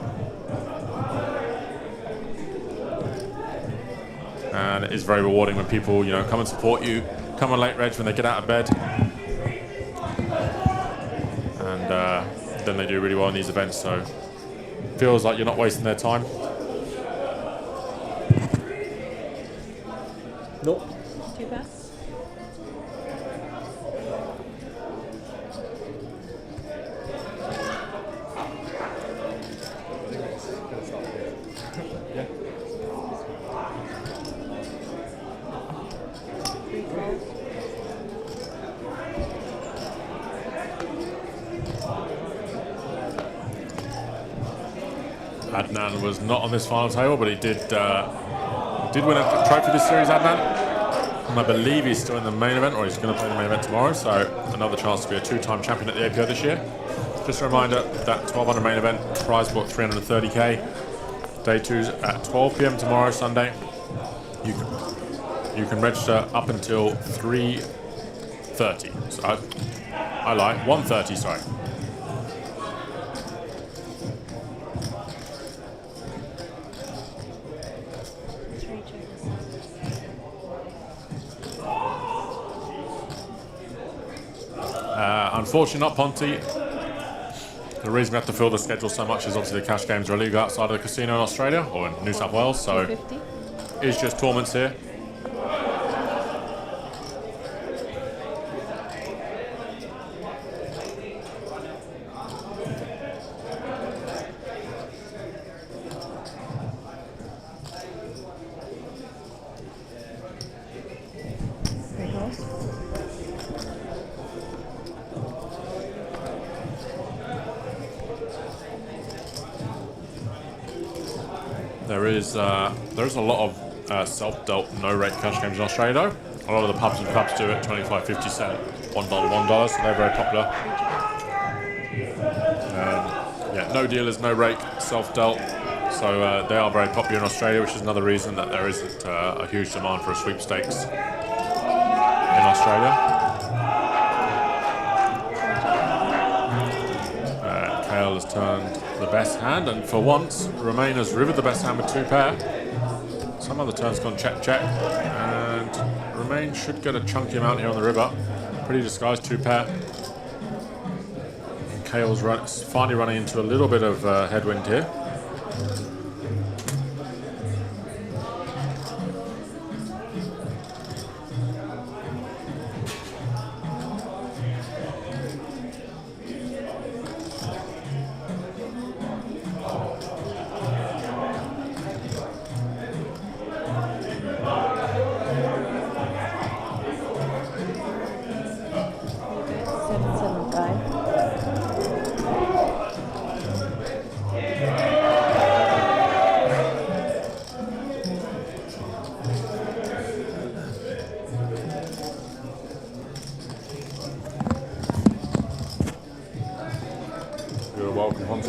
And it is very rewarding when people, you know, come and support you, come on late reg when they get out of bed. And then they do really well in these events, so it feels like you're not wasting their time. Nope. Too fast? Adnan was not on this final table, but he did win a trophy this series, Adnan. And I believe he's still in the main event, or he's going to play the main event tomorrow, so another chance to be a 2-time champion at the APO this year. Just a reminder, that 1200 main event, prize book 330k. Day 2's at 12 p.m. tomorrow, Sunday. You can register up until 3:30. So I lie, 1:30, sorry. Unfortunately not Ponty. The reason we have to fill the schedule so much is obviously the cash games are illegal outside of the casino in Australia, or in New South Wales, so it's just tournaments here. There is a lot of self-dealt no-rate cash games in Australia though. A lot of the pubs and clubs do it 25, 50 cent, $1, $1, so they're very popular. Yeah, no dealers, no rake, self-dealt. So they are very popular in Australia, which is another reason that there isn't a huge demand for a sweepstakes in Australia. Kale has turned the best hand, and for once, Romain has rivered the best hand with 2 pair. Some other turns gone check, check, and Romain should get a chunky amount here on the river. Pretty disguised 2 pair. And Kale's finally running into a little bit of headwind here.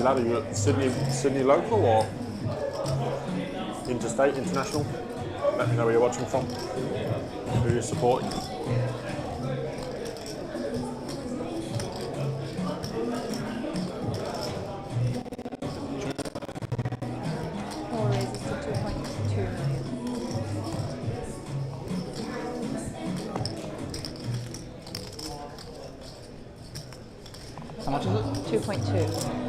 Are you at Sydney local or interstate, international? Let me know where you're watching from, who you're supporting. Four raises to 2.2 million. How much is it? 2.2.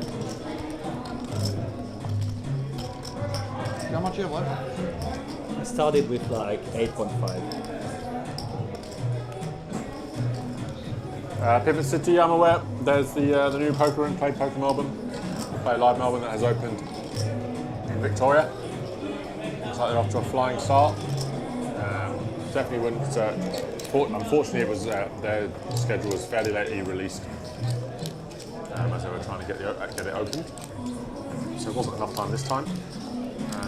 How much you have left? I started with like 8.5. Pivot City, I'm aware. There's the new poker room, Play Poker Melbourne, Play Live Melbourne, that has opened in Victoria. Looks like they're off to a flying start. Definitely wouldn't. Unfortunately, it was their schedule was fairly lately released as they were trying to get it opened. So it wasn't enough time this time.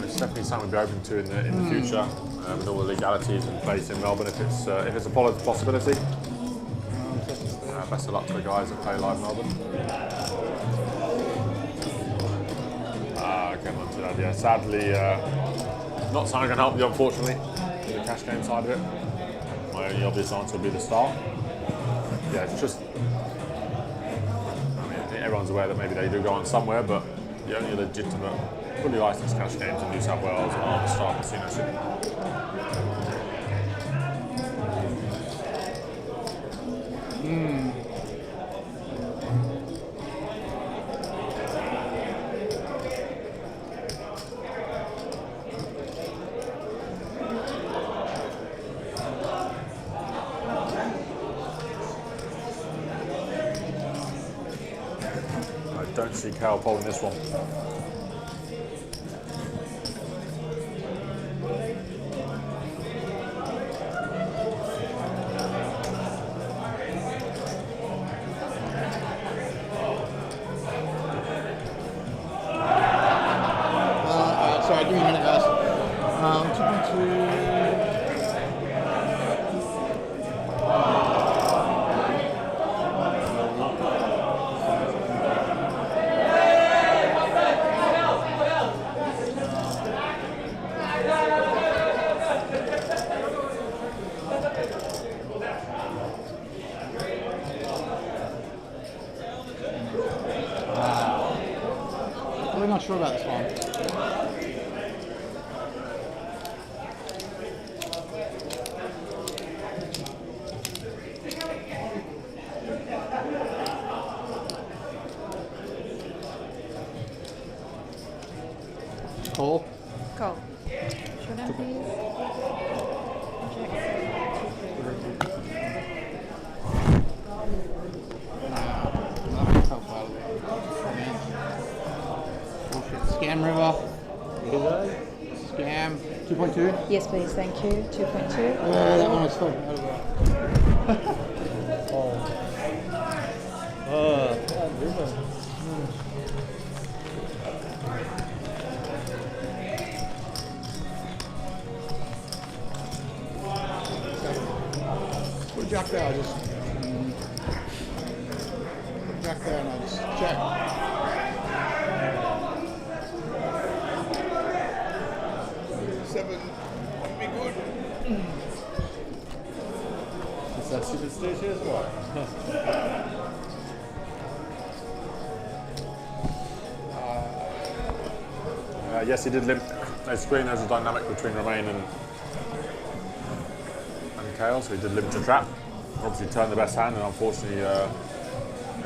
It's definitely something we'll be open to in the future with all the legalities in place in Melbourne if it's a possibility. Best of luck to the guys that Play Live Melbourne. Get on to that. Yeah, sadly, not something I can help you, unfortunately, with the cash game side of it. My only obvious answer would be the start. Yeah, it's just. I mean, I think everyone's aware that maybe they do go on somewhere, but the only legitimate, fully licensed cash games in New South Wales are the Star Casino City. I don't see Cal pulling this one. Sorry, give me a minute, guys. 2.2. I'm not sure about this one. Call. Call. Should I please? Scam river. Scam. 2.2. Yes, please. Thank you. 2.2. That one was fun. jack there, I just put jack there and I just check. 7 would be good. Is that superstitious? What? Yes, he did limp. No screen. There's a dynamic between Romain and Kale, so he did limp to trap. Obviously, turned the best hand, and unfortunately,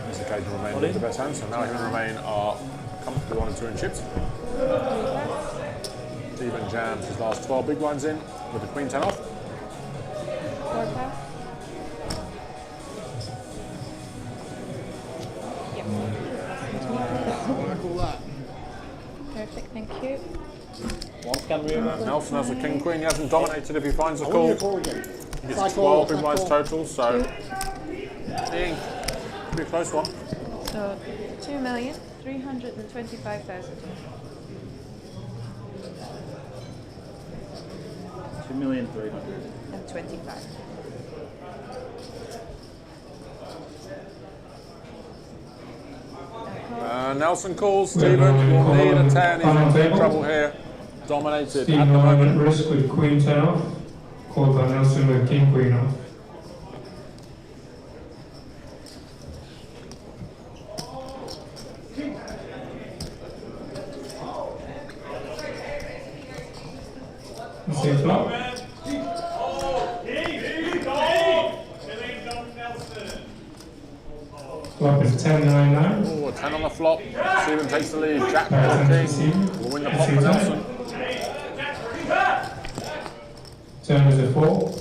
this occasion Romain did the best hand. So now him and Romain are comfortably on 2 in chips. Stephen jams his last 12 big blinds in with the queen 10 off. Perfect, thank you. Nelson has a king queen. He hasn't dominated if he finds a call. He gets 12 big blinds total, so being pretty close one. So 2,325,000. 2,325,000. Nelson calls. Stephen will need a 10. He's in big trouble here. Dominated Stephen at the moment. risk with queen 10 off. Called by Nelson with king queen off. Same flop. Flop is 10-9-9. Oh, a 10 on the flop. Stephen takes the lead. Jack or king will win the pot for Nelson. Turn is a 4.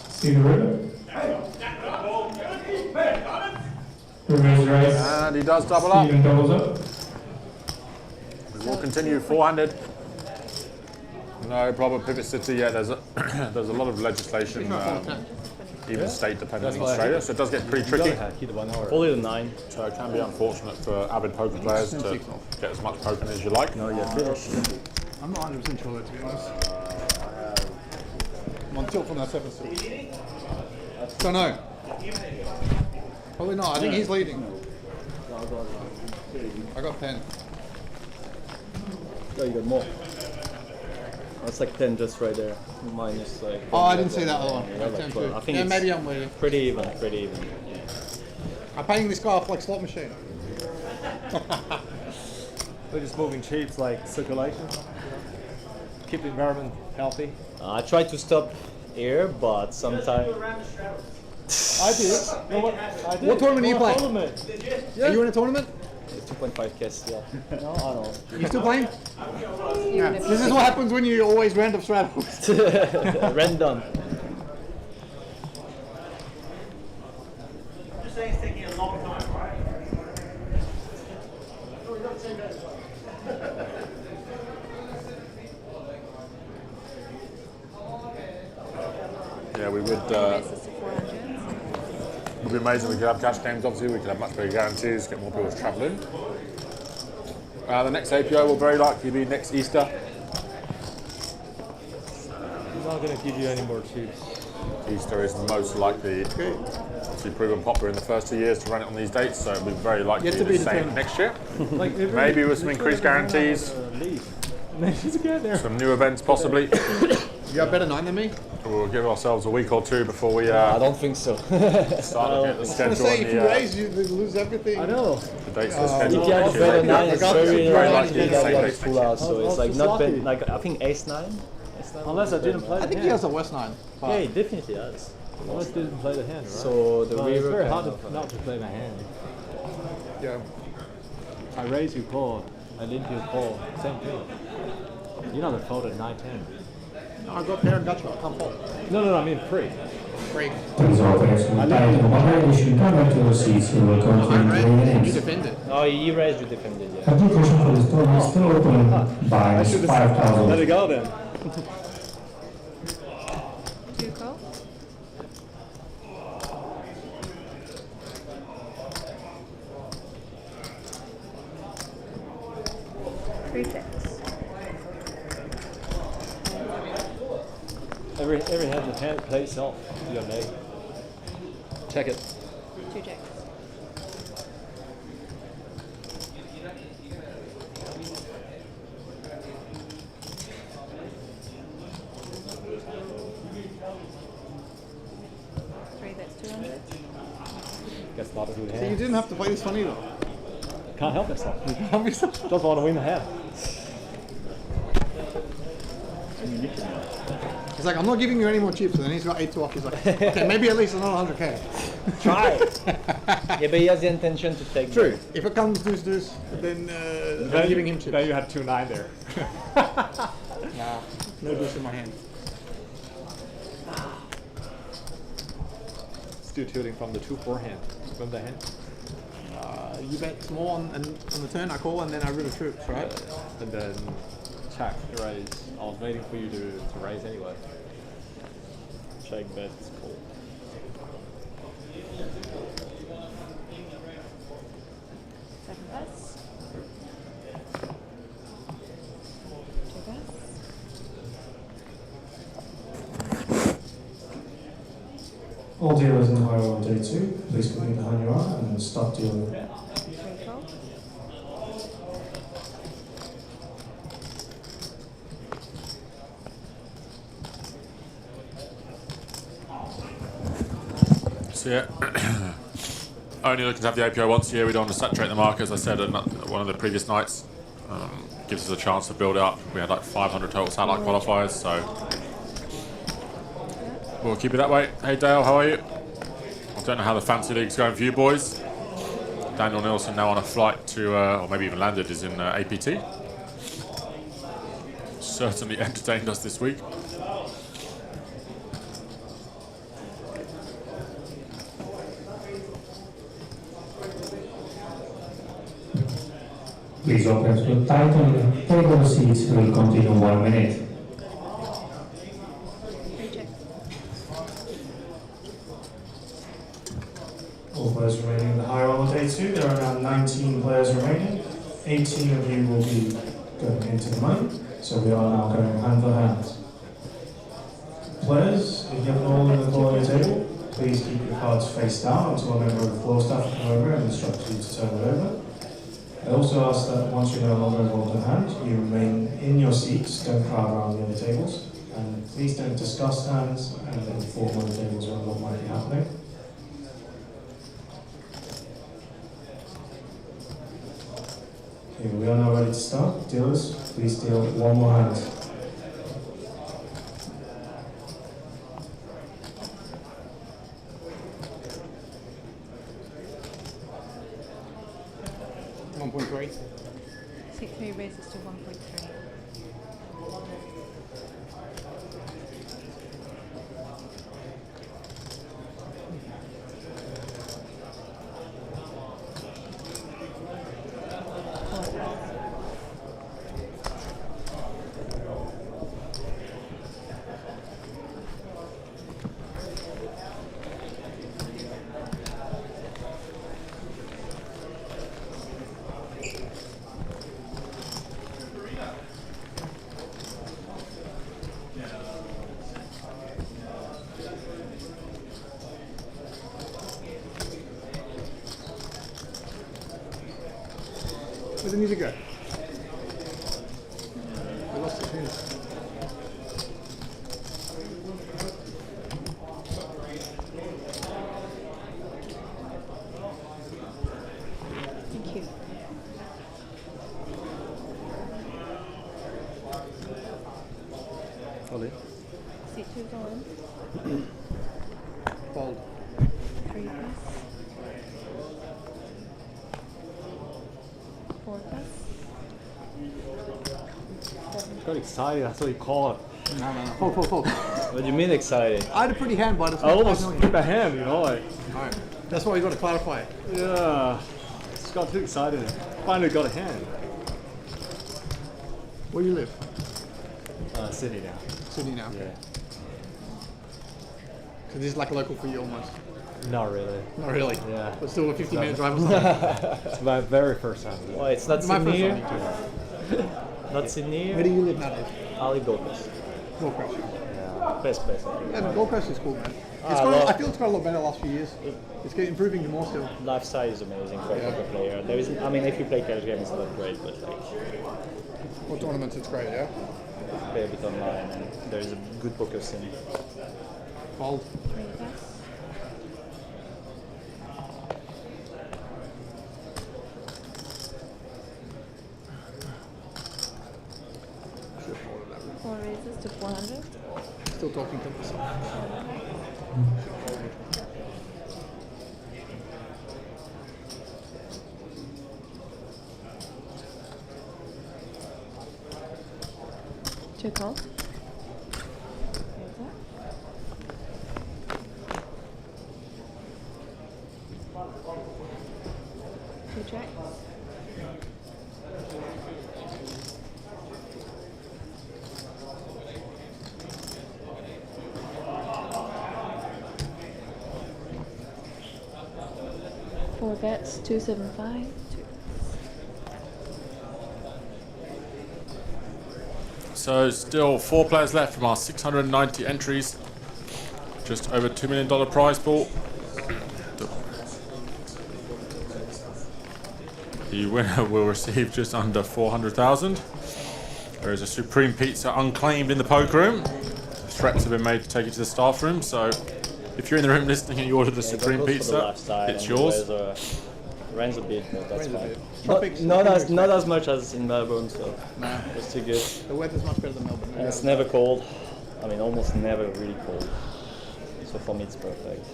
See the river. River's raise. And he does double up. Stephen doubles up. We will continue 4-handed. No problem. Pivot City. Yeah, there's a there's a lot of legislation, even state dependent in Australia, so it does get pretty tricky. Only the 9. So it can be unfortunate for avid poker players to get as much poker as you like. No, yeah, finish. I'm not 100% sure, to be honest. I'm on tilt from that 7 still. So no. Probably not. I think he's leading. I got 10. Oh, you got more. That's like 10 just right there. Minus like. Oh, I didn't see that other one. Yeah, like 10 12. too. I think Yeah, it's maybe I'm leading. Pretty even. Yeah. I'm paying this guy off like slot machine. We're just moving cheaps like circulation. Keep the environment healthy. I try to stop here, but sometimes. I did. No, what tournament are you playing? Are you in a tournament? 2.5k still. No, I don't. You still playing? Yeah. This is what happens when you always random straddles. Random. Just saying it's taking a long time, right? Yeah, we would. It would be amazing. We could have cash games. Obviously, we could have much bigger guarantees, get more people to travel in. The next APO will very likely be next Easter. He's not going to give you any more chips. Easter is most likely to proven popular in the first 2 years to run it on these dates, so it'll be very likely Yet to be the same determined. next year. Like, Maybe with some increased guarantees, some new events possibly. You got better 9 than me? We'll give ourselves a week or two before we I don't think so. start looking at the I was going to schedule say, and if you raise, you lose everything. I know. the dates of the schedule. If you have a better 9, it's very likely the that same you dates full next year. out. So it's like not bad. Like I think Ace 9. Unless I didn't play I the think hand. he has a West 9. but- Yeah, he definitely has. Unless I didn't play the hand, right? So the Well, it's river. very kind hard of- not to play my hand. Yeah. I raise, you call. I limp, you call. Same thing. You're not a fold at 9-10. I got pair and gotcha. I can't fold. No, I mean free. Free. Please all players who retire to the moderate, you should come back to your seats. We will continue to play You games. defended. Oh, he raised, you defended, yeah. Application for this tournament is still open by 5,000. Let it go then. Do you call? Three six. Every hand the hand play itself. You got an egg. Check it. 2 checks. That's 200. Gets a lot of good So hands. you didn't have to play this funny though. Can't help myself. Just want to win the hand. He's like, I'm not giving you any more chips, and then he's got 8 to off. He's like, okay, maybe at least another 100k. Try it. Yeah, but he has the intention to take. True. them. If it comes deuce, then I'm giving him chips. Then you had 2-9 there. Nah, no deuce in my hand. Still tilting from the 2-4 hand. From the hand. You bet small on the turn, I call, and then I river troops, right? And then check, raise. I was waiting for you to raise anyway. Check bet, it's cool. Second best. 2 best. All dealers in the high roll day 2, please put me behind your arm and stop dealing. 3 call. So yeah, only looking to have the APO once a year. We don't want to saturate the market, as I said on one of the previous nights. Gives us a chance to build up. We had like 500 total satellite qualifiers, so we'll keep it that way. Hey Dale, how are you? I don't know how the fantasy league's going for you boys. Daniel Nilsson now on a flight to, or maybe even landed, is in APT. Certainly entertained us this week. Please open to Titan. Table seats will continue 1 minute. 3 checks. All players remaining in the high roll day 2. There are now 19 players remaining. 18 of you will be going into the money. So we are now going hand for hand. Players, if you have an all in the floor of your table, please keep your cards face down until a member of the floor staff come over and instruct you to turn it over. I also ask that once you're no longer involved in hand, you remain in your seats, don't crowd around the other tables, and please don't discuss hands and inform other tables about what might be happening. Okay, we are now ready to start. Dealers, please deal 1 more hand. Take 3 raises to 1.3. Where'd the music go? I lost the tune. Thank you. Hold it. C2's on. Fold. 3 plus. 4 plus. 7. Got excited. That's what you call it. No. Fold. What do you mean excited? I had a pretty hand, but I almost took a hand, you know, like. Alright. That's why you got to clarify it. Yeah. Just got too excited. Finally got a hand. Where do you live? Sydney now. Sydney now. Yeah. So this is like local for you almost. Not really. Not really. Yeah. But still a 15-minute drive or something. It's my very first time. Well, it's not My Sydney first here. time. Not Sydney here. Where do you live nowadays? Ali Goldus. Gold Crush. Yeah, best place. Yeah, the Gold Crush is cool, man. I I feel it's got a lot better the last few years. It's improving more still. Lifestyle is amazing for a poker player. There is, I mean, if you play cash game, it's not great, but like. For tournaments, it's great, yeah. Play a bit online, and there is a good poker scene. Fold. Four raises to 400. Still talking to myself. Two calls. Two checks. Four bets, 275. So still 4 players left from our 690 entries. Just over $2 million prize pool. The winner will receive just under 400,000. There is a Supreme Pizza unclaimed in the poker room. Threats have been made to take it to the staff room, so if you're in the room listening and you order the Supreme Pizza, it's yours. Rains a bit, but that's fine. Not as much as in Melbourne, so nah, it's too good. The weather's much better than Melbourne. And it's never cold. I mean, almost never really cold. So for me, it's perfect.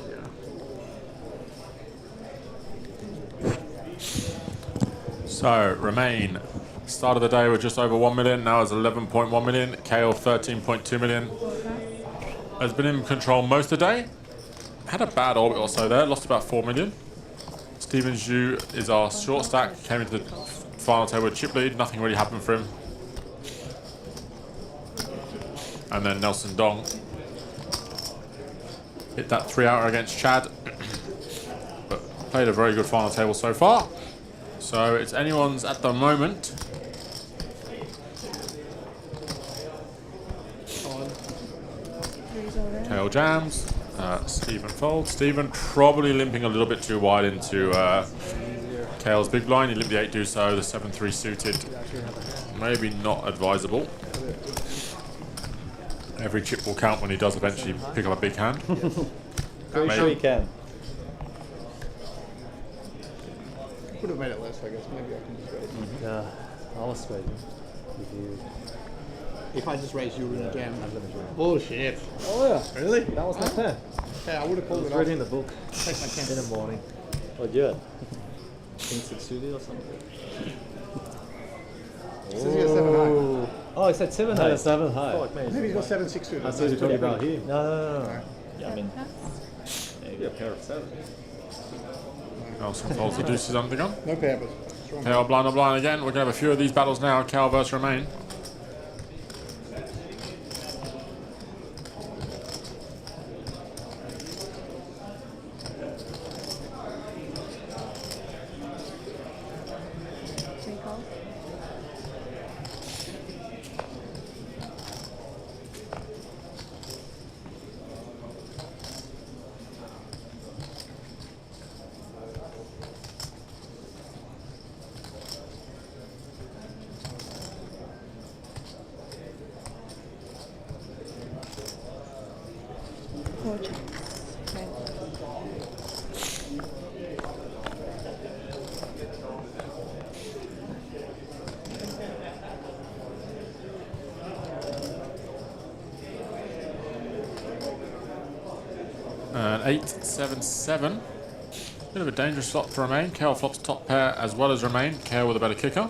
So, Remain. Start of the day with just over 1 million, now is 11.1 million. Kale, 13.2 million. Has been in control most of the day. Had a bad orbit or so there, lost about 4 million. Stephen Zhu is our short stack, came into the final table with chip lead, nothing really happened for him. And then Nelson Dong hit that 3-outer against Chad, but played a very good final table so far. So it's anyone's at the moment. Kale jams. Stephen folds. Stephen probably limping a little bit too wide into Kale's big blind. He limped the 8 so, the 7-3 suited. Maybe not advisable. Every chip will count when he does eventually pick up a big hand. Pretty sure he can. Could have made it less, I guess. Maybe I can just raise. Yeah, I was waiting. If I just raise you in the jam. Bullshit. Oh yeah. Really? That was not fair. Okay, I would have called it It's off. ready in the book. Take my chance. In the morning. Oh, yeah. King 6 suited or something. Says he has 7 high. Oh, he said 7 high. 7 high. Fuck, man. Maybe he's got 7 6 suited. I thought you were talking about him. No. Yeah, I mean, Maybe a pair of 7. Nelson folds the deuces under the gun. No pair, but Kale blind on blind again. We're going to have a few of these battles now. Kale versus Remain. And 8-7-7. Bit of a dangerous flop for Remain. Kale flops top pair as well as Remain. Kale with a better kicker.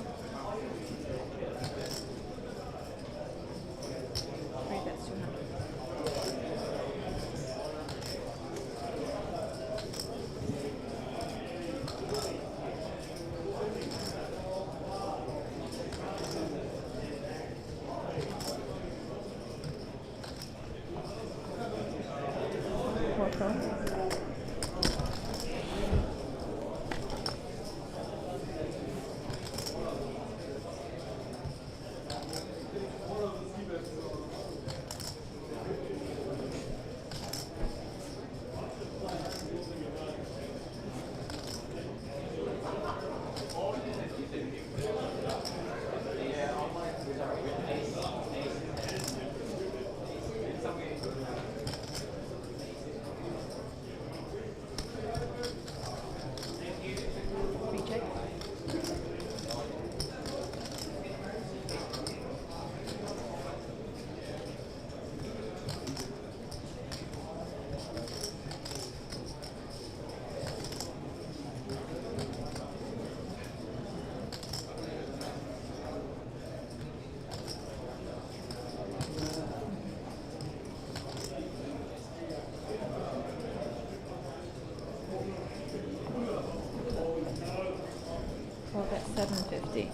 250.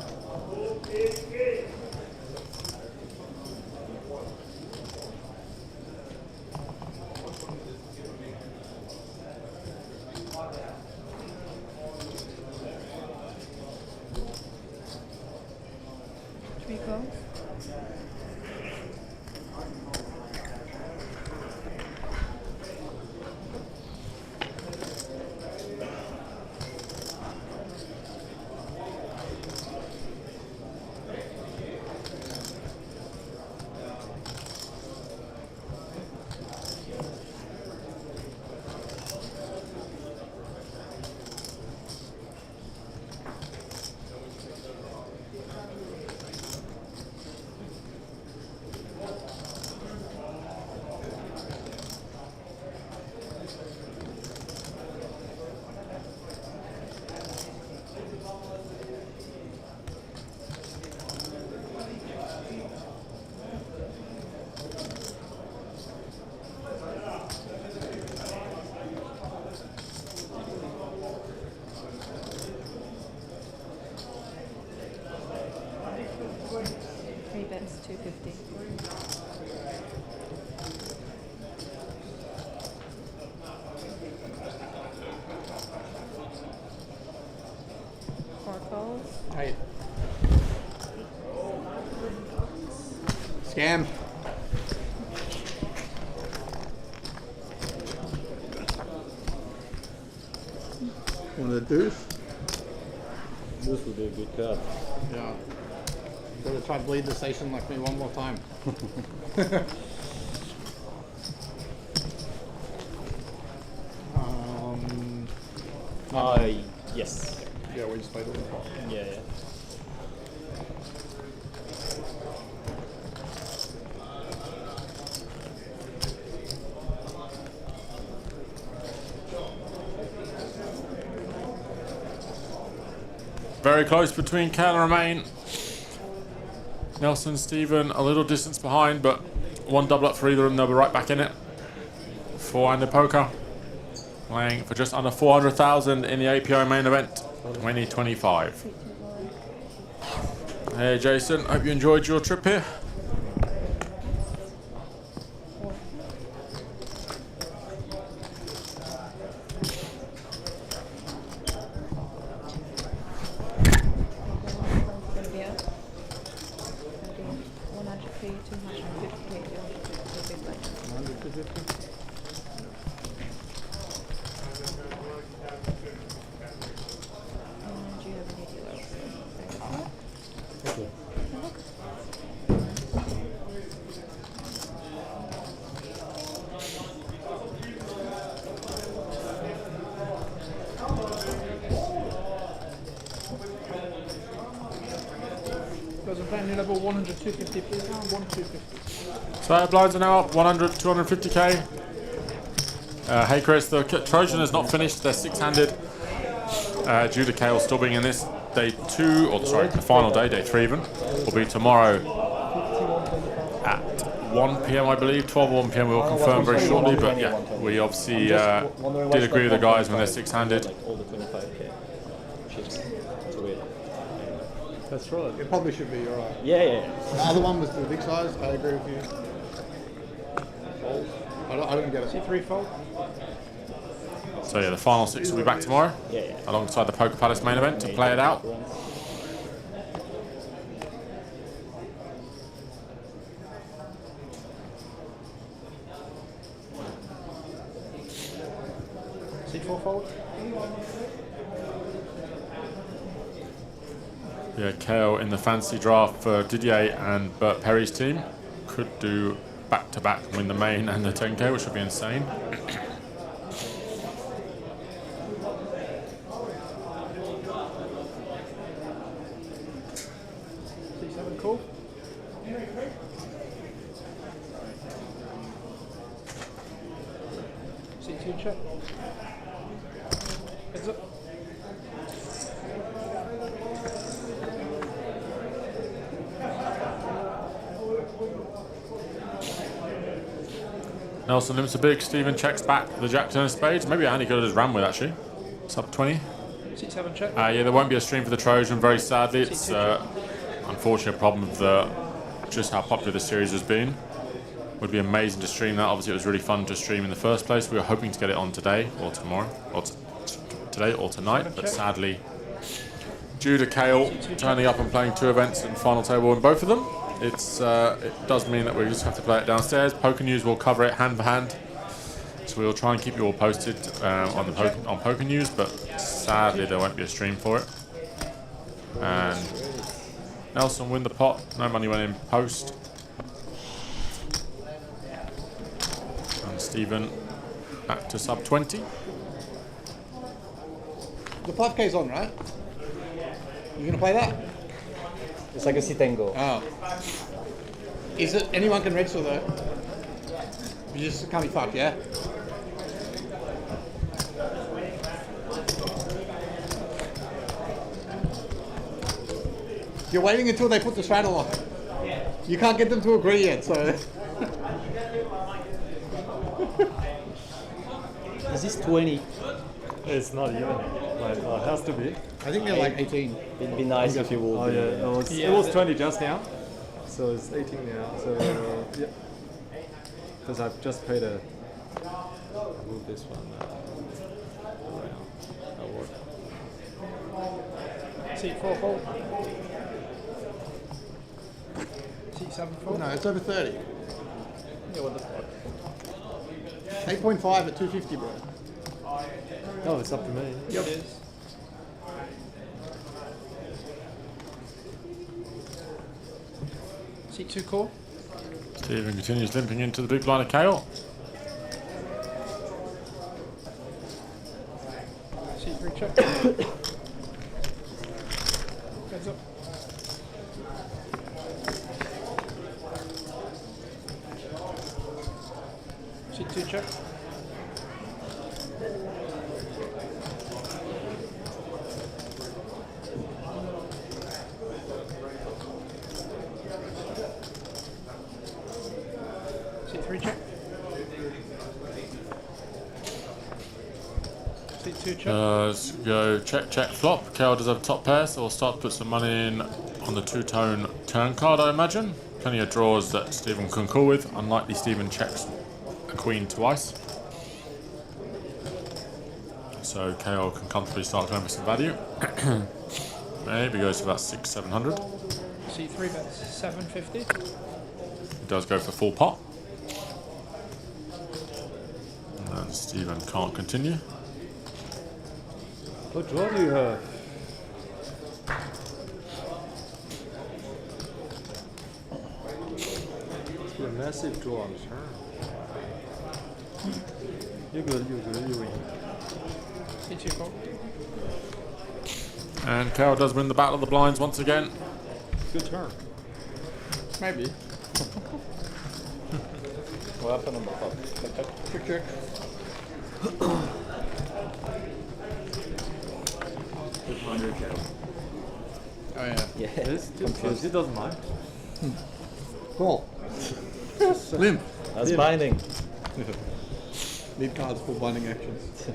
Three calls. Three bets, 250. Four calls. Hey. Scam. One of the deuce. This would be a good card. Yeah. Gotta try to bleed the station like me one more time. Yes. Yeah, we just played it. Yeah, yeah. Very close between Kale and Romain. Nelson, Stephen, a little distance behind, but one double up for either of them, they'll be right back in it. Four-handed poker, playing for just under 400,000 in the APO main event 2025. Hey Jason, hope you enjoyed your trip here. Guys, I'm playing level 100, 250, please. 1, 250. So blinds are now up 100, 250k. Hey Chris, the Trojan is not finished, they're six-handed. Due to Kale still being in this, day 2, or sorry, the final day, day 3 even, will be tomorrow at 1 p.m. I believe, 12 or 1 p.m. we will confirm very shortly, but yeah, we obviously did agree with the guys when they're six-handed. All the 25k chips to win. That's right. It probably should be, alright. Yeah, yeah. The other one was the big size, I agree with you. I don't get it. C3 fold? So yeah, the final 6 will be back tomorrow, alongside the Poker Palace main event to play it out. C4 fold? Yeah, Kale in the fancy draft for Didier and Bert Perry's team could do back-to-back, win the main and the 10k, which would be insane. C7 cool. C2 check. Heads up. Nelson limits a big, Stephen checks back the Jack 10 of spades. Maybe Andy could have just ran with actually. It's up 20. C7 check. Yeah, there won't be a stream for the Trojan, very sadly. It's unfortunate problem of just how popular the series has been. Would be amazing to stream that. Obviously, it was really fun to stream in the first place. We were hoping to get it on today or tomorrow, or today or tonight, but sadly, due to Kale turning up and playing 2 events and final table in both of them, it does mean that we just have to play it downstairs. Poker News will cover it hand for hand, so we'll try and keep you all posted on Poker News, but sadly there won't be a stream for it. And Nelson win the pot, no money went in post. And Stephen back to sub 20. The 5K's on, right? You gonna play that? It's like a sit and go. Oh. Is it anyone can register though? You just can't be fucked, yeah? You're waiting until they put the straddle on. You can't get them to agree yet, so. Is this 20? It's not even. Like, it has to be. I think they're like 18. It'd be nice if you would. Oh yeah, it was 20 just now, so it's 18 now. So yeah, because I've just paid a. Move this one. That'll work. C4 fold. C7 fold. No, it's over 30. Yeah, what the fuck? 8.5 at 250, bro. Oh, it's up to me. Yep. It is. C2 call. Stephen continues limping into the big blind of Kale. C3 check. Heads up. C2 check. C3 check. C2 check. Let's go check, flop. Kale does have a top pair, so we'll start to put some money in on the 2-tone turn card, I imagine. Plenty of draws that Stephen can call with. Unlikely Stephen checks a queen twice. So Kale can comfortably start going for some value. Maybe goes to about 600-700. C3 bets 750. He does go for full pot. And then Stephen can't continue. What draw do you have? It's a massive draw on turn. You're good, you win. C2 fold. And Kale does win the battle of the blinds once again. Good turn. Maybe. What happened on the top? Quick check. Oh yeah. Yeah. Yes, he doesn't mind. Cool. Limp. That's binding. Need cards for binding actions.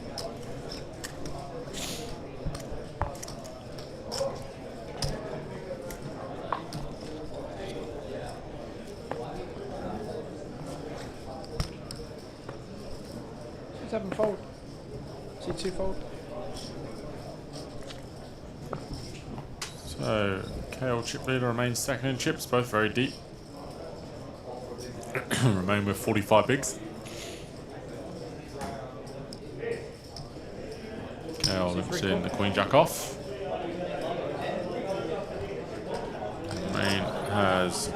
C7 fold. C2 fold. So Kale chip leader remains second in chips, both very deep. Remain with 45 bigs. Kale limps in the queen jack off. Main has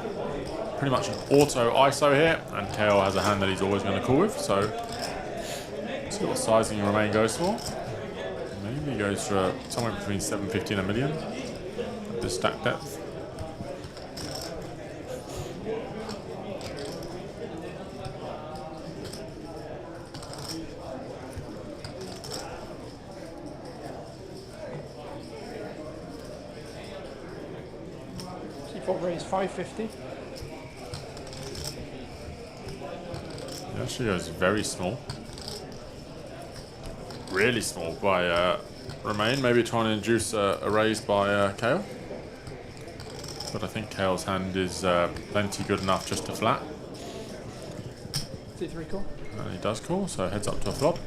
pretty much an auto ISO here, and Kale has a hand that he's always going to call with, so let's see what sizing Romain goes for. Maybe he goes for somewhere between 750 and $1 million at this stack depth. C4 raise 550. It actually goes very small. really small by Romain, maybe trying to induce a raise by Kale. But I think Kale's hand is plenty good enough just to flat. C3 call. And he does call, so heads up to a flop.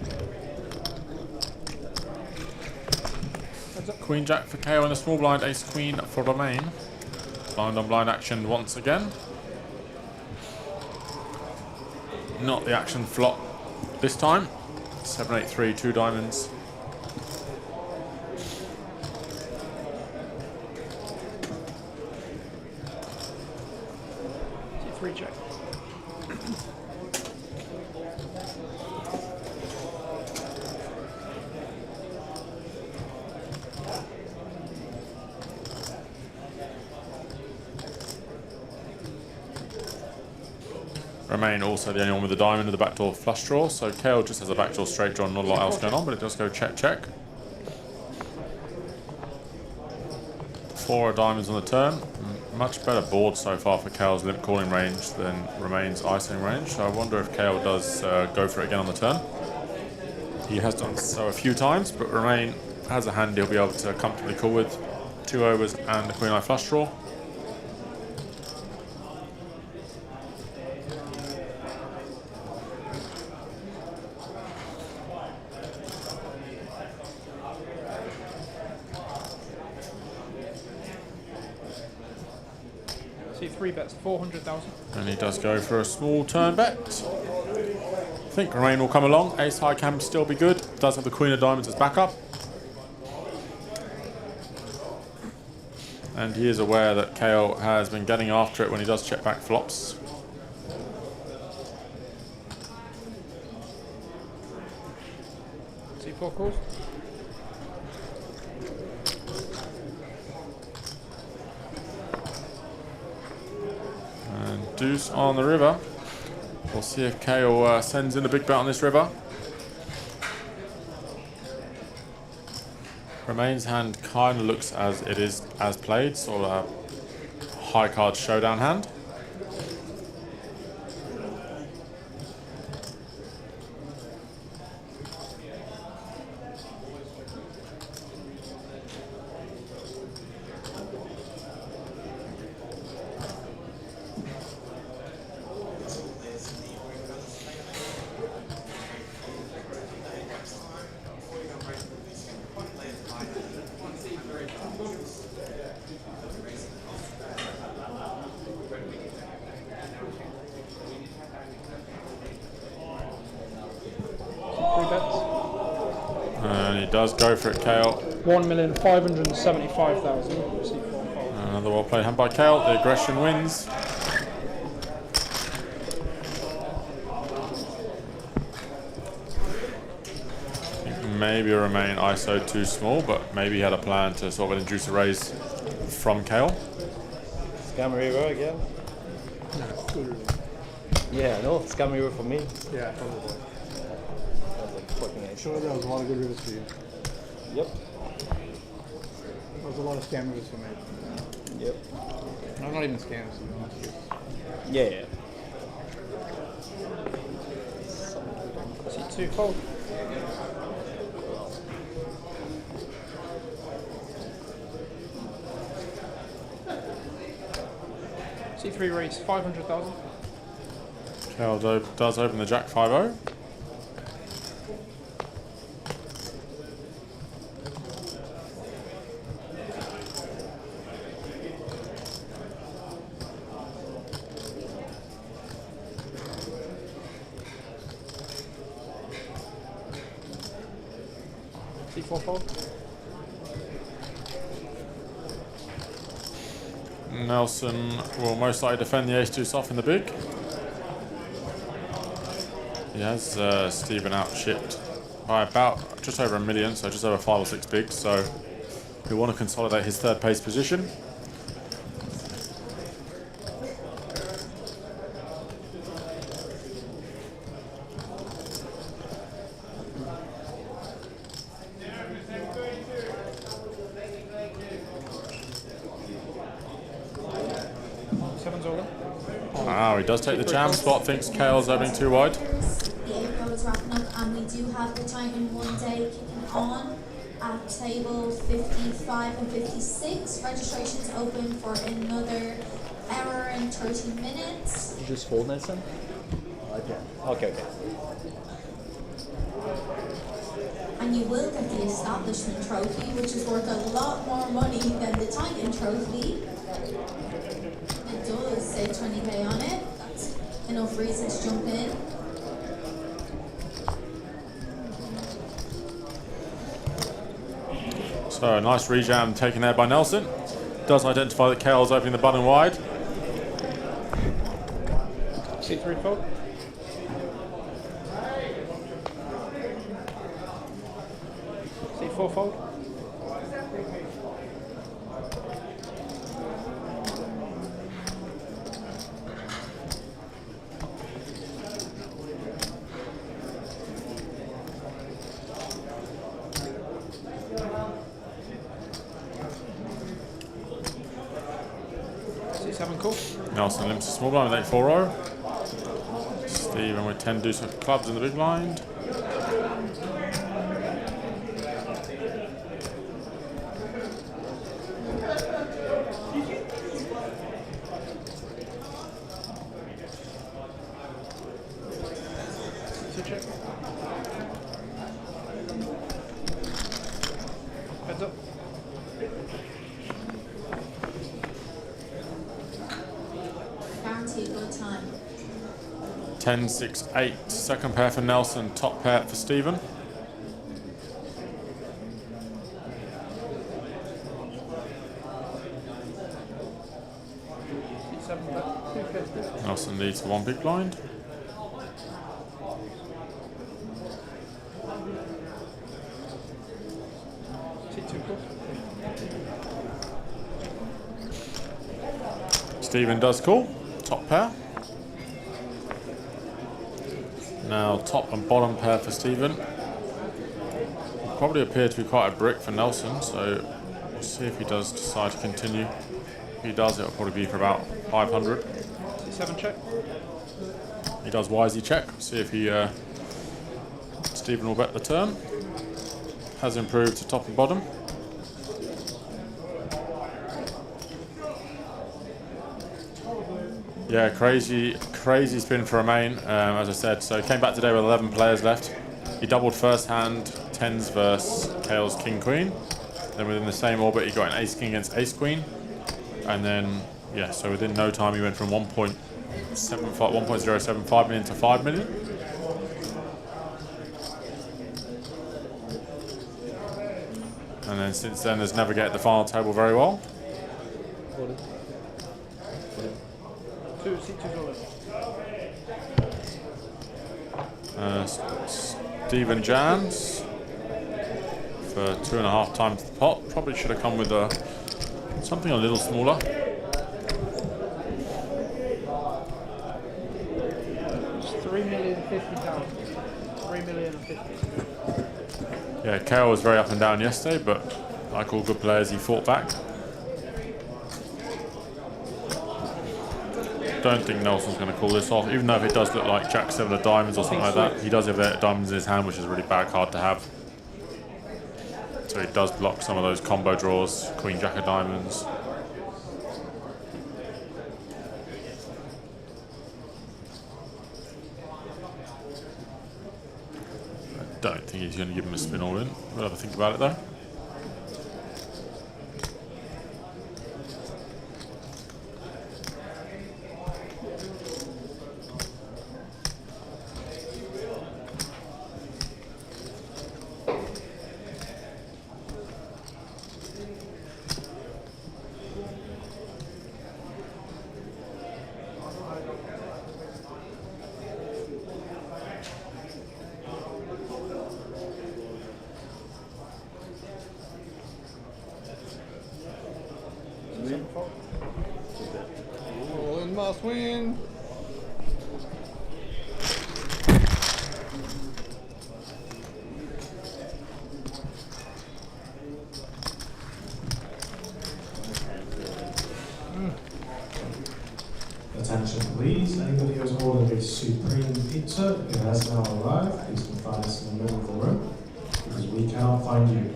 Queen Jack for Kale in the small blind, Ace Queen for Romain. Blind on blind action once again. Not the action flop this time. 7-8-3, 2 diamonds. C3 check. Romain also the only one with the diamond of the backdoor flush draw, so Kale just has a backdoor straight draw, not a lot else going on, but it does go check check. 4 diamonds on the turn. Much better board so far for Kale's limp calling range than Romain's icing range, so I wonder if Kale does go for it again on the turn. He has done so a few times, but Romain has a hand he'll be able to comfortably call with. 2 overs and the queen eye flush draw. C3 bets 400,000. And he does go for a small turn bet. I think Romain will come along. Ace high can still be good. Does have the queen of diamonds as backup. And he is aware that Kale has been getting after it when he does check back flops. C4 calls. And deuce on the river. We'll see if Kale sends in a big bet on this river. Romain's hand kind of looks as it is as played, sort of a high card showdown hand. And he does go for it, Kale. 1,575,000. Another well played hand by Kale. The aggression wins. I think maybe Romain ISO too small, but maybe he had a plan to sort of induce a raise from Kale. Scam river again? No, literally. Yeah, no, scam river for me. Yeah, probably. Fucking Sure, there was a lot of good rivers for you. Yep. There was a lot of scam rivers for me. Yep. No, not even scams, to be honest. Yeah. C2 fold. C3 raise 500,000. Kale does open the Jack 5-0. C4 fold. Nelson will most likely defend the ace-2 soft in the big. He has Stephen out-chipped by about just over $1 million, so just over 5 or 6 bigs, so he'll want to consolidate his third place position. Wow, he does take the jam spot, thinks Kale's opening too wide. The 8 is wrapping up And we do have the Titan one day kicking on at table 55 and 56. Registration's open for another hour and 30 minutes. You just hold Nelson? Okay. Okay. And you will get the establishment trophy, which is worth a lot more money than the Titan trophy. It does say 20k on it. That's enough reason to jump in. So a nice rejam taken there by Nelson. Does identify that KL's opening the button wide. C3 fold. C4 fold. C7 cool. Nelson limps to small blind with 8-4-0. Stephen with 10 deuce of clubs in the big blind. Heads up. Guarantee a good time. 10-6-8. Second pair for Nelson, top pair for Stephen. Nelson leads for one big blind. Stephen does call, top pair. Now top and bottom pair for Stephen. Probably appear to be quite a brick for Nelson, so we'll see if he does decide to continue. If he does, it'll probably be for about 500. C7 check. He does wisely check, see if he Stephen will bet the turn. Has improved to top and bottom. Yeah, crazy spin for Romain, as I said. So he came back today with 11 players left. He doubled first hand, 10s versus KL's King Queen. Then within the same orbit, he got an Ace King against Ace Queen. And then, yeah, so within no time, he went from 1.075 million to 5 million. And then since then, has navigated the final table very well. Two C2 Stephen Jans for 2.5 times the pot. Probably should have come with something a little smaller. It's 3,050,000. 3,050,000. Yeah, KL was very up and down yesterday, but like all good players, he fought back. Don't think Nelson's going to call this off, even though if it does look like Jack 7 of diamonds or something like that. He does have diamonds in his hand, which is a really bad card to have. So he does block some of those combo draws, Queen Jack of diamonds. I don't think he's going to give him a spin all in. We'll have a think about it though. All in must win. Attention please, anybody who's ordered a Supreme Pizza, you have has now arrived. Please can find us in the middle of the room because we cannot find you.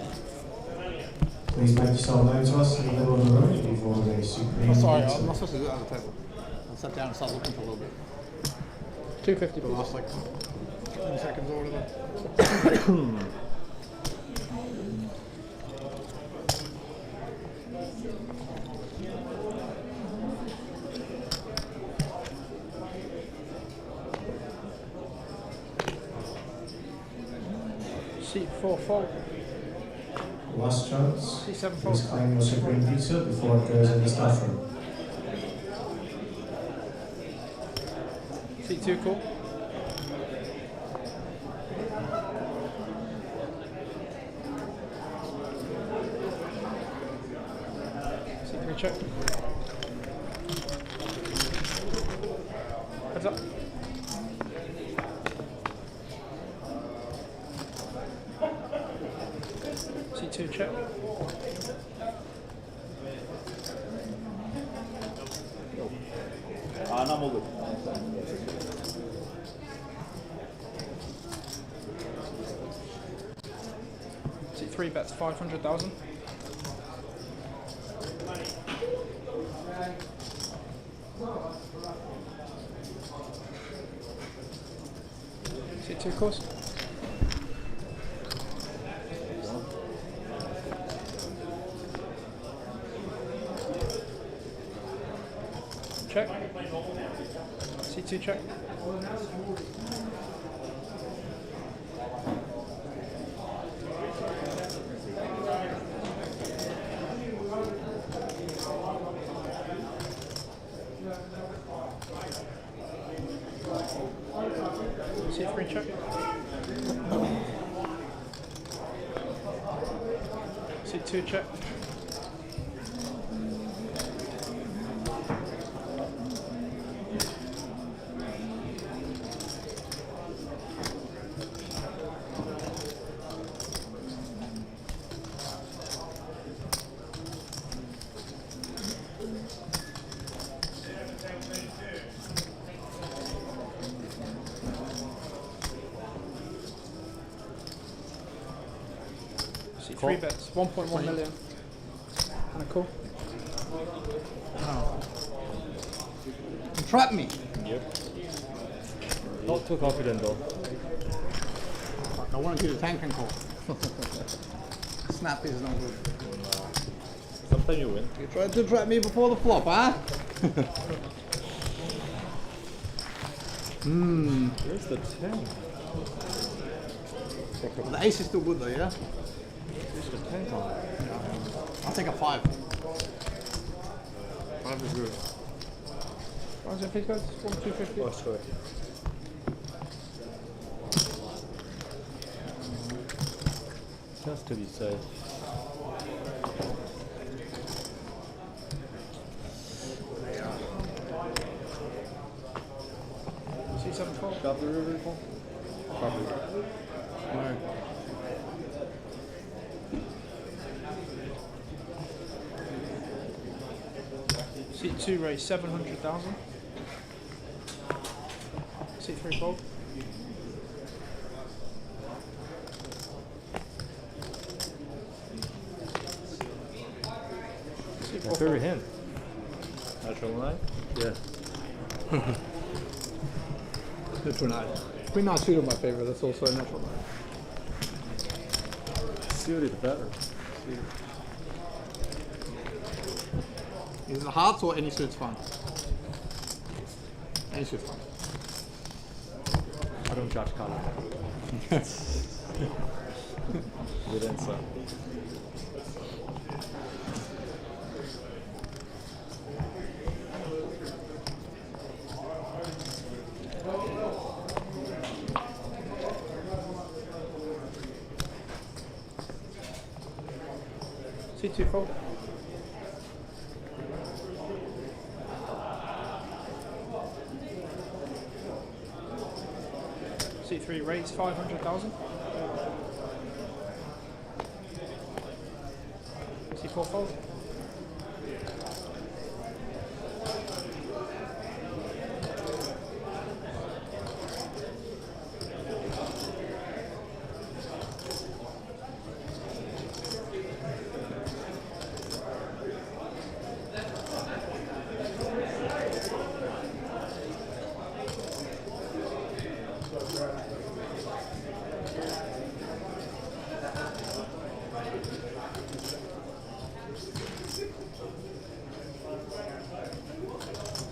Please make yourself known to us in the middle of the room before the supreme. Oh, sorry, I'm not supposed to do it on the table. I sat down and started looking for a little bit. 250 for the last like 10 seconds or whatever. Seat 4 fold. Last chance. C7 fold. Please claim your supreme pizza before it goes in the staff room. Seat 2 cool. Seat 3 check. Heads up. C2 check. No, I'm all good. C3 bets 500,000. C2 course. Check. C2 check. C3 check. C2 check. C3 bets 1.1 million. Kinda cool. Oh. You trapped me. Yep. Not too confident though. Fuck, I want to do the tank and call. Snap is not good. Sometimes you win. You tried to trap me before the flop, huh? Where's the 10? Well, the ace is still good though, yeah? Where's the 10 on? I'll take a 5. 5 is good. What's your pick, guys? 1,250. Oh, sorry. Just to be safe. C7 fold. Got the river call? Probably. No. C2 raise 700,000. C3 fold. My favorite hand. Natural 9? Yeah. Natural 9. Queen 9 suited my favorite, that's also a natural 9. Suited better. Is it hearts or any suit's fine? Any suit's fine. I don't judge color. Good answer. C2 fold. C3 raise 500,000. C4 fold.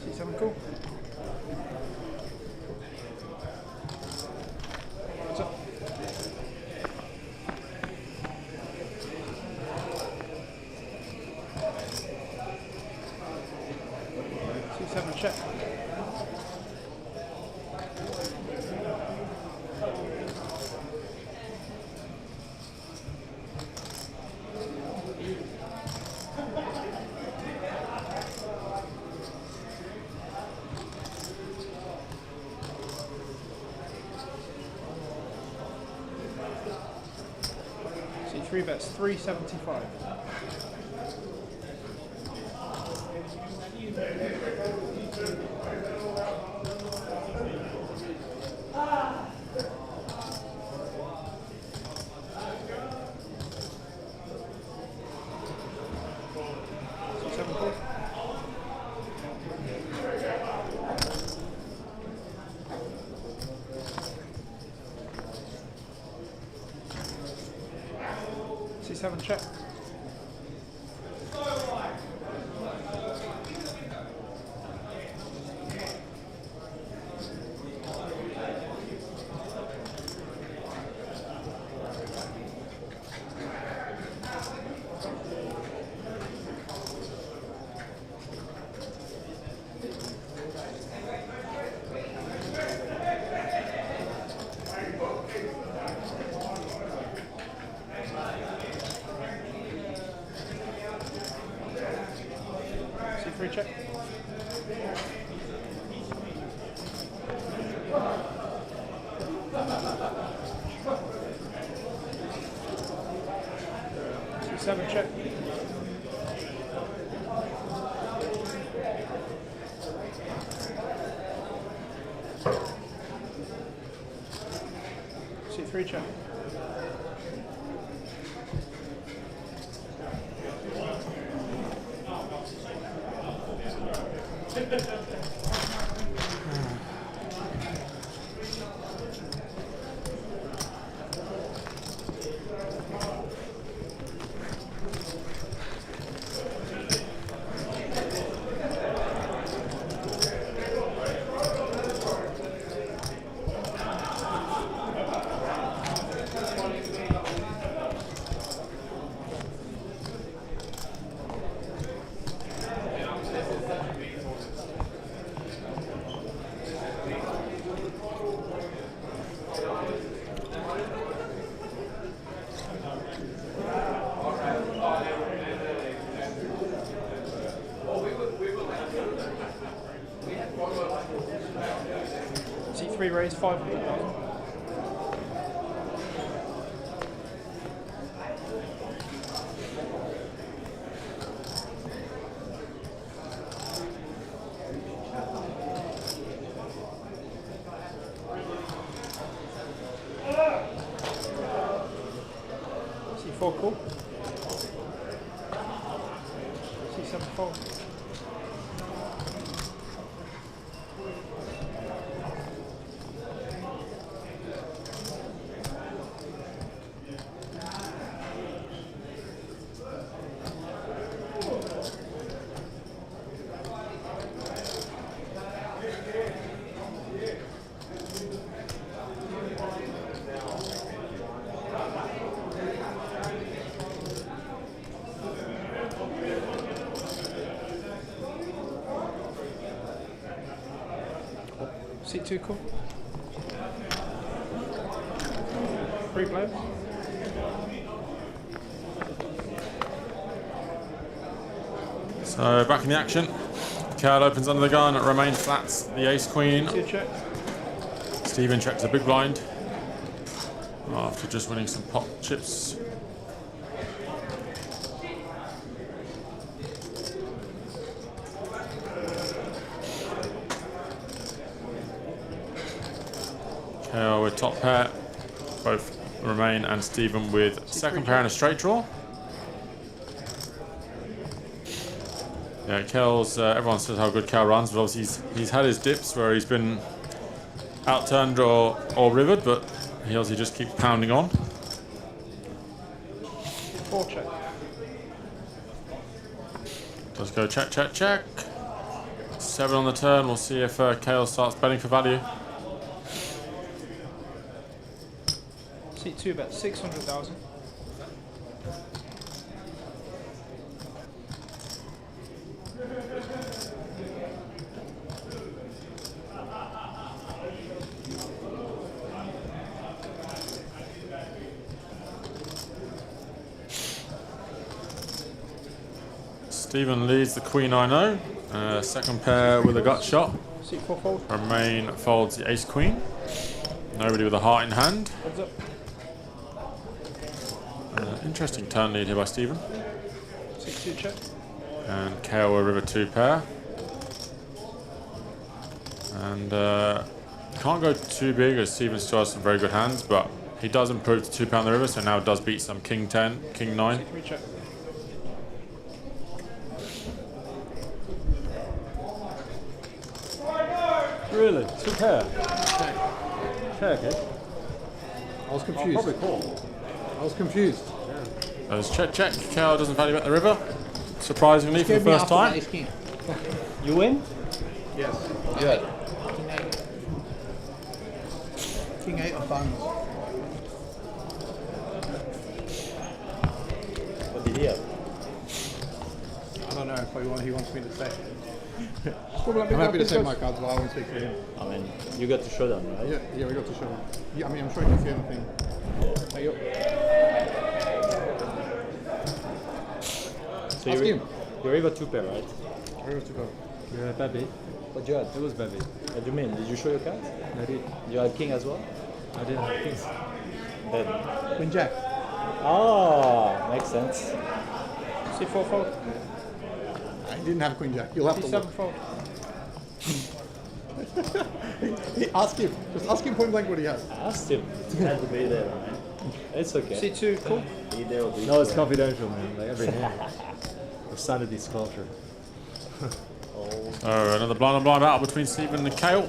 C7 cool. What's up? C7 check. C3 bets 375. C7 call. C7 check. C3 check. C7 check. C3 check. C3 raise 500,000. C4 call. C7 fold. C2 call. Free play. So back in the action. Card opens under the gun, remains flats the ace queen. Check. Stephen checks the big blind after just winning some pot chips. KO with top pair, both remain, and Stephen with second pair and a straight draw. Yeah, Kel's, everyone says how good Kel runs, but obviously he's had his dips where he's been outturned or rivered, but he obviously just keeps pounding on. 4 check. Let's go check, check, check. 7 on the turn. We'll see if Kale starts betting for value. Seat 2 bet 600,000. Stephen leads the queen, I know. Second pair with a gut shot. Seat 4 fold. Romain folds the ace queen. Nobody with a heart in hand. Heads up. Interesting turn lead here by Stephen. 6-2 check. And Kale a river 2 pair. And can't go too big as Stephen still has some very good hands, but he does improve to 2 pair on the river, so now does beat some king 10, king 9. 3 check. Really? 2 pair? Check, eh? I was confused. I'll probably call. I was confused. There's check, check. Kale doesn't value bet the river. Surprisingly, for the first time. You win? Yes. Good. King 8 of diamonds. What did he have? I don't know. Probably he wants me to say. I'm happy to take my cards, but I won't speak for him. I mean, you got to show them, right? Yeah, we got to show them. Yeah, I mean, I'm sure you can see anything. Thank you. So you're river 2 pair, right? River 2 pair. Yeah, baby. What you had? It was baby. What do you mean? Did you show your cards? I did. You had king as well? I didn't have kings. Then. Queen Jack. Ah, Makes sense. C4 fold. I didn't have Queen Jack. You'll have to C7 look. fold. Ask him. Just ask him point blank what he has. I asked him. Had to be there, man. It's okay. C2, cool. Be there or be No, it's there. confidential, man. Like every hand. We've signed a disclosure. So another blind on blind battle between Stephen and Kale.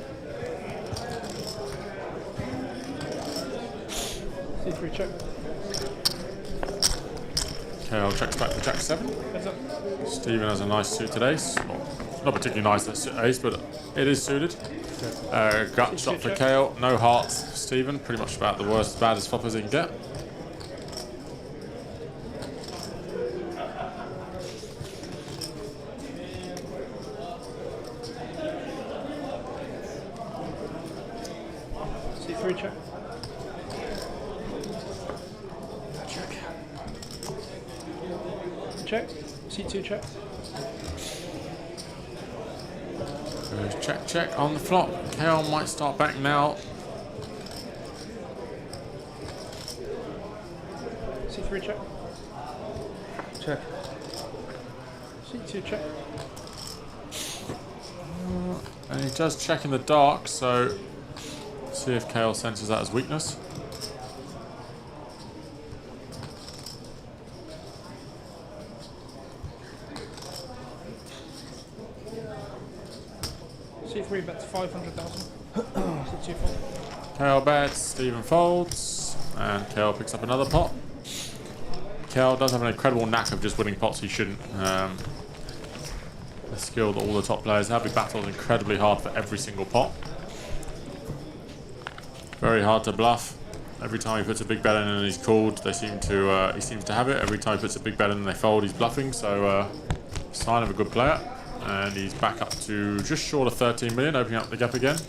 C3 check. Kale checks back to jack 7. Heads up. Stephen has a nice suited ace. Well, not particularly nice that ace, but it is suited. Gut shot for Kale. No hearts for Stephen. Pretty much about the worst, baddest floppers he can get. C3 check. Check. C2 check. Check, check on the flop. Kale might start back now. C3 check. Check. C2 check. And he does check in the dark, so see if Kale senses that as weakness. C3 bets 500,000. C2 fold. Kale bets, Stephen folds, and Kale picks up another pot. Kale does have an incredible knack of just winning pots he shouldn't. A skill that all the top players have. He battles incredibly hard for every single pot. Very hard to bluff. Every time he puts a big bet in and he's called, he seems to have it. Every time he puts a big bet in and they fold, he's bluffing. So sign of a good player. And he's back up to just short of 13 million, opening up the gap again.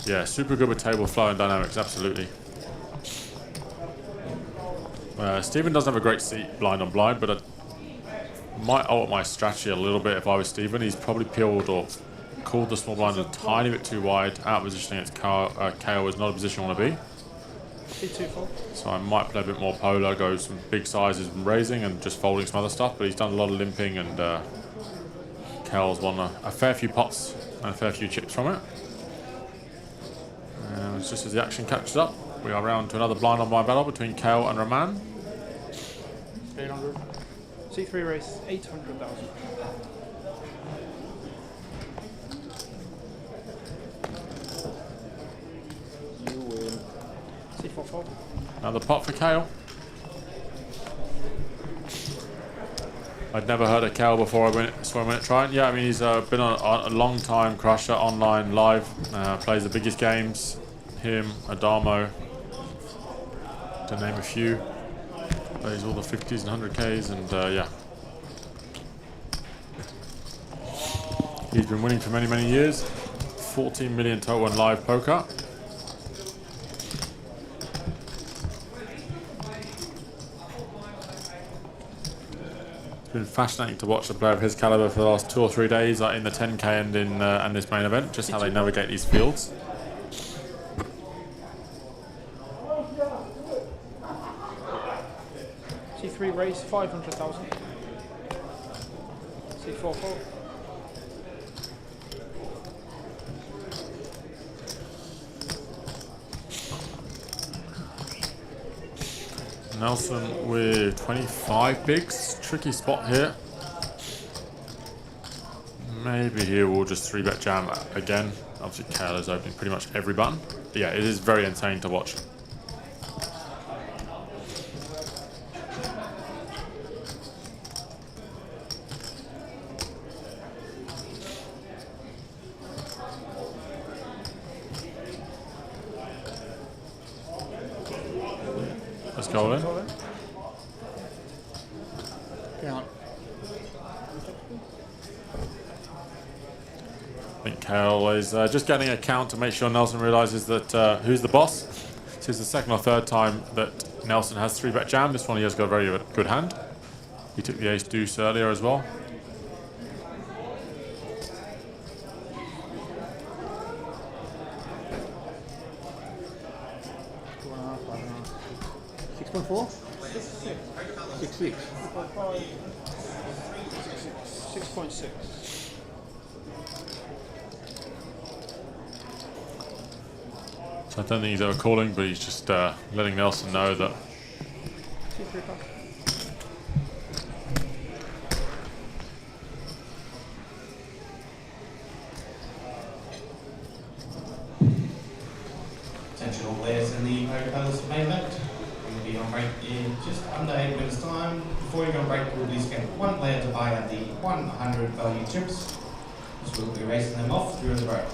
Yeah, super good with table flow and dynamics, absolutely. Stephen doesn't have a great seat blind on blind, but I might alter my strategy a little bit if I was Stephen. He's probably peeled or called the small blind a tiny bit too wide, out of position against KO is not a position I want to be. C2 fold. So I might play a bit more polar, go some big sizes and raising and just folding some other stuff, but he's done a lot of limping and Kale's won a fair few pots and a fair few chips from it. And just as the action catches up, we are round to another blind on blind battle between Kale and Roman. 800. C3 race 800,000. You win. C4 fold. Another pot for Kale. I'd never heard of Cal before I went it trying. Yeah, I mean, he's been on a long time crusher online live. Plays the biggest games. Him, Adamo, to name a few. Plays all the 50s and 100Ks, and yeah. He's been winning for many, many years. 14 million total in live poker. It's been fascinating to watch a player of his caliber for the last 2 or 3 days, like in the 10K and in and this main event, just how they navigate these fields. C3 raise 500,000. C4 fold. Nelson with 25 bigs. Tricky spot here. Maybe here we'll just 3-bet jam again. Obviously Kale is opening pretty much every button. But yeah, it is very insane to watch. Let's go in. Count. I think Kale is just getting a count to make sure Nelson realizes that who's the boss. This is the second or third time that Nelson has 3-bet jam. This one he has got a very good hand. He took the ace deuce earlier as well. $6.4? 6.6. 6.6. So I don't think he's ever calling, but he's just letting Nelson know that. Attention all players in the poker panels main event. We're going to be on break in just under 8 minutes time. Before you go on break, we'll be scanning one player to buy out the 100 value chips. So we'll be racing them off during the break.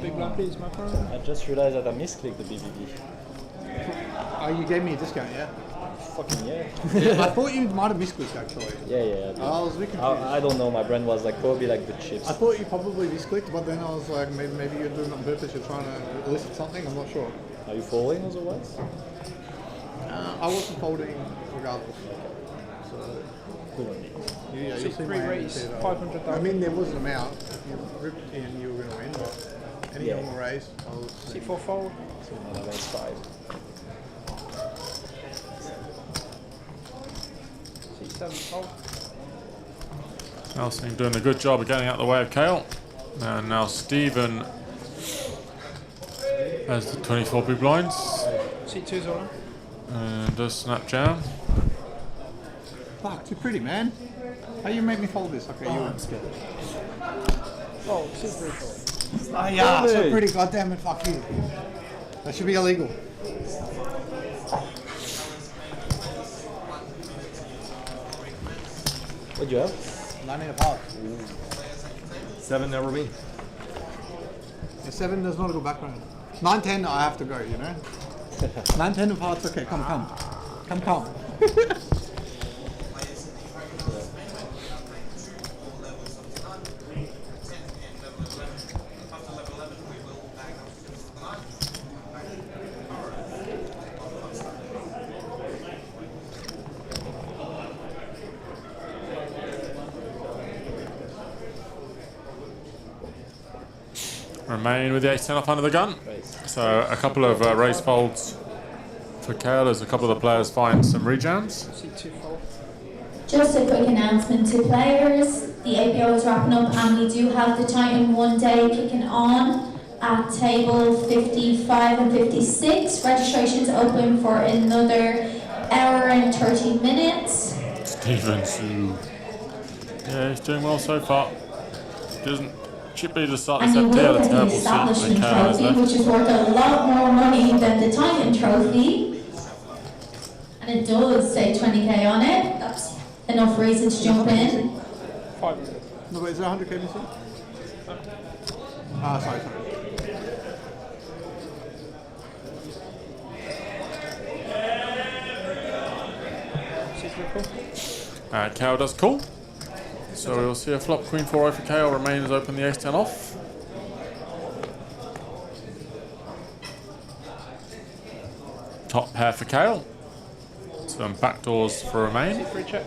Big blind, please, my friend. I just realized that I misclicked the BBB. Oh, you gave me a discount, yeah? Fucking yeah. I thought you might have misclicked actually. Yeah. I was a bit confused. I don't know. My brain was like probably like the chips. I thought you probably misclicked, but then I was like, maybe you're doing it on purpose. You're trying to elicit something. I'm not sure. Are you folding otherwise? I wasn't folding regardless. So. Yeah, you see my raise, hand, 500,000. I mean, there was an amount. You ripped in, you were going to win, but any normal raise, I was. C4 fold. So another raise 5. C7 fold. Nelson doing a good job of getting out of the way of Kale. And now Stephen has the 24 big blinds. C2's on. And does snap jam. Fuck, too pretty, man. How you make me fold this? Okay, you were scared. Oh, C3 fold. Oh yeah, so pretty. God damn it, fuck you. That should be illegal. What'd you have? 9 apart. 7 never be. Yeah, 7 does not go background. 9, 10, I have to go, you know? 9, 10 apart's okay. Come. Remain with the ace-10 off under the gun. So a couple of raise folds for Kale as a couple of the players find some rejams. C2 fold. Just a quick announcement to players. The APO is wrapping up and we do have the Titan 1 day kicking on at table 55 and 56. Registration's open for another hour and 30 minutes. Stevens, yeah, he's doing well so far. Doesn't chip leader start the And you set. Yeah, will the get the terrible seat that establishment KO has trophy, which left. is worth a lot more money than the Titan trophy. And it does say 20k on it. That's enough reason to jump in. 5 minutes. No, wait, is there 100k missing? Ah, sorry. KO does call. So we'll see a flop queen 4 for KO. Remains open the ace 10 off. Top pair for KO. Some backdoors for Remain. Free check.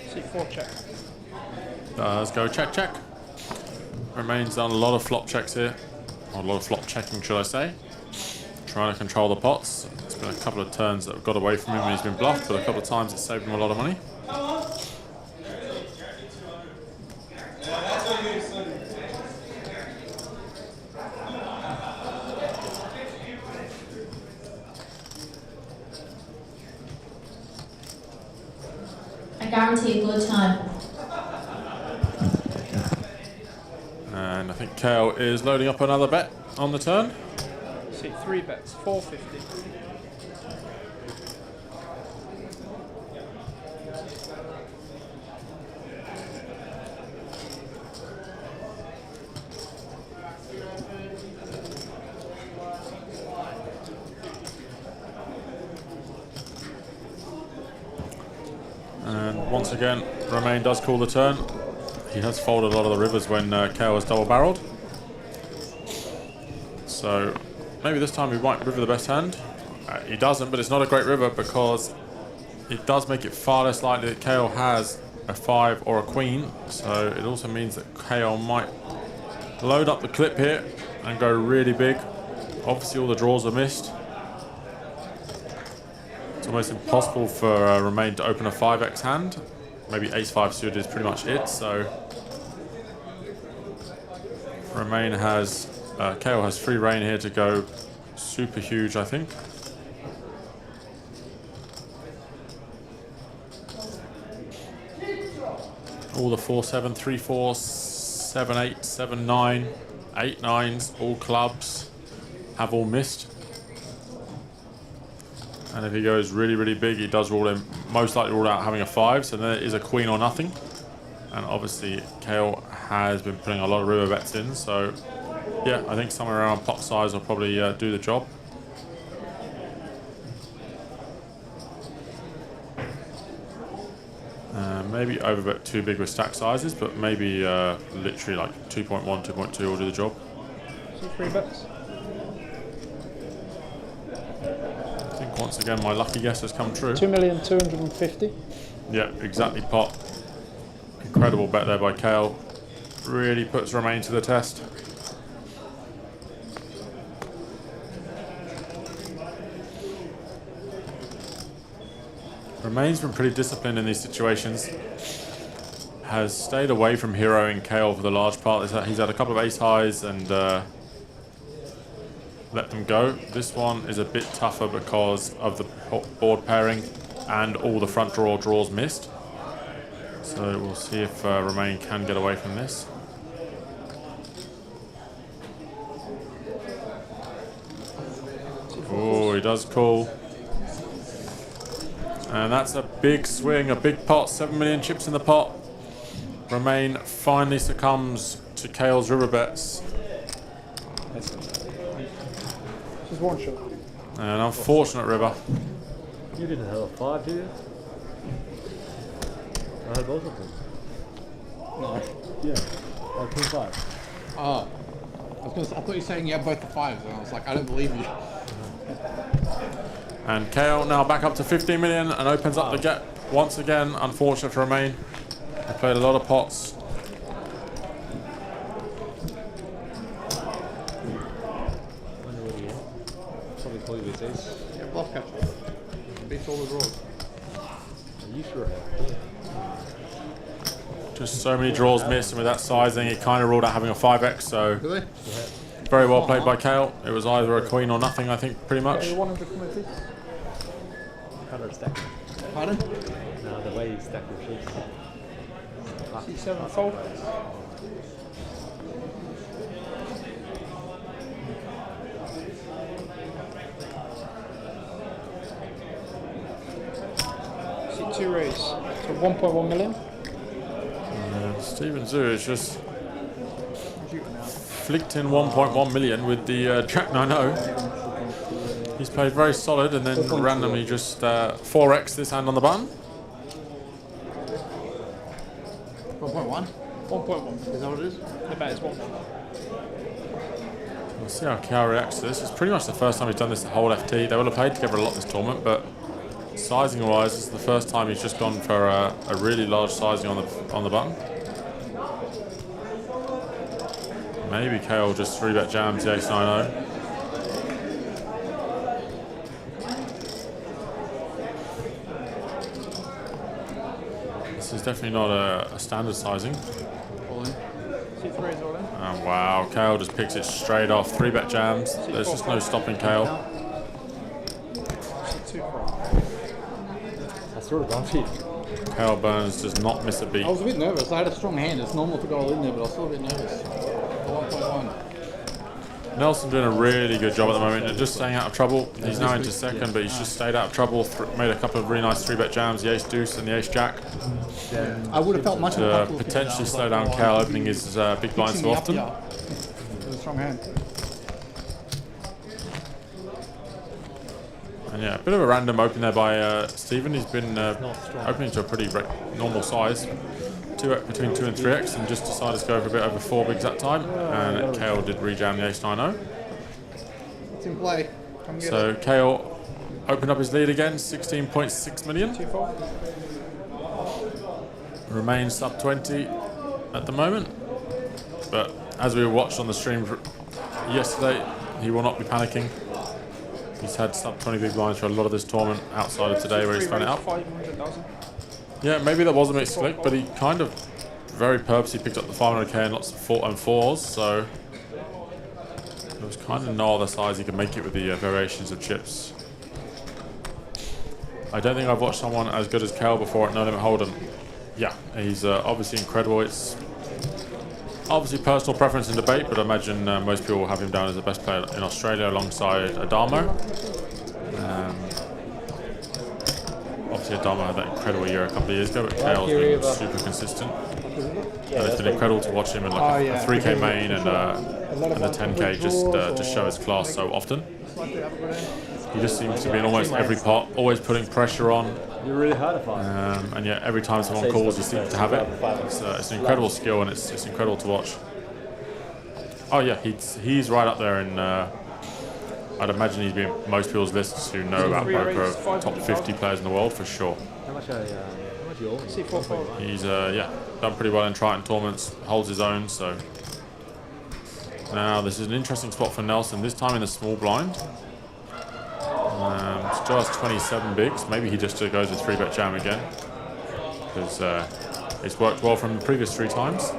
C4 check. Does go check, check. Remain's done a lot of flop checks here. Or a lot of flop checking, should I say. Trying to control the pots. It's been a couple of turns that have got away from him when he's been bluffed, but a couple of times it's saved him a lot of money. I guarantee a good time. And I think KO is loading up another bet on the turn. See, 3 bets, 450. And once again, Romain does call the turn. He has folded a lot of the rivers when KO has double barreled. So maybe this time he might river the best hand. He doesn't, but it's not a great river because it does make it far less likely that KO has a 5 or a queen. So it also means that KO might load up the clip here and go really big. Obviously all the draws are missed. It's almost impossible for Romain to open a 5x hand. Maybe ace-5 suited is pretty much it, so Romain has, KO has free reign here to go super huge, I think. All the 4-7, 3-4, 7-8, 7-9, 8-9s, all clubs have all missed. And if he goes really, really big, he does rule in, most likely rule out having a 5, so there is a queen or nothing. And obviously, KO has been putting a lot of river bets in, so yeah, I think somewhere around pot size will probably do the job. Maybe overbet too big with stack sizes, but maybe literally like 2.1, 2.2 will do the job. See, 3 bets. I think once again my lucky guess has come true. 2,250,000. Yeah, exactly pot. Incredible bet there by KO. Really puts Romain to the test. Romain's been pretty disciplined in these situations. Has stayed away from heroing KO for the large part. He's had a couple of ace highs and let them go. This one is a bit tougher because of the board pairing and all the front draw draws missed. So we'll see if Romain can get away from this. Oh, he does call. And that's a big swing, a big pot, 7 million chips in the pot. Romain finally succumbs to KO's river bets. Just one shot. An unfortunate river. You didn't have a 5, did you? I had both of them. No. Yeah. Oh, 2-5. Oh. I thought you were saying you had both the 5s, and I was like, I don't believe you. And KO now back up to 15 million and opens up the gap once again. Unfortunate for Romain. He played a lot of pots. Probably call you with ace. Yeah, bluff catcher. Beats all the draws. You sure have. Just so many draws missed, and with that sizing, he kind of ruled out having a 5x. So Really? very well played by Kale. It was either a queen or nothing, I think, pretty much. Color stack. Pardon? No, the way you stack your chips. C7 fold. C2 raise. So 1.1 million. Stephen Zhu is just flicked in 1.1 million with the Jack 9-0. He's played very solid and then randomly just 4x this hand on the button. 1.1? 1.1. Is that what it is? The bet is 1. We'll see how Kale reacts to this. It's pretty much the first time he's done this the whole FT. They will have played together a lot this tournament, but sizing wise, this is the first time he's just gone for a really large sizing on the button. Maybe Kale just 3-bet jams the ace 9-0. This is definitely not a standard sizing. C3 is all in. Oh, wow, Kale just picks it straight off. 3-bet jams. There's just no stopping Kale. That's sort of bumpy. Kale Burns does not miss a beat. I was a bit nervous. I had a strong hand. It's normal to go all in there, but I was still a bit nervous. 1.1. Nelson doing a really good job at the moment and just staying out of trouble. He's now into second, but he's just stayed out of trouble. Made a couple of really nice 3-bet jams, the ace deuce and the ace jack. I would have felt much more to potentially slow down Kale opening his big blind so often. It was a strong hand. And yeah, a bit of a random open there by Stephen. He's been opening to a pretty normal size. Between 2 and 3x, and just decided to go for a bit over 4 bigs that time. And Kale did rejam the ace 9-0. It's in play. Come get So it. Kale opened up his lead again, 16.6 million. Remains sub 20 at the moment. But as we watched on the stream yesterday, he will not be panicking. He's had sub 20 big blinds for a lot of this tournament outside of today where he's found it up. Yeah, maybe that was a mixed click, but he kind of very purposely picked up the 500k and lots of 4s, so there was kind of no other size he could make it with the variations of chips. I don't think I've watched someone as good as Kale before at No Limit Hold'em. Yeah, he's obviously incredible. It's obviously personal preference and debate, but I imagine most people will have him down as the best player in Australia alongside Adamo. Obviously Adamo had that incredible year a couple of years ago, but Kale's been super consistent. And it's been incredible to watch him in like a 3k main and the 10k just show his class so often. He just seems to be in almost every pot, always putting pressure on. You're really hard to find. And yeah, every time someone calls, he seems to have it. It's an incredible skill and it's incredible to watch. Oh yeah, he's right up there in. I'd imagine he's been most people's lists who know about poker of top 50 players in the world for sure. How much you owe? He's yeah, done pretty well in Triton tournaments, holds his own. So now this is an interesting spot for Nelson. This time in the small blind. Still has 27 bigs. Maybe he just goes with 3-bet jam again because it's worked well from the previous 3 times.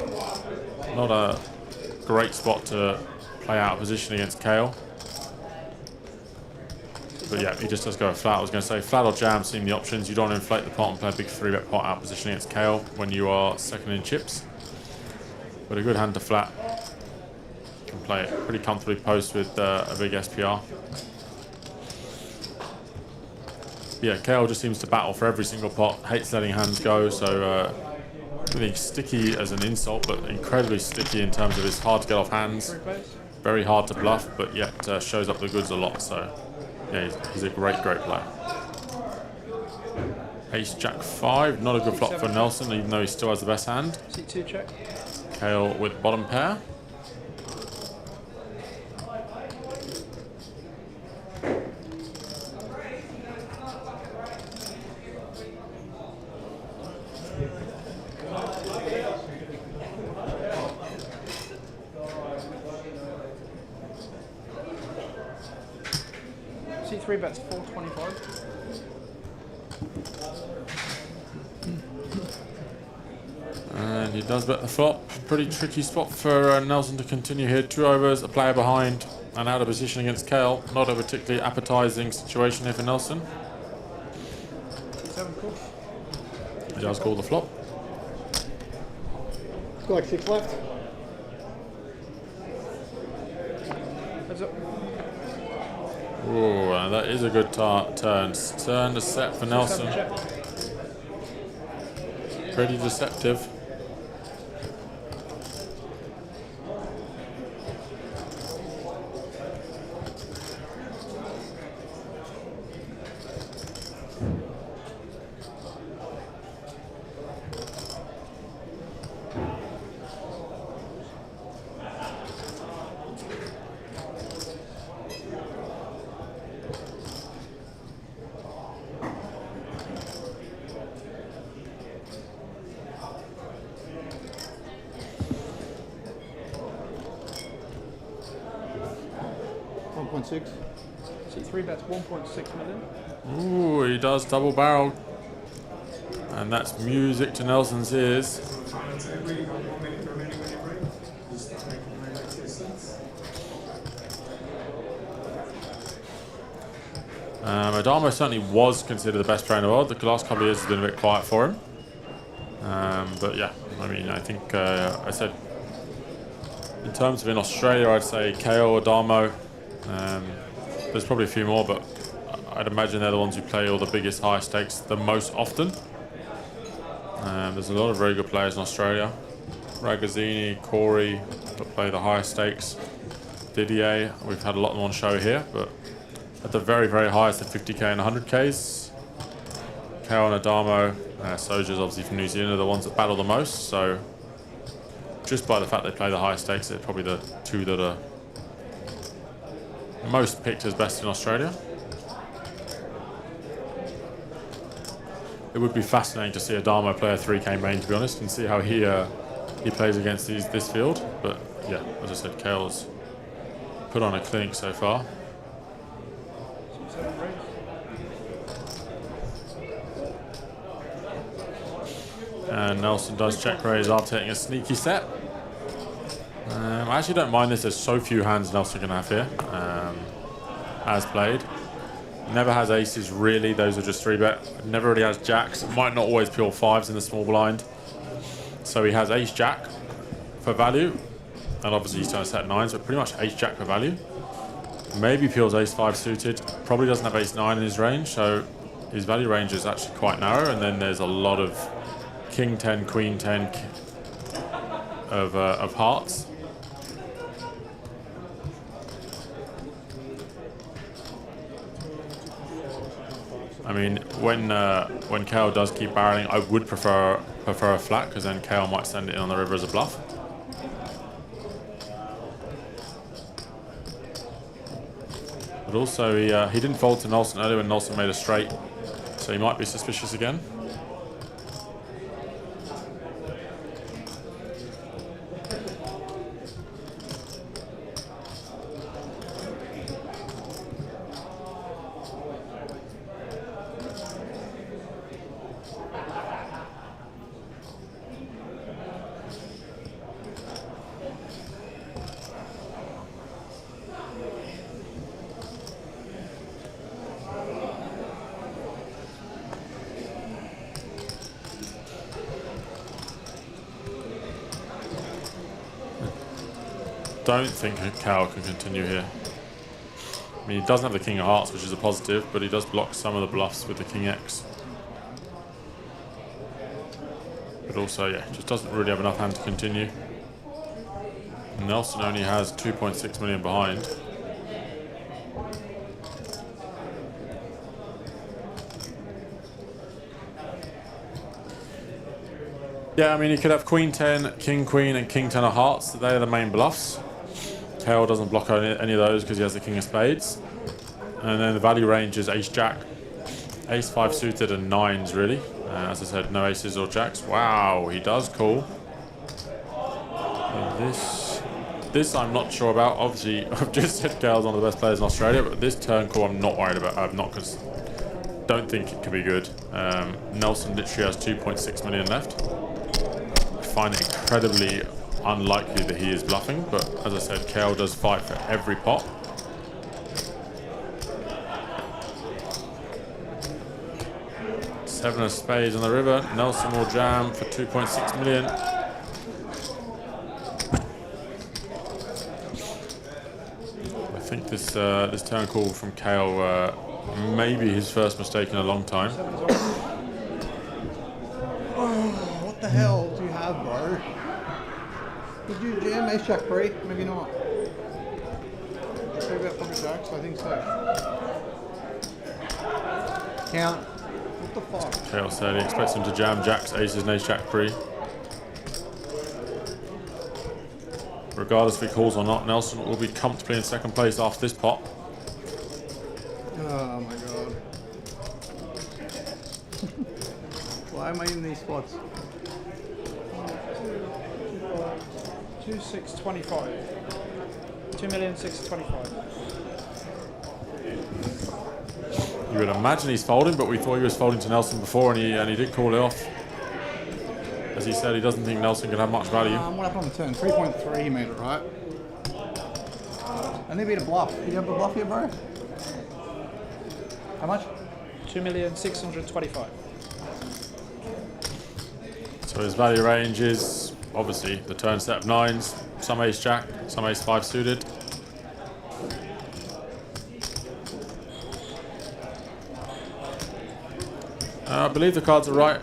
Not a great spot to play out of position against Kale. But yeah, he just does go flat. I was going to say flat or jam, seeing the options. You don't want to inflate the pot and play a big 3-bet pot out position against Kale when you are second in chips. But a good hand to flat. Can play it pretty comfortably post with a big SPR. Yeah, Kale just seems to battle for every single pot, hates letting hands go, so really sticky as an insult, but incredibly sticky in terms of his hard to get off hands. Very hard to bluff, but yet shows up the goods a lot, so yeah, he's a great player. Ace Jack 5, not a good flop for Nelson, even though he still has the best hand. C2 check. Kale with bottom pair. C3 bets 425. And And he does bet the flop. Pretty tricky spot for Nelson to continue here. 2 overs, a player behind, and out of position against Kale. Not a particularly appetising situation here for Nelson. 7 cool. He does call the flop. It's got like 6 left. Heads up. Ooh, and that is a good turn. Turn to set for Nelson. Pretty deceptive. See, 3 bets, 1.6 million. Ooh, he does double barrel. And that's music to Nelson's ears. Adamo certainly was considered the best player in the world. The last couple of years has been a bit quiet for him. But yeah, I mean, I think I said in terms of in Australia, I'd say KO, Adamo. There's probably a few more, but I'd imagine they're the ones who play all the biggest, high stakes the most often. There's a lot of very good players in Australia. Ragazzini, Corey, that play the highest stakes. Didier, we've had a lot of them on show here, but at the very, very highest, the 50k and 100ks. KO and Adamo, Soja's obviously from New Zealand, are the ones that battle the most, so just by the fact they play the highest stakes, they're probably the 2 that are most picked as best in Australia. It would be fascinating to see Adamo play a 3k main, to be honest, and see how he plays against this field. But yeah, as I said, Kale's put on a clinic so far. And Nelson does check raise after hitting a sneaky set. I actually don't mind this. There's so few hands Nelson can have here, as played. Never has aces really. Those are just 3-bet. Never really has jacks. Might not always peel 5s in the small blind. So he has ace jack for value, and obviously he's trying to set 9s, but pretty much ace jack for value. Maybe peels ace 5 suited. Probably doesn't have ace 9 in his range, so his value range is actually quite narrow. And then there's a lot of king 10, queen 10 of hearts. I mean, when KO does keep barreling, I would prefer a flat, because then KO might send it in on the river as a bluff. But also, he didn't fold to Nelson earlier when Nelson made a straight, so he might be suspicious again. Don't think KO can continue here. I mean, he doesn't have the king of hearts, which is a positive, but he does block some of the bluffs with the king X. But also, yeah, just doesn't really have enough hand to continue. Nelson only has 2.6 million behind. Yeah, I mean, he could have queen 10, king queen, and king 10 of hearts. They're the main bluffs. KO doesn't block any of those because he has the king of spades. And then the value range is ace jack, ace 5 suited, and 9s really. As I said, no aces or jacks. Wow, he does call. This I'm not sure about. Obviously, I've just said KO's one of the best players in Australia, but this turn call I'm not worried about. I'm not, because don't think it could be good. Nelson literally has 2.6 million left. find it incredibly unlikely that he is bluffing, but as I said, KL does fight for every pot. Seven of spades on the river. Nelson will jam for 2.6 million. I think this turn call from KL may be his first mistake in a long time. Oh, what the hell do you have, bro? Did you jam ace jack pre? Maybe not. Maybe about pocket jacks? I think so. Count. What the fuck? KL said he expects him to jam jacks, aces, and ace jack pre. Regardless if he calls or not, Nelson will be comfortably in second place after this pot. Oh my god. Why am I in these spots? 2,625. 2,625,000. You would imagine he's folding, but we thought he was folding to Nelson before, and he did call it off. As he said, he doesn't think Nelson can have much value. What happened on the turn? 3.3 he made it, right? And they beat a bluff. Did you have a bluff here, bro? How much? 2,625,000. So his value range is obviously the turn set of nines, some ace jack, some ace five suited. I believe the cards are right.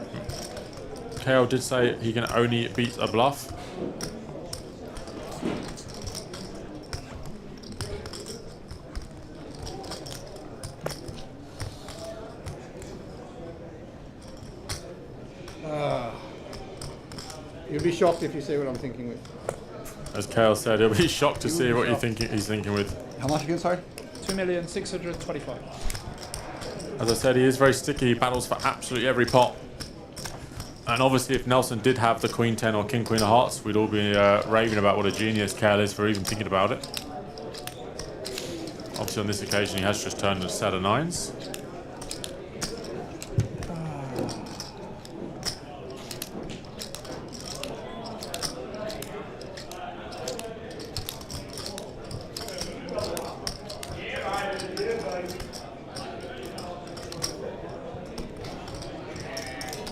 KL did say he can only beat a bluff. You'll be shocked if you see what I'm thinking with. As KL said, he'll be shocked to see what he's thinking with. How much again, sorry? 2,625,000. As I said, he is very sticky. He battles for absolutely every pot. And obviously, if Nelson did have the Queen 10 or King Queen of Hearts, we'd all be raving about what a genius KL is for even thinking about it. Obviously, on this occasion, he has just turned a set of nines.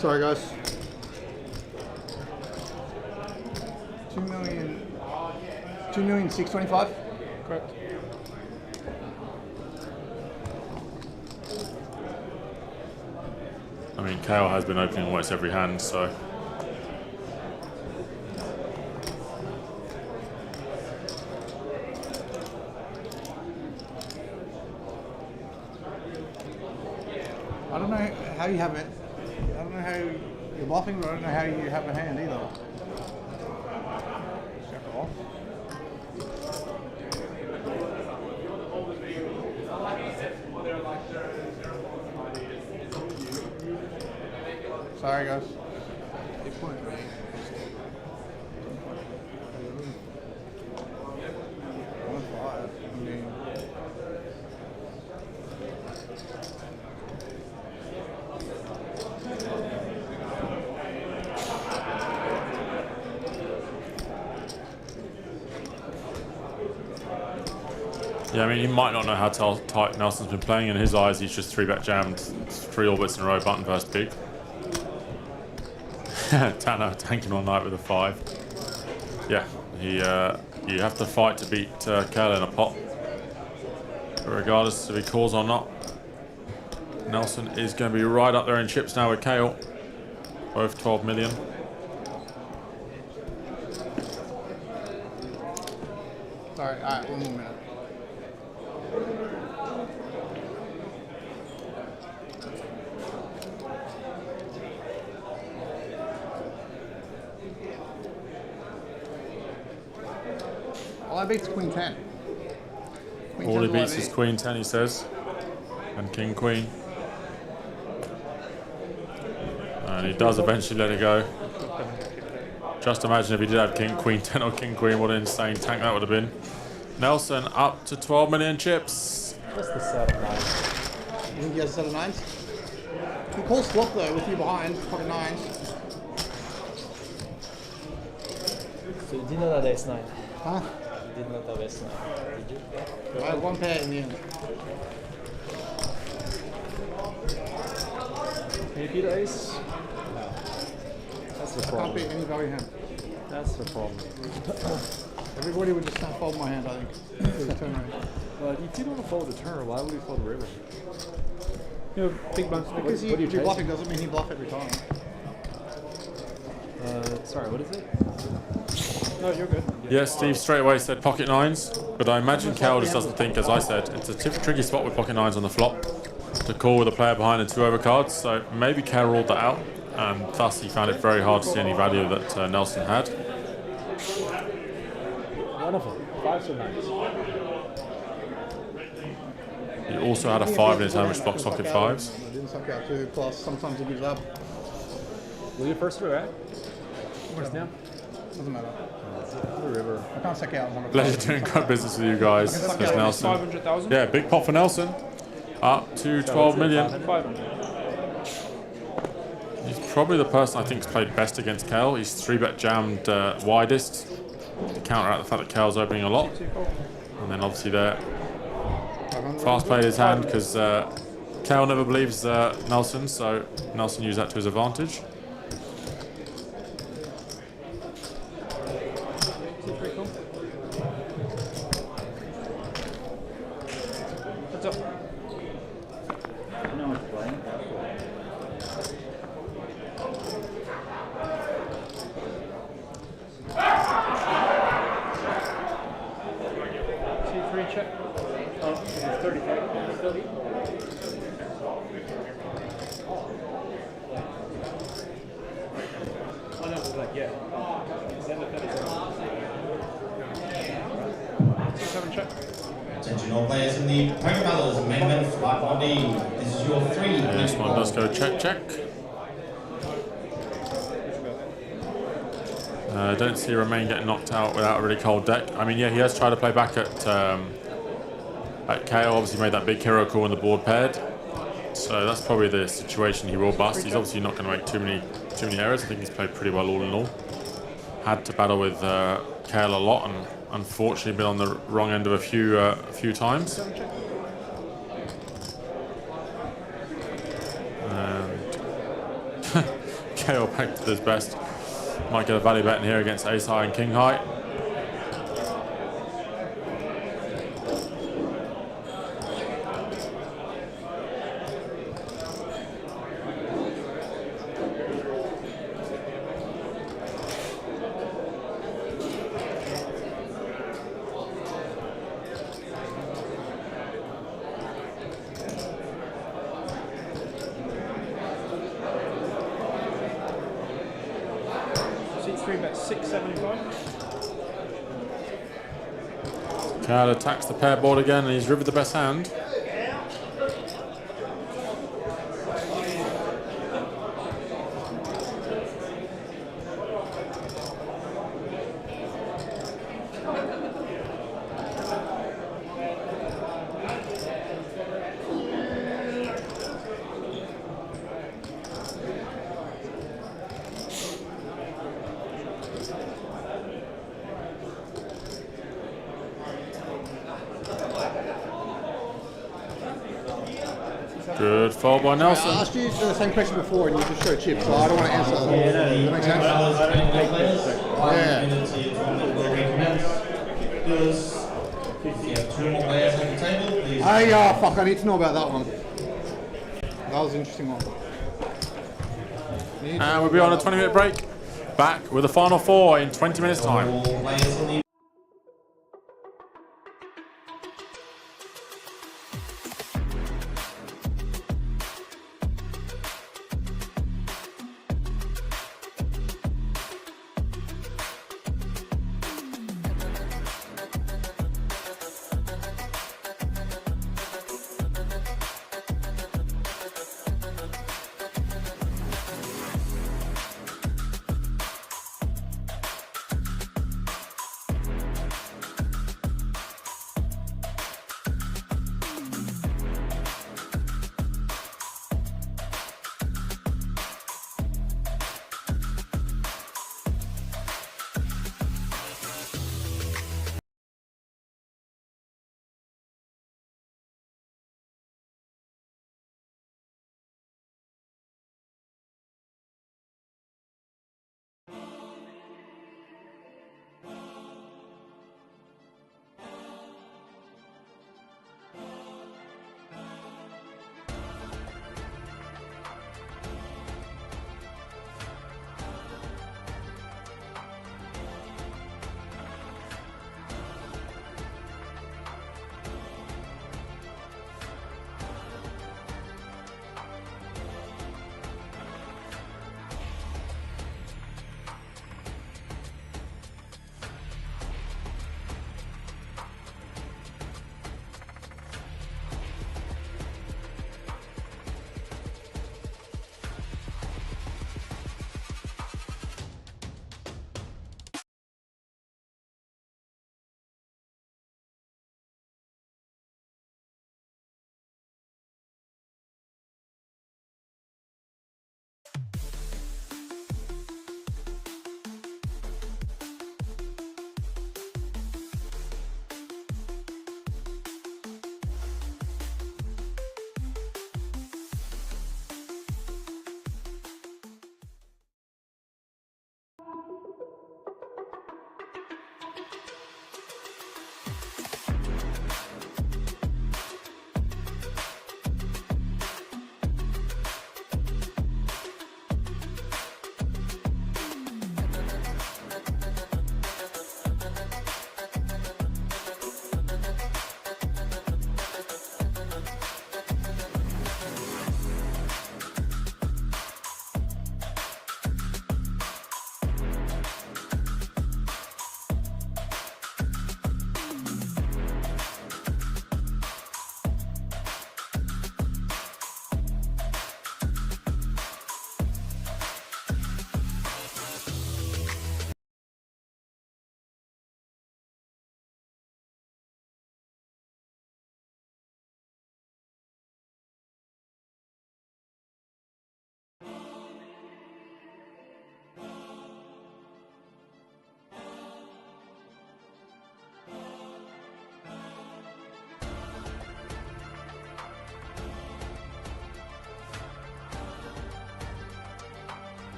Sorry, guys. 2,625,000? Correct. I mean, KL has been opening almost every hand, so. I don't know how you have it. I don't know how you're bluffing, but I don't know how you have a hand either. Check it off. Sorry, guys. Keep playing. Yeah, I mean, he might not know how tight Nelson's been playing. In his eyes, he's just 3-bet jammed 3 orbits in a row, button versus big. Tanner tanking all night with a 5. Yeah, you have to fight to beat KL in a pot. But regardless if he calls or not, Nelson is going to be right up there in chips now with KL. Both 12 million. Sorry, alright, 1 more minute. All I beat's Queen 10. All he beats is Queen 10, he says. And King Queen. And he does eventually let it go. Just imagine if he did have King Queen 10 or King Queen, what an insane tank that would have been. Nelson up to 12 million chips. Just the set of nines. You think he has a set of nines? He calls flop though with you behind, pocket nines. So you did not have S9. Huh? You did not have S9, did you? I had one pair in the end. Can you beat ace? No. That's the I problem. can't beat any value hand. That's the problem. Everybody would just snap fold my hand, I think. For the turn rate. Well, if you don't fold the turn, why would you fold the river? You know, big blinds. Because what do you if you're chase? bluffing doesn't mean he bluff every time. Sorry, what is it? No, you're good. Yeah, Steve straight away said pocket nines, but I imagine Cal just doesn't think, as I said, it's a tricky spot with pocket nines on the flop to call with a player behind and 2 overcards, so maybe Cal ruled that out, and thus he found it very hard to see any value that Nelson had. Wonderful. 5s or 9s? He also had a 5 in his hand, which blocks pocket 5s. I didn't suck out 2, plus sometimes he gives up. Will you first through, right? First down? Doesn't matter. River. I can't suck out. Pleasure doing good business with you guys. There's Nelson. 500,000? Yeah, big pot for Nelson. Up to 12 million. 500. He's probably the person I think has played best against Kel. He's 3-bet jammed widest to counter out the fact that Kel's opening a lot. And then obviously there, fast played his hand because Kel never believes Nelson, so Nelson used that to his advantage. What's up? No one's playing. C3 check. Oh, it's 30. 30. Oh no, it's like, yeah. C7 check. Attention all players in the poker colors, main event flight 14. This is your 3. This one does go check. Don't see Romain getting knocked out without a really cold deck. I mean, yeah, he has tried to play back at KO. Obviously made that big hero call when the board paired. So that's probably the situation he will bust. He's obviously not going to make too many errors. I think he's played pretty well all in all. Had to battle with KL a lot and unfortunately been on the wrong end of a few times. And KO back to his best. Might get a value bet in here against ace high and king high. C3 bet 675. Cal attacks the pair board again and he's rivered the best hand. Good fold by Nelson. I asked you the same question before and you just showed chip, so I don't want to answer that. Does that make sense? Yeah. Fuck, I need to know about that one. That was an interesting one. And we'll be on a 20-minute break. Back with the final 4 in 20 minutes time.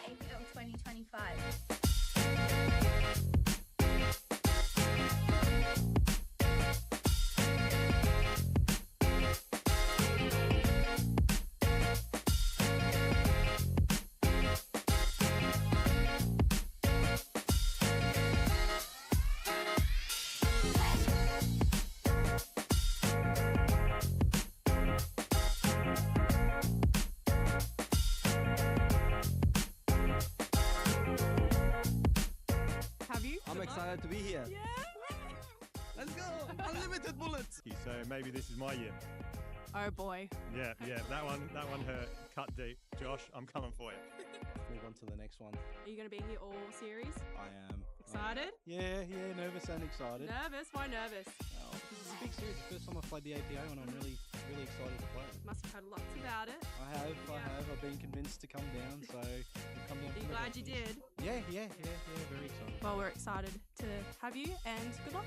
APO 2025. I'm excited to be here. Yeah. Let's go. Unlimited bullets. So maybe this is my year. Oh boy. Yeah, that one hurt. Cut deep. Josh, I'm coming for you. Move on to the next one. Are you going to be here all series? I am. Excited? Yeah, nervous and excited. Nervous? Why nervous? This is a big series. The first time I've played the APO and I'm really excited to play it. Must have heard lots about it. I have. I've been convinced to come down, so I've come down. Are you glad you did? Yeah, very excited. Well, we're excited to have you and good luck.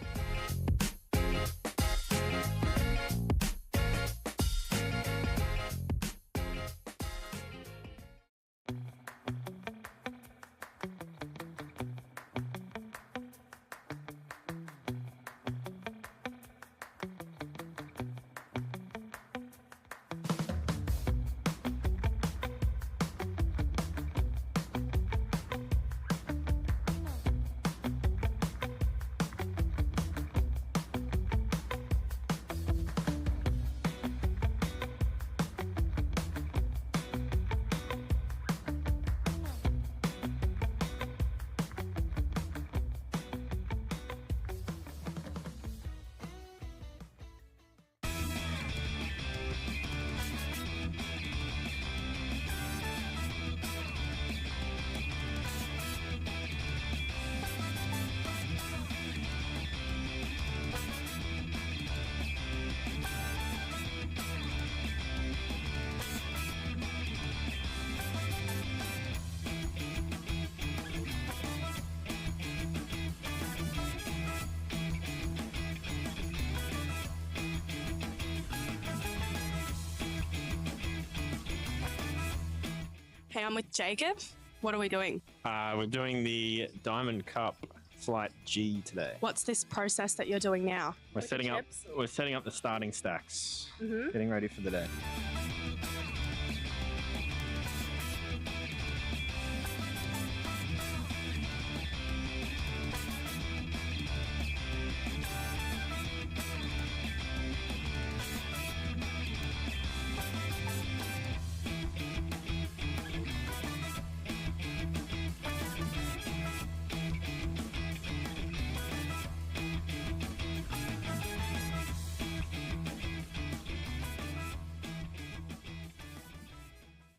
Hey, I'm with Jacob. What are we doing? We're doing the Diamond Cup Flight G today. What's this process that you're doing now? We're setting up the starting stacks. Mhm. Getting ready for the day.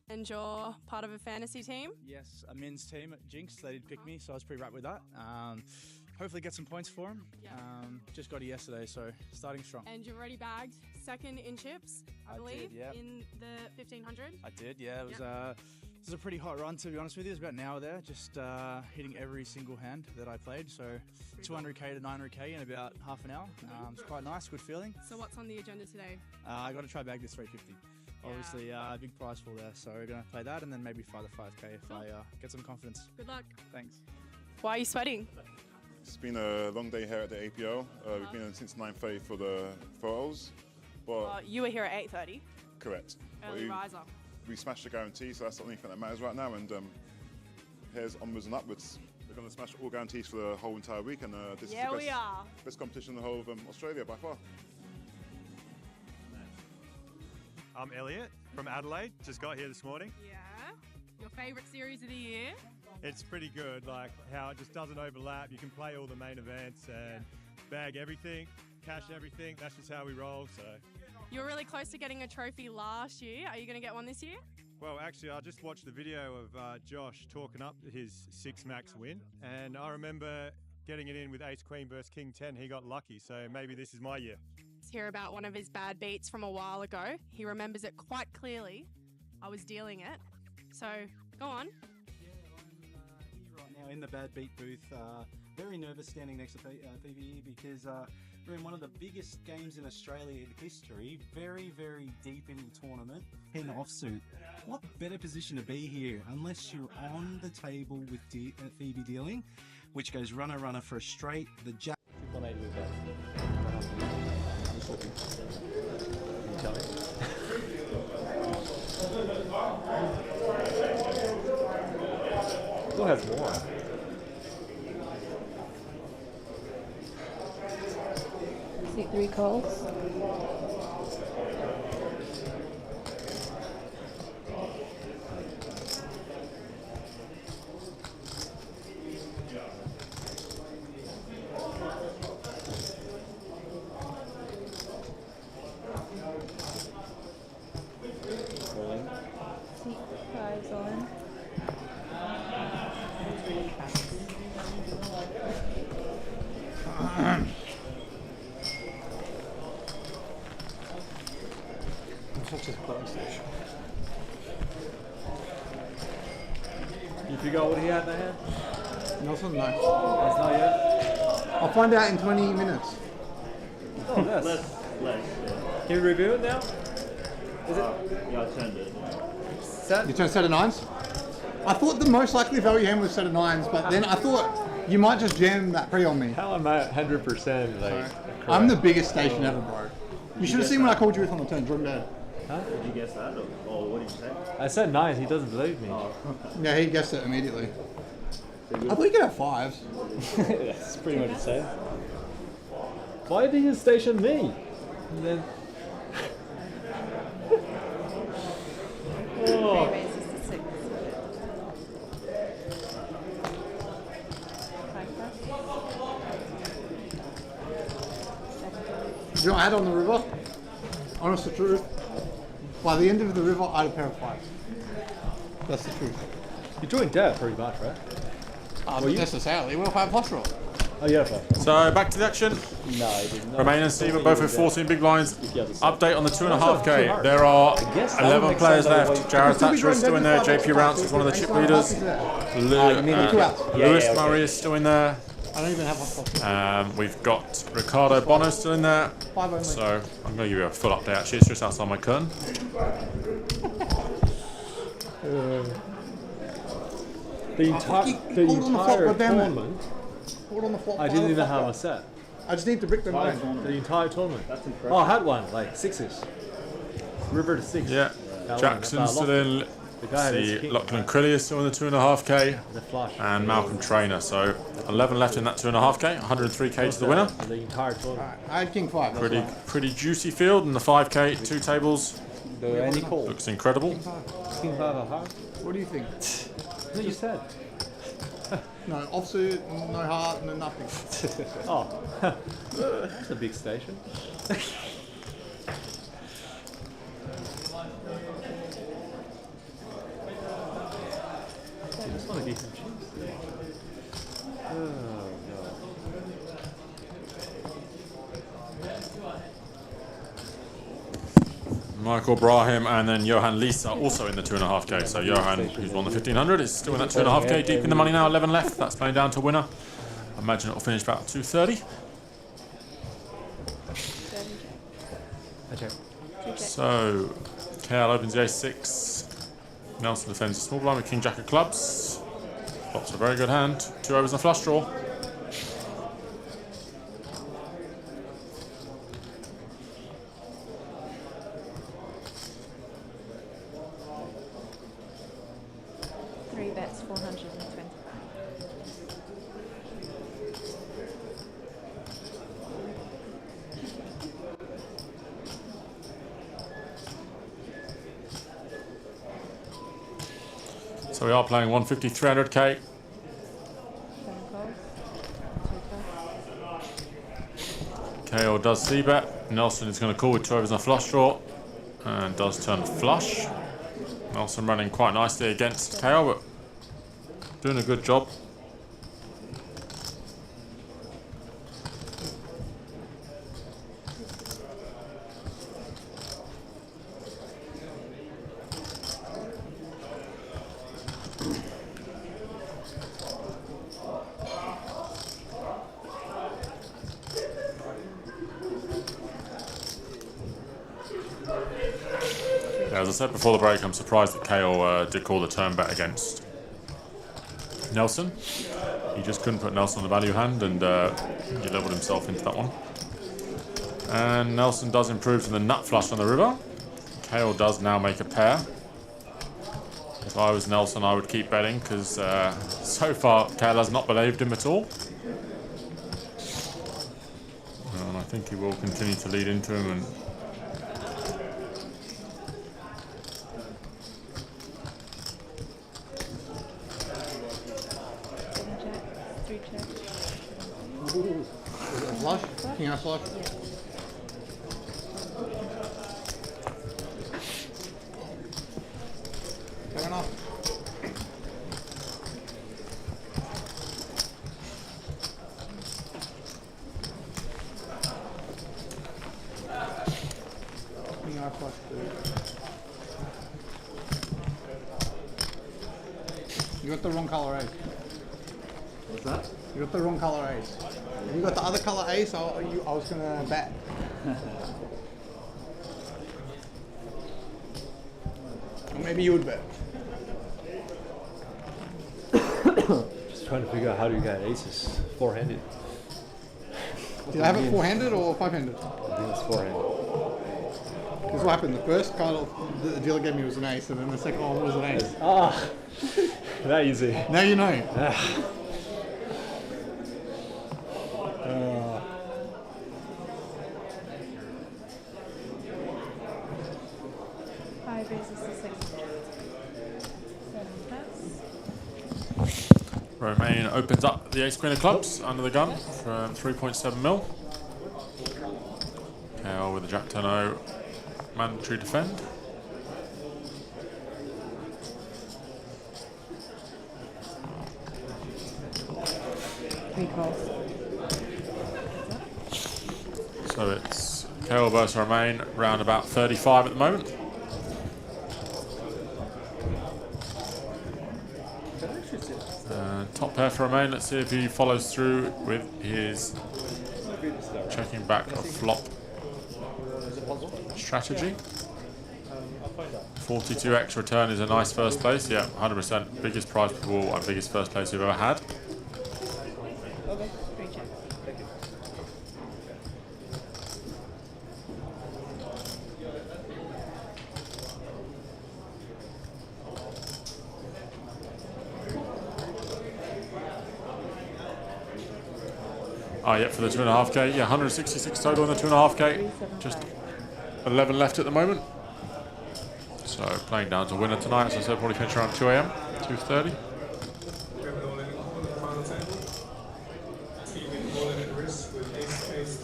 And you're part of a fantasy team? Yes, a men's team at Jinx. They did pick me, so I was pretty right with that. Hopefully get some points for them. Just got it yesterday, so starting strong. And you've already bagged second in chips, I believe, did, yeah. in the 1500. I did, yeah. It was a pretty hot run, to be honest with you. It was about an hour there, just hitting every single hand that I played. So 200k to 900k in about half an hour. It's quite nice, good feeling. So what's on the agenda today? I got to try bag this 350. Obviously, a big prize pool there, so we're going to play that and then maybe fly the 5k if I get some confidence. Good luck. Thanks. Why are you sweating? It's been a long day here at the APO. We've been in since 9:30 for the photos, but You were here at 8:30. correct. Early riser. We smashed the guarantee, so that's the only thing that matters right now. And here's onwards and upwards. We're going to smash all guarantees for the whole entire week, and this is Yeah, the we are. best competition in the whole of Australia by far. I'm Elliot from Adelaide. Just got here this morning. Yeah. Your favourite series of the year? It's pretty good, like how it just doesn't overlap. You can play all the main events and bag everything, cash everything. That's just how we roll. So, You were really close to getting a trophy last year. Are you going to get one this year? well, actually, I just watched the video of Josh talking up his 6 max win, and I remember getting it in with Ace Queen versus King 10. He got lucky, so maybe this is my year. Let's hear about one of his bad beats from a while ago. He remembers it quite clearly. I was dealing it. So, go on. Right now in the bad beat booth, Very nervous standing next to PvE because we're in one of the biggest games in Australia in history, very, very deep into the tournament, in offsuit. What better position to be here unless you're on the table with Phoebe dealing, which goes runner, runner for a straight, the jack. Still has more. See 3 calls. See 5's all in. Such a PlayStation. You figure out what he had in the hand? Nelson, no. That's not yet? I'll find out in 20 minutes. Oh, that's... Less, yeah. Can you review it now? Is it? Yeah, I turned it. Set? You turned set of 9s? I thought the most likely value hand was set of 9s, but then I thought you might just jam that pre on me. How am I 100% like... I'm the biggest station ever, bro. You should have seen what I called you with on the turn. Drop dead. Huh? Did you guess that? Or what did you say? I said 9s, he doesn't believe me. Oh. Yeah, he guessed it immediately. I thought you could have 5s. That's pretty much the same. Why did you station me? And then... oh. Raises to 6. 5+. Do you want to add on the river? Honest to truth. By the end of the river, I had a pair of 5s. That's the truth. You're doing dead pretty much, right? Not necessarily. We'll have plus roll. Oh, yeah, fine. So back to the action. No, I did not. Romain and Steven both with 14 big blinds. Update on the 2.5k. There are 11 players left. Jared Thatcher is still in there. JP Rounce is one of the chip leaders. Lewis Murray is still in there. I don't even have one plus. We've got Ricardo Bono still in there. So I'm going to give you a full update actually. It's just outside my curtain. The entire tournament. Hold on the flop. I didn't even have a set. I just need to brick the 9. The entire tournament. That's impressive. Oh, I had one, like 6s. River to 6. Yeah. Jackson's still in. See, Lachlan Crilly is still in the 2.5k. And Malcolm Trainer. So 11 left in that 2.5k. 103k to the winner. The entire tournament. I had King 5. Pretty juicy field. And the 5k, 2 tables. Any call? Looks incredible. King 5 or heart? What do you think? What you said? No, offsuit, no heart, no nothing. Oh, that's a big station. Just want to get some chips. Oh, no. Michael Brahim and then Johan Lisa also in the 2.5k. So Johan, who's won the 1500, is still in that 2.5k. Deep in the money now, 11 left. That's playing down to winner. I imagine it'll finish about 230. So KL opens the ace-6. Nelson defends the small blind with King Jack of clubs. Flops a very good hand. 2 overs and a flush draw. Bets 420. So we are playing 150, 300k. KO does c-bet. Nelson is going to call with 2 overs and a flush draw. And does turn flush. Nelson running quite nicely against KO, but doing a good job. as I said before the break, I'm surprised that Kale did call the turn bet against Nelson. He just couldn't put Nelson on the value hand, and he leveled himself into that one. And Nelson does improve to the nut flush on the river. Kale does now make a pair. If I was Nelson, I would keep betting, because so far Kale has not believed him at all. And I think he will continue to lead into him. And Flush? King Ace flush? Fair enough. King Ace flush too. You got the wrong colour ace. What's that? You got the wrong colour ace. If you got the other colour ace, I was gonna bet. Or maybe you would bet. Just trying to figure out how do you get aces four-handed. Did I have it four-handed or five-handed? I think it's four-handed. This is what happened. The first card the dealer gave me was an ace, and then the second one was an ace. Ah, that easy. Now you know. Five aces to 600. 7 plus. Romain opens up the ace queen of clubs under the gun for 3.7 mil. Kale with the jack 10-0 mandatory defend. Three calls. So it's Kale versus Romain, round about 35 at the moment. Top pair for Romain. Let's see if he follows through with his checking back a flop strategy. 42x return is a nice first place. Yeah, 100%. Biggest prize pool and biggest first place you've ever had. Okay, great check. Thank you. Oh, yeah, for the 2.5k. Yeah, 166 total in the 2.5k. Just 11 left at the moment. So playing down to winner tonight. As I said, probably finish around 2 AM, 2:30.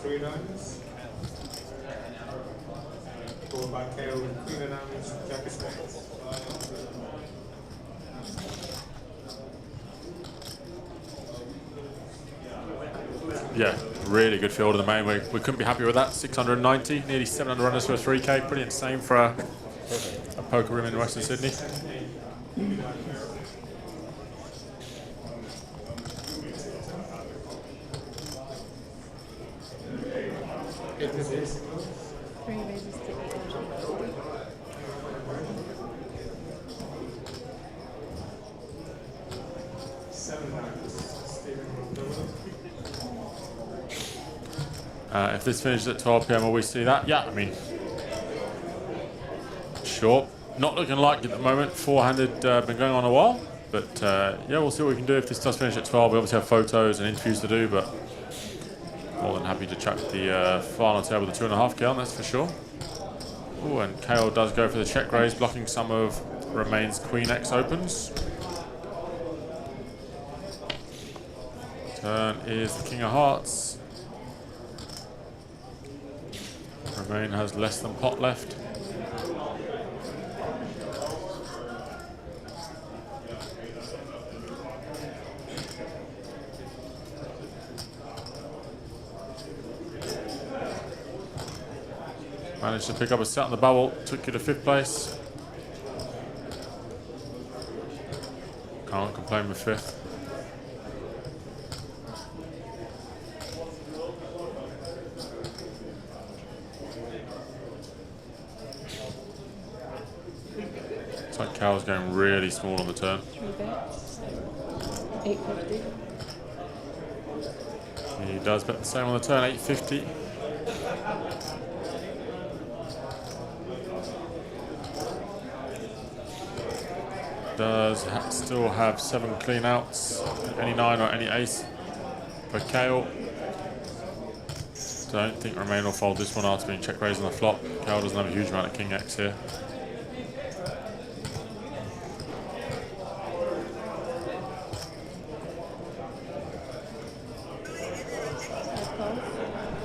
Three diamonds. Followed by Kale with Queen of Diamonds, Jack of Spades. Yeah, really good field in the main. We couldn't be happier with that. 690, nearly 700 runners for a 3k. Pretty insane for a poker room in Western Sydney. Three raises to 800. If this finishes at 12 PM, will we see that? Yeah, I mean, sure. Not looking like at the moment. Four-handed been going on a while, but yeah, we'll see what we can do if this does finish at 12. We obviously have photos and interviews to do, but more than happy to chuck the final table with the 2.5k on, that's for sure. Oh, and Kale does go for the check raise, blocking some of Romain's Queen X opens. Turn is the King of Hearts. Romain has less than pot left. Managed to pick up a set on the bubble, took you to 5th place. Can't complain with 5th. Cal's going really small on the turn. 3 bets. 850. He does bet the same on the turn, 850. Does still have 7 clean outs, any 9 or any ace for Kale. Don't think Remain will fold this one after being check raised on the flop. Kale doesn't have a huge amount of King X here.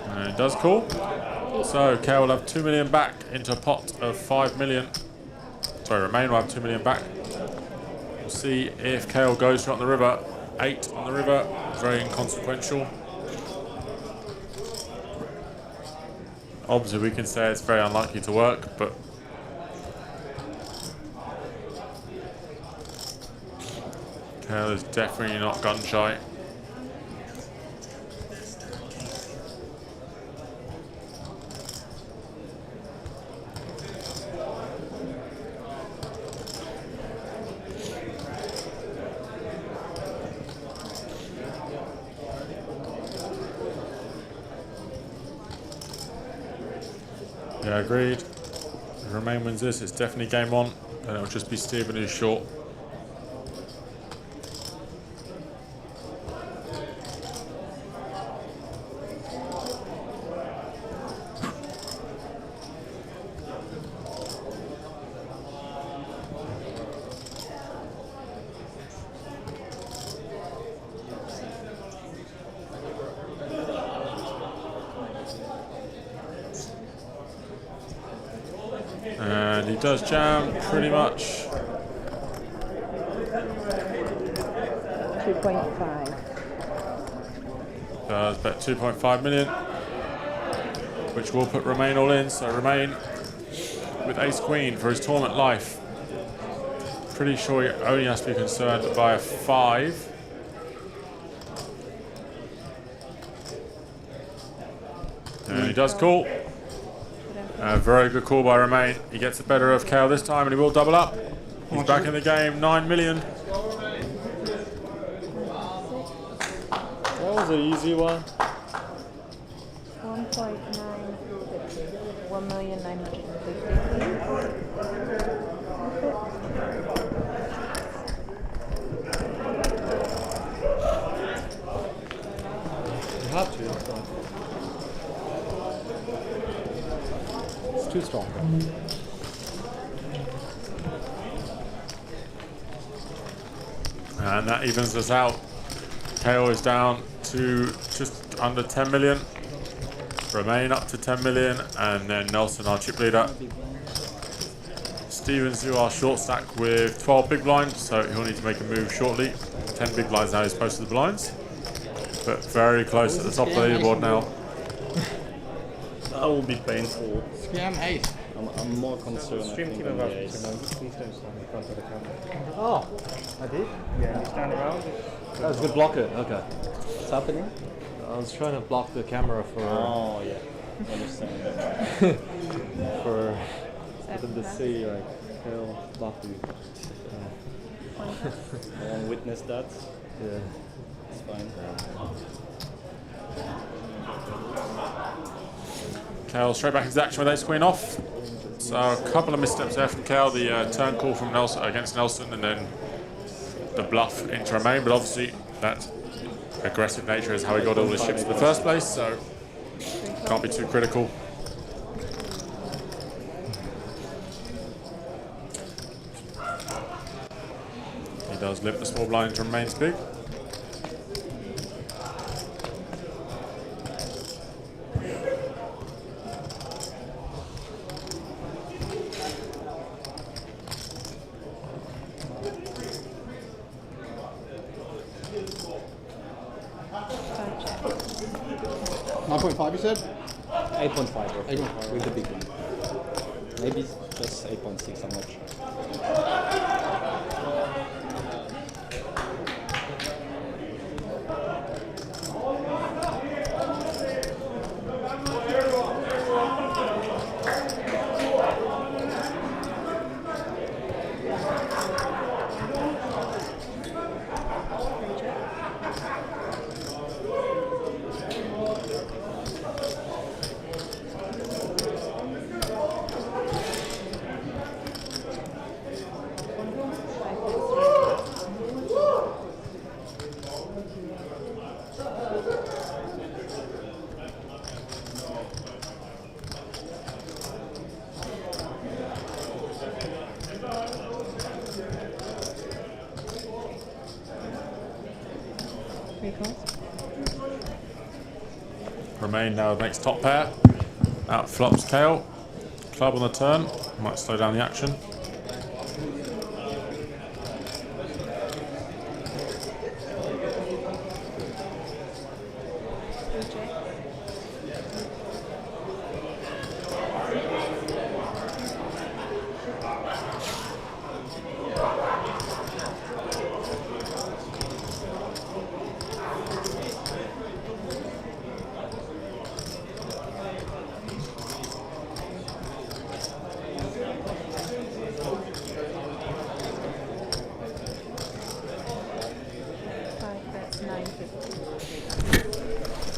And it does call. So Kale will have 2 million back into a pot of 5 million. Sorry, Remain will have 2 million back. We'll see if Kale goes straight on the river. 8 on the river, very inconsequential. Obviously, we can say it's very unlikely to work, but Kale is definitely not gun shy. Yeah, agreed. If Remain wins this, it's definitely game on, and it'll just be Stephen who's short. And he does jam pretty much. 2.5. Does bet 2.5 million, which will put Remain all in. So Remain with Ace Queen for his tournament life. Pretty sure he only has to be concerned by a 5. And he does call. A very good call by Remain. He gets the better of Kale this time, and he will double up. He's back in the game, 9 million. That was an easy one. 1.950. 1,950,000. You have to. It's too strong. And that evens us out. Kale is down to just under 10 million. Remain up to 10 million, and then Nelson, our chip leader. Stevens, you are short stack with 12 big blinds, so he'll need to make a move shortly. 10 big blinds now, he's close to the blinds. But very close at the top of the leaderboard now. That will be painful. Scam ace. I'm more concerned. Stream I think, team than of the us, ace. please don't stand in front of the camera. Oh, I did? Yeah, you stand around. That was a good blocker. Okay. What's happening? I was trying to block the camera for. Oh, yeah. I understand. For them to see, like, Kale block you. I won't witness that. Yeah. It's fine. Kale straight back into action with Ace Queen off. So a couple of missteps there from Kale. The turn call from Nelson against Nelson, and then the bluff into Remain. But obviously that aggressive nature is how he got all his chips in the first place. So can't be too critical. He does limp the small blind to Remain's big. $9.5 you said? 8.5. 8.5 with the big one. Maybe just 8.6, I'm not sure. Remain now the next top pair. Out flops Kale. Club on the turn. Might slow down the action.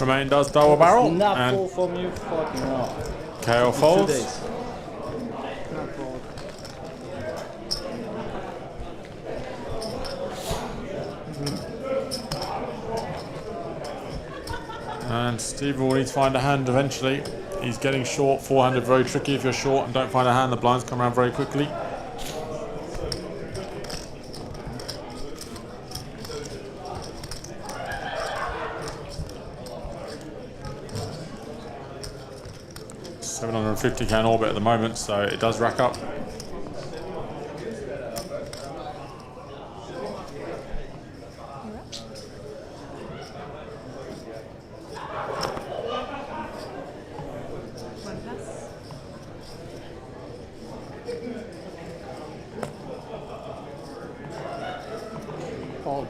Remain does double barrel. Not And full from you, fucking hell. KO folds. And Steve will need to find a hand eventually. He's getting short, 400 very tricky if you're short and don't find a hand, the blinds come around very quickly. $750 can orbit at the moment, so it does rack up. Fold.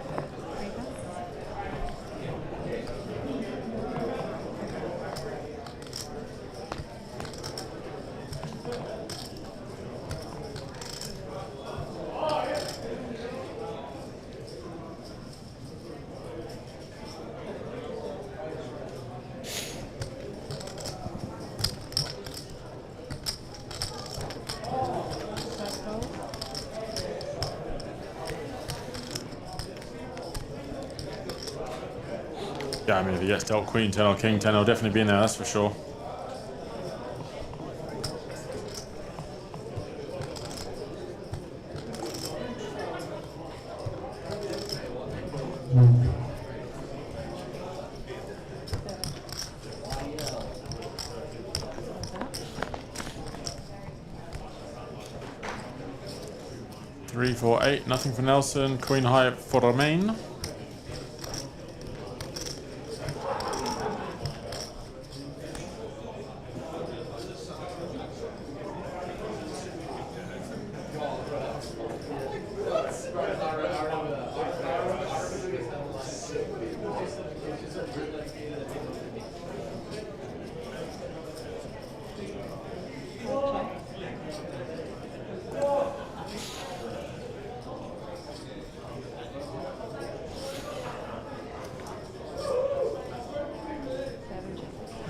Yeah, I mean, if he gets dealt Queen 10 or King 10, he'll definitely be in there, that's for sure. Three, four, eight, nothing for Nelson. Queen high for Remain.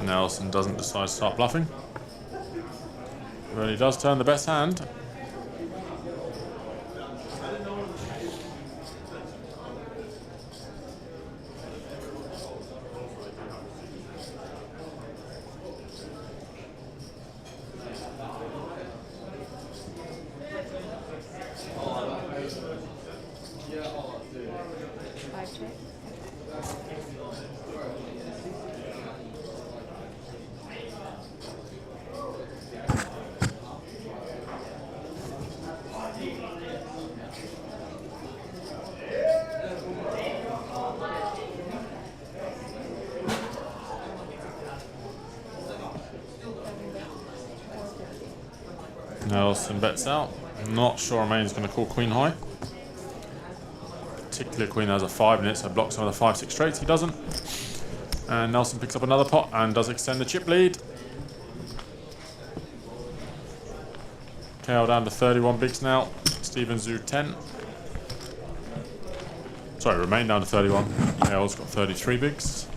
Nelson doesn't decide to start bluffing. Really does turn the best hand. Nelson bets out. Not sure Remain's going to call Queen high. Particularly Queen has a 5 in it, so blocks some of the 5-6 straights. He doesn't. And Nelson picks up another pot and does extend the chip lead. KL down to 31 bigs now. Steven Zoo 10. Sorry, Remain down to 31. KL's got 33 bigs.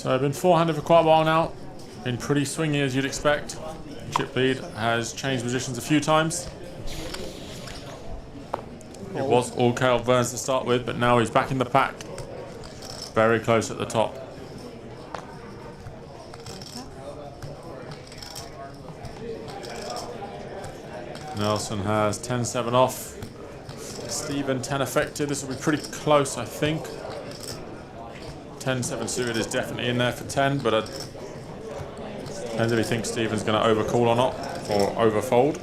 So I've been forehanded for quite a while now. Been pretty swingy as you'd expect. chip lead has changed positions a few times. It was all Caleb Burns to start with, but now he's back in the pack. Very close at the top. Nelson has 10-7 off. Stephen 10 effective. This will be pretty close, I think. 10-7 suited is definitely in there for 10, but depends if he thinks Stephen's going to overcall or not, or overfold.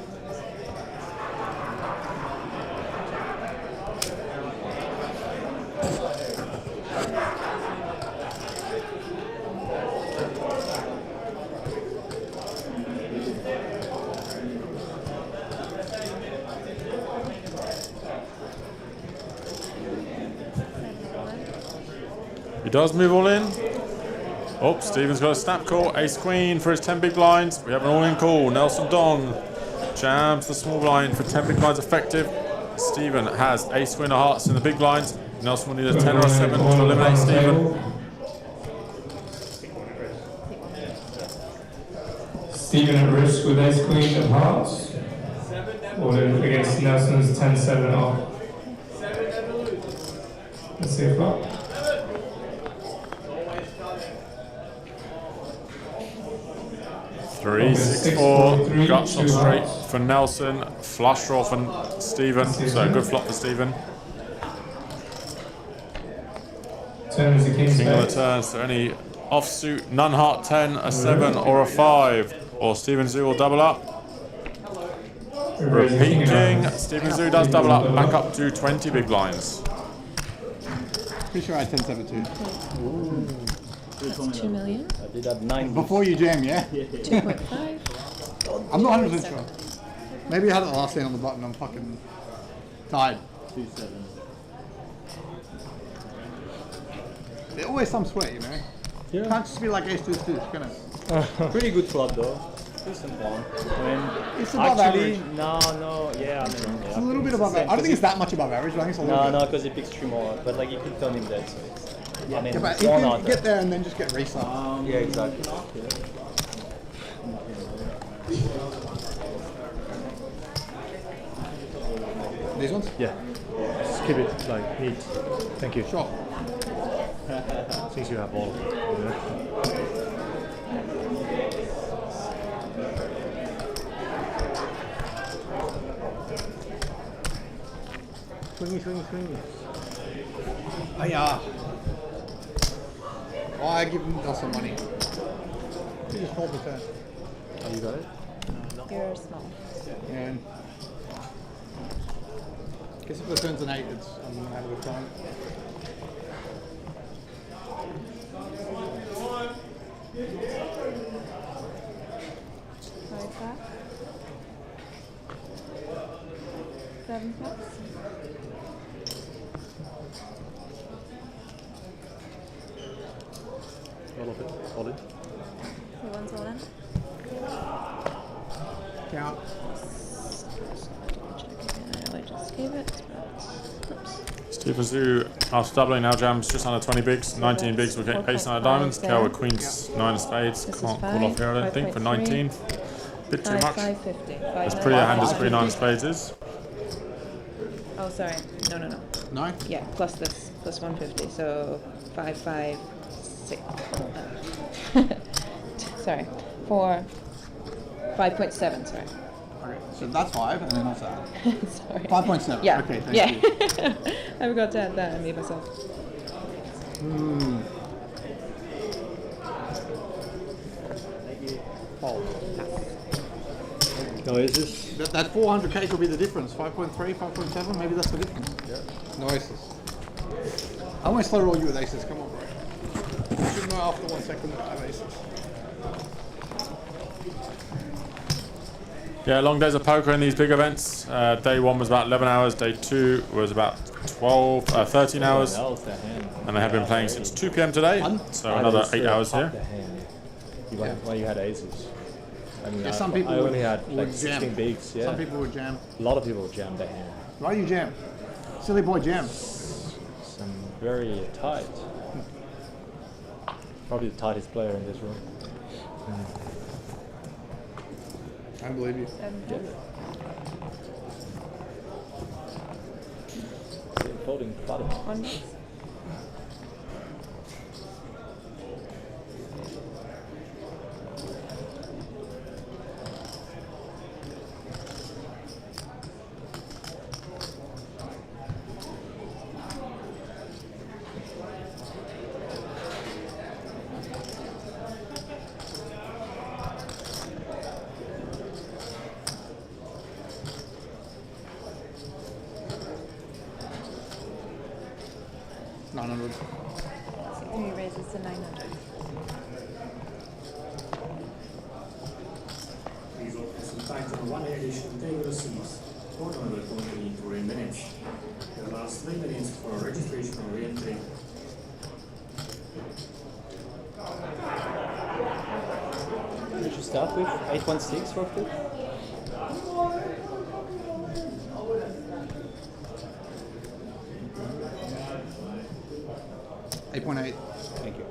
He does move all in. Oh, Stephen's got a snap call. Ace Queen for his 10 big blinds. We have an all-in call. Nelson Don jams the small blind for 10 big blinds effective. Stephen has Ace Queen of Hearts in the big blinds. Nelson will need a 10 or a 7 to eliminate Stephen. Stephen at risk with Ace Queen of Hearts. Ordered against Nelson's 10-7 off. Let's see a flop. 3-6-4, gut shot straight for Nelson, flush draw for Stephen, so good flop for Stephen. Turn is the king's King of the turn, so any offsuit, none heart 10, a 7 or a 5, or Stephen Zoo will double up. Repeat king, Stephen Zoo does double up, back up to 20 big blinds. Pretty sure I had 10-7 too. That's 2 million. I did have 9. Before you jam, yeah? 2.5. I'm not 100% sure. Maybe I had it last thing on the button. I'm fucking tired. 2-7. There's always some sweat, you know? Yeah. Can't just be like ace 2 2, can it? Pretty good flop though. Decent one. I mean, It's above actually, average. no, yeah, I mean, It's a little bit above average. I don't think it's that much above average, but I think it's a little bit. No, because he picks 3 more, but like you could turn him dead, so it's, I mean, Yeah, but it's if one you out get there and then just get restart. Yeah, exactly. These ones? Yeah. Just keep it like neat. Thank you. Sure. Since you have all of them. Swingy. Oh, yeah. Oh, I give him some money. He just hold the turn. Oh, you got it? You're small. And guess if the turn's an 8, I'm gonna have a good time. Five back. 7 bucks. All of it. Solid. The one's all in. Count. I just gave it, but oops. Stephen Zoo, after doubling, now jams just under 20 bigs. 19 bigs will get ace 9 of diamonds. Kel with queens 9 of spades. Can't call off here, I don't think, for 19. Bit too much. 550. As pretty a hand as 3 9 of spades is. Oh, sorry. No. 9? Yeah, plus this, plus 150. So 5, 5, 6. Sorry. 4, 5.7. Sorry. Okay, so that's 5, and then what's that? Sorry. 5.7. Yeah. Okay, thank yeah. you. I forgot to add that. I made myself. Oh. No, is this? That 400k could be the difference. 5.3, 5.7, maybe that's the difference. Yeah. No aces. I want to slow roll you with aces. Come on, bro. You should know after 1 second that I have aces. Yeah, long days of poker in these big events. Day 1 was about 11 hours. Day 2 was about 13 hours. And they have been playing since 2 p.m. today. So another 8 hours here. When you had aces. I mean, Yeah, some people I only would- had like would jam. 16 bigs. Yeah. Some people would jam. A lot of people would jam their hand. Why do you jam? Silly boy jam. Some very tight. Probably the tightest player in this room. I believe you. 7. Folding bottom. 1 box. He raises to 900. Please offer some time to the 1A edition table receives. Tournament will continue in 3 minutes. The last 3 minutes for registration or re-entry. Did you start with 816 roughly? 8.8. Thank you.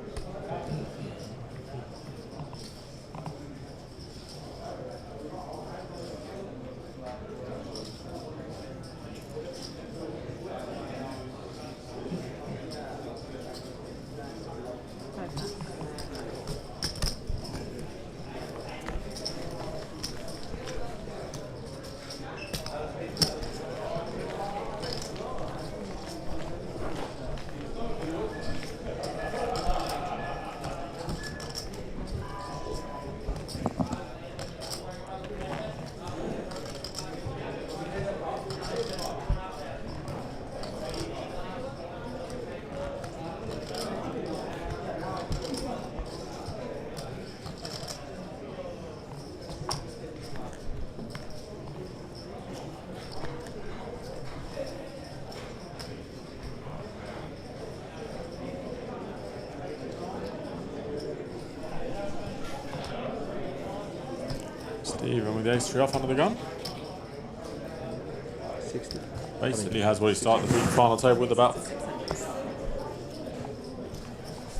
Steven with the ace tree off under the gun. 60. Basically has what he started the big final table with about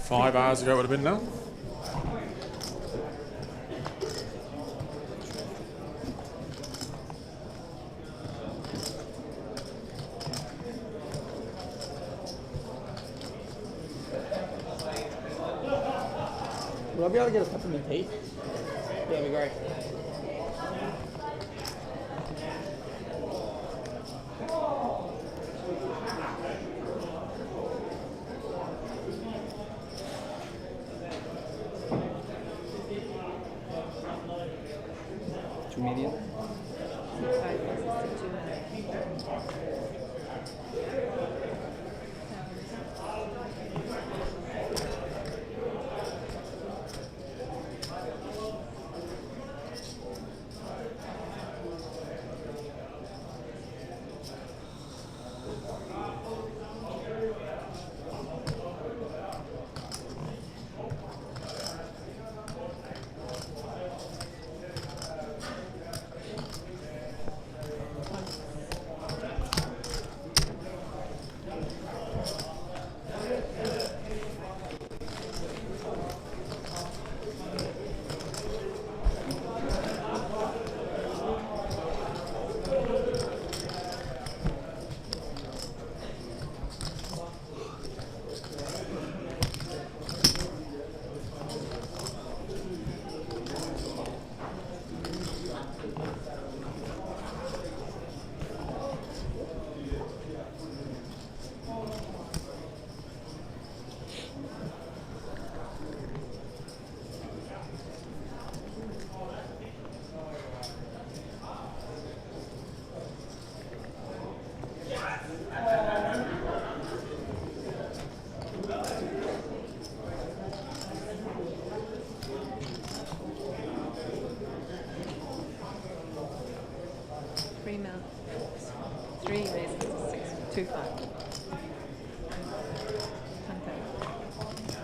5 hours ago it would have been now. Will I be able to get a peppermint tea? Yeah, that'd be great. Two medium. Three raises to 6, 2, 5.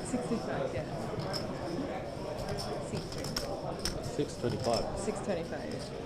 65, yeah. 625. 625.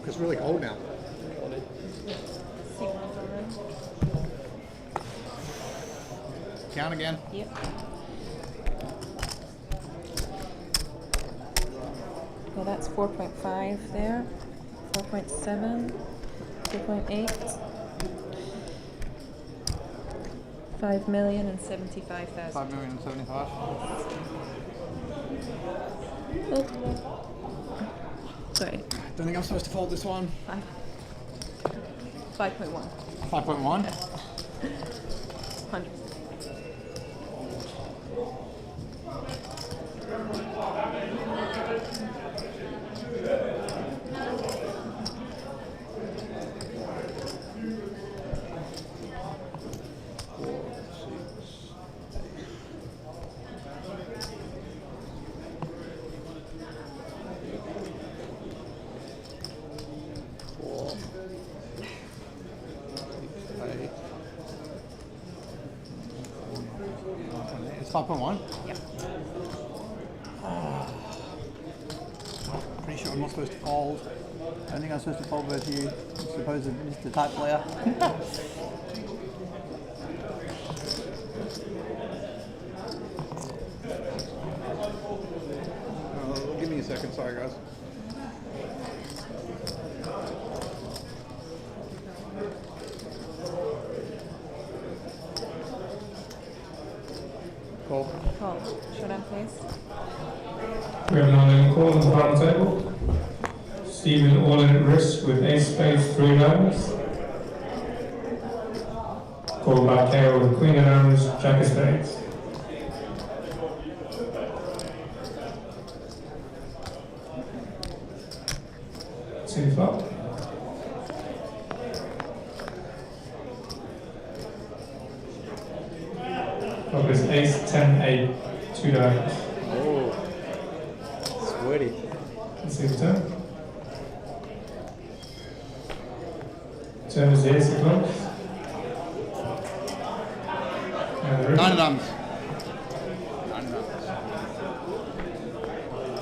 It's really cold now. Count again. Yep. Well, that's 4.5 there. 4.7. 2.8. 5,075,000. 5,075,000. Oh. Sorry. Don't think I'm supposed to fold this one. 5.1. 5.1? 100. It's 5.1? Yep. Pretty sure I'm not supposed to fold. I don't think I'm supposed to fold both you. I'm supposed to Mr. Type player. Give me a second, sorry guys. Call. Call. Showdown, please. We have now a call on the final table. Stephen all in at risk with ace spades, 3 diamonds. Called by KO with queen of diamonds, jack of spades. Two flop. Flop is ace, 10, 8, 2 diamonds. Oh, sweaty. Let's see the turn. Turn is the ace of clubs. And the 9 of diamonds.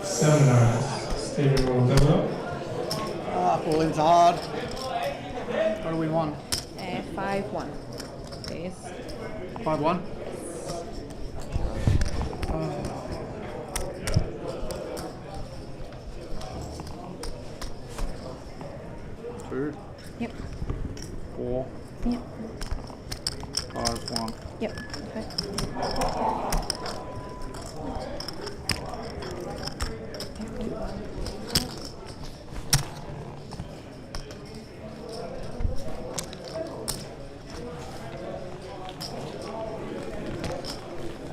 7 diamonds. Stephen will double up. Ah, falling's hard. What do we want? 5-1. Please. 5-1? Two. Yep. 4. Yep. 5-1. Yep. Okay.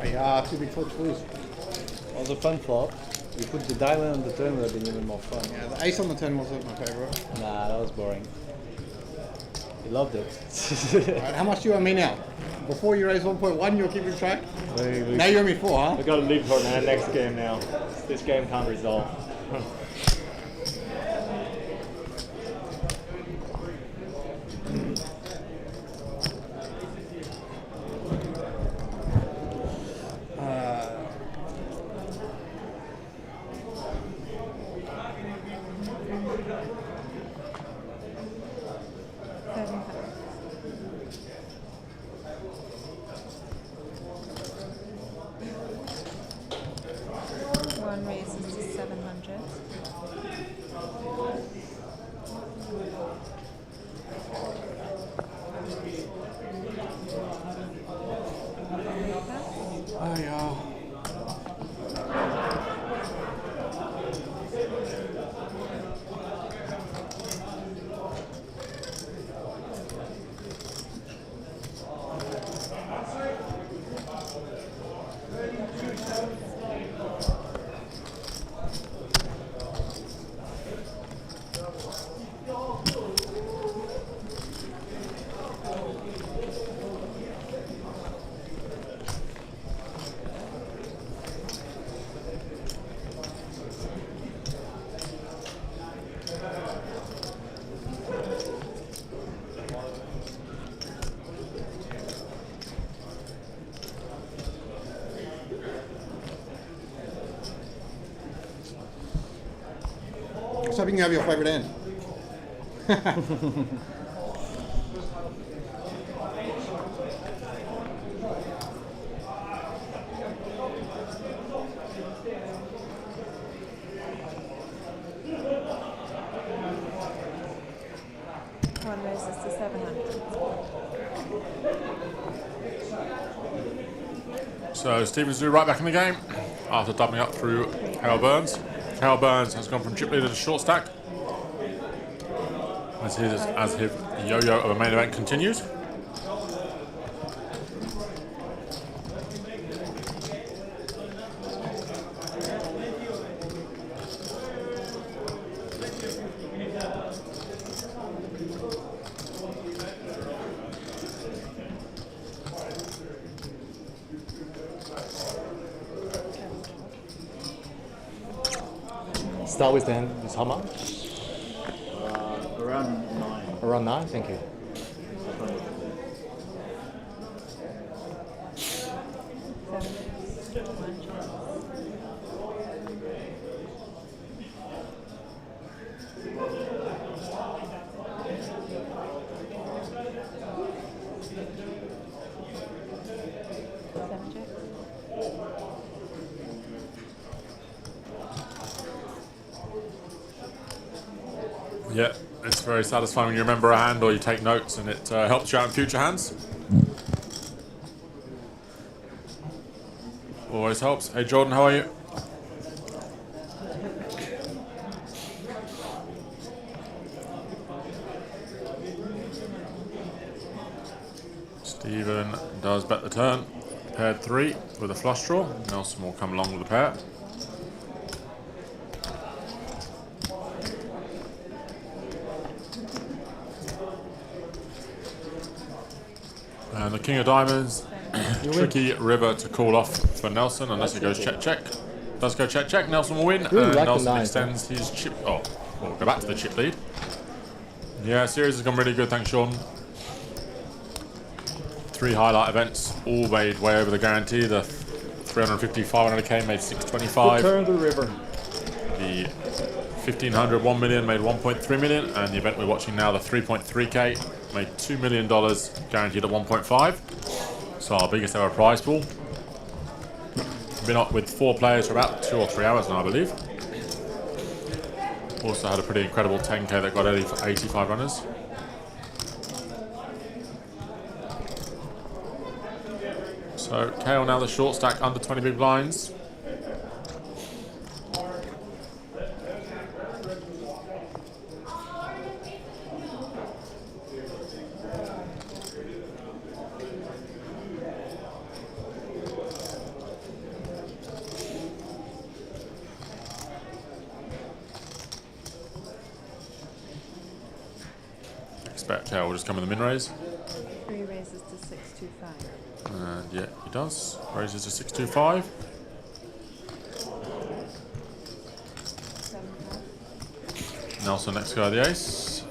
Hey, 2 big flips, please. That was a fun flop. You put the diamond on the turn would have been even more fun. Yeah, the ace on the 10 wasn't my favourite. Nah, that was boring. You loved it. Right, how much do you owe me now? Before you raise 1.1, you're keeping track? We- Now you owe me 4, huh? We've got to live for the next game now. This game can't resolve. One raises to 700. Oh, yeah. hoping you have your favourite end. One raises to 700. So Stephen's right back in the game after doubling up through Hale Burns. Hale Burns has gone from chip leader to short stack as his yo-yo of a main event continues. Start with the hand is how much? Around 9. Around 9, thank you. Yeah, it's very satisfying when you remember a hand or you take notes, and it helps you out in future hands. Always helps. Hey Jordan, how are you? Stephen does bet the turn. Paired 3 with a flush draw. Nelson will come along with a pair. And the King of Diamonds, tricky river to call off for Nelson unless he goes check. Does go check. Nelson will win, and Nelson extends his chip. Oh, we'll go back to the chip lead. Yeah, series has gone really good, thanks Sean. 3 highlight events, all made way over the guarantee. The 350 500k made 625. Turn the river. The 1500 1 million made 1.3 million, and the event we're watching now, the 3.3k, made $2 million, guaranteed at 1.5. So our biggest ever prize pool. Been up with 4 players for about 2 or 3 hours now, I believe. Also had a pretty incredible 10k that got 85 runners. So Kale now the short stack under 20 big blinds. Expect Kale will just come in the min raise. 3 raises to 625. And yeah, he does. Raises to 625. Nelson next guy the ace.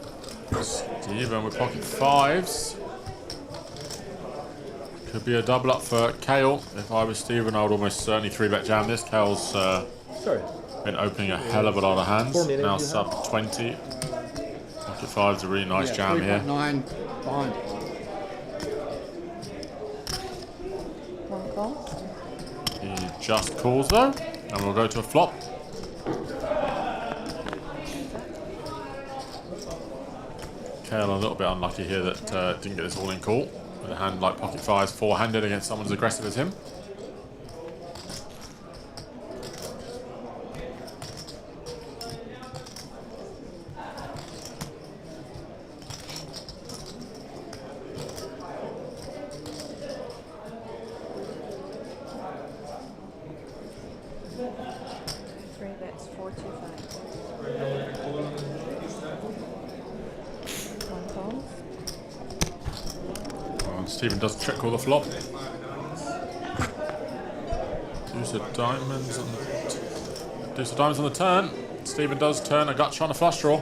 Stephen with pocket 5s. Could be a double up for Kale. If I was Stephen, I would almost certainly 3-bet jam this. Kale's been opening a hell of a lot of hands. Now sub 20. Pocket 5's a really nice jam here. 9 behind. One call. He just calls though, and we'll go to a flop. Kale a little bit unlucky here that didn't get this all-in call. With a hand like pocket 5's four-handed against someone as aggressive as him. Stephen does check call the flop. Deuce of diamonds on the turn. Stephen does turn a gut shot on a flush draw.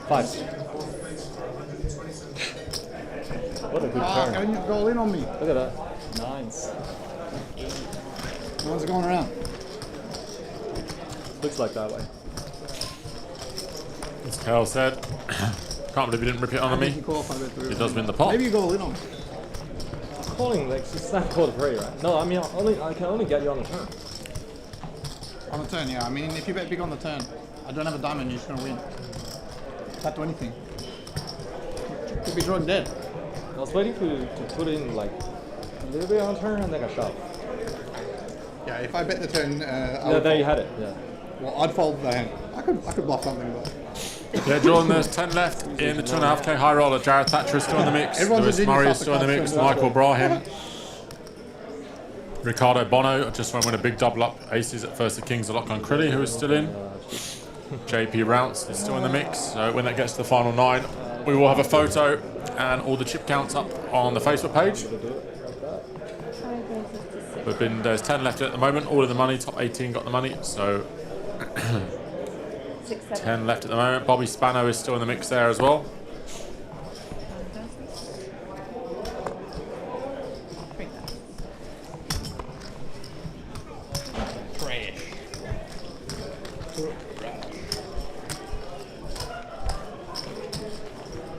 Fives. What a good Can turn. you go in on me? Look at that. Nines. How's it going around? Looks like that way. As Kel said, can't believe he didn't rip it on me. He does win the pot. Maybe you go in on me. Calling like it's not called free, right? No, I mean I can only get you on the turn. On the turn, yeah. I mean, if you bet big on the turn, I don't have a diamond, you're just gonna win. Can't do anything. Could be drawing dead. I was waiting to put in like a little bit on turn and then I shove. Yeah, if I bet the turn, Yeah, there you had it. Yeah. Well, I'd fold the hand. I could bluff something, but. Yeah, Jordan, there's 10 left in the 2.5k high roller. Jared Thatcher is still in the mix. Everyone's Lewis a Murray genius is still in the after mix. cuts, Michael Brahim. Ricardo Bono just went with a big double up. Aces at first, the Kings, a lock on Crilly, who is still in. JP Rounce is still in the mix. So when that gets to the final 9, we will have a photo and all the chip counts up on the Facebook page. There's 10 left at the moment. All of the money, top 18 got the money. So 10 left at the moment. Bobby Spano is still in the mix there as well.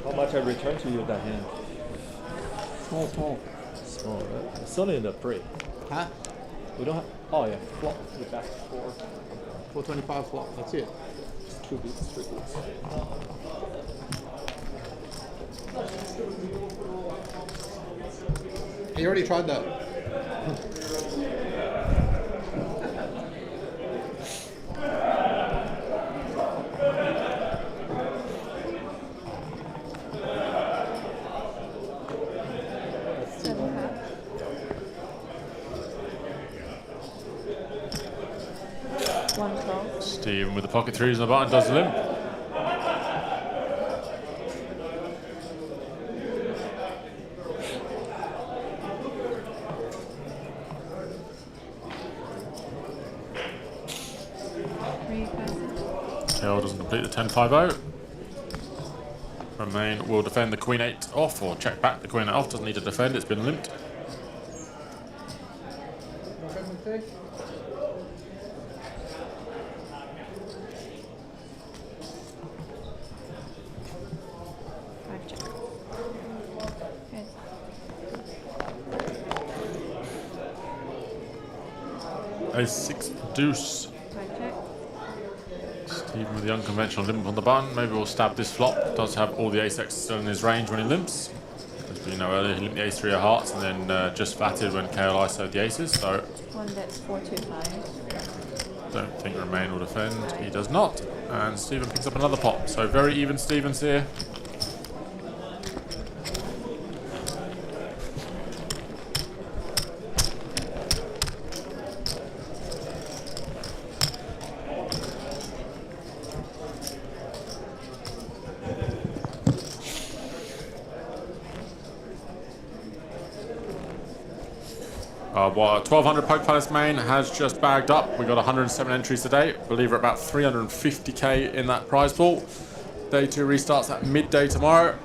How much I return to you with that hand? Small. Small, right? It's only in the pre. Huh? We don't have. Oh yeah, flop. We're back 425 flop. That's it. 2 beats, 3 beats. You already tried that. Steven with the pocket threes on the button does the limp. Kel doesn't complete the 10-5-0. Romain will defend the Queen 8 off or check back the Queen 8 off. Doesn't need to defend, it's been limped. Ace-6 deuce. Stephen with the unconventional limp on the button. Maybe we'll stab this flop. Does have all the ace-X still in his range when he limps. As we know earlier, he limped the ace-3 of hearts and then just fatted when KL ISO'd the aces. So One that's 425. don't think Romain will defend. He does not. And Stephen picks up another pot. So very even Stevens here. Well, 1200 Poke Palace main has just bagged up. We got 107 entries today. I believe we're about 350k in that prize pool. Day 2 restarts at midday tomorrow.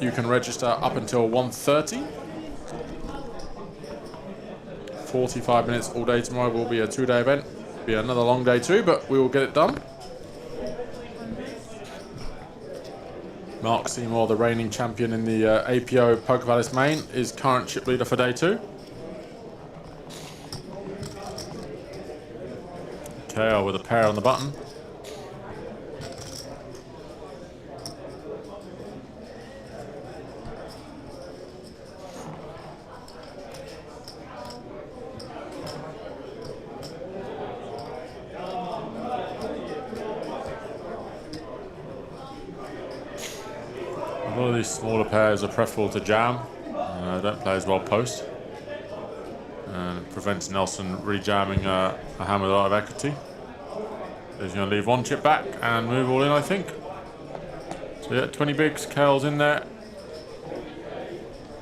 You can register up until 1:30. 45 minutes all day tomorrow will be a 2-day event. Be another long day too, but we will get it done. Mark Seymour, the reigning champion in the APO Poke Palace main, is current chip leader for day 2. KO with a pair on the button. A lot of these smaller pairs are preferable to jam. Don't play as well post. And it prevents Nelson rejamming a hand with a lot of equity. He's going to leave one chip back and move all in, I think. So yeah, 20 bigs, Kel's in there.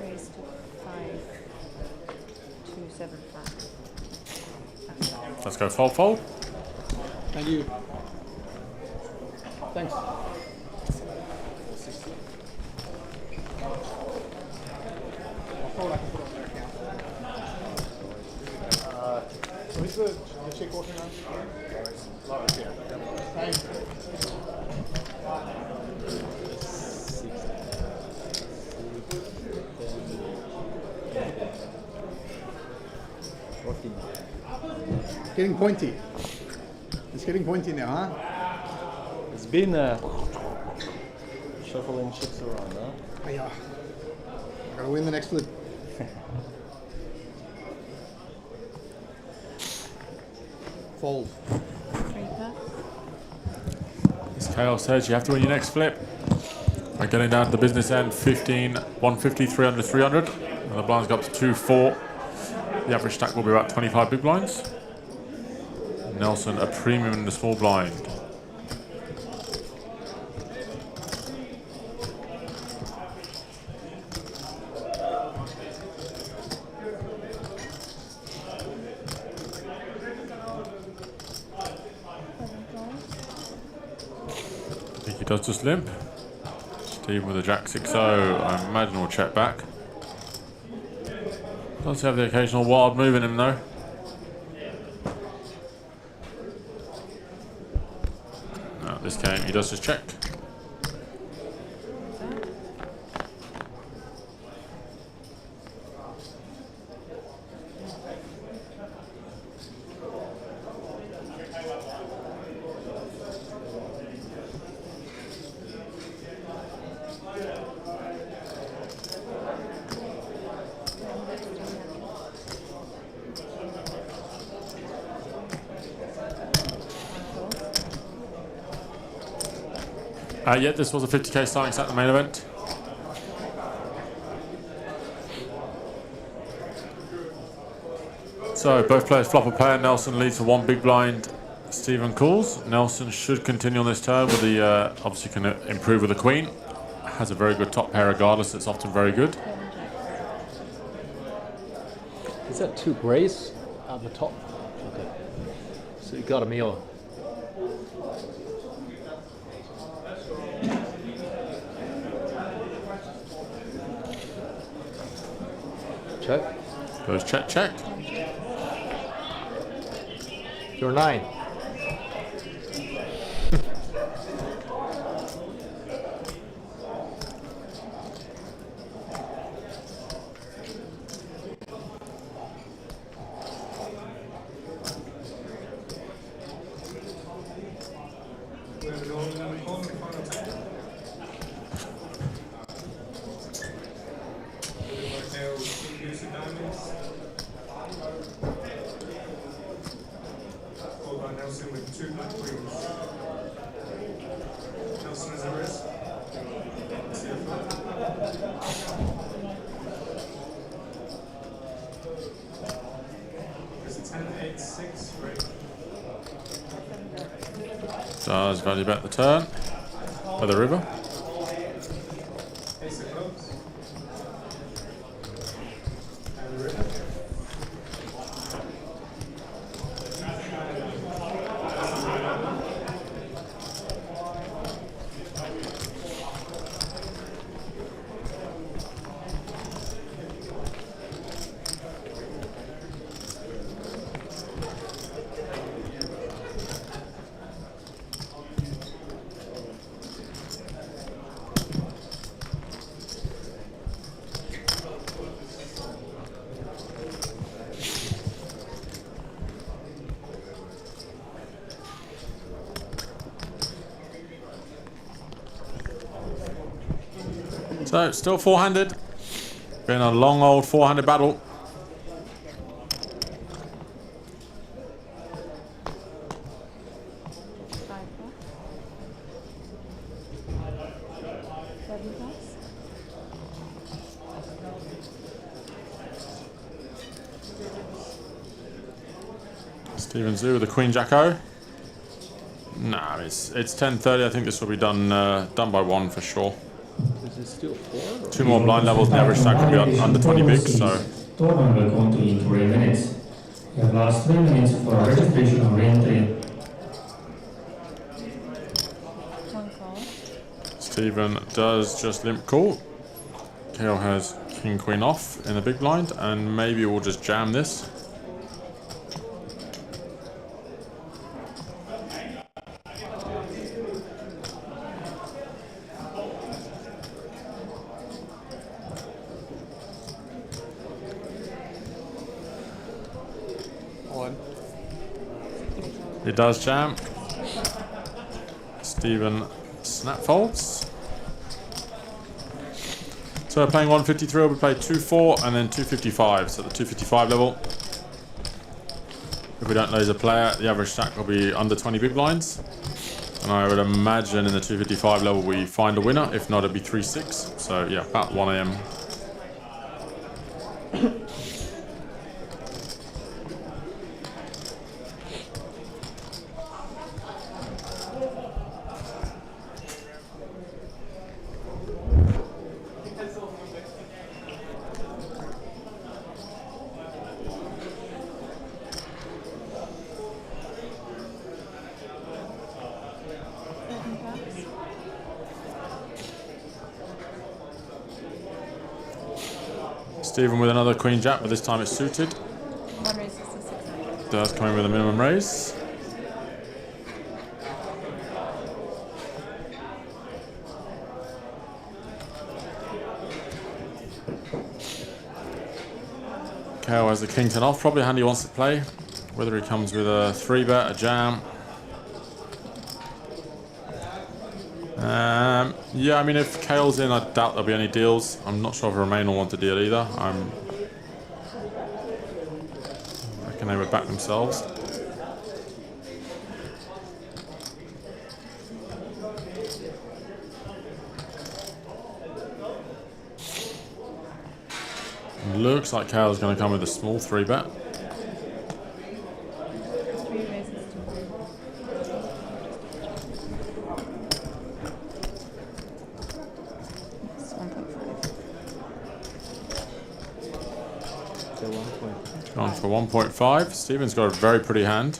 Raised to 5275. Let's go fold. Thank you. Thanks. Where's the chick walking around? Lower here. Thanks. Getting pointy. It's getting pointy now, huh? It's been shuffling chips around, huh? Oh, yeah. I gotta win the next flip. Fold. As Chaos says, you have to win your next flip. We're getting down to the business end, 15, 150, 300, 300. And the blinds go up to 2-4. The average stack will be about 25 big blinds. Nelson, a premium in the small blind. I think he does just limp. Steve with a Jack 6-0, I imagine will check back. Does have the occasional wild move in him though. No, this game he does just check. Yeah, this was a 50k starting set, the main event. So both players flop a pair. Nelson leads to one big blind. Stephen calls. Nelson should continue on this turn with the obviously can improve with the queen. Has a very good top pair regardless. It's often very good. Is that two grays at the top? Okay. So you got a meal. Check. Goes check, check. You're 9. Nelson with 2 black queens. Nelson has a risk. It's a 10-8-6, right? Does value bet the turn for the river. Ace of clubs. And the river. So, still four-handed. Been a long old four-handed battle. Stephen Zoo with the Queen Jack-O. Nah, it's 10:30. I think this will be done by 1 for sure. Is it still 4? 2 more blind levels, and the average stack will be under 20 bigs, so. Tournament will continue in 3 minutes. You have last 3 minutes for registration on re-entry. Stephen does just limp call. KO has King Queen off in the big blind, and maybe we'll just jam this. It does jam. Stephen snap folds. So we're playing 153, we play 2-4 and then 255. So the 255 level. If we don't lose a player, the average stack will be under 20 big blinds. And I would imagine in the 255 level we find a winner. If not, it'd be 3-6. So yeah, about 1 AM. Stephen with another queen jack, but this time it's suited. One raise is a 600. Does come in with a minimum raise. KO has the king 10 off, probably a hand he wants to play. Whether he comes with a 3-bet, a jam. Yeah, I mean, if Kale's in, I doubt there'll be any deals. I'm not sure if Romain will want a deal either. I reckon they would back themselves. Looks like Kale's going to come with a small 3-bet. Gone for 1.5. Stephen's got a very pretty hand.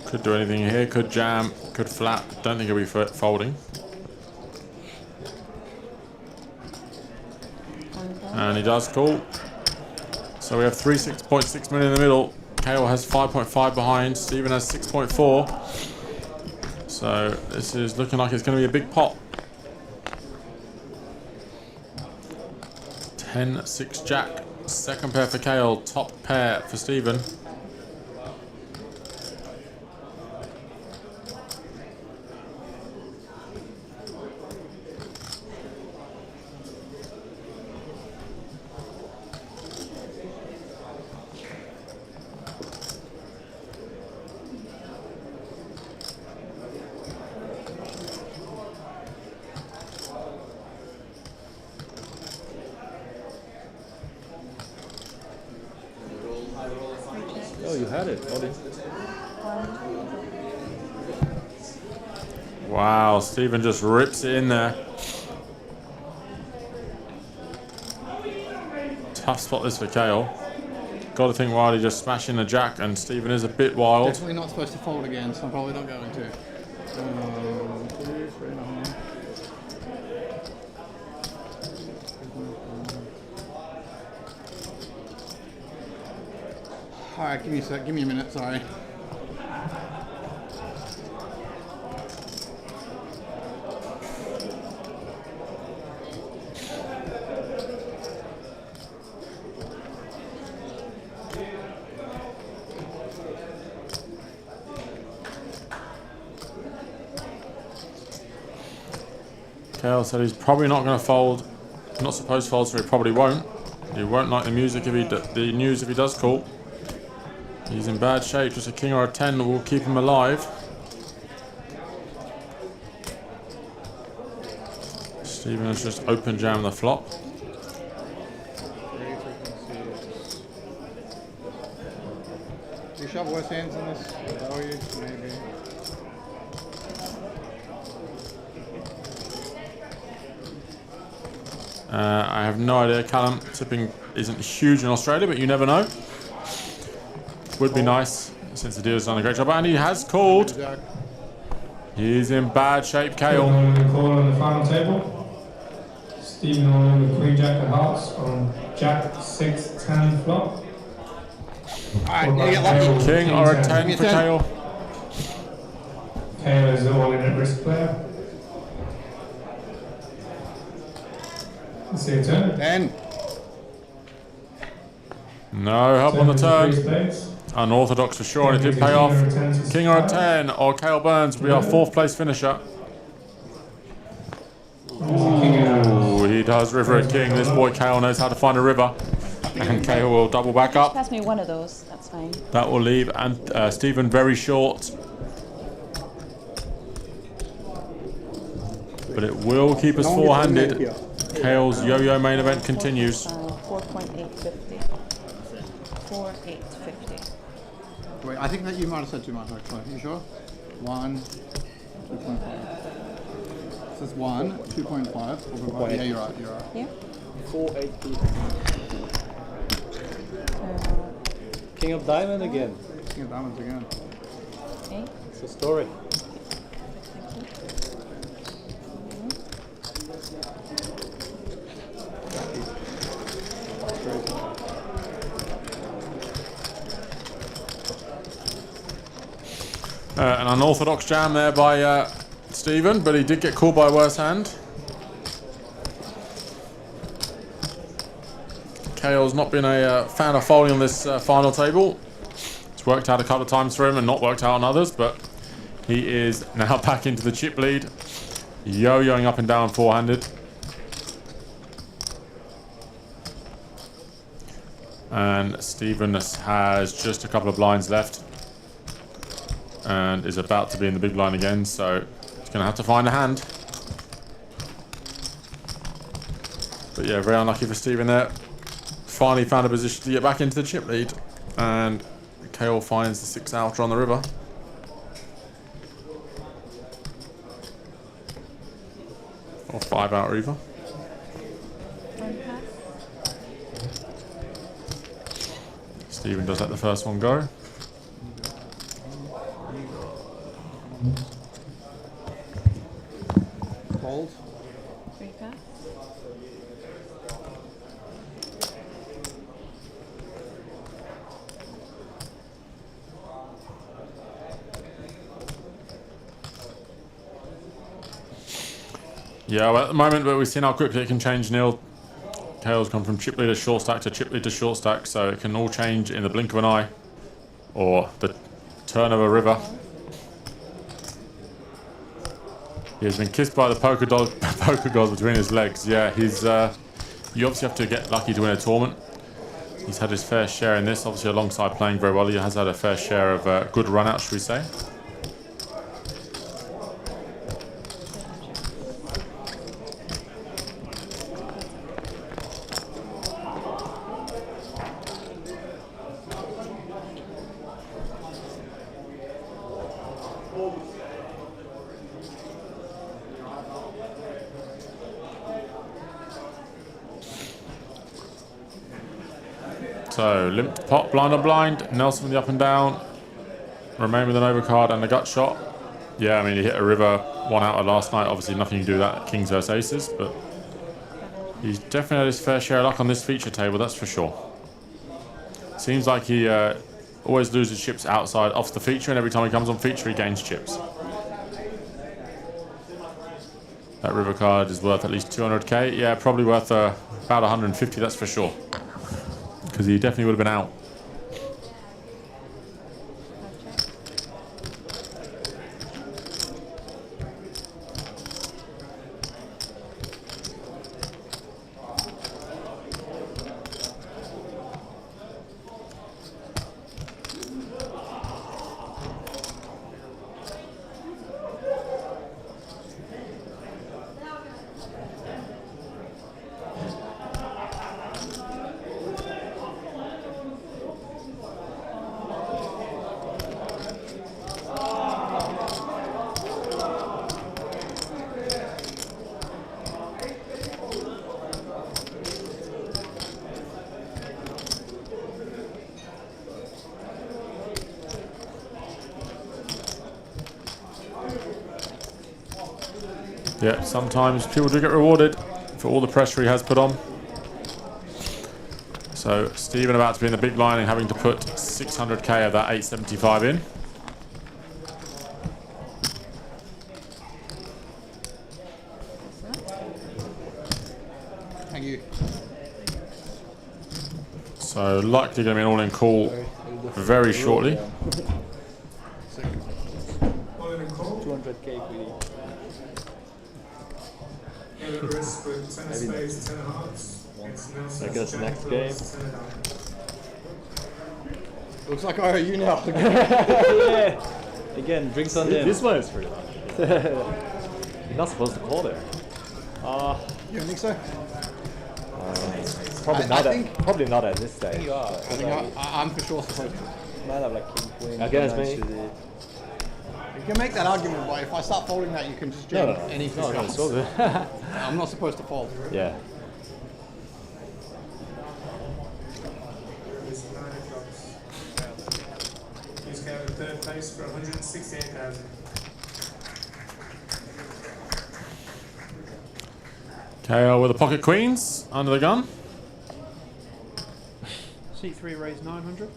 Could do anything here. Could jam. Could flat. Don't think he'll be folding. And he does call. So we have 3.6 million in the middle. Kale has 5.5 behind. Stephen has 6.4. So this is looking like it's going to be a big pot. 10-6 jack. Second pair for Kale. Top pair for Stephen. Oh, you had it, Ollie. Wow, Stephen just rips it in there. Tough spot this for Kale. Got to think Wiley just smashing the jack, and Stephen is a bit wild. Definitely not supposed to fold again, so I'm probably not going to. 2, 3.5. Alright, give me a sec, give me a minute, sorry. Kale said he's probably not going to fold. Not supposed to fold, so he probably won't. He won't like the music if he the news if he does call. He's in bad shape. Just a king or a 10 will keep him alive. Stephen has just open jammed the flop. Do you shove worse hands in this? Value? Maybe. I have no idea. Callum, tipping isn't huge in Australia, but you never know. Would be nice since the dealer's done a great job. And he has called. He's in bad shape, Kale. Call on the final table. Stephen all in with Queen Jack of Hearts on Jack 6-10 flop. Alright, you get lucky. King or a 10 for Kale. Kale is the all in at risk player. Let's see a turn. 10. No help on the turn. Unorthodox for sure, and it did pay off. King or a 10, or Cale Burns will be our 4th place finisher. Ooh, he does river a king. This boy Cale knows how to find a river. And Cale will double back up. Pass me one of those, that's fine. That will leave Stephen very short. But it will keep us four-handed. Cale's yo-yo main event continues. 4.850. 4.850. Wait, I think that you might have said too much actually. Are you sure? 1, 2.5. This is 1, 2.5. 4.5. Yeah, you're right. You're right. Yeah. 480. King of Diamond again. King of Diamonds again. Okay. It's a story. An unorthodox jam there by Stephen, but he did get called by a worse hand. Cale's not been a fan of folding on this final table. It's worked out a couple of times for him and not worked out on others, but he is now back into the chip lead, yo-yoing up and down four-handed. And Stephen has just a couple of blinds left and is about to be in the big blind again, so he's going to have to find a hand. But yeah, very unlucky for Stephen there. Finally found a position to get back into the chip lead, and Cale finds the 6 outer on the river. Or 5 outer either. Stephen does let the first one go. Fold. 3 pass. Yeah, well, at the moment, but we've seen how quickly it can change. Neil, Cale's gone from chip lead to short stack to chip lead to short stack, so it can all change in the blink of an eye, or the turn of a river. He has been kissed by the poker gods between his legs. Yeah, he's. You obviously have to get lucky to win a tournament. He's had his fair share in this, obviously alongside playing very well. He has had a fair share of good run out, should we say. So, limped pot, blind on blind. Nelson with the up and down. Remain with an overcard and a gut shot. Yeah, I mean, he hit a river 1 outer last night. Obviously, nothing you can do with that. Kings versus aces, but he's definitely had his fair share of luck on this feature table, that's for sure. Seems like he always loses chips outside off the feature, and every time he comes on feature, he gains chips. That river card is worth at least 200k. Yeah, probably worth about 150, that's for sure. Because he definitely would have been out. Yeah, sometimes people do get rewarded for all the pressure he has put on. So Stephen about to be in the big line and having to put 600k of that 875 in. Thank you. So likely going to be an all-in call very shortly. 200k greedy. I guess next game. Looks like I owe you now. Yeah. Again, drinks on them. This one is pretty lucky. You're not supposed to call there. You don't think so? Probably not at this stage. You are. I think I'm for sure supposed to. Might have like king queen. Against me. You can make that argument, but if I start folding that, you can just jam anything else. It's all good. I'm not supposed to fold. Yeah. He's got a third place for 168,000. KO with the pocket queens under the gun. C3 raised 900.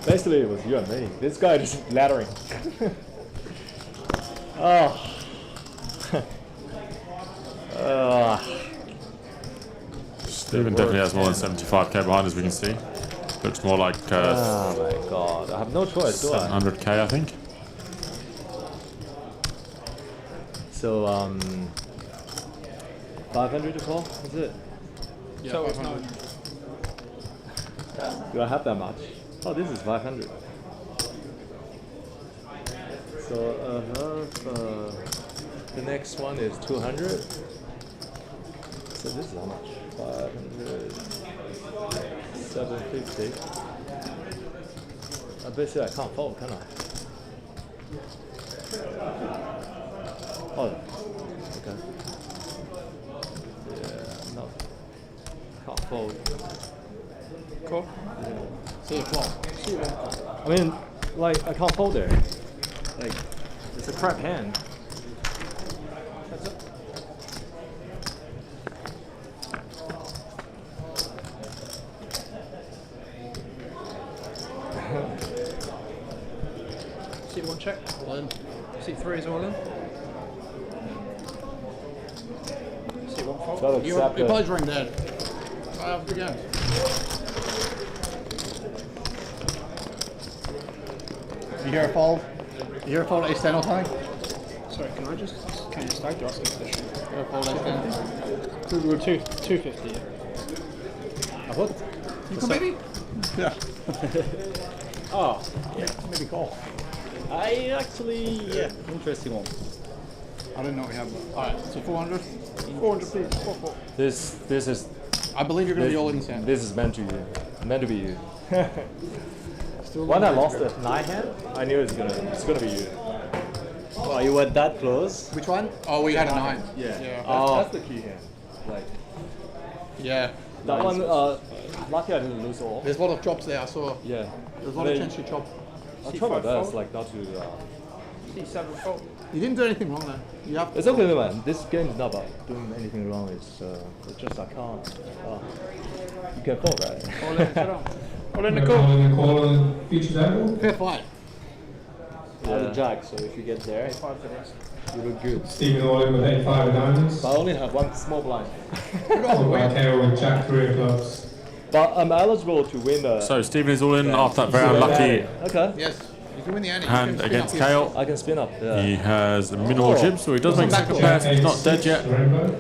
Basically, it was you and me. This guy is laddering. Oh. Stephen definitely has more than 75k behind, as we can see. Looks more like oh my god, I have no choice, do I? 700k, I think. So, 500 to call, is it? Yeah, so 500. Do I have that much? Oh, this is 500. So, the next one is 200. So this is how much? 500, 750. Basically, I can't fold, can I? Oh, okay. Yeah, no. Can't fold. Cool. Yeah. See you flop. I mean, like, I can't fold there. Like, it's a crap hand. That's it. C1 check. All in. C3 is all in. C1 fold. Your opponent's ring dead. I have the game. You hear a fold? You hear a fold at ace 10 or something? Sorry, can you start to ask this question? Hear a fold at ace 10? We were 250. Yeah. What? You can maybe? Yeah. Oh, yeah. Maybe call. I actually, yeah, interesting one. I didn't know we had that. Alright, so 400? 400 please. 4. This is. I believe you're going to be all in this hand. This is meant to be you. Still when I lost the 9 hand, I knew it's gonna be you. Oh, you were that close. Which one? Oh, we had a 9. Yeah. Oh. That's the key hand. Like. Yeah. That one. Lucky I didn't lose all. There's a lot of chops there. I saw. Yeah. There's a lot of chance you chop. I try my best, like not to. C7 fold. You didn't do anything wrong there. You have. It's okay, man. This game is not about doing anything wrong. It's just I can't. You can fold, right? All in, shut up. All in the All call. in the call on each level. Fair fight. Yeah. The jack, so if you get there, you look good. Stephen all in with 8-5 diamonds. But I only have one small blind. Followed by KO with Jack 3 of clubs. But I'm eligible to win the. So Stephen is all in after that very unlucky Okay. Yes. You can win the ante. hand against Kale. I can spin up. Yeah. He has a minimal chips, so he does make second pair, so he's not dead yet.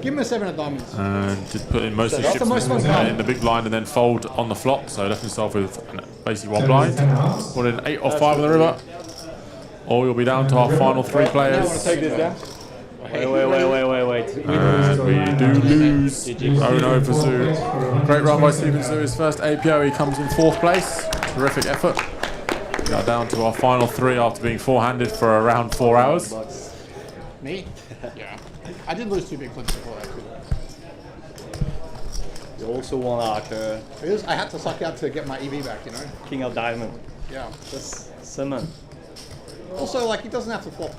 Give him a 7 of diamonds. And did put in most of his That's chips the most fun card. in the big blind and then fold on the flop, so left himself with basically one blind. Put in 8 or 5 in the river. Or you'll be down to our final 3 players. You want to take this down? Wait. And we do lose. 0-0 for Sue. Great run by Stephen Sue. His first APO, he comes in 4th place. Terrific effort. We are down to our final 3 after being 4-handed for around 4 hours. Me? Yeah. I did lose 2 big flips before that. you also won Archer. I had to suck out to get my EV back, you know? King of Diamond. Yeah. Just summon. Also, like, he doesn't have to flop.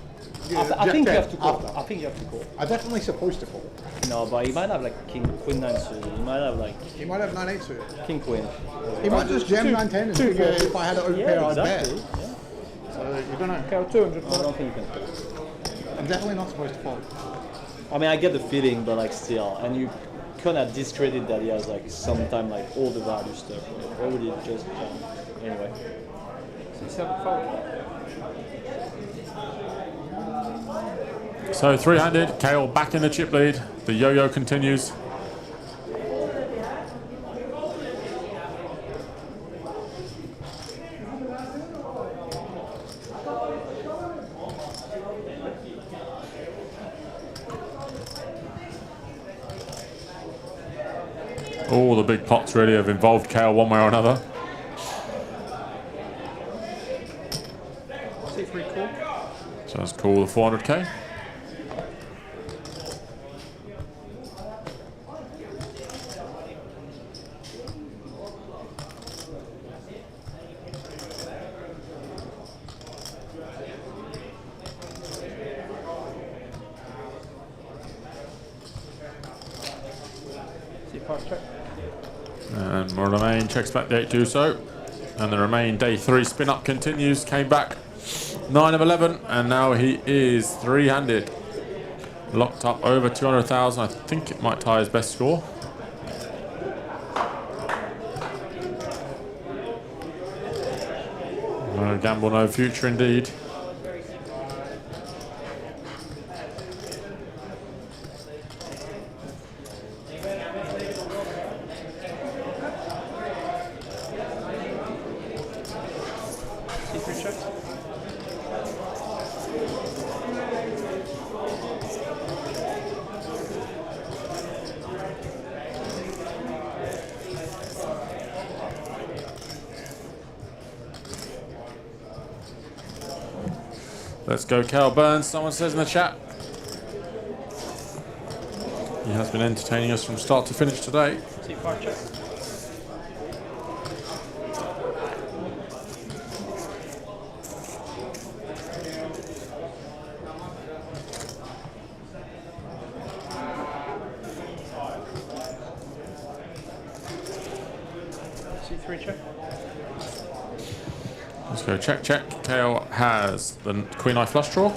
I think you have to call. I think you have to call. I'm definitely supposed to call. No, but he might have like king, queen, 9 suited. He might have like. He might have 9-8 suited. King, queen. He might just jam 9-10 and figure if I had an open pair, I'd bet. Yeah. So you don't know. Okay, 200. I don't think you can. I'm definitely not supposed to fold. I mean, I get the feeling, but like still, and you kind of discredit that he has like sometime like all the value stuff. Why would he just jam? Anyway. 6-7 fold. So 3-handed, Kale back in the chip lead. The yo-yo continues. All the big pots really have involved Kale one way or another. C3 call. So that's cool, the 400k. And Remain checks back the 8-2 so. And the Remain day 3 spin up continues. Came back 9 of 11 and now he is 3-handed. Locked up over 200,000. I think it might tie his best score. No gamble, no future indeed. Let's go, Cal Burns, someone says in the chat. He has been entertaining us from start to finish today. C5 check. C3 check. Let's go check, check. Kale has the Queen Eye flush draw.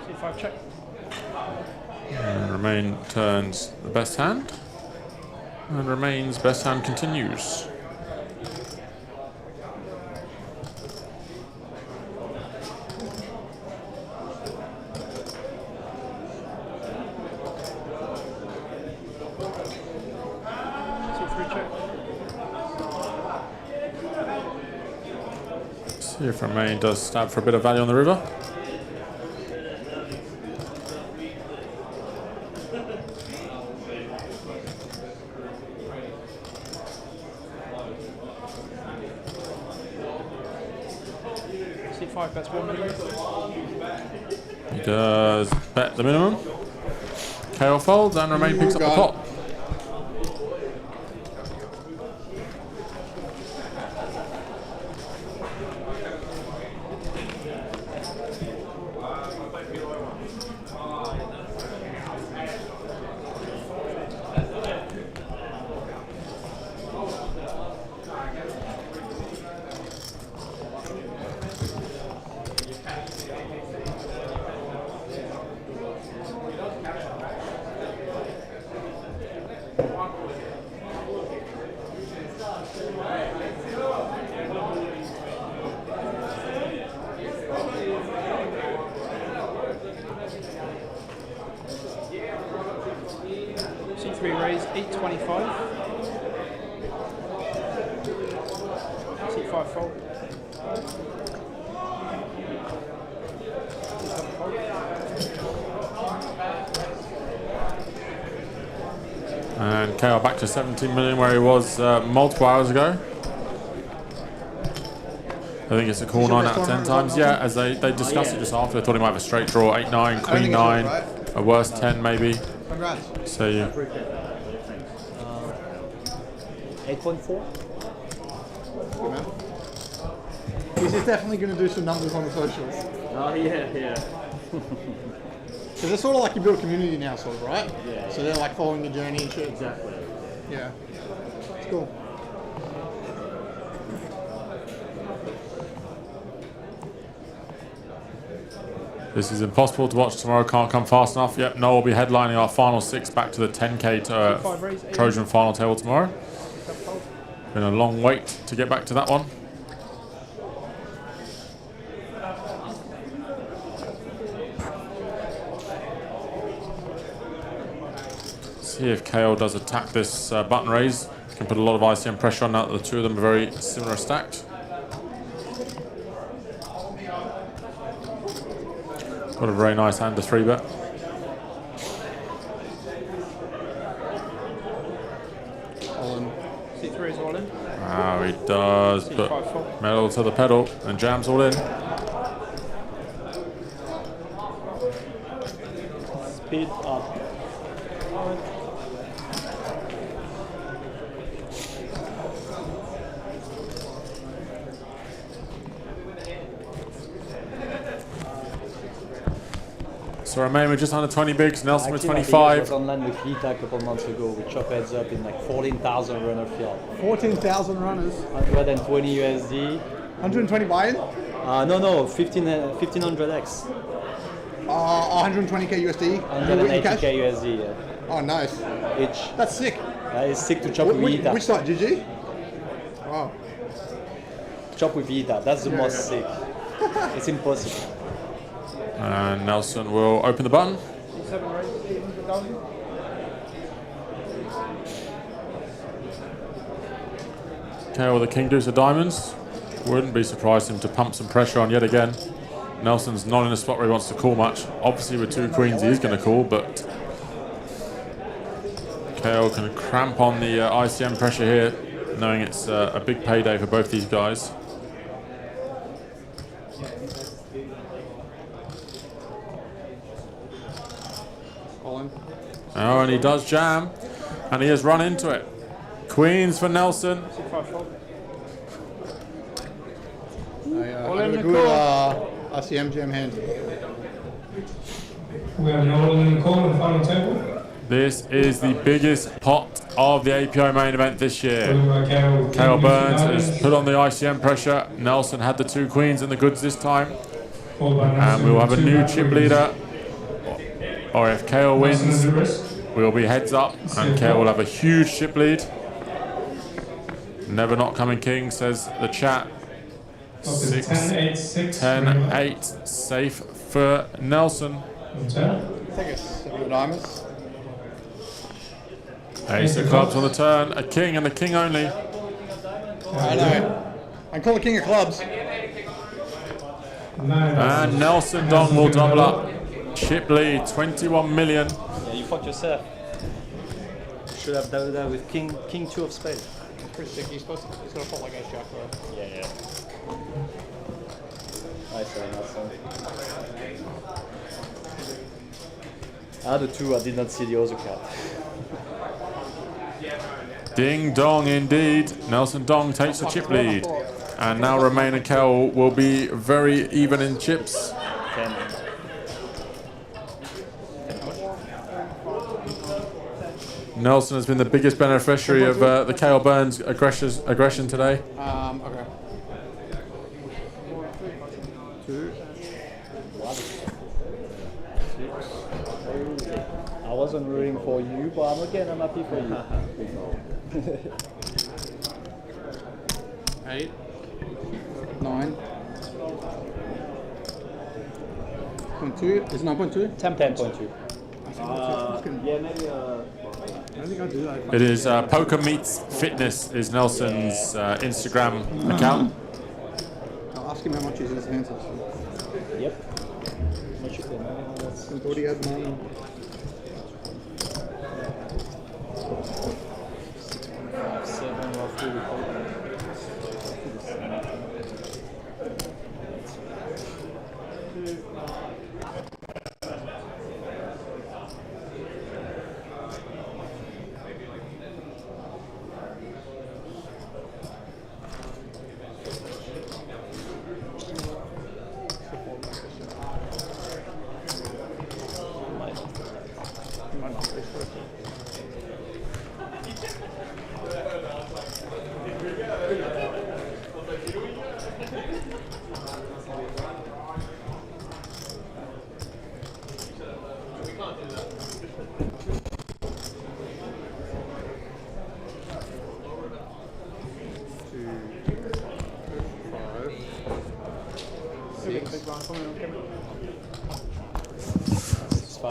C5 check. And Remain turns the best hand. And Remain's best hand continues. C3 check. See if Remain does stab for a bit of value on the river. C5 bets 1 minimum. He does bet the minimum. Kale folds and Remain picks up the pot. C3 raise 825. C5 fold. C7 fold. And KO back to 17 million where he was multiple hours ago. I think it's a call 9 out of 10 times. Yeah, as they discussed it just after. They thought he might have a straight draw, 8-9, Queen 9, a worse 10 maybe. Congrats. So yeah. 8.4. Good man. He's definitely going to do some numbers on the socials. Oh yeah, yeah. Because it's sort of like you build a community now, sort of, right? Yeah. So they're like following the journey and shit. Exactly. Yeah. It's cool. This is impossible to watch tomorrow, can't come fast enough. Yep, Noel will be headlining our final 6 back to the 10k Trojan final table tomorrow. Been a long wait to get back to that one. See if KO does attack this button raise. Can put a lot of ICM pressure on that. The two of them are very similar stacked. Got a very nice hand to 3-bet. All in. C3 is all in. Wow, he does put metal to the pedal and jams all in. Speed up. So Romain with just under 20 bigs, Nelson with Actually, 25. I was online with Vita a couple months ago. We chop heads up in like 14,000 runner field. 14,000 runners. 120 USD. 120 buy-in? No, 1500x. 120k USD. 180k USD. Yeah. Oh, nice. Each. That's sick. It's sick to chop with Vita. Which side, GG? Wow. Chop with Vita. That's the most sick. It's impossible. And Nelson will open the button. Okay, well the king deuce of diamonds. Wouldn't be surprised him to pump some pressure on yet again. Nelson's not in a spot where he wants to call much. Obviously with 2 queens he's going to call, but KO can cramp on the ICM pressure here, knowing it's a big payday for both these guys. Oh, and he does jam, and he has run into it. Queens for Nelson. I got a good RCM jam hand. We have Nolan in the corner, the final table. This is the biggest pot of the API main event this year. KO Burns has put on the ICM pressure. Nelson had the 2 queens and the goods this time. And we will have a new chip leader. Or if KO wins, we will be heads up, and KO will have a huge chip lead. Never not coming king, says the chat. 6, 10-8, safe for Nelson. I think it's 7 diamonds. Ace of clubs on the turn, a king and a king only. I know. I call the king of clubs. And Nelson Dong will double up. Chip lead, 21 million. Yeah, you fucked yourself. You should have done that with king 2 of spades. Pretty sick. He's going to fall like ace jack though. Yeah. Nice one. I had a 2, I did not see the other card. Ding dong indeed. Nelson Dong takes the chip lead. And now Romain and Kel will be very even in chips. 10. Nelson has been the biggest beneficiary of the KO Burns aggression today. Okay. 2. I wasn't rooting for you, but I'm okay and I'm happy for you. 8. 9. 0.2. Is it 9.2? 10.2. Yeah, maybe. I think I do that. It is Poker Meets Fitness is Nelson's Instagram account. I'll ask him how much he's in his hands. Yep. Much you can. I thought he had money. 7 roughly.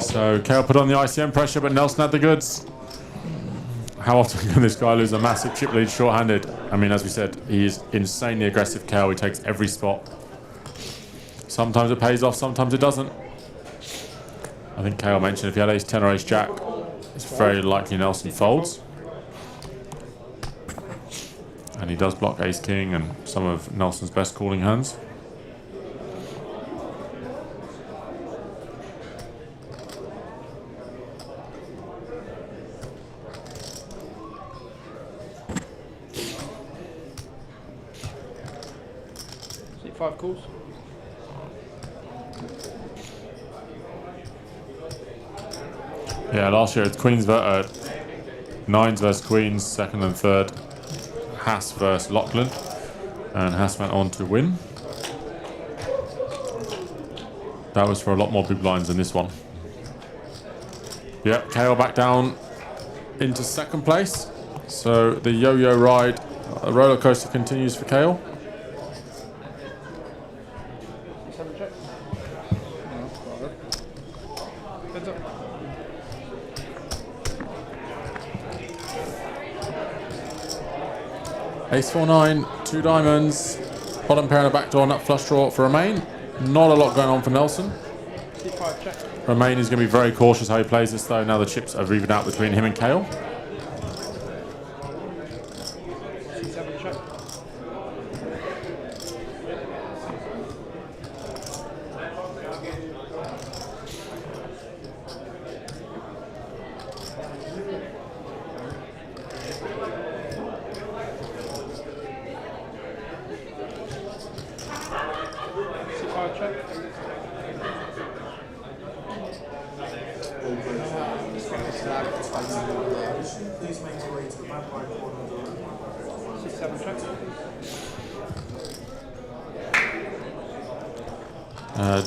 So KO put on the ICM pressure, but Nelson had the goods. How often can this guy lose a massive chip lead short-handed? I mean, as we said, he is insanely aggressive, KO. He takes every spot. Sometimes it pays off, sometimes it doesn't. I think KO mentioned if he had ace 10 or ace jack, it's very likely Nelson folds. And he does block ace king and some of Nelson's best calling hands. Five calls. Yeah, last year it's nines versus queens, second and third. Haas versus Lachlan, and Haas went on to win. That was for a lot more big blinds than this one. Yep, KO back down into second place. So the yo-yo ride, roller coaster continues for KO. Ace 4-9, 2 diamonds, bottom pair and a backdoor nut flush draw for Romain. Not a lot going on for Nelson. Romain is going to be very cautious how he plays this though. Now the chips are evened out between him and Kale.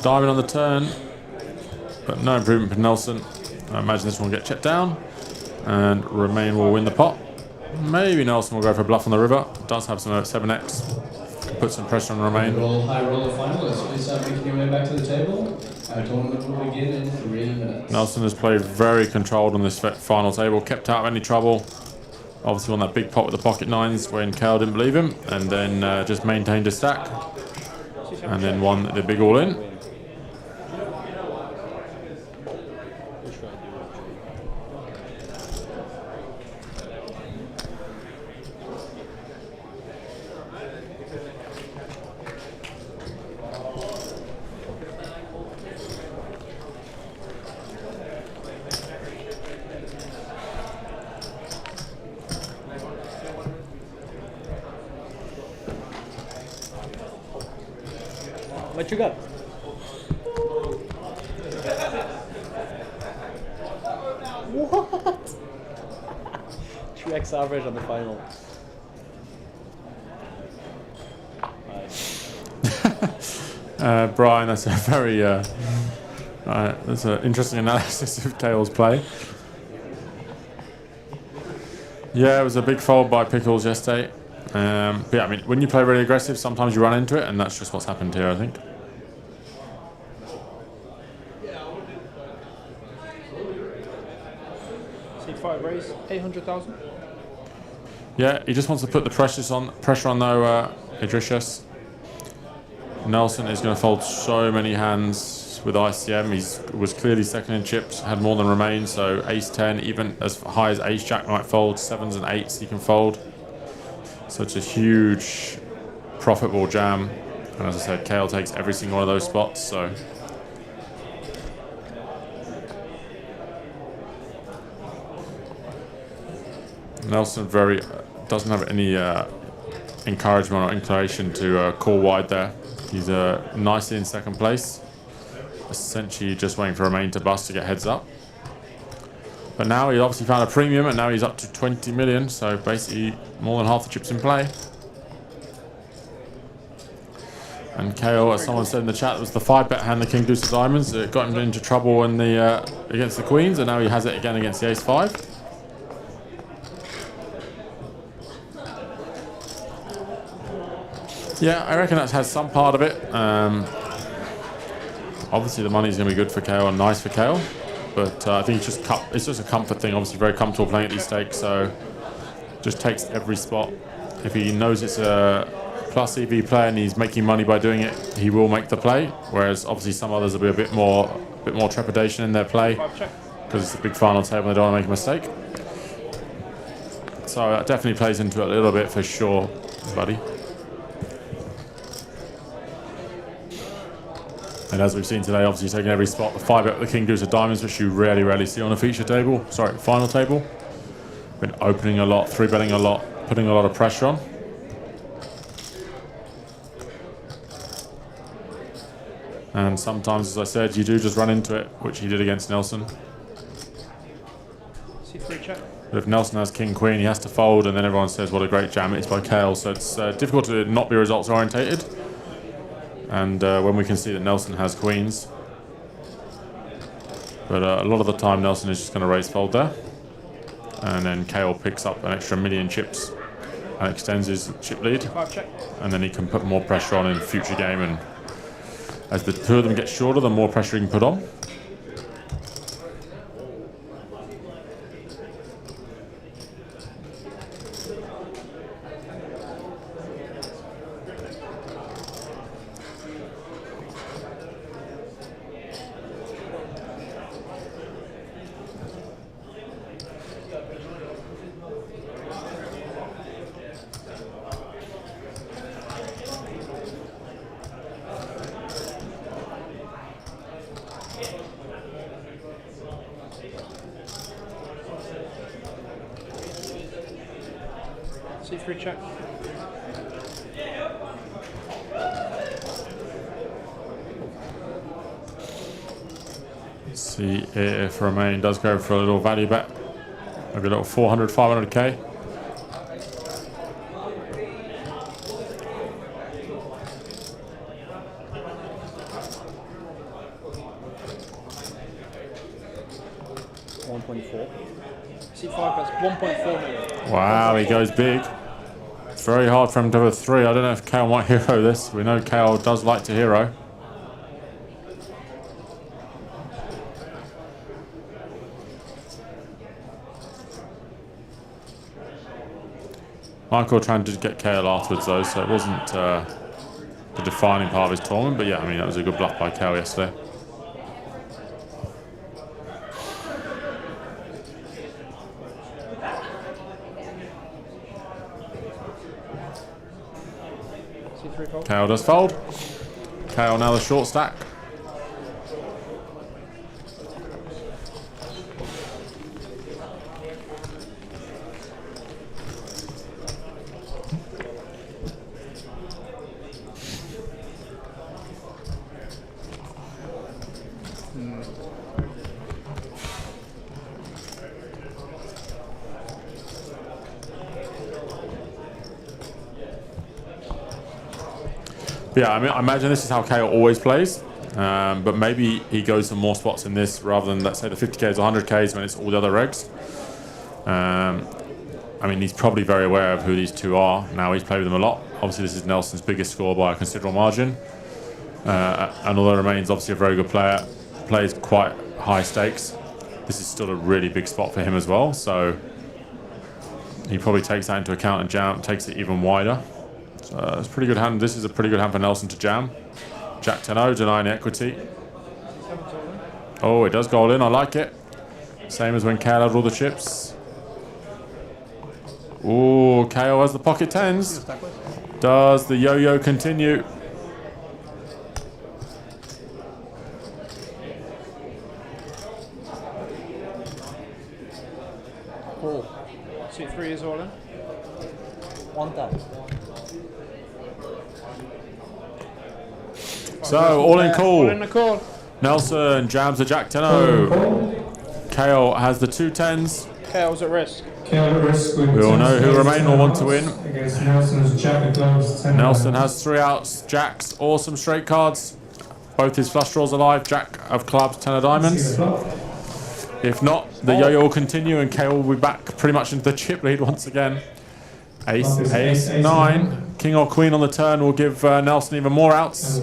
Diamond on the turn, but no improvement for Nelson. I imagine this one will get checked down, and Romain will win the pot. Maybe Nelson will go for a bluff on the river. Does have some 7x. Put some pressure on Romain. High roller finalists, please start making your way back to the table. Our tournament will begin in 3 minutes. Nelson has played very controlled on this final table, kept out of any trouble. Obviously won that big pot with the pocket nines when Cal didn't believe him, and then just maintained his stack, and then won the big all-in. What you got? What? 3x average on the final. Nice. Brian, that's a very that's an interesting analysis of Kale's play. Yeah, it was a big fold by Pickles yesterday. But yeah, I mean, when you play really aggressive, sometimes you run into it, and that's just what's happened here, I think. C5 raise, 800,000. Yeah, he just wants to put the pressure on though, Idrisius. Nelson is going to fold so many hands with ICM. He was clearly second in chips, had more than Romain, so ace 10, even as high as ace jack might fold, 7s and 8s he can fold. So it's a huge profitable jam, and as I said, Kale takes every single one of those spots. So Nelson doesn't have any encouragement or inclination to call wide there. He's nicely in second place, essentially just waiting for Romain to bust to get heads up. But now he obviously found a premium, and now he's up to 20 million, so basically more than half the chips in play. And KO, as someone said in the chat, was the 5-bet hand, the King Deuce of Diamonds. It got him into trouble in the against the Queens, and now he has it again against the Ace 5. Yeah, I reckon that has some part of it. Obviously, the money's going to be good for KO and nice for KO. But I think it's just a comfort thing. Obviously, very comfortable playing at these stakes, so just takes every spot. If he knows it's a plus EV player and he's making money by doing it, he will make the play. Whereas obviously some others will be a bit more trepidation in their play because it's a big final table and they don't want to make a mistake. So that definitely plays into it a little bit for sure, buddy. And as we've seen today, obviously taking every spot. The 5-bet, the king deuce of diamonds, which you rarely see on a feature table. Sorry, final table. Been opening a lot, 3-betting a lot, putting a lot of pressure on. And sometimes, as I said, you do just run into it, which he did against Nelson. C3 check. But if Nelson has king queen, he has to fold, and then everyone says what a great jam it is by Kale. So it's difficult to not be results orientated. And when we can see that Nelson has queens, but a lot of the time Nelson is just going to raise fold there, and then Kale picks up an extra million chips and extends his chip lead, and then he can put more pressure on in future game. And as the two of them get shorter, the more pressure he can put on. C3 check. Let's see if Romain does go for a little value bet. Maybe a little 400, 500k. C5 plus 1.4 million. Wow, he goes big. It's very hard for him to have a 3. I don't know if Kale might hero this. We know Kale does like to hero. Michael trying to get Kale afterwards though, so it wasn't the defining part of his tournament. But yeah, I mean, that was a good bluff by Kale yesterday. Kale does fold. Kale now the short stack. Yeah, I mean, I imagine this is how Kale always plays, but maybe he goes for more spots in this rather than, let's say, the 50Ks or 100Ks when it's all the other regs. I mean, he's probably very aware of who these two are. Now he's played with them a lot. Obviously, this is Nelson's biggest score by a considerable margin. And although Romain's obviously a very good player, plays quite high stakes, this is still a really big spot for him as well. So he probably takes that into account and jam, takes it even wider. So it's a pretty good hand. This is a pretty good hand for Nelson to jam. Jack 10-0, denying equity. Oh, it does go all in. I like it. Same as when Kale had all the chips. Ooh, KO has the pocket tens. Does the yo-yo continue? Cool. C3 is all in. One time. So, all in call. All in the call. Nelson jams the Jack 10-0. Kale has the 2 10s. Kale's at risk. Kale at risk with We all know who Romain will want to win. Against Nelson's Jack of clubs, 10 Nelson has 3 outs, Jacks, awesome straight cards. Both his flush draws alive, Jack of clubs, 10 of diamonds. If not, the yo-yo will continue and Kale will be back pretty much into the chip lead once again. Ace, ace, 9. King or queen on the turn will give Nelson even more outs.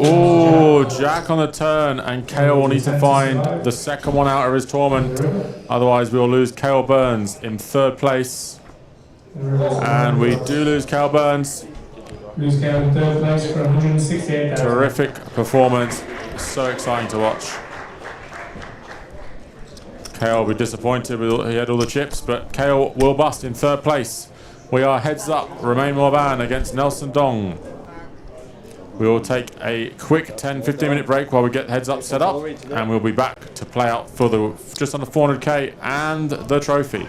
Oh, Jack on the turn, and Kale will need to find the second one out of his tournament. Otherwise, we'll lose Kale Burns in third place. And we do lose Kale Burns. Lose Kale in third place for 168,000. Terrific performance. So exciting to watch. Kale will be disappointed. He had all the chips, but Kale will bust in third place. We are heads up. Romain Morban against Nelson Dong. We will take a quick 10-15 minute break while we get heads up set up, and we'll be back to play out for the just under 400k and the trophy.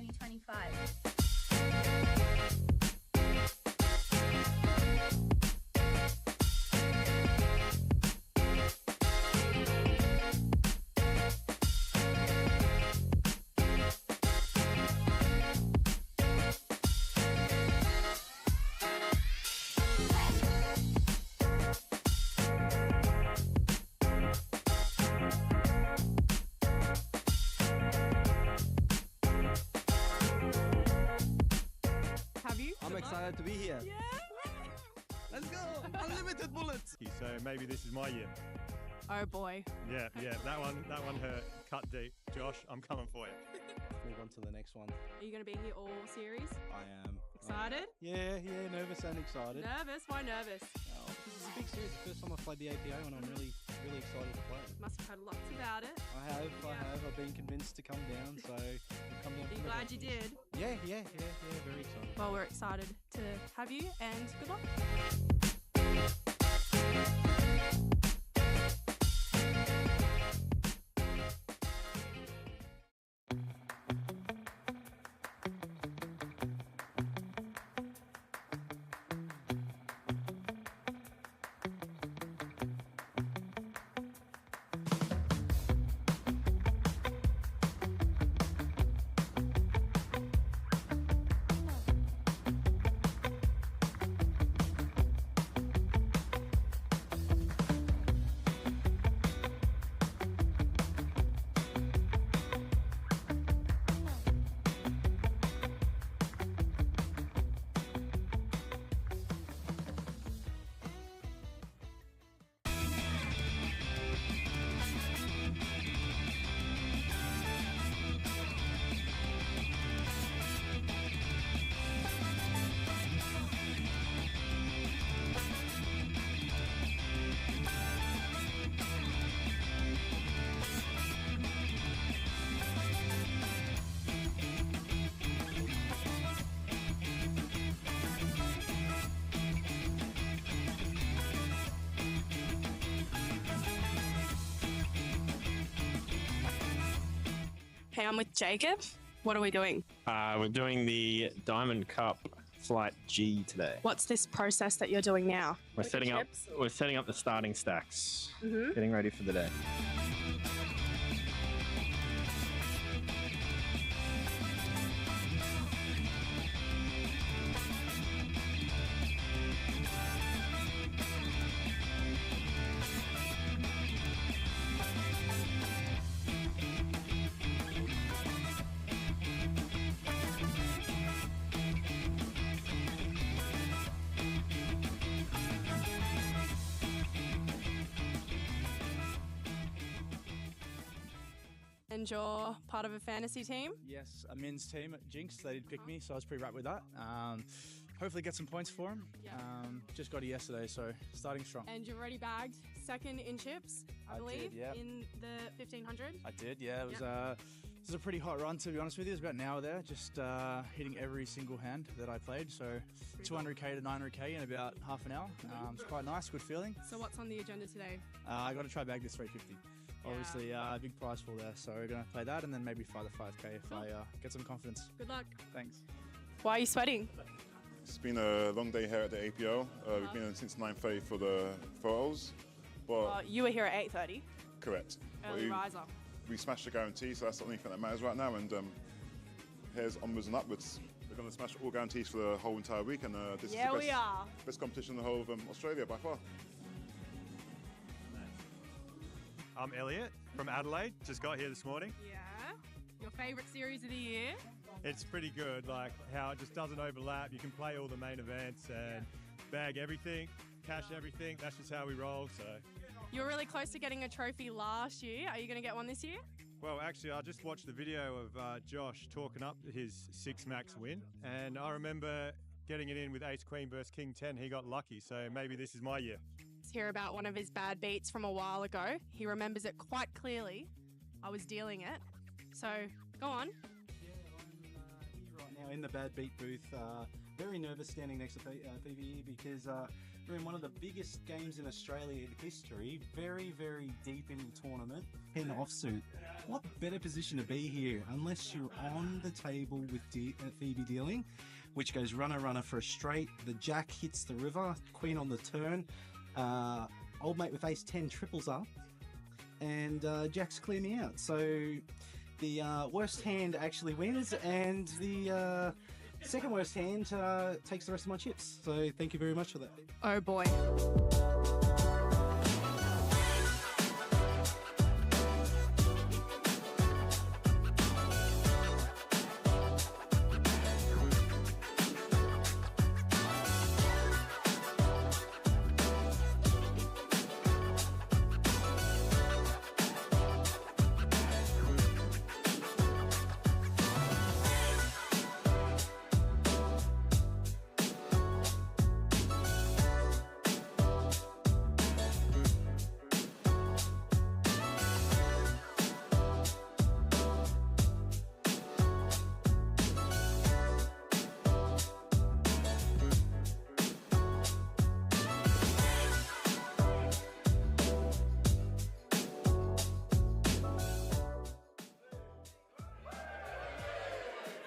2025. Have you? I'm excited to be here. Yeah. Let's go! Unlimited bullets! So maybe this is my year. Oh boy. Yeah, that one hurt. Cut deep. Josh, I'm coming for you. Move on to the next one. Are you going to be here all series? I am. Excited? Yeah, nervous and excited. Nervous? Why nervous? Oh, because it's a big series. The first time I've played the APO and I'm really excited to play it. Must have heard lots about it. I have. I've been convinced to come down, so I've come down. Are you glad you did? Yeah, very excited. Well, we're excited to have you and good luck. Hey, I'm with Jacob. What are we doing? We're doing the Diamond Cup Flight G today. What's this process that you're doing now? We're setting up the starting stacks. Mhm. Getting ready for the day. And you're part of a fantasy team? Yes, a men's team at Jinx. They did pick me, so I was pretty wrapped with that. Hopefully get some points for him. Just got it yesterday, so starting strong. And you've already bagged second in chips, I believe, did, yeah. in the 1500. I did, yeah. It was a pretty hot run, to be honest with you. It was about an hour there, just hitting every single hand that I played. So 200k to 900k in about half an hour. It's quite nice, good feeling. So what's on the agenda today? I got to try bag this 350. Obviously, a big prize pool there, so we're going to play that and then maybe fly the 5k if I get some confidence. Good luck. Thanks. Why are you sweating? It's been a long day here at the APO. We've been in since 9:30 for the photos, but You were here at 8:30. correct. Early riser. We smashed the guarantee, so that's the only thing that matters right now. And here's onwards and upwards. We're going to smash all guarantees for the whole entire week, and this Yeah, is we the are. best competition in the whole of Australia by far. I'm Elliot from Adelaide. Just got here this morning. Yeah. Your favourite series of the year? It's pretty good, like how it just doesn't overlap. You can play all the main events and bag everything, cash everything. That's just how we roll. So, You were really close to getting a trophy last year. Are you going to get one this year? well, actually, I just watched the video of Josh talking up his 6 max win, and I remember getting it in with Ace Queen versus King 10. He got lucky, so maybe this is my year. Let's hear about one of his bad beats from a while ago. He remembers it quite clearly. I was dealing it. So, go on. Right now in the bad beat booth, very nervous standing next to PvE because We're in one of the biggest games in Australia in history, very, very deep in the tournament, 10 offsuit. What better position to be here unless you're on the table with Phoebe dealing, which goes runner, runner for a straight. The jack hits the river, queen on the turn. Old mate with ace 10 triples up, and jacks clear me out. So the worst hand actually wins, and the second worst hand takes the rest of my chips. So thank you very much for that. Oh boy.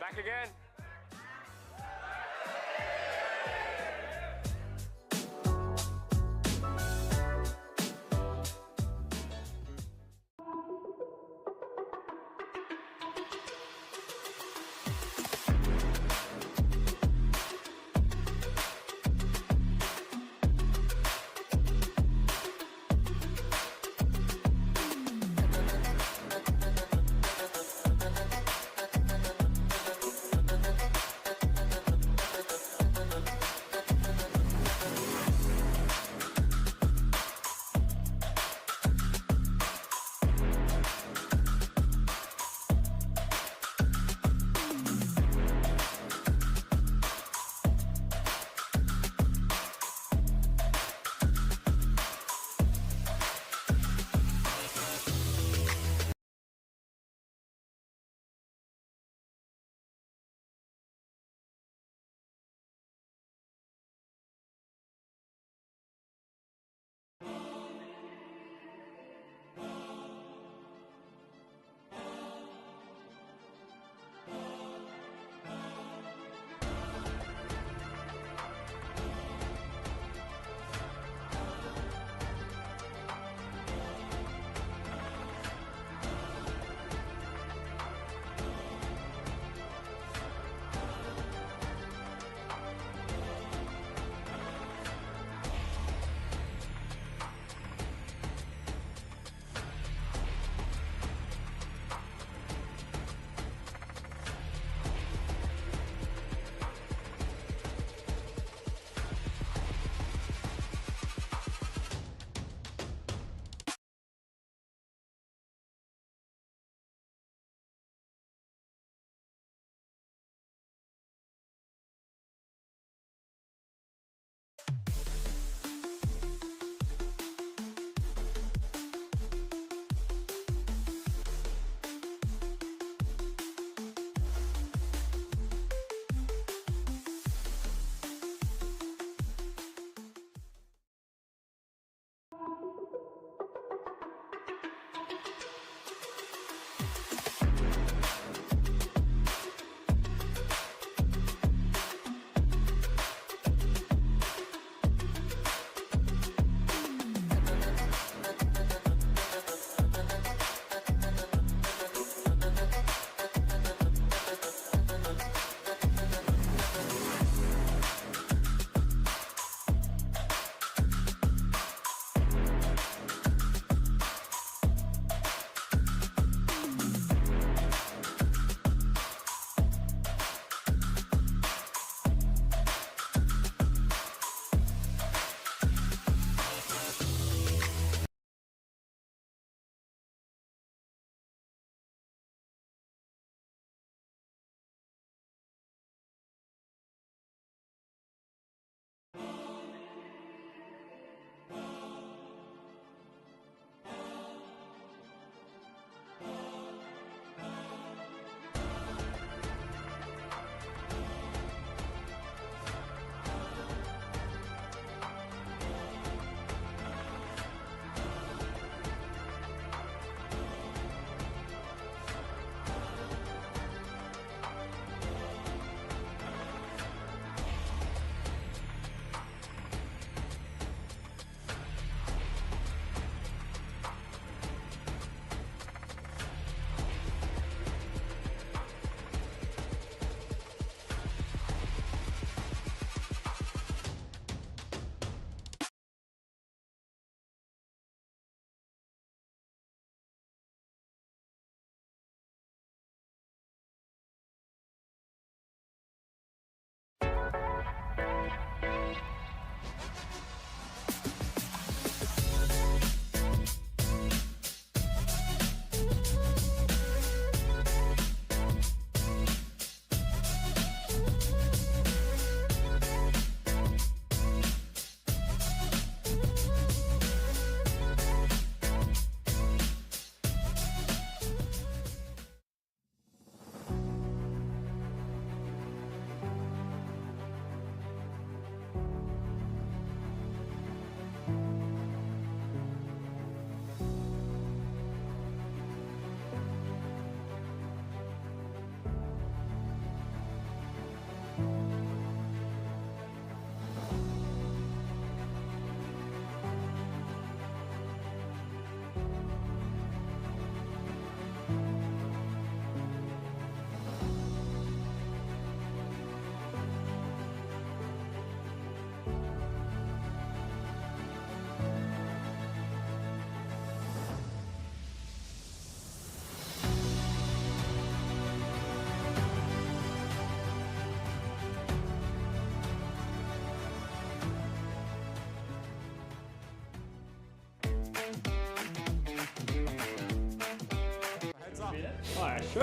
Back again.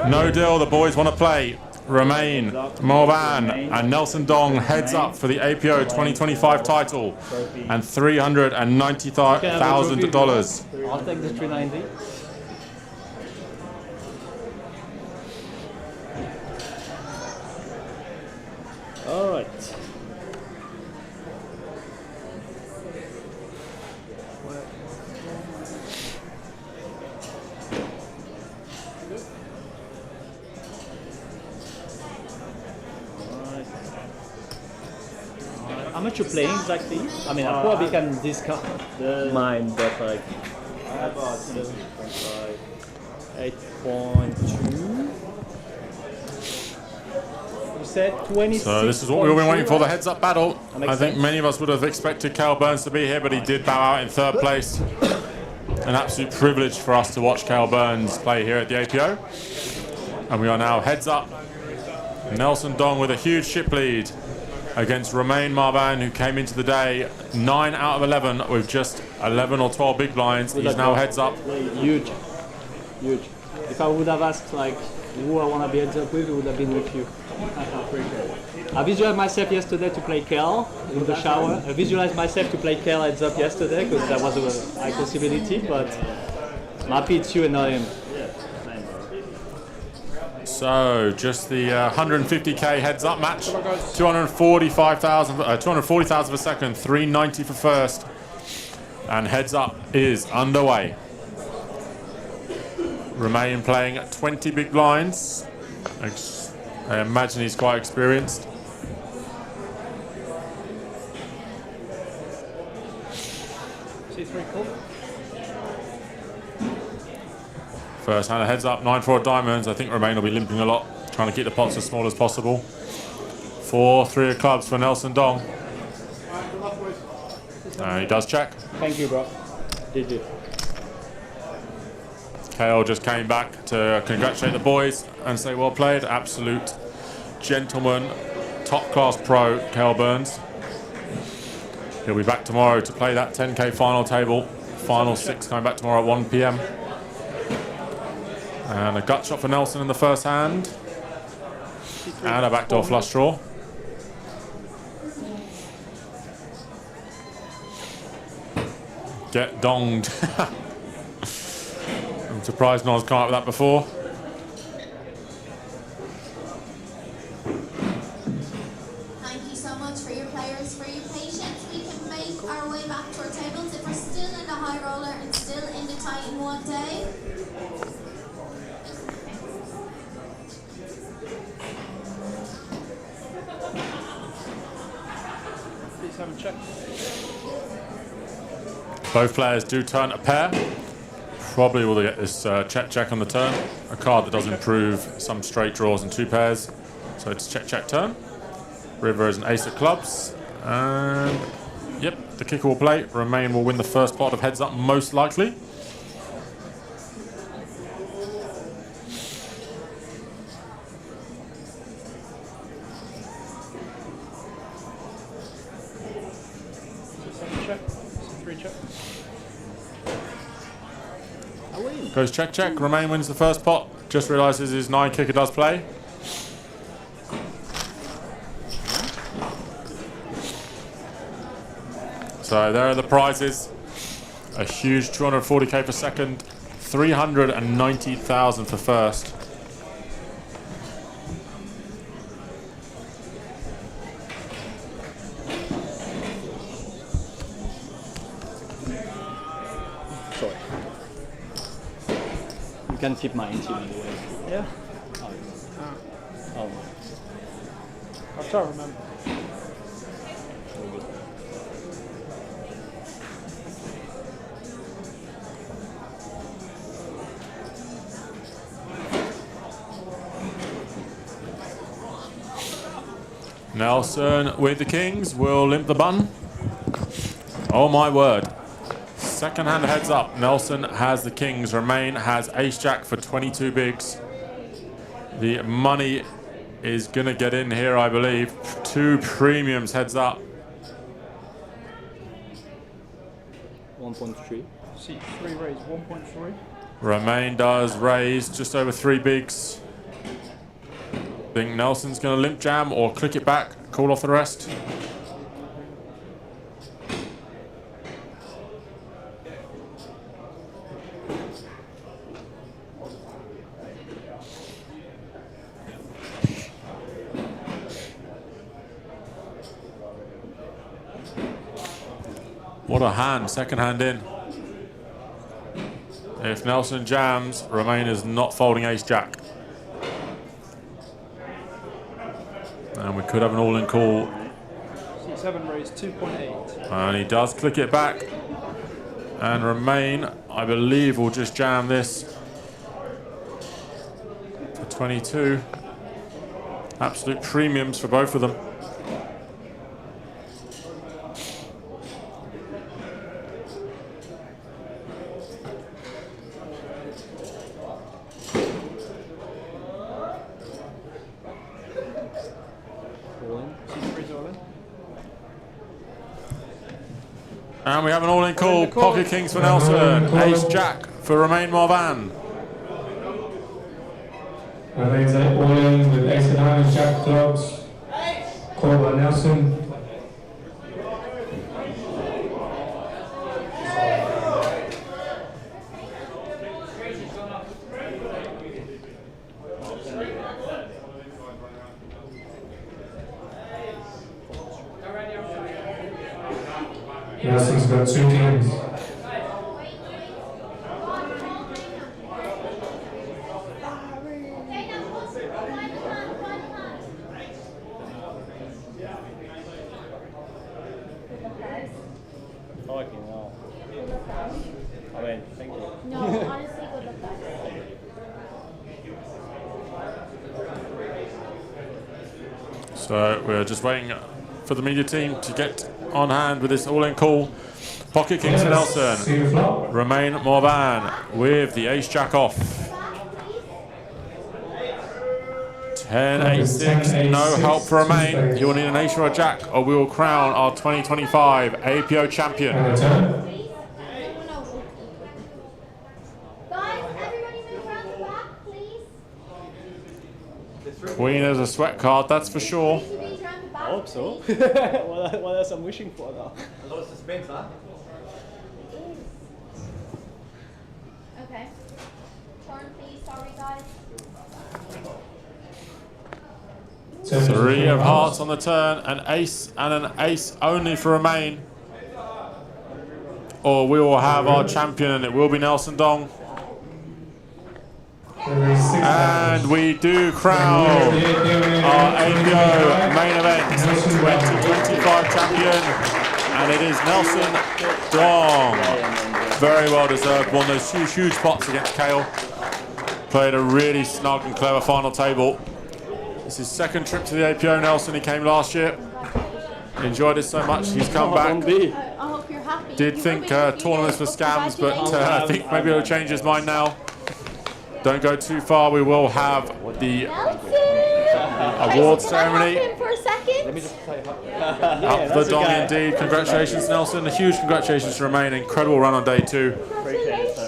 No deal, the boys want to play. Romain, Morvan, and Nelson Dong heads up for the APO 2025 title and $390,000. I'll take the 390. All right. How much you playing exactly? I mean, I probably can discount mine, but like about 7.5, 8.2. You said 26. So this is what we've been waiting for, the heads-up battle. I think many of us would have expected Cal Burns to be here, but he did bow out in third place. An absolute privilege for us to watch Cal Burns play here at the APO. And we are now heads up. Nelson Dong with a huge chip lead against Romain Marvan, who came into the day 9 out of 11 with just 11 or 12 big blinds. He's now heads up. Huge, huge. If I would have asked like who I want to be heads up with, it would have been with you. I visualized myself yesterday to play Kel in the shower. I visualized myself to play Kel heads up yesterday because that was a high possibility, but I'm happy it's you and not him. So just the 150k heads up match, 240,000 for second, 390 for first, and heads up is underway. Romain playing 20 big blinds. I imagine he's quite experienced. C3 cool. First hand heads up, 9-4 diamonds. I think Romain will be limping a lot, trying to keep the pots as small as possible. 4-3 of clubs for Nelson Dong. He does check. Thank you, bro. GG. KL just came back to congratulate the boys and say well played. Absolute gentleman, top class pro, KL Burns. He'll be back tomorrow to play that 10k final table. Final 6 coming back tomorrow at 1 p.m. And a gut shot for Nelson in the first hand. And a backdoor flush draw. Get donged. I'm surprised no one's come up with that before. Thank you so much for your players, for your patience. We can make our way back to our tables if we're still in the high roller and still in the Titan one day. Please have a check. Both players do turn a pair. Probably will get this check on the turn. A card that does improve some straight draws and 2 pairs. So it's check turn. River is an ace of clubs. And yep, the kicker will play. Romain will win the first pot of heads up most likely. Goes check, check. Romain wins the first pot. Just realises his 9 kicker does play. So there are the prizes. A huge 240k for second, 390,000 for first. Sorry. You can keep my team in the way. Yeah. Oh. I'll try to remember. Nelson with the kings will limp the bun. Oh my word. Second hand heads up. Nelson has the kings. Romain has ace jack for 22 bigs. The money is going to get in here, I believe. 2 premiums heads up. 1.3. C3 raise 1.3. Romain does raise just over 3 bigs. Think Nelson's going to limp jam or click it back, call off the rest. What a hand, second hand in. If Nelson jams, Romain is not folding ace-jack. And we could have an all-in call. C7 raise 2.8. And he does click it back. And Romain, I believe, will just jam this for 22. Absolute premiums for both of them. And we have an all-in call. Pocket kings for Nelson. Ace-jack for Romain Morvan. Romain's all-in with ace and nine, jack clubs. Called by Nelson. Nelson's got 2 kings. Thank you. No, honestly, good luck, guys. So we're just waiting for the media team to get on hand with this all-in call. Pocket kings for Nelson. Romain Morvan with the ace-jack off. 10, 8, 6, no help for Romain. He will need an ace or a jack, or we will crown our 2025 APO champion. Guys, everybody move around the back, please. Queen is a sweat card, that's for sure. I hope so. What else I'm wishing for now? A lot of suspense, huh? Okay. Turn, please. Sorry, guys. 3 of hearts on the turn, an ace and an ace only for Romain. Or we will have our champion, and it will be Nelson Dong. And we do crown our APO main event 2025 champion, and it is Nelson Dong. Very well deserved. Won those huge pots against Kale. Played a really snug and clever final table. This is his second trip to the APO, Nelson. He came last year. Enjoyed it so much. He's come back. I hope you're happy. Did think tournaments were scams, but I think maybe he'll change his mind now. Don't go too far. We will have the award ceremony. Let me just play up the dong indeed. Congratulations, Nelson. A huge congratulations to Romain. Incredible run on day 2.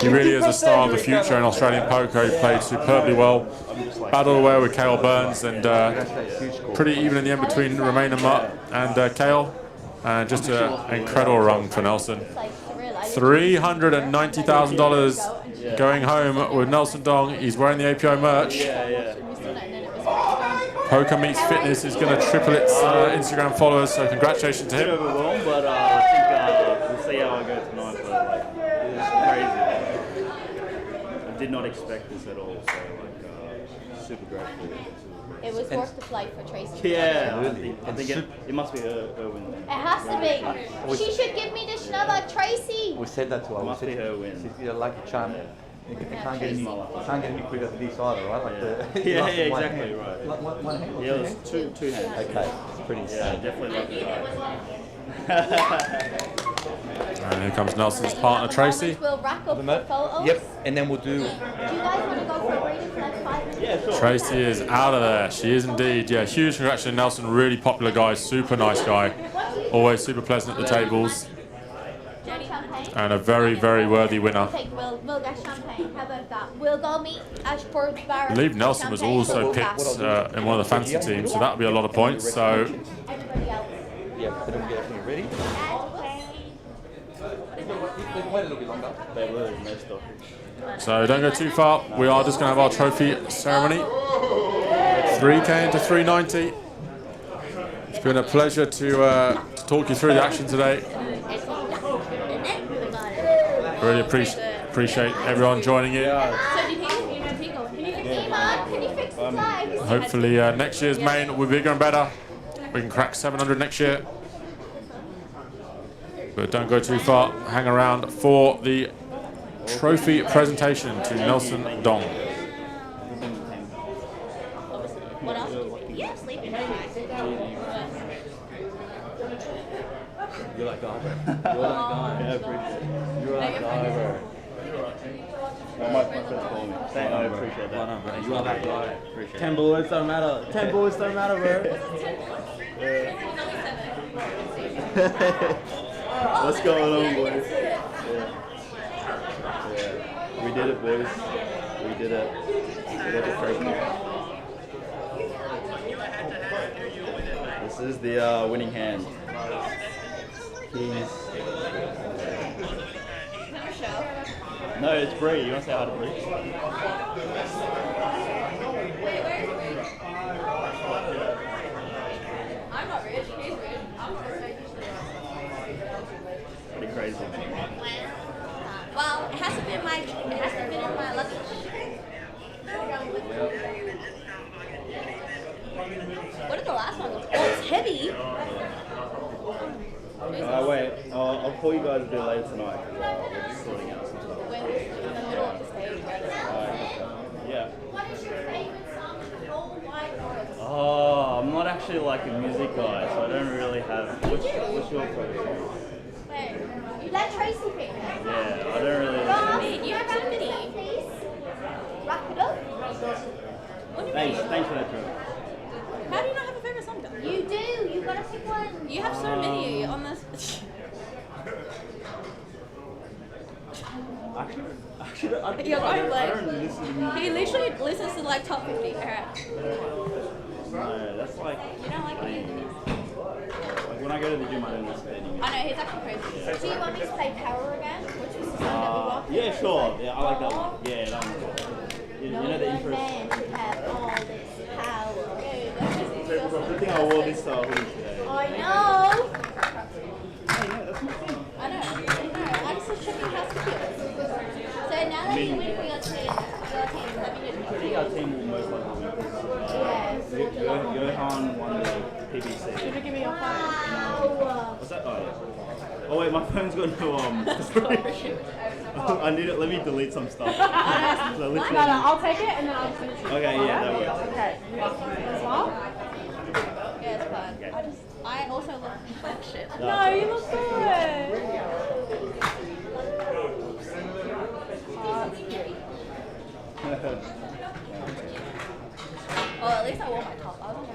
He really is a star of the future in Australian poker. He played superbly well. Battled away with Cale Burns, and pretty even in the end between Romain and Cale. And just an incredible run for Nelson. $390,000 going home with Nelson Dong. He's wearing the APO merch. Poker Meets Fitness is going to triple its Instagram followers, so congratulations to him. Overwhelmed, but I think we'll see how I go tonight. But like, it's crazy. I did not expect this at all. So like, super grateful. It was worth the flight for Tracy. Yeah, I think it must be her win. It has to be. She should give me the Schnabel, Tracy. We said that to her. Must be her win. She's like a champ. You can't get any quicker than this either, right? Like the yeah, exactly right. One hand? Yeah, it was two hands. Okay, it's pretty sad. Definitely lucky. And here comes Nelson's partner, Tracy. We'll rack up the photos. Yep, and then we'll do. Do you guys want to go for a reading for like 5 minutes? Yeah, sure. Tracy is out of there. She is indeed. Yeah, huge congratulations, Nelson. Really popular guy, super nice guy. Always super pleasant at the tables. and a very, very worthy winner. Okay, we'll get champagne. How about that? We'll go meet Ash for the bar. I believe Nelson was also picked in one of the fantasy teams, so that'll be a lot of points. So Everybody else. Yeah, they don't get everything ready. They can wait a little bit longer. They will, no stuff. So don't go too far. We are just going to have our trophy ceremony. 3K into 390. It's been a pleasure to talk you through the action today. Really appreciate everyone joining in. Hopefully next year's main will be bigger and better. We can crack 700 next year. But don't go too far. Hang around for the trophy presentation to Nelson Dong. What else? Yeah, sleeping. You're that guy. You're that guy. Yeah, I appreciate it. You're that guy, bro. My friends call me. I appreciate that. You are that guy. Appreciate it. 10 bullets don't matter. 10 bullets don't matter, bro. What's going on, boys? We did it, boys. We did it. We did it crazy. This is the winning hand. Keys. No, it's Bree. You want to say hi to Bree? I'm not rich, he's rich. I'm Pretty crazy. Well, it hasn't been in my luggage. What did the last one look like? Oh, it's heavy. Wait, I'll call you guys a bit later tonight because we're just sorting out some stuff. When we're in the middle of the stage. Yeah. What is your favorite song in the whole wide world? Oh, I'm not actually like a music guy, so I don't really have. What's your favorite song? Wait, let Tracy pick. Yeah, I don't really. Ross, you have somebody. Please. Wrap it up. Thanks for that, Drew. How do you not have a favorite song, though? You do. You gotta pick one. You have so many on this. Actually, You're I right, like, don't listen to music. he literally listens to like top 50. Alright. No, that's like. You don't like it? Like when I go to the gym, I don't listen to any music. I know, he's actually crazy. Do you want me to play Power again? Which was the song that we walked Yeah, sure. Yeah, I like that one. Yeah, that one. You know the intro. Man have all this power. Good thing I wore this hoodie today. I know. Hey, no, that's my thing. I know. I just was checking how to feel. So now that you win for your team, I think our team will most likely win. Johan won the PBC. Should you give me your phone? What's that? Oh, yeah. Oh wait, my phone's got no I need it. Let me delete some stuff. So No, I'll take it and then I'll send it to you. Okay, yeah, that works. Okay. You smile? Yeah, it's fun. I also look like shit. No, you look good. Oh, at least I wore my top. I was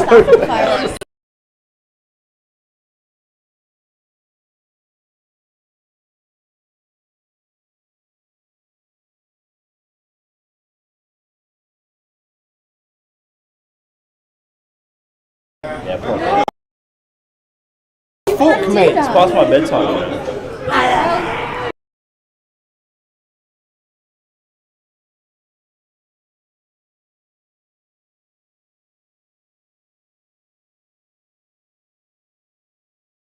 Fireworks. Yeah, probably. Fuck, mate, it's past my bedtime.